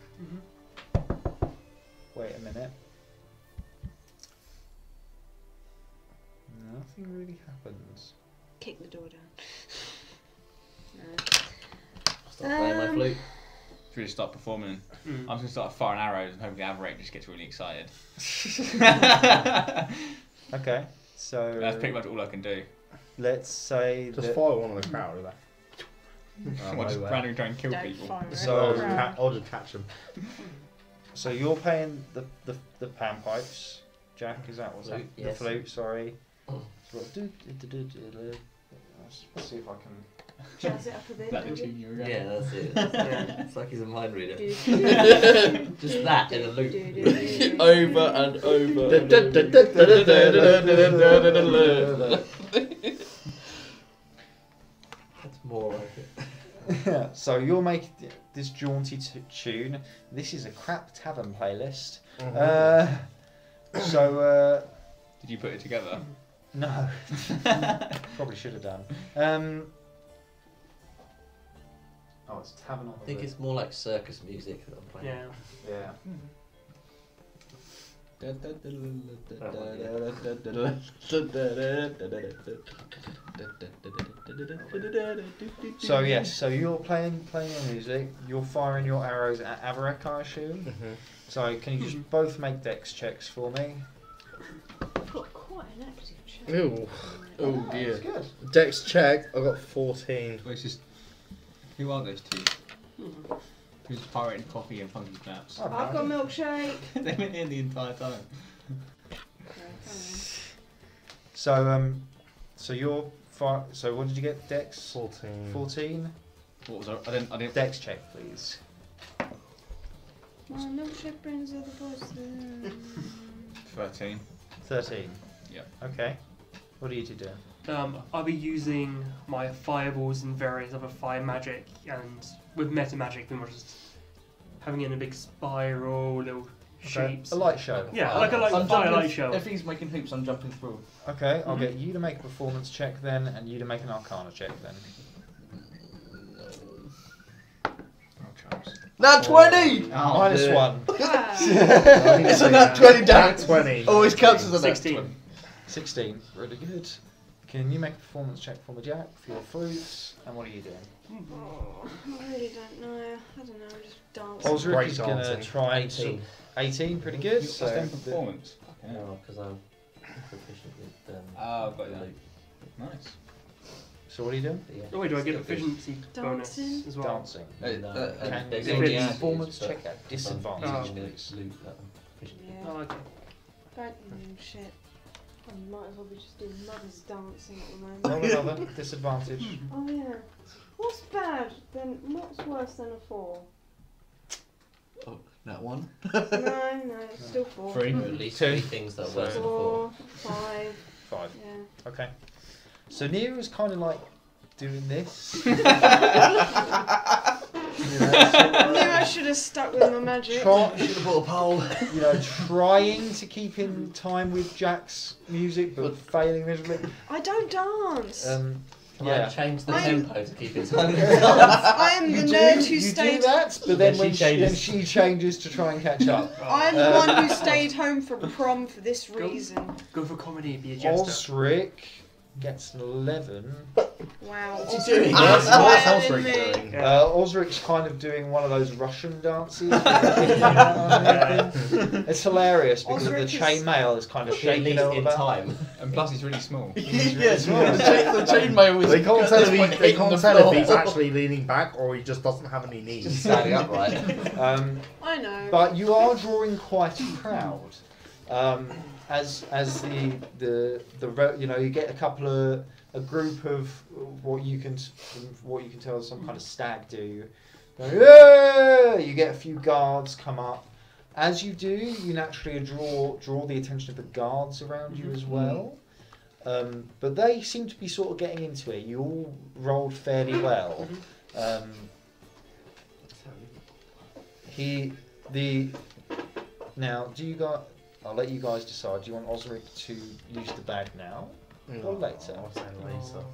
S8: Wait a minute. Nothing really happens.
S5: Kick the door down.
S6: Start playing my flute.
S9: Should we just start performing? I'm just going to start firing arrows and hopefully Averate just gets really excited.
S8: Okay, so
S9: That's pretty much all I can do.
S8: let's say
S2: Just
S8: that
S2: fire one of the crowd with that.
S9: What, just randomly try and kill
S5: Don't
S9: people?
S5: fire it.
S8: So-
S2: I'll just catch them.
S8: so you're playing the panpipes. Jack, is that what's
S6: Flute,
S8: that?
S6: yes.
S8: The flute, sorry.
S6: Oh.
S8: Let's see if I can.
S5: Jazz it up a bit,
S9: That the
S5: maybe?
S9: tune you were going.
S6: Yeah, that's it. It's like he's a mind reader.
S5: Do,
S6: Just that in a loop.
S1: Over and over.
S6: That's more like it.
S8: So you'll make this jaunty tune. This is a crap tavern playlist.
S9: Did you put it together?
S8: No, probably should have done. Oh, it's tavern on
S6: I think it's more like circus music that I'm playing.
S7: Yeah.
S8: So yes, so you're playing your music. You're firing your arrows at Avarek, I assume. So can you just both make dex checks for me?
S5: I've got quite an active check.
S2: Ew.
S1: Oh
S8: That's
S1: dear.
S8: good.
S2: Dex check, I got 14.
S9: Well, it's just, who are those two? Who's pirating coffee and funky snaps?
S8: Oh,
S5: I've got a milkshake.
S9: They've been in the entire time.
S8: So you're so what did you get? Dex
S2: 14.
S8: 14.
S9: What was I didn't.
S8: Dex check, please.
S5: My milkshake brings other boys to
S9: 13.
S8: 13.
S9: Yep.
S8: Okay. What are you two doing?
S7: I'll be using my fireballs and various other fire magic, and with meta magic, then we're just having it in a big spiral, little shapes.
S8: A light show.
S7: Yeah, like a light show.
S1: If he's making hoops, I'm jumping through.
S8: Okay, I'll get you to make a performance check then, and you to make an Arcana check then.
S1: Nat 20!
S8: Minus
S2: dear.
S8: 1.
S1: It's a nat 20 down.
S2: 20.
S1: Always counts as a nat
S7: 16.
S1: 20.
S8: 16. Really good. Can you make a performance check for me, Jack, for your flutes? And what are you doing?
S5: Oh, I really don't know. I don't know, I'm just dancing.
S8: Osric
S2: Break
S8: is going to
S2: dancing.
S8: try and
S6: 18.
S8: 18, pretty good.
S9: What's
S8: So
S9: then performance?
S6: No, because I'm proficient with
S9: Oh, got you.
S6: flute.
S9: Nice.
S8: So what are you doing?
S6: But yeah,
S7: Oh wait, do I get
S6: still good.
S7: efficiency bonus
S5: Dancing?
S7: as well?
S8: Dancing.
S6: No,
S8: Can
S6: there's
S8: you
S7: only
S8: make a
S7: acid,
S8: performance
S6: but
S8: check at
S6: I'm
S8: disadvantage,
S7: Oh.
S6: using
S8: please?
S6: flute that I'm proficient with.
S5: Yeah.
S7: Oh, okay.
S5: Don't shit. I might as well be just doing mother's dancing at the moment.
S8: Roll another disadvantage.
S5: Oh yeah. What's bad? Then what's worse than a 4?
S1: Oh, nat 1.
S5: No, it's still 4.
S9: Three.
S6: At least
S8: 2.
S6: 3 things that are worse than 4.
S5: 4, 5.
S8: 5.
S5: Yeah.
S8: Okay. So Nia is kind of like doing this.
S5: I knew I should have stuck with my magic.
S8: Try,
S6: Should have bought a pole.
S8: trying to keep in time with Jack's music, but failing miserably.
S5: I don't dance.
S6: Can I change the
S5: I'm-
S6: tempo to keep it time?
S5: I am the
S8: You
S5: nerd who
S8: do
S5: stayed.
S8: that, but
S6: Then
S8: then
S6: she
S8: when
S6: changes.
S8: she changes to try and catch up.
S5: I'm the one who stayed home for prom for this reason.
S7: Go for comedy, be a jester.
S8: Osric gets an 11.
S5: Wow.
S6: What's he doing?
S2: What's
S5: higher
S2: Osric
S5: than me.
S2: doing?
S8: Osric's kind of doing one of those Russian dances. It's hilarious because
S5: Osric
S8: the
S5: is-
S8: chainmail is kind of
S6: At
S8: shaking
S6: least
S8: all
S6: in
S8: about.
S6: time.
S9: And plus, he's really small.
S1: Yes, the chainmail was.
S2: They can't tell,
S1: at this point
S2: they
S1: hitting
S2: can't
S1: the
S2: tell if
S1: floor.
S2: he's actually leaning back or he just doesn't have any
S6: Just
S2: knees.
S6: standing upright.
S5: I know.
S8: But you are drawing quite a crowd. As the you know, you get a group of what you can tell is some kind of stag do. Yeah! You get a few guards come up. As you do, you naturally draw the attention of the guards around you as well. But they seem to be sort of getting into it. You all rolled fairly well. Now, do you guys? I'll let you guys decide. Do you want Osric to use the bag now or later?
S2: I'll say later.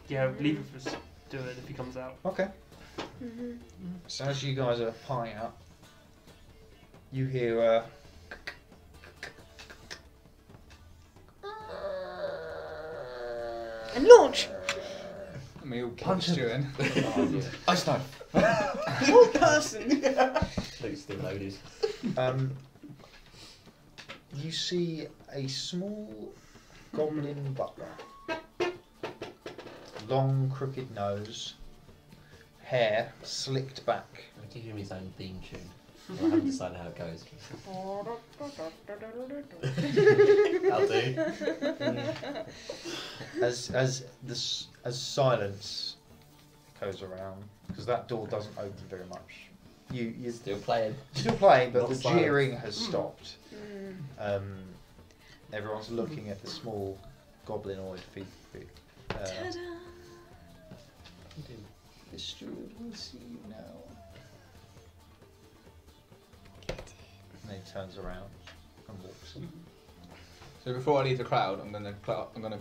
S7: Yeah, leave it for us. Do it if he comes out.
S8: Okay. So as you guys are piling up, you hear
S5: And launch!
S9: And we all punch Stuart.
S1: Ice knife.
S5: One person!
S6: Luke's still loaded.
S8: you see a small goblin butler. Long crooked nose, hair slicked back.
S6: I'll give him his own theme tune. I haven't decided how it goes. That'll do.
S8: As silence goes around, because that door doesn't open very much. You're
S6: Still playing.
S8: still playing, but
S6: Not
S8: the
S6: silence.
S8: jeering has stopped. Everyone's looking at the small goblinoid feet.
S5: Ta-da!
S8: The steward will see you now. And then he turns around and walks in.
S9: So before I leave the crowd, I'm gonna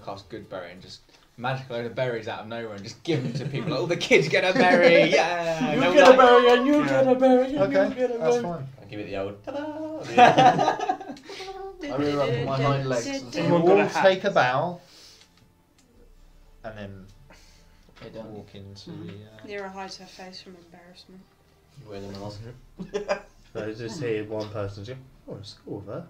S9: cast Goodberry and just magic a load of berries out of nowhere and just give them to people. Like, oh, the kids get a berry! Yeah!
S1: You
S9: No
S1: get a
S9: luck.
S1: berry and you
S7: Yeah.
S1: get a berry and
S8: Okay,
S1: you get a
S8: that's
S1: berry.
S8: fine.
S6: I'll give it the old ta-da.
S1: I really run for my hind legs.
S8: You
S7: Everyone got a
S8: all
S7: hat.
S8: take a bow and then
S1: Hey, Dan.
S8: walk into the.
S5: Nira hides her face from embarrassment.
S6: You wear the mask.
S2: So I just hear one person go, oh, it's cool there.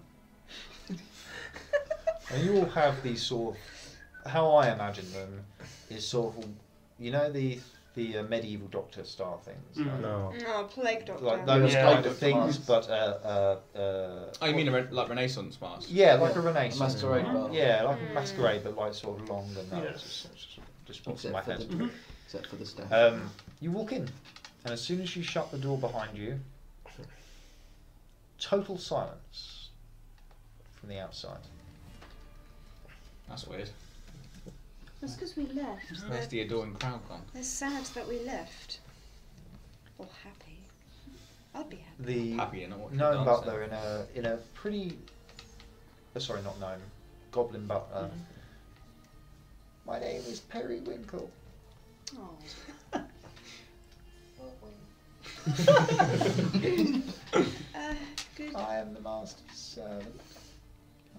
S8: And you all have these sort of, how I imagine them is sort of, you know, the medieval doctor style things.
S7: Mm.
S2: No.
S5: Oh, plague doctor.
S8: Like those
S7: Yeah.
S8: kind of things, but
S9: Oh, you mean like Renaissance mask?
S8: yeah, like a
S1: A
S8: Renaissance.
S1: masquerade ball.
S8: Yeah, like a masquerade, but like sort of longer. No,
S7: Yeah.
S8: just pops in my
S1: Except for
S8: head.
S1: the, except for the staff.
S8: You walk in, and as soon as you shut the door behind you, total silence from the outside.
S9: That's weird.
S5: That's because we left.
S9: Where's the adoring crowd gone?
S5: They're sad that we left. Or happy. I'd be happy.
S8: The
S9: Happy you're not watching
S8: gnome
S9: dancing.
S8: butler in a pretty, sorry, not gnome, goblin butler. My name is Periwinkle.
S5: Oh. Good.
S8: I am the master's servant.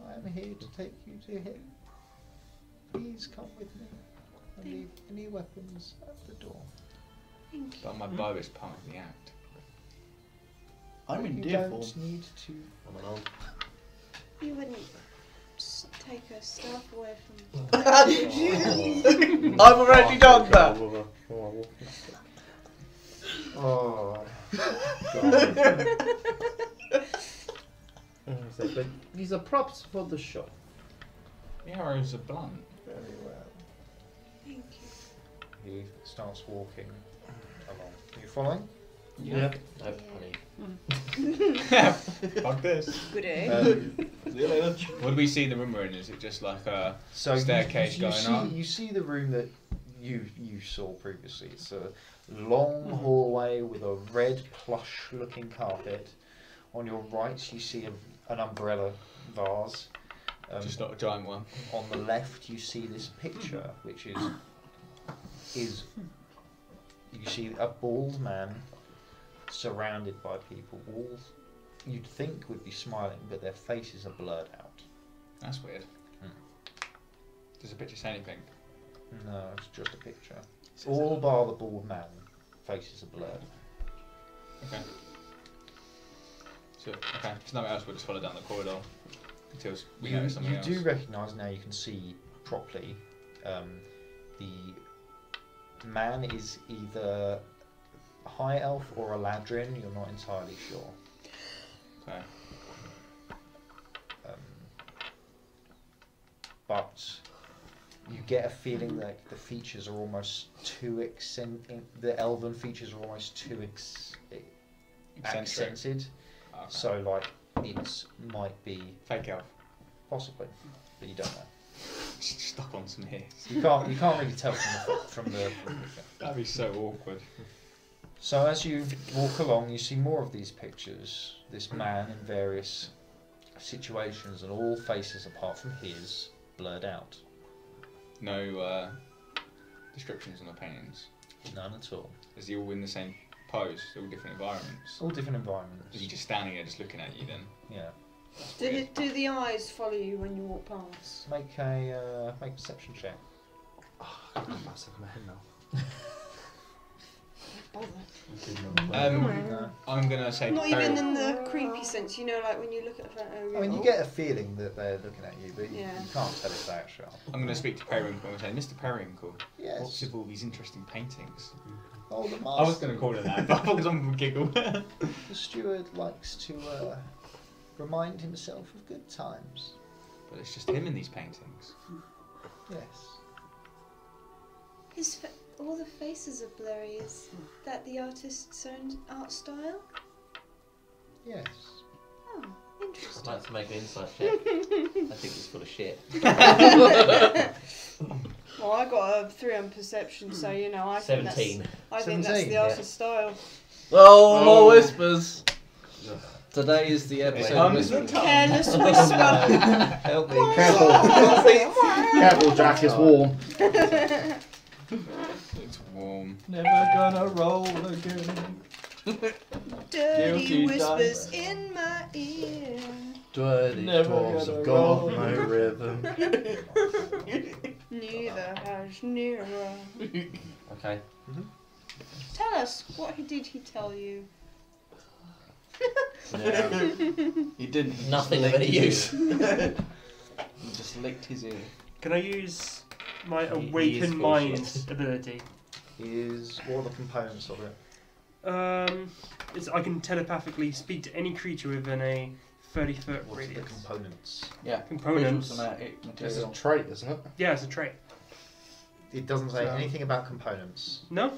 S8: I am here to take you to him. Please come with me and leave any weapons at the door.
S5: Thank you.
S9: But my bow is part of the act.
S1: I'm in
S8: You
S1: deer
S8: don't
S1: form.
S8: need to.
S6: I'm an old.
S5: You wouldn't just take her stuff away from.
S1: I've already done that.
S8: Oh.
S2: But these are props for the show.
S9: The arrows are blunt.
S8: Very well.
S5: Thank you.
S8: He starts walking along. Are you following?
S2: Yeah.
S6: Nope, honey.
S9: Fuck this.
S5: Good day.
S9: What do we see the room we're in? Is it just like a
S8: So you-
S9: staircase
S8: you
S9: going
S8: see,
S9: up?
S8: You see the room that you saw previously. It's a long hallway with a red plush-looking carpet. On your right, you see an umbrella vase.
S9: Just not a giant one.
S8: On the left, you see this picture, which is you see a bald man surrounded by people. All you'd think would be smiling, but their faces are blurred out.
S9: That's weird. Does the picture say anything?
S8: No, it's just a picture. All bar the bald man. Faces are blurred.
S9: Okay. So, okay, if nothing else, we'll just follow down the corridor until we notice something else.
S8: You do recognise now, you can see properly, the man is either a high elf or a ladrin, you're not entirely sure.
S9: Okay.
S8: But you get a feeling that the features are almost too the elven features are almost too accented.
S9: Okay.
S8: So like it might be
S9: Fake elf.
S8: possibly, but you don't know.
S9: Stuck on some hairs.
S8: You can't really tell from the picture.
S9: That'd be so awkward.
S8: So as you walk along, you see more of these pictures. This man in various situations, and all faces apart from his blurred out.
S9: No descriptions on the paintings.
S8: None at all.
S9: Is he all in the same pose? All different environments?
S8: All different environments.
S9: Is he just standing there, just looking at you then?
S8: Yeah.
S5: Do the eyes follow you when you walk past?
S8: Make a perception check.
S6: I can't myself in my head now.
S5: Bother.
S9: I'm gonna say.
S5: Not even in the creepy sense, you know, like when you look at a photo.
S8: I mean, you get a feeling that they're looking at you, but you
S5: Yeah.
S8: can't tell if they actually are.
S9: I'm gonna speak to Periwinkle and say, Mr. Periwinkle,
S8: Yes.
S9: what's with all these interesting paintings?
S8: Oh, the
S9: I was
S8: master.
S9: gonna call it that, but I thought someone would giggle.
S8: The steward likes to remind himself of good times.
S9: But it's just him in these paintings.
S8: Yes.
S5: All the faces are blurry. Is that the artist's own art style?
S8: Yes.
S5: Oh,
S6: I'd
S5: interesting.
S6: like to make an insight check. I think it's full of shit.
S5: Well, I got a 3 on perception, so you know I think
S6: 17.
S5: I think that's
S8: 17,
S5: the
S8: yeah.
S5: artist's style.
S1: Oh, more whispers. Today is the episode.
S9: Comes
S1: of
S9: the time.
S5: Careless whisper.
S6: Help me.
S2: Careful. Careful, Jack, it's warm.
S9: It's warm.
S1: Never gonna roll again.
S5: Dirty
S1: Guilty
S5: whispers in my ear.
S2: Dirty
S1: Never
S2: dwarves
S1: gonna
S2: have got
S1: roll.
S2: no rhythm.
S5: Neither has Nero.
S6: Okay.
S5: Tell us, what did he tell you?
S1: Yeah. He didn't. He
S6: Nothing
S1: just
S6: of any
S1: licked
S6: use.
S1: his ear. He just licked his ear.
S7: Can I use my
S6: He is
S7: Awaken
S6: full
S7: Mind
S6: shit.
S7: ability?
S8: What are the components of it?
S7: I can telepathically speak to any creature within a 30-foot
S8: What are the
S7: radius.
S8: components?
S1: Yeah.
S7: Components.
S1: Visual somatic
S2: This is a
S1: material.
S2: trait, isn't it?
S7: Yeah, it's a trait.
S8: It doesn't say
S2: So-
S8: anything about components.
S7: No?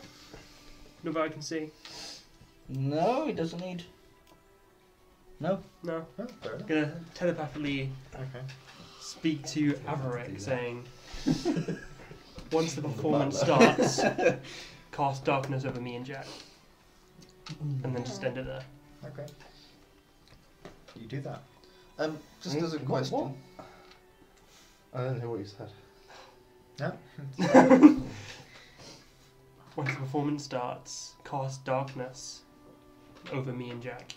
S7: Not that I can see.
S1: No, he doesn't need. No.
S7: No.
S8: Oh, fair enough.
S7: I'm gonna telepathically
S8: Okay.
S7: speak to
S6: Do
S7: Averick,
S6: that.
S7: saying, once the performance starts, cast darkness over me and Jack. And then just end it there.
S8: Okay. You do that.
S1: Just as a
S2: What?
S1: question.
S2: I don't hear what you said.
S8: No.
S7: Once the performance starts, cast darkness over me and Jack.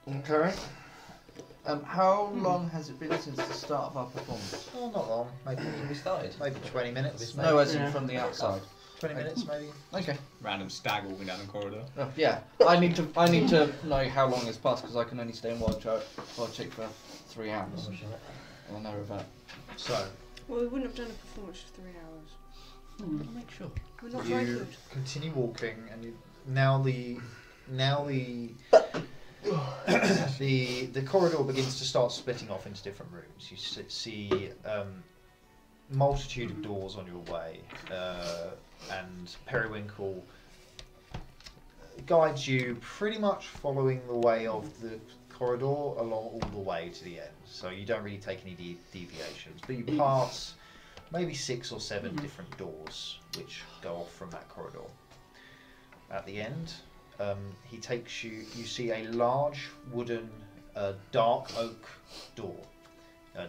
S2: Okay.
S1: How long has it been since the start of our performance?
S8: Oh, not long. Maybe
S6: We started.
S8: 20 minutes.
S1: No, as in
S7: Yeah.
S1: from the outside.
S8: 20 minutes, maybe.
S1: Okay.
S9: Random stag walking down the corridor.
S1: Oh, yeah. I need to know how long has passed because I can only stay in wild check for 3 hours. I'll know about.
S8: So,
S5: Well, we wouldn't have done a performance for 3 hours.
S6: I'll make sure.
S5: We're not very
S8: you
S5: good.
S8: continue walking, and you now the the corridor begins to start splitting off into different rooms. You see multitude of doors on your way, and Periwinkle guides you pretty much following the way of the corridor along all the way to the end. So you don't really take any deviations, but you pass maybe 6 or 7 different doors which go off from that corridor. At the end, he takes you. You see a large wooden, dark oak door,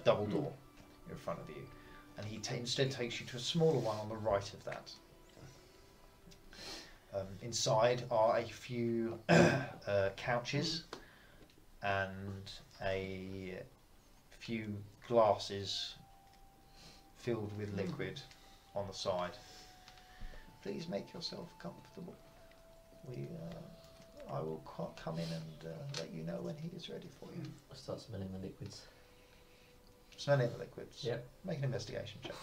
S8: double door, in front of you, and he instead takes you to a smaller one on the right of that. Inside are a few couches and a few glasses
S10: filled with liquid on the side. Please make yourself comfortable. I will come in and let you know when he is ready for you.
S6: I start smelling the liquids.
S10: Smelling the liquids.
S6: Yep.
S10: Make an investigation check.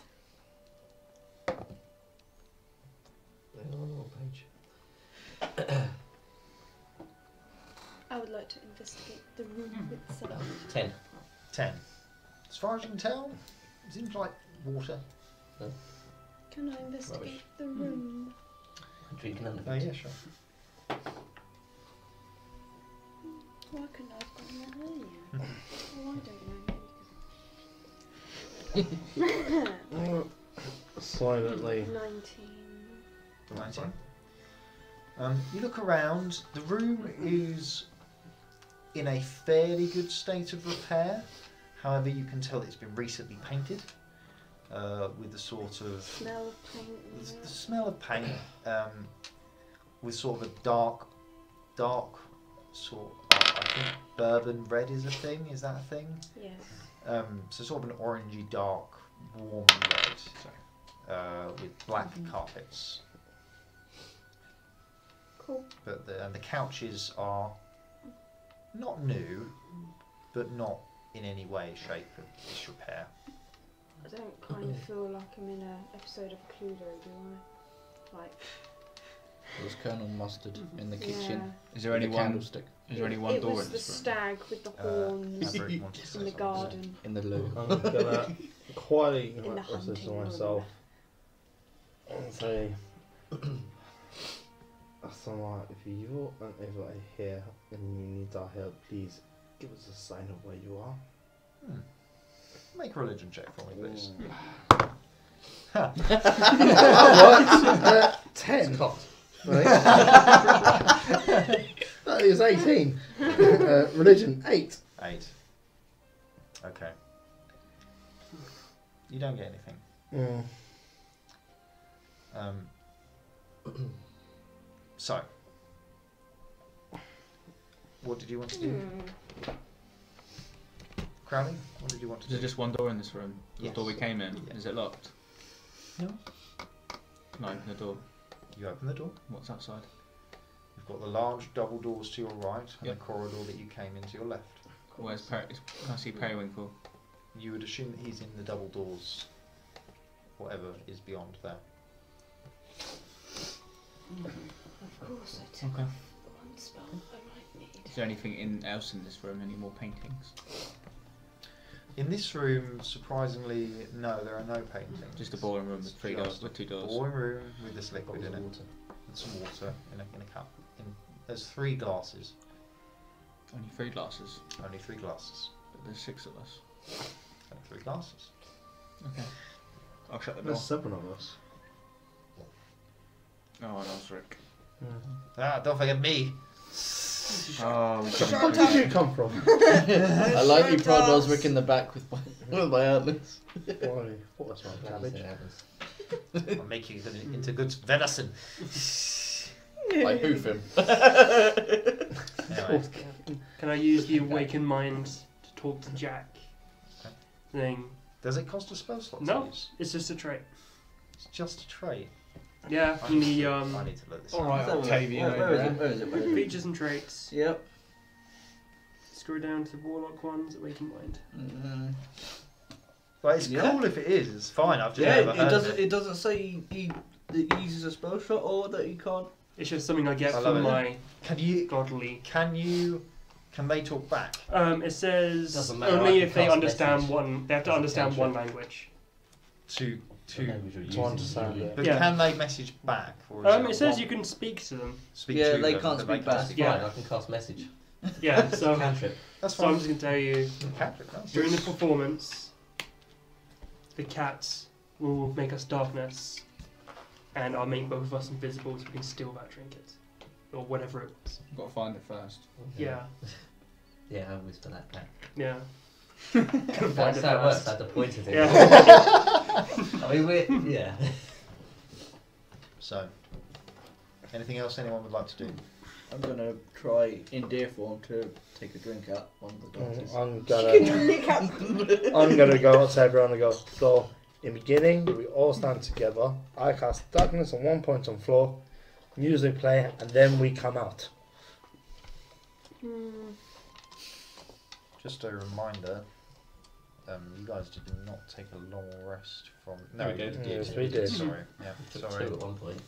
S6: They're on the wrong page.
S5: I would like to investigate the room itself.
S6: 10.
S10: 10. As far as you can tell, it seems like water.
S5: Can I investigate
S6: Rubbish.
S5: the room?
S6: I'm drinking under
S10: Oh yeah, sure.
S5: Why couldn't I have gotten that earlier? Well, I don't know.
S2: Silently.
S5: 19.
S10: 19. You look around. The room is in a fairly good state of repair. However, you can tell it's been recently painted with the sort of
S5: Smell of paint.
S10: the smell of paint with sort of a dark sort. I think bourbon red is a thing. Is that a thing?
S5: Yes.
S10: So sort of an orangey dark, warm red with black carpets.
S5: Cool.
S10: But the couches are not new, but not in any way, shape of disrepair.
S5: I don't kind of feel like I'm in an episode of Cluedo, do I? Like,
S1: There's Colonel Mustard in the kitchen.
S9: Is there
S1: with
S9: any
S1: the
S9: one?
S1: candlestick
S9: Is there only one
S5: it
S9: door
S5: was
S9: in
S5: the
S9: this room?
S5: stag with the horns
S10: Maverick wanted to say
S5: in the
S10: something.
S5: garden.
S1: in the loo.
S2: I'm gonna quietly
S5: In the
S2: whisper to
S5: hunting
S2: myself and say, Asama, if you're ever here and you need our help, please give us a sign of where you are.
S10: Make a religion check for me, please.
S2: What? 10.
S6: Cocked.
S2: Right? That is 18. Religion, 8.
S10: 8. Okay. You don't get anything. So, what did you want to do? Crowley, what did you want to
S9: Is there
S10: do?
S9: just one door in this room? The
S10: Yes.
S9: door we came in?
S10: Yeah.
S9: Is it locked?
S10: No.
S9: Can I open the door?
S10: You open the door.
S9: What's outside?
S10: You've got the large double doors to your right and
S9: Yep.
S10: the corridor that you came in to your left.
S9: Where's can I see Periwinkle?
S10: You would assume that he's in the double doors, whatever is beyond there.
S5: Of course I took
S9: Okay.
S5: off the one spell I might need.
S9: Is there anything else in this room? Any more paintings?
S10: In this room, surprisingly, no, there are no paintings.
S9: Just a boring room with three doors,
S10: Just
S9: with two
S10: a
S9: doors.
S10: boring room with this liquid
S6: Bottles
S10: in
S6: of
S10: it
S6: water.
S10: and some water in a cup. There's 3 glasses,
S9: Only 3 glasses,
S10: only 3 glasses,
S9: but there's 6 of us.
S10: and 3 glasses.
S9: Okay. I'll shut the door.
S2: There's 7 of us.
S9: Oh, and Osric.
S10: Ah, don't forget me.
S9: Oh,
S2: Where did you come from?
S1: I like you prod Osric in the back with my antlers.
S2: Why? What was my cabbage?
S10: I'll make you into good venison.
S1: I hoof him.
S10: Anyway,
S7: Can I use the awakened mind to talk to Jack?
S10: Okay.
S7: Saying,
S10: does it cost a spell slot to
S7: No.
S10: use?
S7: it's just a trait.
S10: It's just a trait.
S7: Yeah,
S10: I
S7: in
S10: need
S7: the
S10: to look this up.
S1: Alright, Octavian.
S6: Where is it? Where is it? Where is it?
S7: features and traits.
S1: Yep.
S7: Scroll down to Warlock ones, awakened mind.
S10: But it's
S1: Yeah.
S10: cool if it is. It's fine. I've just
S1: Yeah,
S10: never
S1: it
S10: heard
S1: doesn't.
S10: of
S1: It doesn't say that he uses a spell shot or that he can't.
S7: It's just something I get
S10: I love
S7: from
S10: it.
S7: my
S10: Can they talk back?
S7: It says
S6: Doesn't matter, I
S7: only
S6: can
S7: if they
S6: cast
S7: understand
S6: message.
S7: one. They have to
S6: As a
S7: understand one
S6: cantrip.
S7: language.
S10: To
S2: To understand it.
S10: but
S7: Yeah.
S10: can they message back? Or is
S7: It says
S10: one-
S7: you can speak to them.
S10: speak
S1: Yeah,
S10: to
S1: they
S10: them,
S1: can't
S10: but
S1: speak back.
S6: That's
S7: Yeah.
S6: fine, I can cast message.
S7: Yeah,
S6: It's a
S7: so
S6: cantrip.
S10: That's
S7: so I'm
S10: fine.
S7: just gonna tell you
S10: Cantrip, that's
S7: during the performance, the cats will make us darkness, and I'll make both of us invisible so we can steal that trinket or whatever it was.
S9: You've got to find it first.
S7: Yeah,
S6: Yeah, I whisper that back.
S7: yeah. Couldn't find
S6: That's
S7: it
S6: how it works.
S7: first.
S6: I had to point at it.
S7: Yeah.
S6: I mean, yeah.
S10: So, anything else anyone would like to do?
S1: I'm gonna try in deer form to take a drink out one of the donkeys.
S2: I'm gonna go up to everyone and go, In beginning, we all stand together. I cast darkness on one point on floor, music play, and then we come out.
S10: Just a reminder, you guys did not take a long rest from. No,
S9: We did.
S2: Yes, we did.
S10: Sorry. Yeah.
S6: Took
S10: Sorry.
S6: 2 at one point.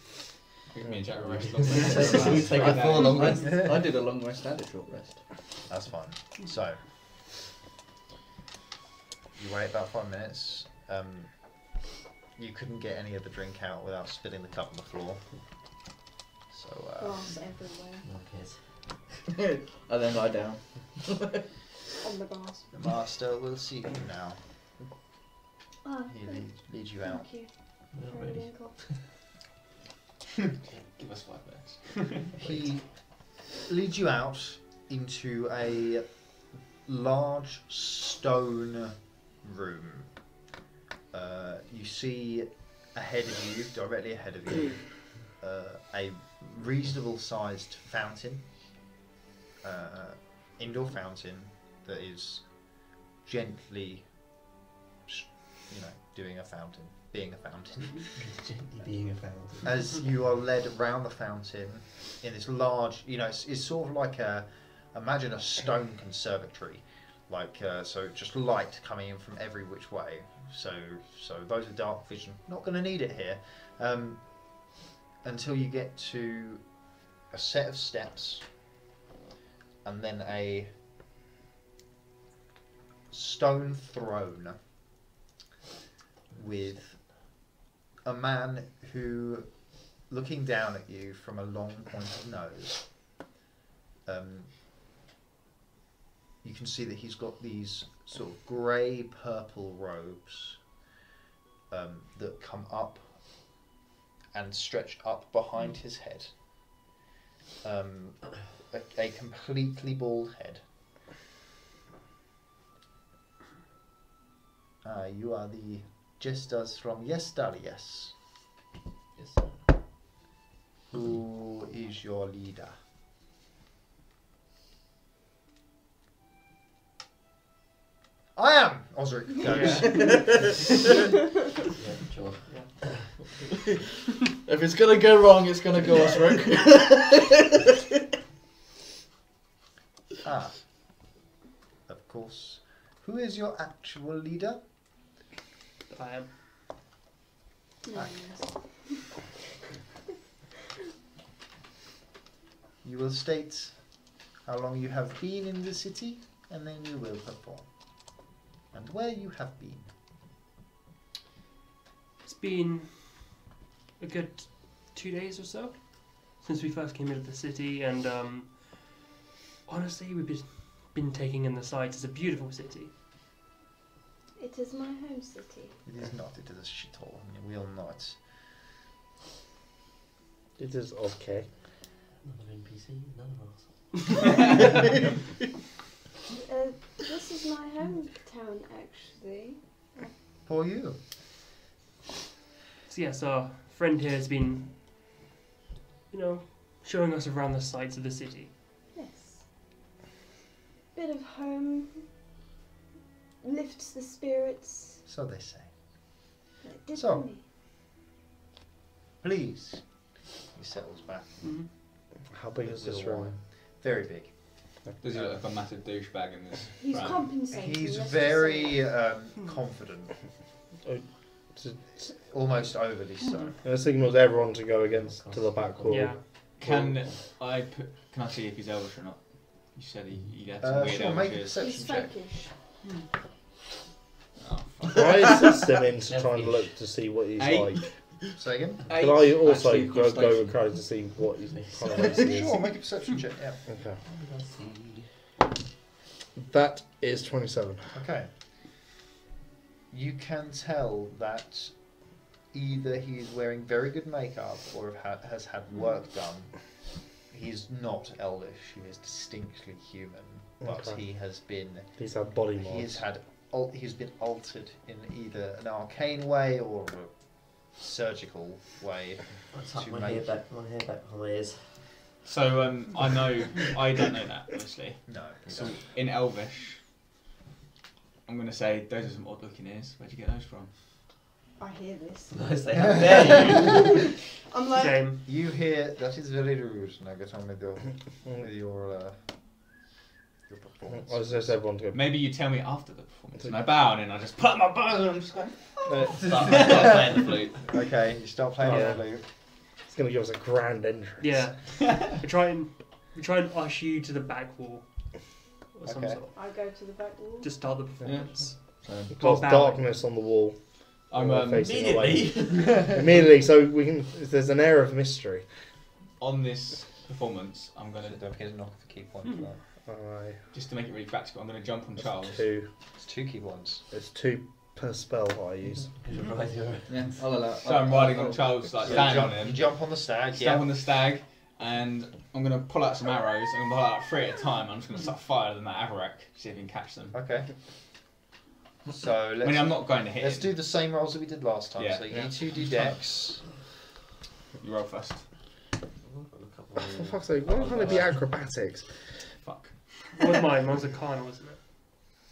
S9: Me and Jack were resting.
S6: We take a full long rest.
S1: I did a long rest and a short rest.
S10: That's fine. So, you wait about 5 minutes. You couldn't get any of the drink out without spilling the cup on the floor. So,
S5: Glass everywhere.
S6: No kids.
S1: And then lie down.
S5: On the glass.
S10: the master will see you now.
S5: Ah,
S10: He leads you out.
S5: thank you.
S6: Not
S5: Very
S6: really.
S5: winkle.
S9: Give us 5 minutes.
S10: He leads you out into a large stone room. You see ahead of you, directly ahead of you, a reasonable sized fountain, indoor fountain that is gently, doing a fountain, being a fountain.
S6: Gently being a fountain.
S10: As you are led around the fountain in this large, it's sort of like imagine a stone conservatory, so just light coming in from every which way. So those with dark vision, not going to need it here, until you get to a set of steps, and then a stone throne with a man who, looking down at you from a long pointed nose, you can see that he's got these sort of grey purple robes that come up and stretch up behind his head. A completely bald head. You are the jesters from yesterday, yes.
S6: Yes, sir.
S10: Who is your leader? I am! Osric goes.
S6: Yeah, sure.
S1: If it's gonna go wrong, it's gonna go Osric.
S10: Of course. Who is your actual leader?
S7: I am.
S10: You will state how long you have been in the city, and then you will perform. And where you have been.
S7: It's been a good 2 days or so since we first came into the city, and honestly, we've been taking in the sights. It's a beautiful city.
S5: It is my home city.
S10: It is not, it is a shithole. We all know it.
S2: It is okay.
S6: Another NPC, none of us.
S5: This is my hometown, actually.
S10: For you.
S7: So yes, our friend here has been, showing us around the sights of the city.
S5: Yes. Bit of home. Lifts the spirits.
S10: So they say.
S5: It did
S10: So.
S5: for me.
S10: Please. He settles back.
S7: Mm-hmm.
S2: How big is this
S10: Little
S2: room?
S10: wine. Very big.
S9: Does he look like a massive douchebag in this?
S5: He's
S9: round?
S5: compensating.
S10: He's
S5: let's just
S10: very
S5: say.
S10: confident.
S2: It's-
S10: Almost overly so.
S2: It signals everyone to go against to the back wall.
S7: Yeah.
S9: Can I see if he's Elvish or not? You said he had some weird
S10: Sure, make a
S9: Elvish.
S10: perception
S5: He's
S10: check.
S5: folkish.
S9: Oh, fuck.
S2: Can I assist him into trying to look to see what he's
S9: 8.
S2: like?
S10: Say again?
S2: Can I also
S1: Actually,
S2: go
S1: constellation.
S2: and try to see what he's kind of race he is?
S10: Sure, make a perception check, yeah.
S2: Okay. That is 27.
S10: Okay. You can tell that either he's wearing very good makeup or has had work done. He's not elvish, he is distinctly human, but
S2: Okay.
S10: he has been
S2: He's had body
S10: he has
S2: mods.
S10: had he's been altered in either an arcane way or a surgical way.
S6: I'll tuck
S10: To
S6: my
S10: make-
S6: hair back on my ears.
S9: So I don't know that obviously.
S10: No. you
S9: So
S10: don't.
S9: in Elvish, I'm gonna say those are some odd looking ears. Where'd you get those from?
S5: I hear this.
S6: I say, how dare you?
S5: I'm like,
S7: Same.
S10: You hear that is very rude. Now get on with your performance.
S2: I just everyone to go.
S9: Maybe you tell me after the performance, and I bow, and then I just put up my bow, and I'm just going.
S6: Start playing the flute.
S10: Okay, you start playing
S2: Yeah.
S10: the flute.
S2: It's gonna give us a grand entrance.
S7: Yeah. we try and usher you to the back wall. Or some
S10: Okay.
S7: sort.
S5: I go to the back wall.
S7: To start the performance.
S2: There's
S7: Well, bowing.
S2: darkness on the wall.
S9: I'm
S2: facing away.
S6: Immediately.
S2: Immediately, so we can. There's an air of mystery.
S9: on this performance. I'm gonna
S10: Don't forget to knock off the key point for that.
S2: Alright.
S9: just to make it really practical. I'm gonna jump on Charles.
S2: Two.
S10: It's 2 key points.
S2: There's 2 per spell I use.
S1: Yeah, I'll allow.
S9: So I'm riding on Charles, like
S10: So
S9: down
S10: you
S9: on
S10: jump,
S9: him.
S10: you jump on the stag,
S9: Stab
S10: yeah.
S9: on the stag, and I'm gonna pull out some arrows. I'm gonna pull out 3 at a time. I'm just gonna start firing them at Avarak, see if we can catch them.
S10: Okay. So
S9: I
S10: let's,
S9: mean, I'm not going to hit
S10: let's
S9: him.
S10: do the same rolls that we did last time.
S9: Yeah.
S10: So you
S2: Yeah.
S10: need 2d dex.
S9: You roll first.
S2: For fuck's sake, why can't it be acrobatics?
S9: Fuck.
S7: What was mine? Mine was a Arcana, wasn't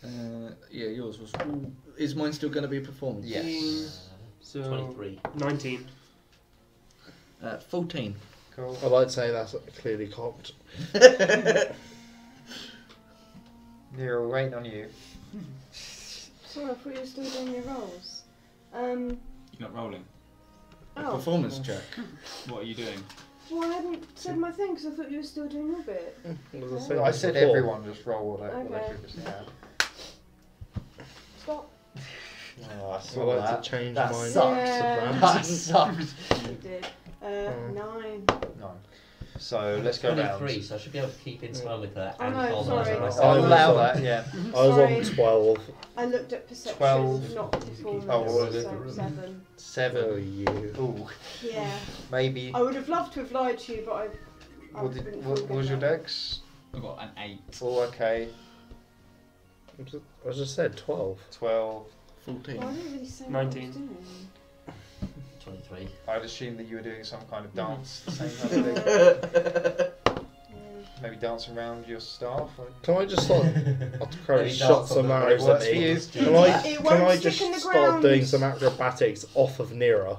S7: it?
S1: Yeah, yours was. Ooh, is mine still going to be a performance?
S10: Yes.
S7: So
S6: 23.
S7: 19.
S1: 14.
S10: Cool.
S2: I'd like to say that's clearly cocked.
S10: Nero, waiting on you.
S5: Sorry, I thought you were still doing your rolls.
S9: You're not rolling.
S5: Oh,
S1: Performance check.
S9: What are you doing?
S5: well, I hadn't said my thing because I thought you were still doing your bit.
S10: I said
S2: before.
S10: everyone just roll what they
S5: Okay.
S10: previously had.
S5: Stop.
S10: Oh, I
S2: I'd
S10: saw
S2: like
S10: that.
S2: to change
S10: That
S2: mine.
S10: sucks.
S5: Yeah.
S10: That sucked.
S5: You did. 9.
S10: No. So let's go
S6: 23,
S10: round.
S6: so I should be able to keep in Smuggler
S5: Oh,
S6: and
S5: no,
S6: hold
S5: sorry.
S6: on to
S10: I'll
S6: myself.
S10: allow that, yeah.
S2: I was
S5: Sorry.
S2: on 12.
S5: I looked at perception,
S10: 12.
S5: not performance.
S10: Oh, what was it?
S5: So 7.
S10: 7.
S2: Oh, you.
S10: Ooh,
S5: Yeah.
S10: maybe.
S5: I would have loved to have lied to you, but I
S10: What,
S5: wouldn't feel
S10: what
S5: good
S10: was your
S5: about it.
S10: dex?
S9: I've got an 8.
S10: Oh, okay.
S2: I just said 12.
S10: 12.
S1: 14.
S5: Well, I didn't really say
S7: 19.
S5: what I was doing.
S6: 23.
S10: I'd assume that you were doing some kind of dance, the same kind of thing. Maybe dancing around your staff. Or...
S2: Can I just start? I'll try to
S6: Maybe
S2: shot
S6: dance
S2: some
S6: on the
S2: arrows
S10: works
S2: at
S10: for
S2: me.
S10: you.
S2: Can I,
S5: It
S2: can
S5: won't
S2: I
S5: stick
S2: just
S5: in the
S2: start
S5: ground.
S2: doing some acrobatics off of Nira?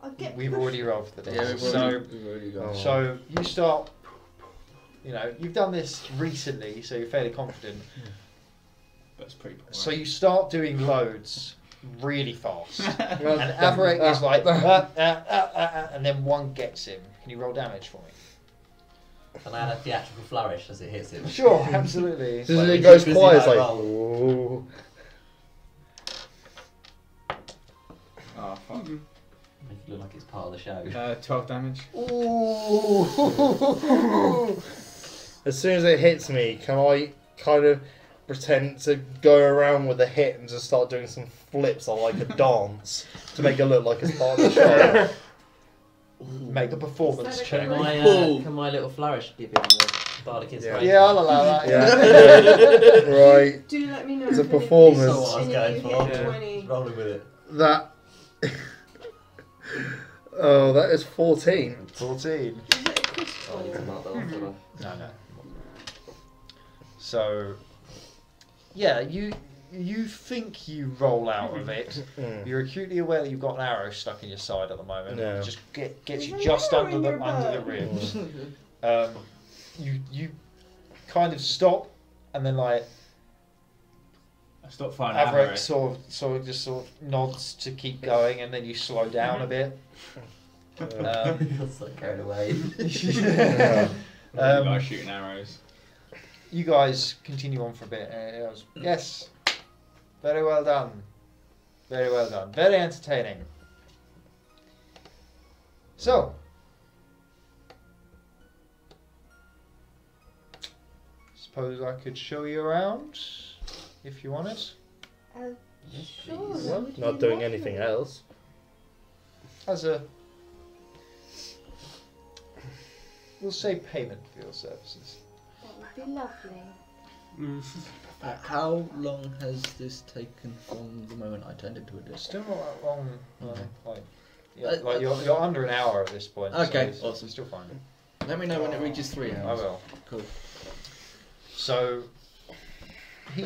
S5: I'll get
S10: We've already rolled for this.
S1: Yeah, we've already got.
S2: Oh.
S10: So you start, you know, you've done this recently, so you're fairly confident.
S9: But it's pretty boring.
S10: So you start doing loads really fast. And
S2: And
S10: Averek is like, and then one gets him. Can you roll damage for me?
S6: Can I add a theatrical flourish as it hits him?
S10: Sure, absolutely.
S2: As soon as
S6: Well,
S2: it
S6: it's
S2: goes
S6: busy
S2: quiet, it's
S6: by
S2: like,
S6: roll.
S2: ooh.
S9: Oh, fuck.
S6: Make it look like it's part of the show.
S9: 12 damage.
S10: Ooh.
S2: As soon as it hits me, can I kind of pretend to go around with a hit and just start doing some flips or like a dance to make it look like it's part of the show?
S10: Make a performance
S5: Is that
S10: check.
S5: a
S6: Can
S5: good
S6: my, can my little flourish give him the bardic inspiration?
S10: Yeah, I'll allow that.
S2: Yeah. Right.
S5: Do let me know.
S2: It's a
S5: if any-
S2: performance.
S6: That's what I was
S5: any
S6: going
S5: of you
S6: for.
S5: hit
S7: Yeah.
S5: 20.
S6: Rolling with it.
S2: That. Oh, that is 14.
S10: 14.
S5: Is it a critical?
S6: Oh, I need to mark that off, don't I?
S10: No. So, yeah, you think you roll out of it.
S2: Mm.
S10: You're acutely aware that you've got an arrow stuck in your side at the moment.
S2: Yeah.
S10: Just gets
S5: There's
S10: you
S5: an
S10: just
S5: arrow
S10: under
S5: in
S10: the
S5: your
S10: ribs.
S2: Mm.
S10: You kind of stop, and then like
S9: I stopped firing
S10: Averick
S9: Avarak.
S10: sort of just nods to keep going, and then you slow down a bit.
S2: Yeah.
S6: Got so carried away.
S2: Yeah.
S9: You guys shooting arrows.
S10: You guys continue on for a bit, and it goes, yes, very well done, very well done, very entertaining. So, suppose I could show you around, if you want it.
S6: Yes,
S5: Sure.
S6: please.
S2: Well,
S5: Would
S2: not
S5: you
S2: doing
S5: like
S2: anything
S5: me?
S2: else.
S10: As a, we'll say payment for your services.
S5: That would be lovely.
S7: Mm.
S1: How long has this taken from the moment I turned into a disc?
S10: Still not that long, like, yeah,
S1: Uh,
S10: like you're under an hour at this point.
S1: Okay,
S10: so
S1: awesome.
S10: it's still fine.
S1: Let me know when it reaches 3
S10: I
S1: hours.
S10: will.
S1: Cool.
S10: So he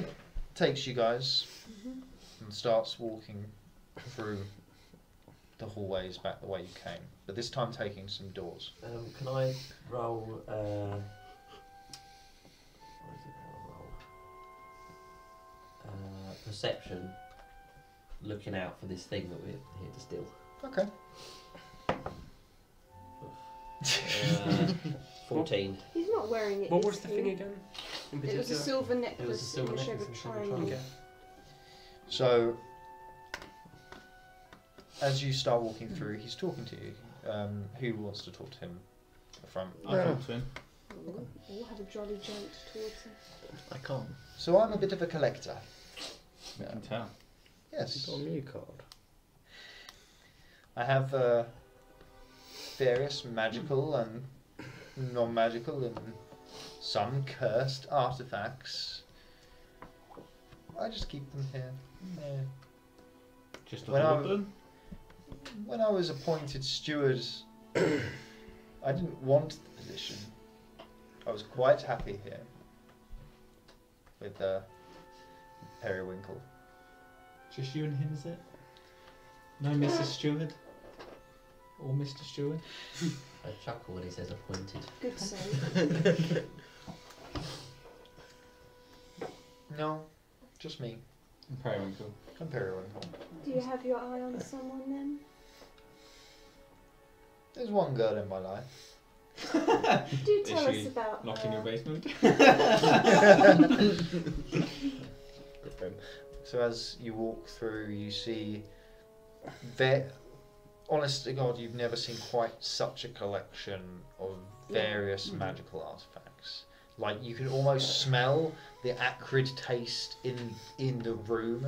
S10: takes you guys and starts walking through the hallways back the way you came, but this time taking some doors.
S6: Can I roll? What is it? Roll. Perception. Looking out for this thing that we're here to steal.
S10: Okay.
S6: 14.
S5: He's not wearing it.
S7: What
S5: is
S7: was the
S5: he?
S7: thing again? In
S5: It was a
S7: particular?
S5: silver
S6: It was a
S5: necklace
S6: silver
S5: in the shape
S6: necklace
S5: of
S6: in the shape of
S5: triangle.
S7: Okay.
S10: So, as you start walking through, he's talking to you. Who wants to talk to him at the front?
S9: I talk to him.
S5: All had a jolly jaunt towards him.
S2: I can't.
S10: So I'm a bit of a collector.
S9: You can tell.
S10: Yes.
S2: You got a new card.
S10: I have various magical and non-magical and some cursed artifacts. I just keep them here. Yeah.
S9: Just
S10: When
S9: all of
S10: I-
S9: them?
S10: When I was appointed steward, I didn't want the position. I was quite happy here with Periwinkle.
S9: Just you and him, is it? No Mr. Steward? Or Mr. Steward?
S6: I chuckle when he says appointed.
S5: Good save.
S10: No, just me.
S9: And Periwinkle.
S10: I'm Periwinkle.
S5: Do you have your eye on someone then?
S10: There's one girl in my life.
S5: Do tell
S9: Is she
S5: us about
S9: locked in your basement?
S10: So as you walk through, you see, honest to God, you've never seen quite such a collection of various magical artifacts. Like you can almost smell the acrid taste in the room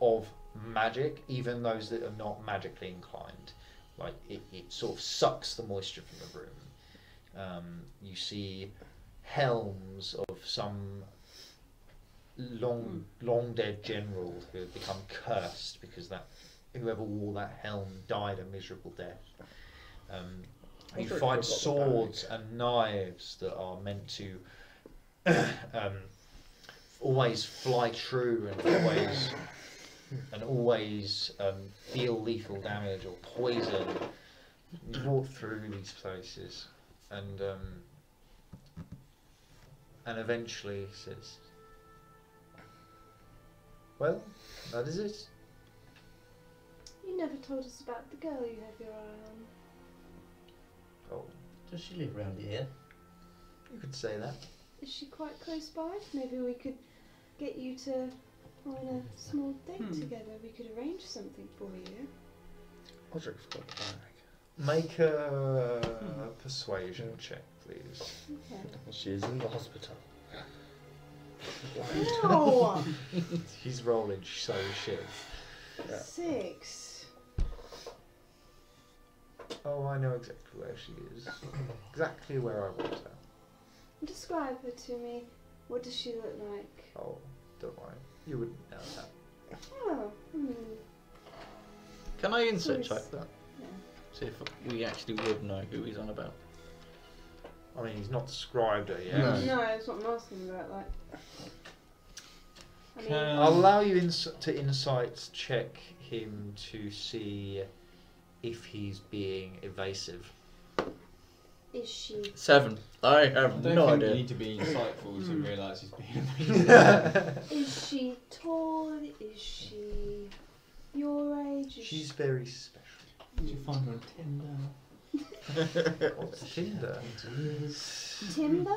S10: of magic, even those that are not magically inclined. Like it sort of sucks the moisture from the room. You see helms of some long dead general who have become cursed because that whoever wore that helm died a miserable death. You find swords and knives that are meant to always fly true and always deal lethal damage or poison. You walk through these places and eventually he says, "Well, that is it."
S5: You never told us about the girl you have your eye on.
S10: Oh,
S6: Does she live round here?
S10: you could say that.
S5: Is she quite close by? Maybe we could get you to go on a small date together. We could arrange something for you.
S2: Roderick forgot the bag.
S10: Make a persuasion check, please.
S5: Okay.
S2: She's in the hospital.
S5: No!
S10: He's rolling so shit.
S5: 6.
S10: Oh, I know exactly where she is. Exactly where I want her.
S5: Describe her to me. What does she look like?
S10: Oh, don't worry. You wouldn't know that.
S5: Oh,
S1: Can I insert
S5: Please.
S1: check that?
S5: Yeah.
S1: See if we actually would know who he's on about.
S10: I mean, he's not described her yet.
S1: No.
S5: No, that's what I'm asking about. Like, I mean,
S10: I'll allow you to insight check him to see if he's being evasive.
S5: is she?
S1: 7. I
S9: I
S1: have
S9: don't
S1: no
S9: think you
S1: idea.
S9: need to be insightful to realise he's being amazing.
S5: Is she tall? Is she your age? Is
S10: She's very special.
S9: Did you find her on Tinder?
S10: What's Tinder?
S5: Timber?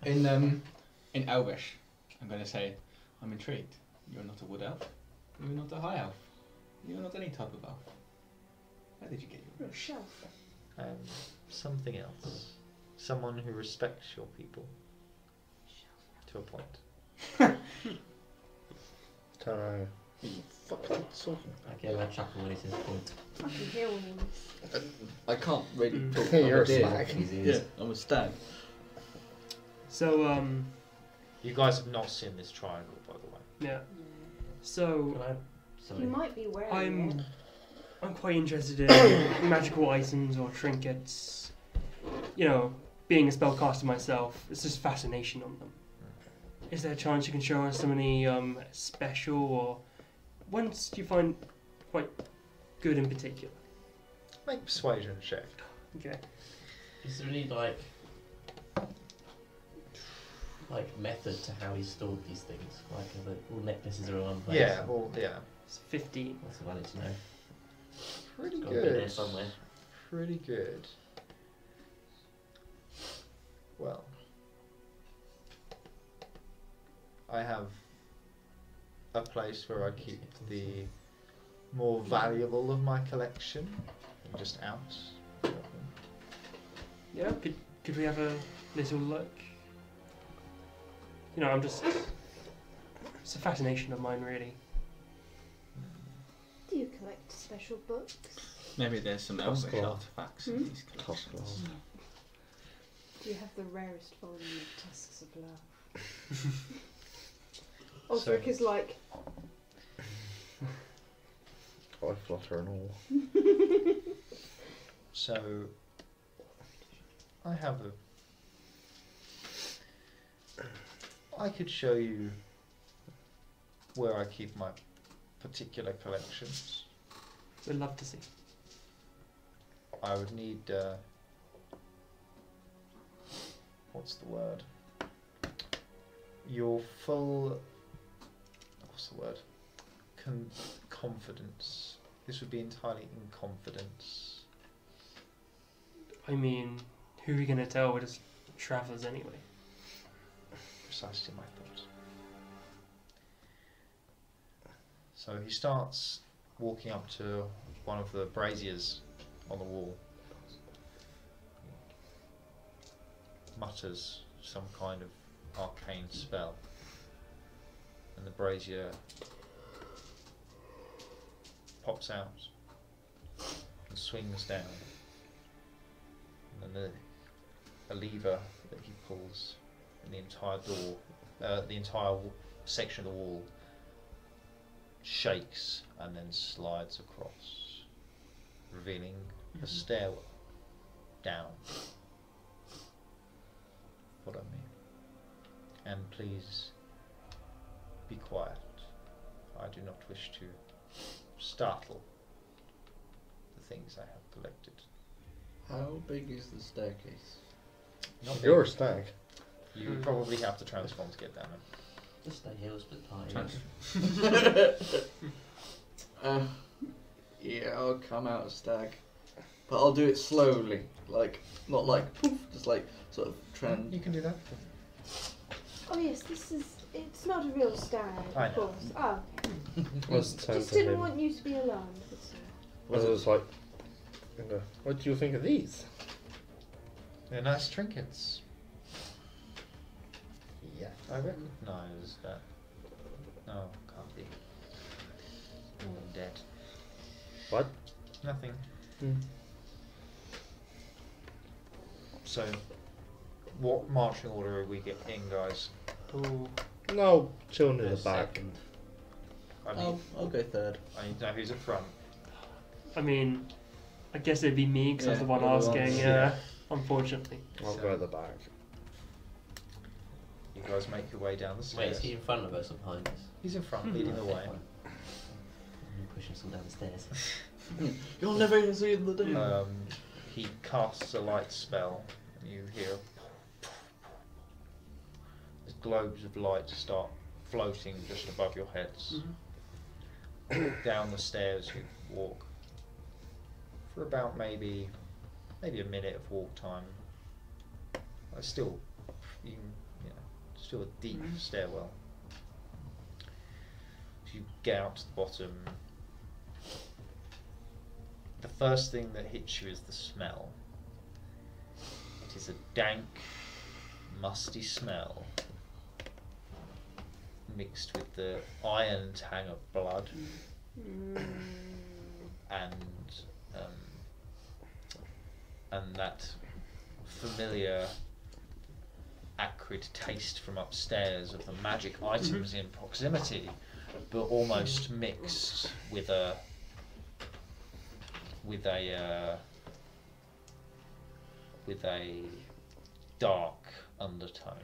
S9: In Elvish, I'm going to say, I'm intrigued. You're not a wood elf. You're not a high elf. You're not any type of elf. Where did you get your
S5: Your shelf.
S10: Something else. Someone who respects your people. To a point.
S2: Turn around. What the fuck are you talking
S6: Okay, I chuckle when he says point.
S5: I can hear all this.
S1: I can't really talk.
S2: You're a
S1: deer.
S2: slag.
S1: Yeah, I'm a stag.
S7: So,
S10: You guys have not seen this triangle, by the way.
S7: yeah. So,
S6: Can I?
S5: He
S6: Sorry.
S5: might be wearing it.
S7: I'm quite interested in magical items or trinkets. You know, being a spellcaster myself, it's just fascination on them. Is there a chance you can show us some of any special or once you find quite good in particular?
S10: Make persuasion check.
S7: Okay.
S6: Is there any like method to how he stored these things? Like are the all necklaces are in one place?
S10: Yeah, well, yeah.
S7: It's 15.
S6: That's what I need to know.
S10: Pretty
S6: It's got to be there
S10: good.
S6: somewhere.
S10: Pretty good. Well, I have a place where I keep the more valuable of my collection, just out.
S7: Yeah. Could we have a little look? You know, I'm just. It's a fascination of mine, really.
S5: Do you collect special books?
S9: Maybe there's some
S2: Cost
S9: elvish
S2: glass.
S9: artifacts in these
S2: Cost
S9: collections.
S2: glass.
S5: Do you have the rarest volume of Tusks of Love? Osric is like,
S2: I flutter and all.
S10: So, I have I could show you where I keep my particular collections.
S7: We'd love to see.
S10: I would need, what's the word? Your full, what's the word? Confidence. This would be entirely in confidence.
S7: I mean, who are we going to tell? We're just travellers anyway.
S10: Precisely my thought. So he starts walking up to one of the braziers on the wall. Mutters some kind of arcane spell. And the brazier pops out and swings down. And then a lever that he pulls and the entire door, the entire section of the wall shakes and then slides across, revealing a stairwell down. Follow me. And please be quiet. I do not wish to startle the things I have collected.
S1: How big is the staircase?
S10: Not
S2: You're a
S10: big.
S2: stag.
S10: You probably have to transform to get down there.
S6: Just stay here, we'll split pie.
S1: Yeah, I'll come out a stag. But I'll do it slowly. Like, not like poof, just like sort of trend.
S10: You can do that.
S5: oh yes, it's not a real stag,
S10: I
S5: of
S10: know.
S5: course. Oh, okay.
S2: Let's turn
S5: Just
S2: to
S5: didn't
S2: him.
S5: want you to be alarmed. That's all.
S2: I was like, what do you think of these?
S10: They're nice trinkets. Yeah, I recognise that. No, can't be. All dead.
S2: What?
S10: Nothing. So, what marching order are we getting, guys?
S7: Ooh.
S2: No, chilling in the back.
S6: Second.
S10: I mean,
S1: I'll go third.
S10: I need to know who's at front.
S7: I mean, I guess it'd be me because I was the one
S1: you're the one,
S7: asking.
S1: yeah.
S7: Unfortunately.
S2: I'll go at the back.
S10: You guys make your way down the
S6: Wait, is
S10: stairs.
S6: he in front of us or behind us?
S10: He's in front, leading the
S6: Okay,
S10: way.
S6: fine. I'm pushing us all down the stairs.
S1: You'll never even see the day.
S10: He casts a light spell, and you hear the globes of light start floating just above your heads. Down the stairs you walk for about maybe a minute of walk time. Still, still a deep stairwell. As you get out to the bottom, the first thing that hits you is the smell. It is a dank, musty smell mixed with the iron tang of blood and that familiar acrid taste from upstairs of the magic items in proximity, but almost mixed with a dark undertone.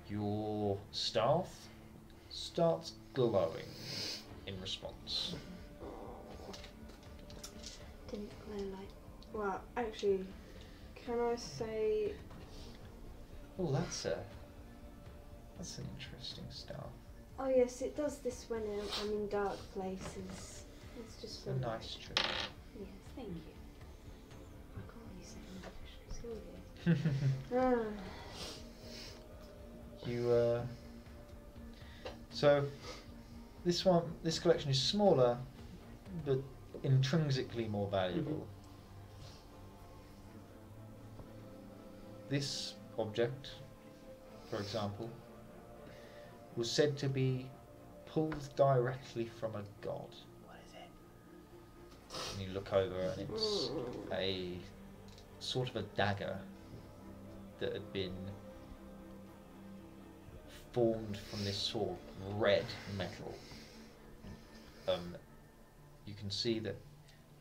S10: Your staff starts glowing in response.
S5: Didn't glare light. Well, actually, can I say?
S10: Oh, that's an interesting star.
S5: Oh yes, it does this when I'm in dark places. It's just
S10: It's a nice trick.
S5: Yes, thank you. I can't use it in English. It's all good.
S10: So this collection is smaller, but intrinsically more valuable. This object, for example, was said to be pulled directly from a god.
S6: What is it?
S10: And you look over and it's a sort of a dagger that had been formed from this sort of red metal. You can see that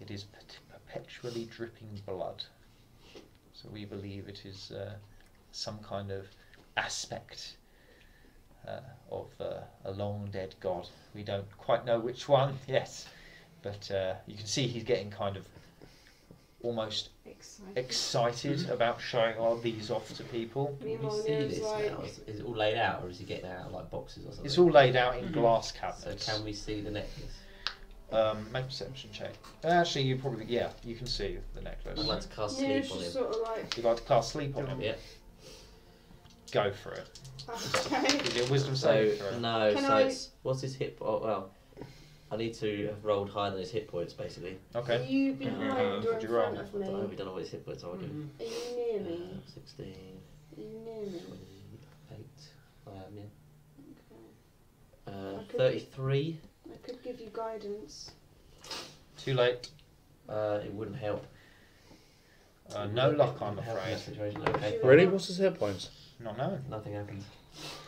S10: it is perpetually dripping blood. So we believe it is some kind of aspect of a long dead god. We don't quite know which one yet, but you can see he's getting kind of almost excited about showing all these off to people.
S6: Can we see this now? Is it all laid out, or is he getting out of like boxes or something?
S10: It's all laid out in glass cabinets.
S6: So can we see the necklace?
S10: Make a perception check. Actually, you probably you can see the necklace.
S6: I'd like to cast
S5: Yeah,
S6: sleep on him.
S5: sort of like.
S10: You'd like to cast sleep on him?
S6: Yeah.
S10: Go for it.
S5: Okay.
S10: Is it a wisdom
S6: So
S10: save throw?
S6: no.
S5: Can
S6: So
S5: I-
S6: it's what's his hit? Oh, well, I need to have rolled higher than his hit points, basically.
S5: Are
S10: Okay.
S5: you behind or
S10: what'd
S5: in
S10: you roll?
S5: front of
S6: I don't know. We
S5: me?
S6: don't know what his hit points are. Do we?
S7: Mhm.
S5: Are you near me?
S6: 16,
S5: Are you near me?
S6: 28. I am, yeah.
S5: Okay. I could
S6: 33.
S5: I could give you guidance.
S10: Too late.
S6: It wouldn't help.
S10: No luck, I'm
S6: Wouldn't help in
S10: afraid.
S6: that situation. Okay.
S2: Really? What's his hit points?
S10: Not known.
S6: Nothing happened.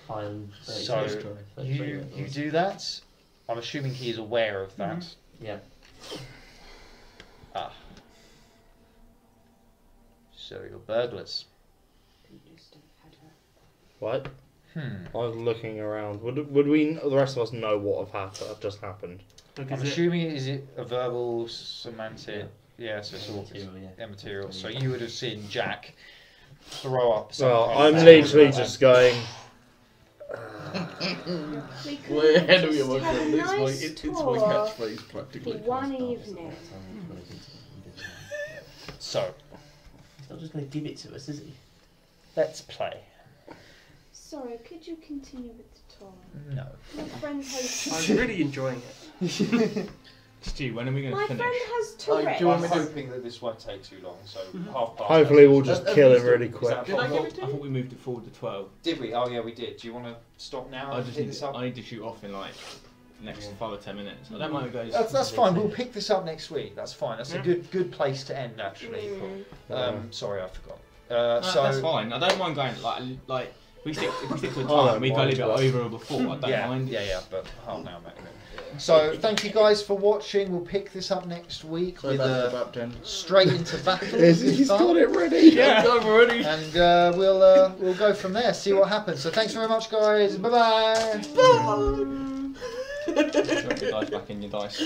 S6: Fine.
S10: So you do that. I'm assuming he is aware of that.
S6: Yeah.
S10: Ah. So you're burglars.
S2: What?
S10: Hmm.
S2: I was looking around. Would we, the rest of us, know what have just happened?
S7: Look,
S10: I'm
S7: is it?
S10: assuming is it a verbal, semantic? Yeah, so it's all
S6: Material, yeah.
S10: material. So you would have seen Jack throw up. Some
S2: Well,
S10: kind
S2: I'm
S10: of
S2: literally
S10: bag.
S2: just going.
S5: We could
S1: We're ahead of you,
S5: just
S1: my
S5: have
S1: friend.
S5: a
S1: It's my,
S5: nice
S1: it's my
S5: tour
S1: catchphrase
S5: for
S1: practically.
S5: one evening.
S10: So
S6: He's not just going to give it to us, is he?
S10: let's play.
S5: Sorry, could you continue with the tour?
S10: No.
S5: My friend has.
S7: I'm really enjoying it.
S9: Stu, when are we going
S5: My
S9: to
S5: friend
S9: finish?
S5: has
S1: Oh, do
S5: Tourette's.
S1: you want
S10: I'm
S1: me to-
S10: hoping that this won't take too long. So half past.
S2: Hopefully, we'll
S10: just.
S2: just kill him really
S10: Is
S2: quick.
S10: that
S1: Did I give it to
S9: I
S1: you?
S9: thought we moved it forward to 12.
S10: Did we? Oh yeah, we did. Do you want to stop now?
S9: I
S10: and
S9: just
S10: hit
S9: need
S10: this
S9: to,
S10: up?
S9: I need to shoot off in like next 5 or 10 minutes. I don't mind if it goes.
S10: That's fine. We'll pick this up next week. That's fine. That's a good place to end actually. Sorry, I forgot.
S9: No,
S10: So
S9: that's fine. I don't mind going like if we stick to the
S2: I don't
S9: time. We go a
S2: mind,
S9: little
S2: but-
S9: bit over before. I don't
S10: yeah,
S9: mind.
S10: yeah, but half an hour maximum. So thank you guys for watching. We'll pick this up next week
S1: So
S10: with
S1: that's about 10.
S10: straight into battle.
S2: He's got it ready.
S1: Yeah, I'm ready.
S10: And we'll go from there. See what happens. So thanks very much, guys. Bye bye.
S9: Drop your dice back in your dice.